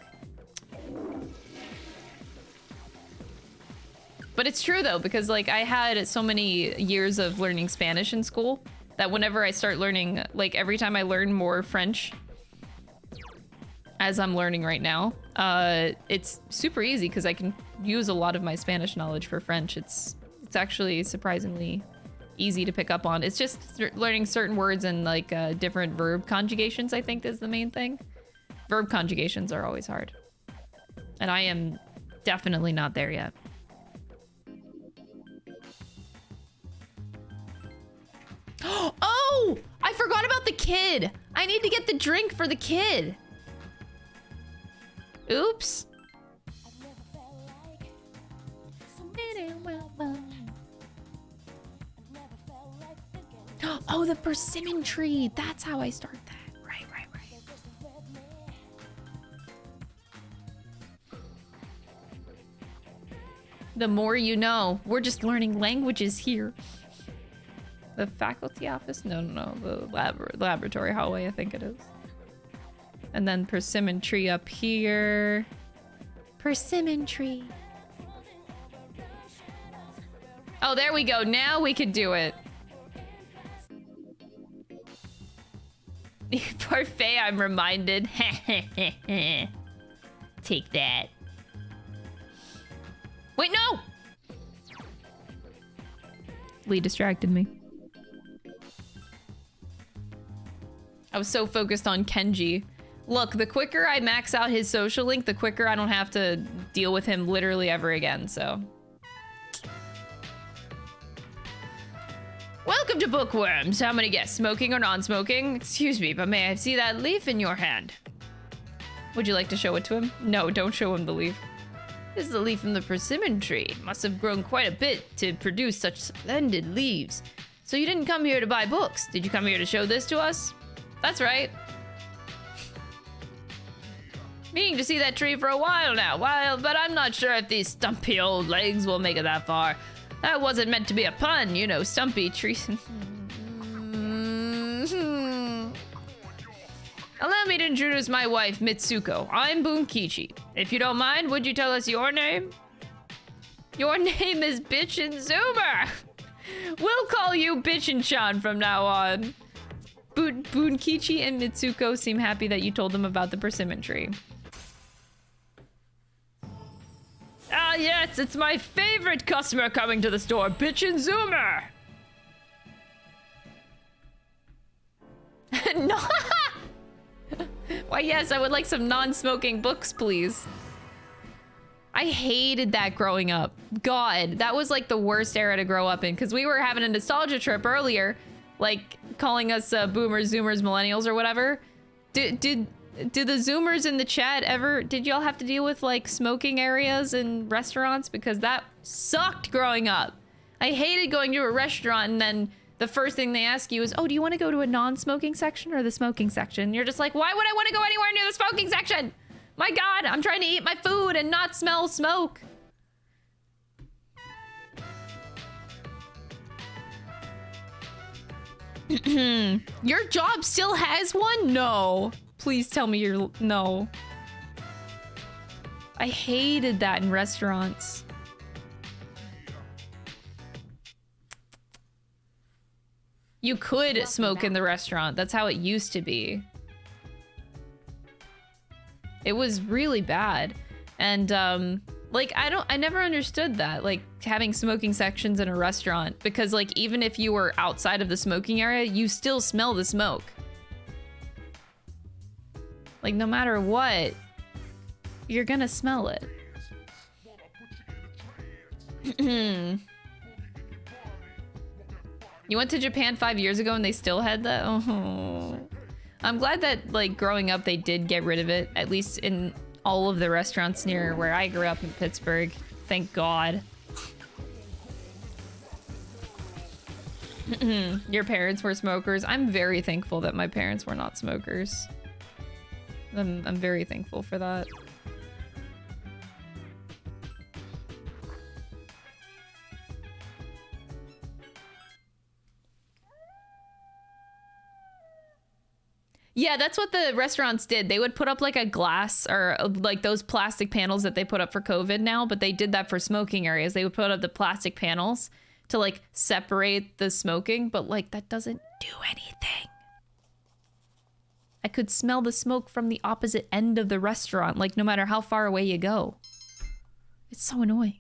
But it's true though, because like I had so many years of learning Spanish in school that whenever I start learning, like every time I learn more French, as I'm learning right now, it's super easy because I can use a lot of my Spanish knowledge for French. It's actually surprisingly easy to pick up on. It's just learning certain words and like different verb conjugations, I think, is the main thing. Verb conjugations are always hard. And I am definitely not there yet. Oh! I forgot about the kid! I need to get the drink for the kid! Oops. Oh, the persimmon tree! That's how I start that. Right. The more you know. We're just learning languages here. The faculty office? No. The laboratory hallway, I think it is. And then persimmon tree up here. Persimmon tree. Oh, there we go. Now we can do it. Parfait, I'm reminded. Take that. Wait, no! Lee distracted me. I was so focused on Kenji. Look, the quicker I max out his social link, the quicker I don't have to deal with him literally ever again, so. Welcome to Bookworms. How many guess? Smoking or non-smoking? Excuse me, but may I see that leaf in your hand? Would you like to show it to him? No, don't show him the leaf. This is the leaf from the persimmon tree. Must have grown quite a bit to produce such splendid leaves. So you didn't come here to buy books. Did you come here to show this to us? That's right. Meaning to see that tree for a while now. But I'm not sure if these stumpy old legs will make it that far. That wasn't meant to be a pun, you know, stumpy trees. Allow me to introduce my wife, Mitsuko. I'm Bunkichi. If you don't mind, would you tell us your name? Your name is Bitchin' Zoomer. We'll call you Bitchin'-chan from now on. Bunkichi and Mitsuko seem happy that you told them about the persimmon tree. Ah yes, it's my favorite customer coming to the store, Bitchin' Zoomer. Why, yes, I would like some non-smoking books, please. I hated that growing up. God, that was like the worst era to grow up in, because we were having a nostalgia trip earlier, like calling us boomers, zoomers, millennials, or whatever. Did the zoomers in the chat ever, did y'all have to deal with like smoking areas in restaurants? Because that sucked growing up. I hated going to a restaurant and then the first thing they ask you is, oh, do you want to go to a non-smoking section or the smoking section? And you're just like, why would I want to go anywhere near the smoking section? My God, I'm trying to eat my food and not smell smoke. Your job still has one? No. Please tell me you're... No. I hated that in restaurants. You could smoke in the restaurant. That's how it used to be. It was really bad. And, like, I never understood that. Like, having smoking sections in a restaurant. Because, like, even if you were outside of the smoking area, you still smell the smoke. Like, no matter what, you're gonna smell it. You went to Japan 5 years ago and they still had that? Oh. I'm glad that, like, growing up they did get rid of it. At least in all of the restaurants near where I grew up in Pittsburgh. Thank God. Your parents were smokers. I'm very thankful that my parents were not smokers. I'm very thankful for that. Yeah, that's what the restaurants did. They would put up like a glass or like those plastic panels that they put up for COVID now, but they did that for smoking areas. They would put up the plastic panels to like separate the smoking, but like that doesn't do anything. I could smell the smoke from the opposite end of the restaurant, like no matter how far away you go. It's so annoying.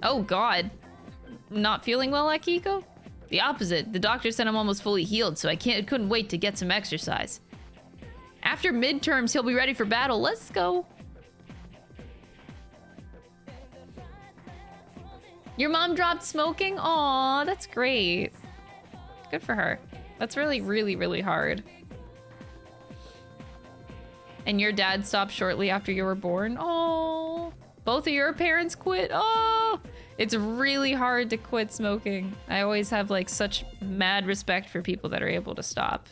Oh God. Not feeling well, Akiko? The opposite. The doctor said I'm almost fully healed, so I couldn't wait to get some exercise. After midterms, he'll be ready for battle. Let's go. Your mom dropped smoking? Aw, that's great. Good for her. That's really, really, really hard. And your dad stopped shortly after you were born? Oh, both of your parents quit? Oh, it's really hard to quit smoking. I always have like such mad respect for people that are able to stop.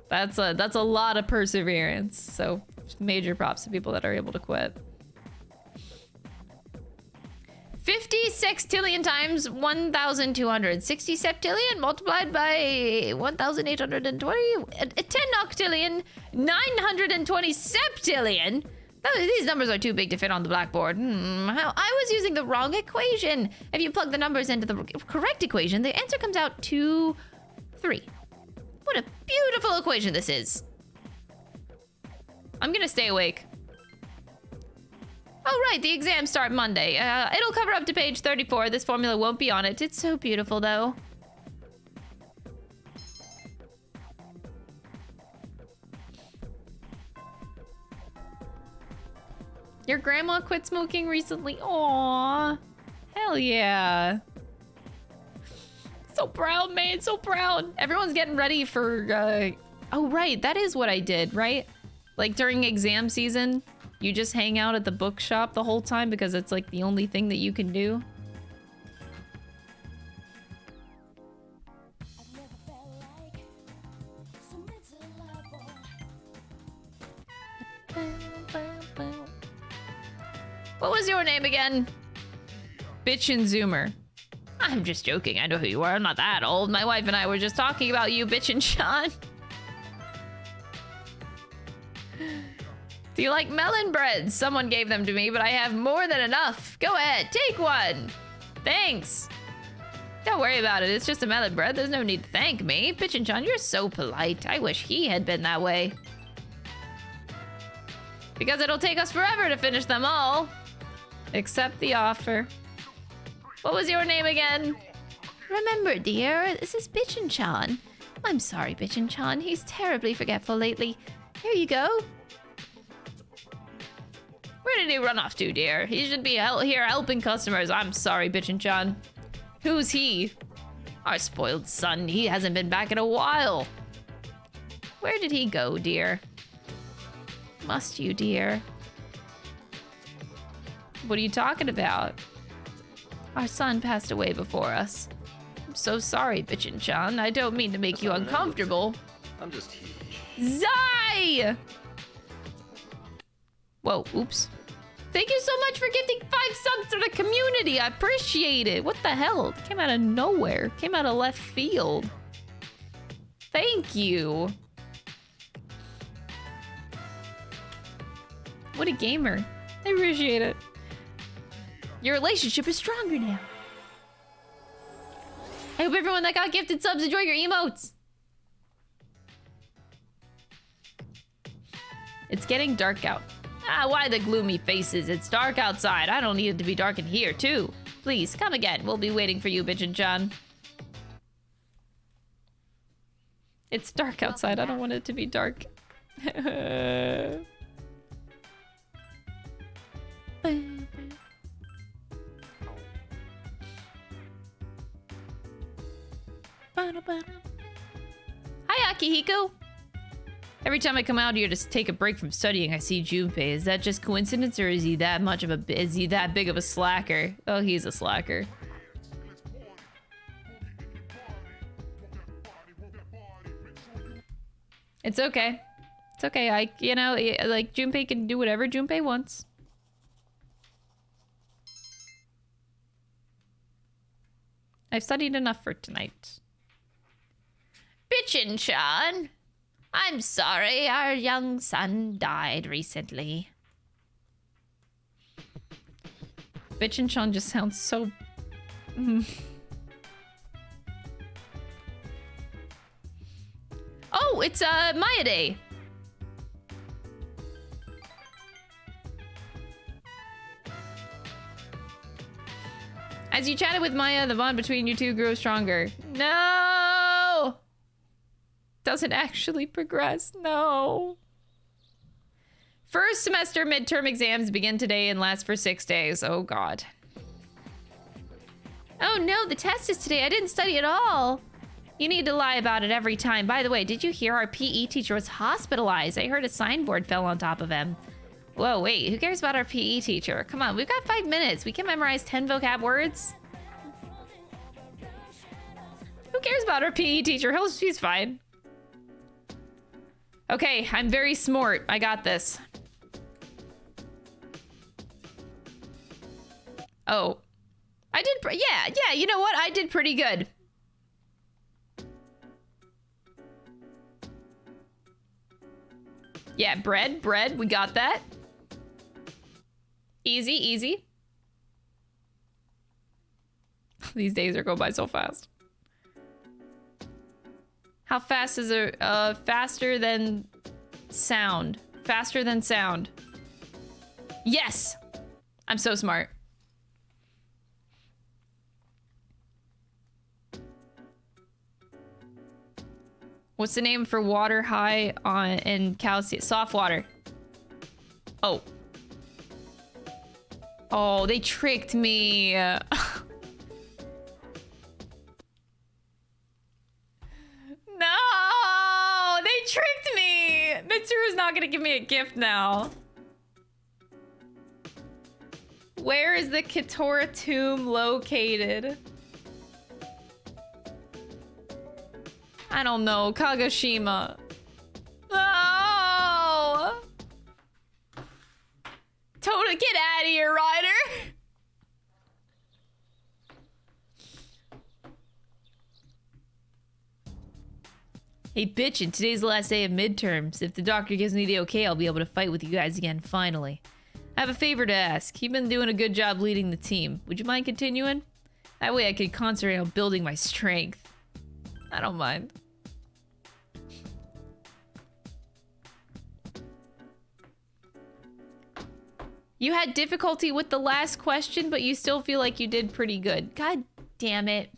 That's a lot of perseverance. So major props to people that are able to quit. 50 sextillion times 1,200. 60 septillion multiplied by 1,820. 10 octillion. 920 septillion. These numbers are too big to fit on the blackboard. I was using the wrong equation. If you plug the numbers into the correct equation, the answer comes out to 3. What a beautiful equation this is. I'm gonna stay awake. Oh, right, the exams start Monday. It'll cover up to page 34. This formula won't be on it. It's so beautiful, though. Your grandma quit smoking recently? Aww. Hell yeah. So proud, man. So proud. Everyone's getting ready for... Oh, right. That is what I did, right? Like, during exam season... You just hang out at the bookshop the whole time because it's like the only thing that you can do. What was your name again? Bitch and Zoomer. I'm just joking. I know who you are. I'm not that old. My wife and I were just talking about you, Bitch and Sean. Do you like melon breads? Someone gave them to me, but I have more than enough. Go ahead, take one. Thanks. Don't worry about it. It's just a melon bread. There's no need to thank me. Pitch and John, you're so polite. I wish he had been that way. Because it'll take us forever to finish them all. Accept the offer. What was your name again? Remember, dear, this is Bitchin-chan. I'm sorry, Bitchin-chan. He's terribly forgetful lately. Here you go. Where did he run off to, dear? He should be here helping customers. I'm sorry, Bitchin-chan. Who's he? Our spoiled son. He hasn't been back in a while. Where did he go, dear? Must you, dear? What are you talking about? Our son passed away before us. I'm so sorry, Bitchin-chan. I don't mean to make you uncomfortable. I'm just huge. Zai! Whoa, oops. Thank you so much for gifting 5 subs to the community. I appreciate it. What the hell? It came out of nowhere. Came out of left field. Thank you. What a gamer. I appreciate it. Your relationship is stronger now. I hope everyone that got gifted subs enjoy your emotes. It's getting dark out. Ah, why the gloomy faces? It's dark outside. I don't need it to be dark in here, too. Please, come again. We'll be waiting for you, Bitchin-chan. It's dark outside. I don't want it to be dark. Hi, Akihiko. Every time I come out here to take a break from studying, I see Junpei. Is that just coincidence, or is he that big of a slacker? Oh, he's a slacker. It's okay. It's okay. Like Junpei can do whatever Junpei wants. I've studied enough for tonight. Bitchin-chan. I'm sorry, our young son died recently. Bitchin-chan just sounds so... Oh, it's Maya Day. As you chatted with Maya, the bond between you two grew stronger. No! Doesn't actually progress. No. First semester midterm exams begin today and last for 6 days. Oh, God. Oh, no, the test is today. I didn't study at all. You need to lie about it every time. By the way, did you hear our PE teacher was hospitalized? I heard a signboard fell on top of him. Whoa, wait, who cares about our PE teacher? Come on, we've got 5 minutes. We can memorize 10 vocab words. Who cares about our PE teacher? She's fine. Okay, I'm very smart. I got this. Oh. I did, yeah, you know what? I did pretty good. Yeah, bread, we got that. Easy, easy. These days are going by so fast. How fast is it? Faster than sound. Faster than sound. Yes! I'm so smart. What's the name for water high on in calcium? Soft water. Oh. Oh, they tricked me. No! They tricked me! Mitsuru's not gonna give me a gift now. Where is the Kitora tomb located? I don't know. Kagoshima. No! Totally get out of here, Ryder! Hey, bitchin', today's the last day of midterms. If the doctor gives me the okay, I'll be able to fight with you guys again, finally. I have a favor to ask. You've been doing a good job leading the team. Would you mind continuing? That way I could concentrate on building my strength. I don't mind. You had difficulty with the last question, but you still feel like you did pretty good. God damn it.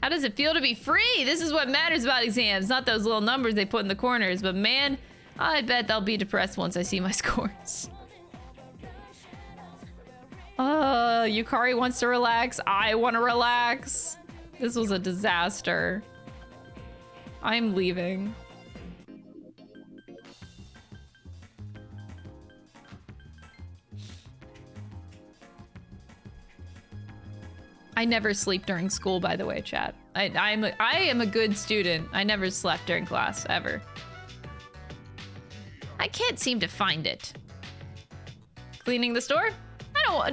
How does it feel to be free? This is what matters about exams, not those little numbers they put in the corners. But man, I bet I'll be depressed once I see my scores. Yukari wants to relax. I want to relax. This was a disaster. I'm leaving. I never sleep during school, by the way, chat. I am a good student. I never slept during class, ever. I can't seem to find it. Cleaning the store?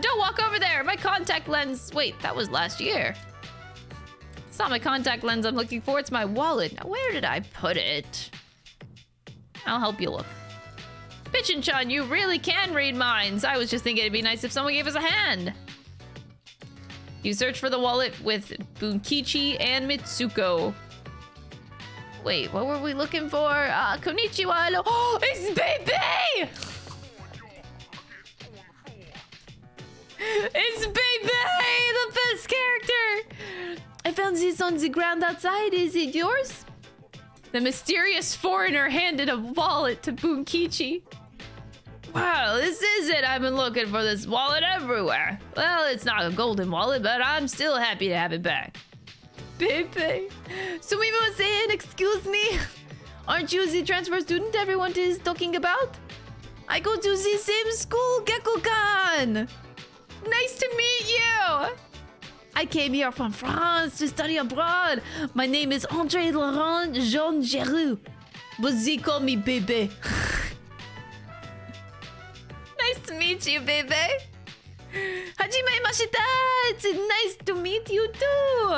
Don't walk over there. My contact lens. Wait, that was last year. It's not my contact lens I'm looking for. It's my wallet. Now, where did I put it? I'll help you look. Bitchin'-chan, you really can read minds. I was just thinking it'd be nice if someone gave us a hand. You search for the wallet with Bunkichi and Mitsuko. Wait, what were we looking for? Konnichiwa. Hello. Oh, it's Bebe! It's Bebe, the best character! I found this on the ground outside. Is it yours? The mysterious foreigner handed a wallet to Bunkichi. Wow, this is it. I've been looking for this wallet everywhere. Well, it's not a golden wallet, but I'm still happy to have it back. Pepe. Sumimasen, excuse me. Aren't you the transfer student everyone is talking about? I go to the same school, Gekko-kan. Nice to meet you. I came here from France to study abroad. My name is André Laurent Jean Giroux, but they call me Bebe. Nice to meet you, Bebe. Hajime mashita! It's nice to meet you too!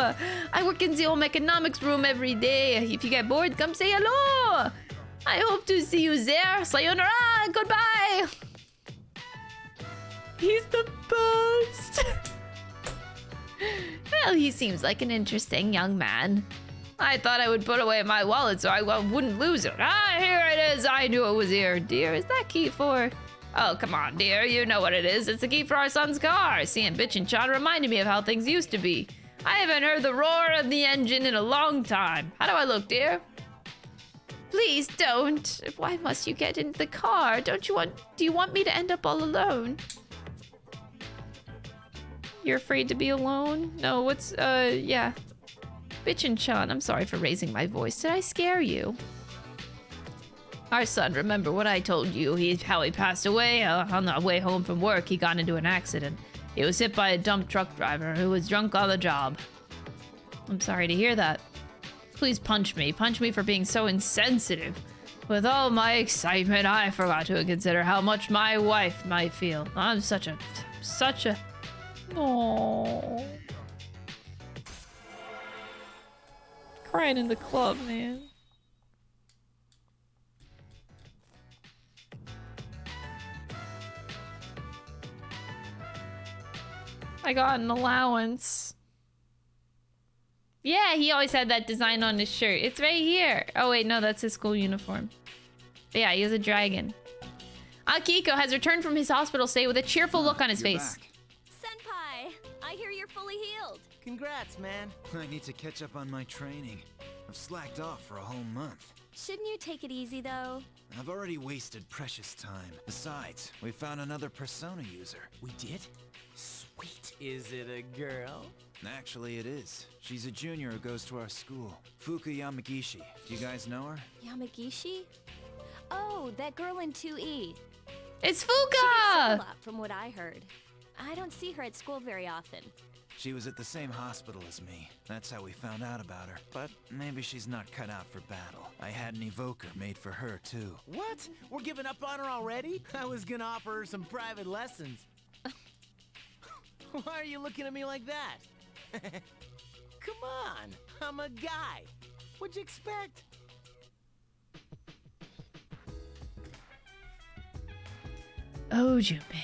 I work in the home economics room every day. If you get bored, come say hello! I hope to see you there. Sayonara! Goodbye! He's the best! Well, he seems like an interesting young man. I thought I would put away my wallet so I wouldn't lose it. Ah, here it is! I knew it was here. Dear, is that key for... Oh, come on, dear. You know what it is. It's the key for our son's car. Seeing Bitchin'-chan reminded me of how things used to be. I haven't heard the roar of the engine in a long time. How do I look, dear? Please don't. Why must you get into the car? Do you want me to end up all alone? You're afraid to be alone? No, yeah. Bitchin'-chan, I'm sorry for raising my voice. Did I scare you? Our son, remember what I told you, how he passed away? On the way home from work, he got into an accident. He was hit by a dump truck driver who was drunk on the job. I'm sorry to hear that. Please punch me. Punch me for being so insensitive. With all my excitement, I forgot to consider how much my wife might feel. I'm such a... Aww. Crying in the club, man. I got an allowance. Yeah, he always had that design on his shirt. It's right here. Oh wait, no, that's his school uniform. But yeah, he has a dragon. Akiko has returned from his hospital stay with a cheerful look on his face. Back. Senpai, I hear you're fully healed. Congrats, man. I need to catch up on my training. I've slacked off for a whole month. Shouldn't you take it easy, though? I've already wasted precious time. Besides, we found another Persona user. We did? Sweet. Is it a girl? Actually, it is. She's a junior who goes to our school. Fuka Yamagishi. Do you guys know her? Yamagishi? Oh, that girl in 2E. It's Fuka! She gets a lot from what I heard. I don't see her at school very often. She was at the same hospital as me. That's how we found out about her. But maybe she's not cut out for battle. I had an evoker made for her, too. What? We're giving up on her already? I was gonna offer her some private lessons. Why are you looking at me like that? Come on, I'm a guy. What'd you expect? Oh, Junpei.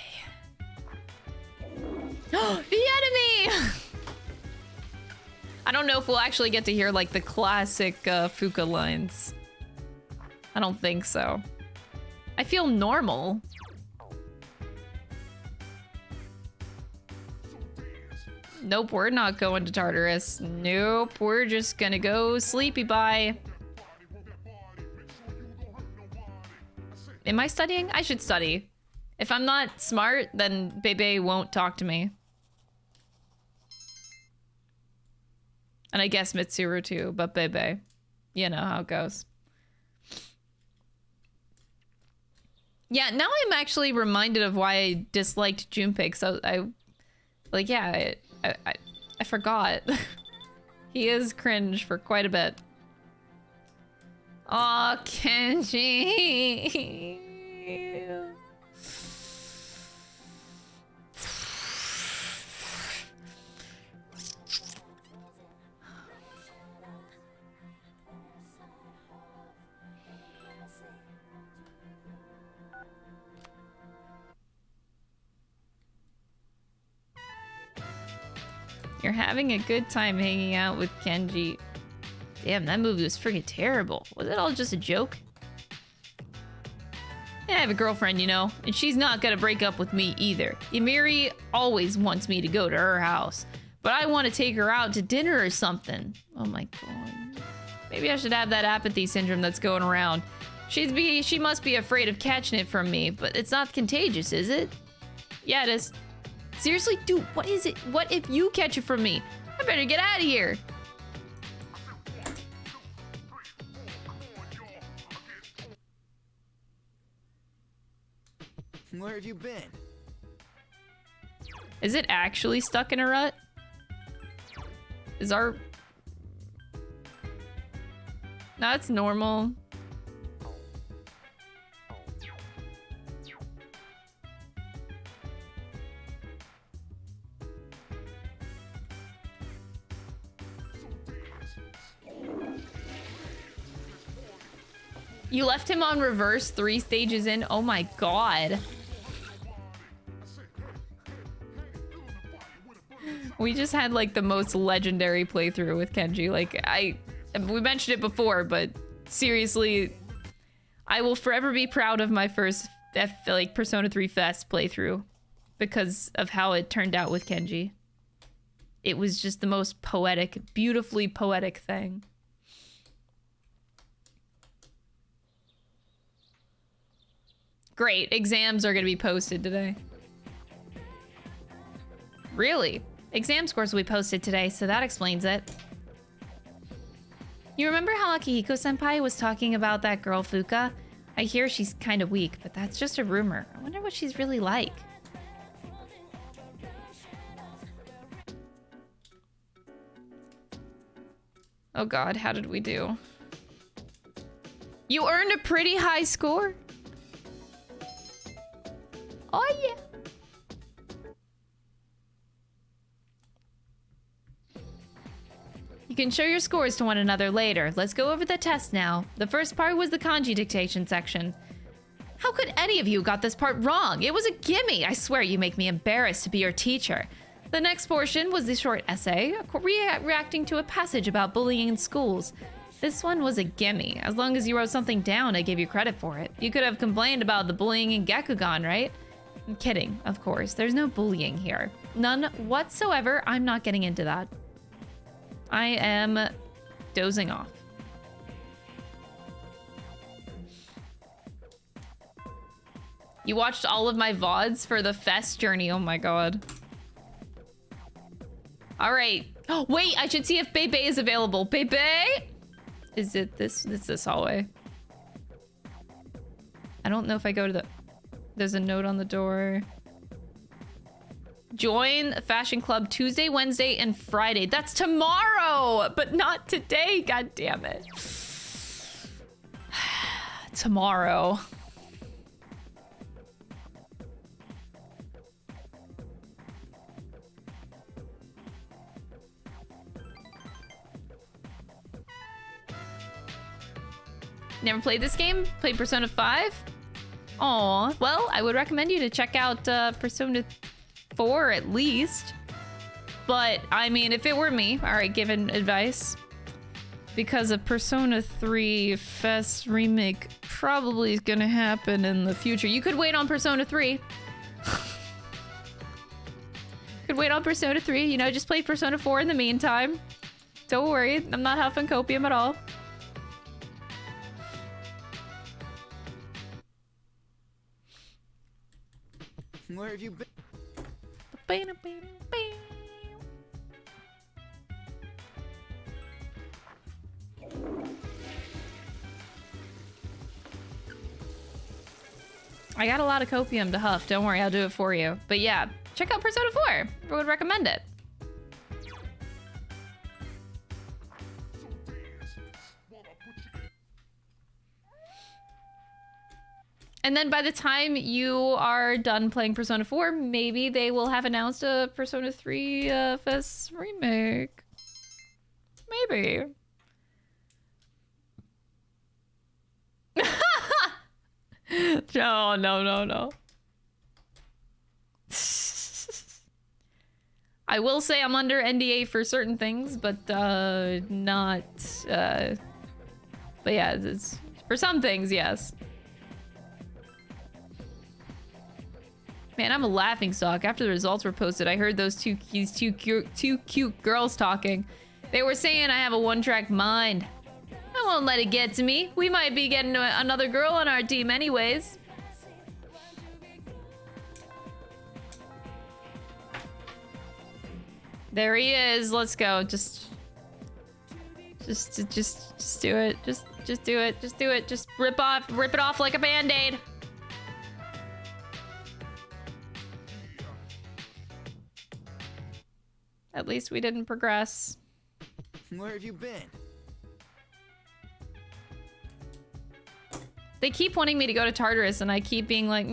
The enemy! I don't know if we'll actually get to hear like the classic Fuka lines. I don't think so. I feel normal. Nope, we're not going to Tartarus. Nope, we're just gonna go sleepy bye. Am I studying? I should study. If I'm not smart, then Bebe won't talk to me. And I guess Mitsuru too, but Bebe. You know how it goes. Yeah, now I'm actually reminded of why I disliked Junpei. So I forgot. He is cringe for quite a bit. Aw, Kenji. You're having a good time hanging out with Kenji. Damn, that movie was freaking terrible. Was it all just a joke? Yeah, I have a girlfriend, you know, and she's not gonna break up with me either. Yamiri always wants me to go to her house, but I want to take her out to dinner or something. Oh my god. Maybe I should have that apathy syndrome that's going around. She must be afraid of catching it from me, but it's not contagious, is it? Yeah, it is. Seriously, dude, what is it? What if you catch it from me? I better get out of here. Where have you been? Is it actually stuck in a rut? Is our... No, it's normal. You left him on reverse 3 stages in? Oh my god. We just had like the most legendary playthrough with Kenji. Like we mentioned it before, but seriously, I will forever be proud of my first like Persona 3 Fest playthrough because of how it turned out with Kenji. It was just the most poetic, beautifully poetic thing. Great, exams are gonna be posted today. Really? Exam scores will be posted today, so that explains it. You remember how Akihiko-senpai was talking about that girl Fuka? I hear she's kind of weak, but that's just a rumor. I wonder what she's really like. Oh god, how did we do? You earned a pretty high score? Oh yeah. You can show your scores to one another later. Let's go over the test now. The first part was the kanji dictation section. How could any of you got this part wrong? It was a gimme. I swear you make me embarrassed to be your teacher. The next portion was the short essay, reacting to a passage about bullying in schools. This one was a gimme. As long as you wrote something down, I gave you credit for it. You could have complained about the bullying in Gekugan, right? I'm kidding, of course. There's no bullying here. None whatsoever. I'm not getting into that. I am dozing off. You watched all of my VODs for the fest journey. Oh my god. All right. Oh, wait, I should see if Bebe is available. Bebe? Is it this? It's this hallway. I don't know if I go to the... There's a note on the door. Join Fashion Club Tuesday, Wednesday, and Friday. That's tomorrow, but not today. God damn it. Tomorrow. Never played this game? Played Persona 5? Aw, well, I would recommend you to check out Persona 4 at least. but I mean, if it were me, all right, giving advice, because a Persona 3 FES remake probably is gonna happen in the future. You could wait on Persona 3. Could wait on Persona 3, you know, just play Persona 4 in the meantime. Don't worry, I'm not huffing copium at all. Where have you been? I got a lot of copium to huff. Don't worry, I'll do it for you. But yeah, check out Persona 4. I would recommend it. And then by the time you are done playing Persona 4, maybe they will have announced a Persona 3 FES remake. Maybe. No, no, no, no. I will say I'm under NDA for certain things, but not... but yeah, it's, for some things, yes. Man, I'm a laughingstock. After the results were posted, I heard these two cute girls talking. They were saying I have a one-track mind. I won't let it get to me. We might be getting another girl on our team anyways. There he is. Let's go. Just do it. Just do it. Just do it. Just rip it off like a band-aid. At least we didn't progress. Where have you been? They keep wanting me to go to Tartarus, and I keep being like,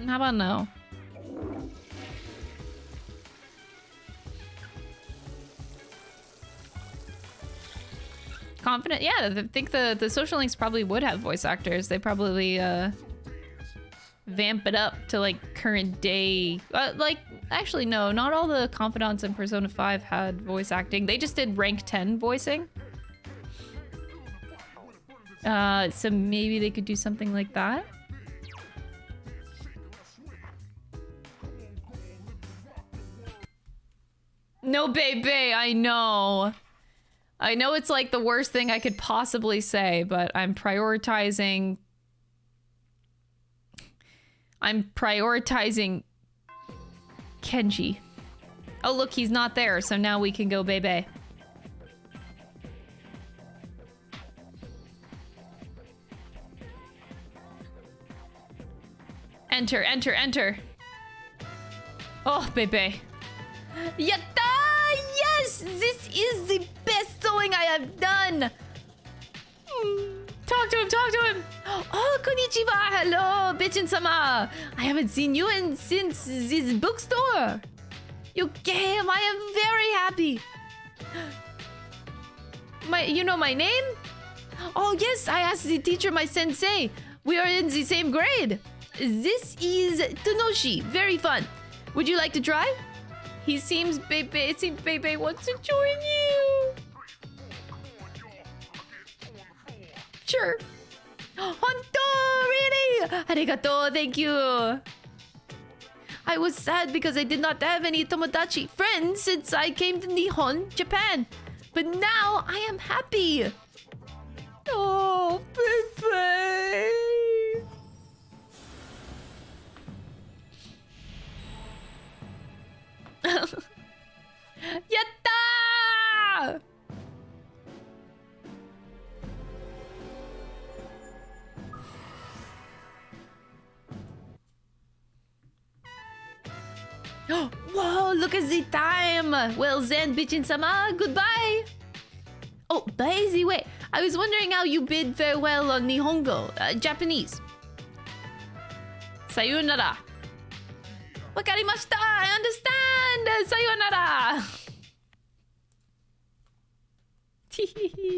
how about no? Confident? Yeah, I think the social links probably would have voice actors. They probably vamp it up to like current day. Like, actually, no, not all the confidants in Persona 5 had voice acting. They just did rank 10 voicing. So maybe they could do something like that. No, baby, I know. I know it's like the worst thing I could possibly say, but I'm prioritizing Kenji. Oh, look, he's not there, so now we can go baby. Enter, enter, enter. Oh, baby. Yatta! Yes! This is the best sewing I have done! Talk to him, talk to him! Oh, konnichiwa! Hello, Bitchin-sama! I haven't seen you since this bookstore! You came! I am very happy! You know my name? Oh, yes! I asked the teacher, my sensei. We are in the same grade. This is Tanoshi. Very fun. Would you like to try? He seems it seems Bebe wants to join you. Sure. Honto, really? Arigato, thank you. I was sad because I did not have any Tomodachi friends since I came to Nihon, Japan. But now I am happy. Oh, Bebe. Yatta! Whoa, look at the time! Well then, Bitchin-sama, goodbye! Oh, by the way, I was wondering how you bid farewell on Nihongo, Japanese. Sayonara. Wakarimashita! I understand! Sayonara!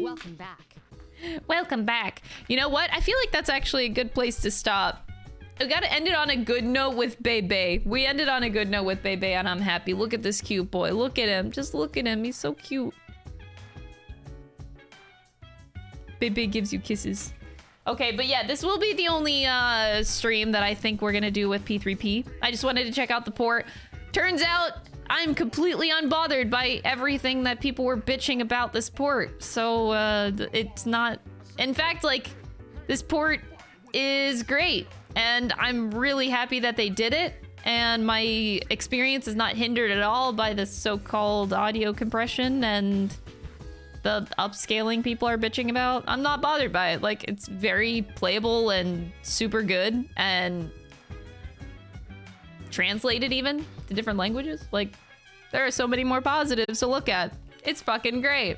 Welcome back. Welcome back. You know what? I feel like that's actually a good place to stop. We gotta end it on a good note with Bebe. We ended on a good note with Bebe, and I'm happy. Look at this cute boy. Look at him. Just look at him. He's so cute. Bebe gives you kisses. Okay, but yeah, this will be the only stream that I think we're gonna do with P3P. I just wanted to check out the port. Turns out I'm completely unbothered by everything that people were bitching about this port. So it's not... In fact, like, this port is great. And I'm really happy that they did it. And my experience is not hindered at all by the so-called audio compression and the upscaling people are bitching about. I'm not bothered by it. Like, it's very playable and super good and translated even to different languages. Like, there are so many more positives to look at. It's fucking great.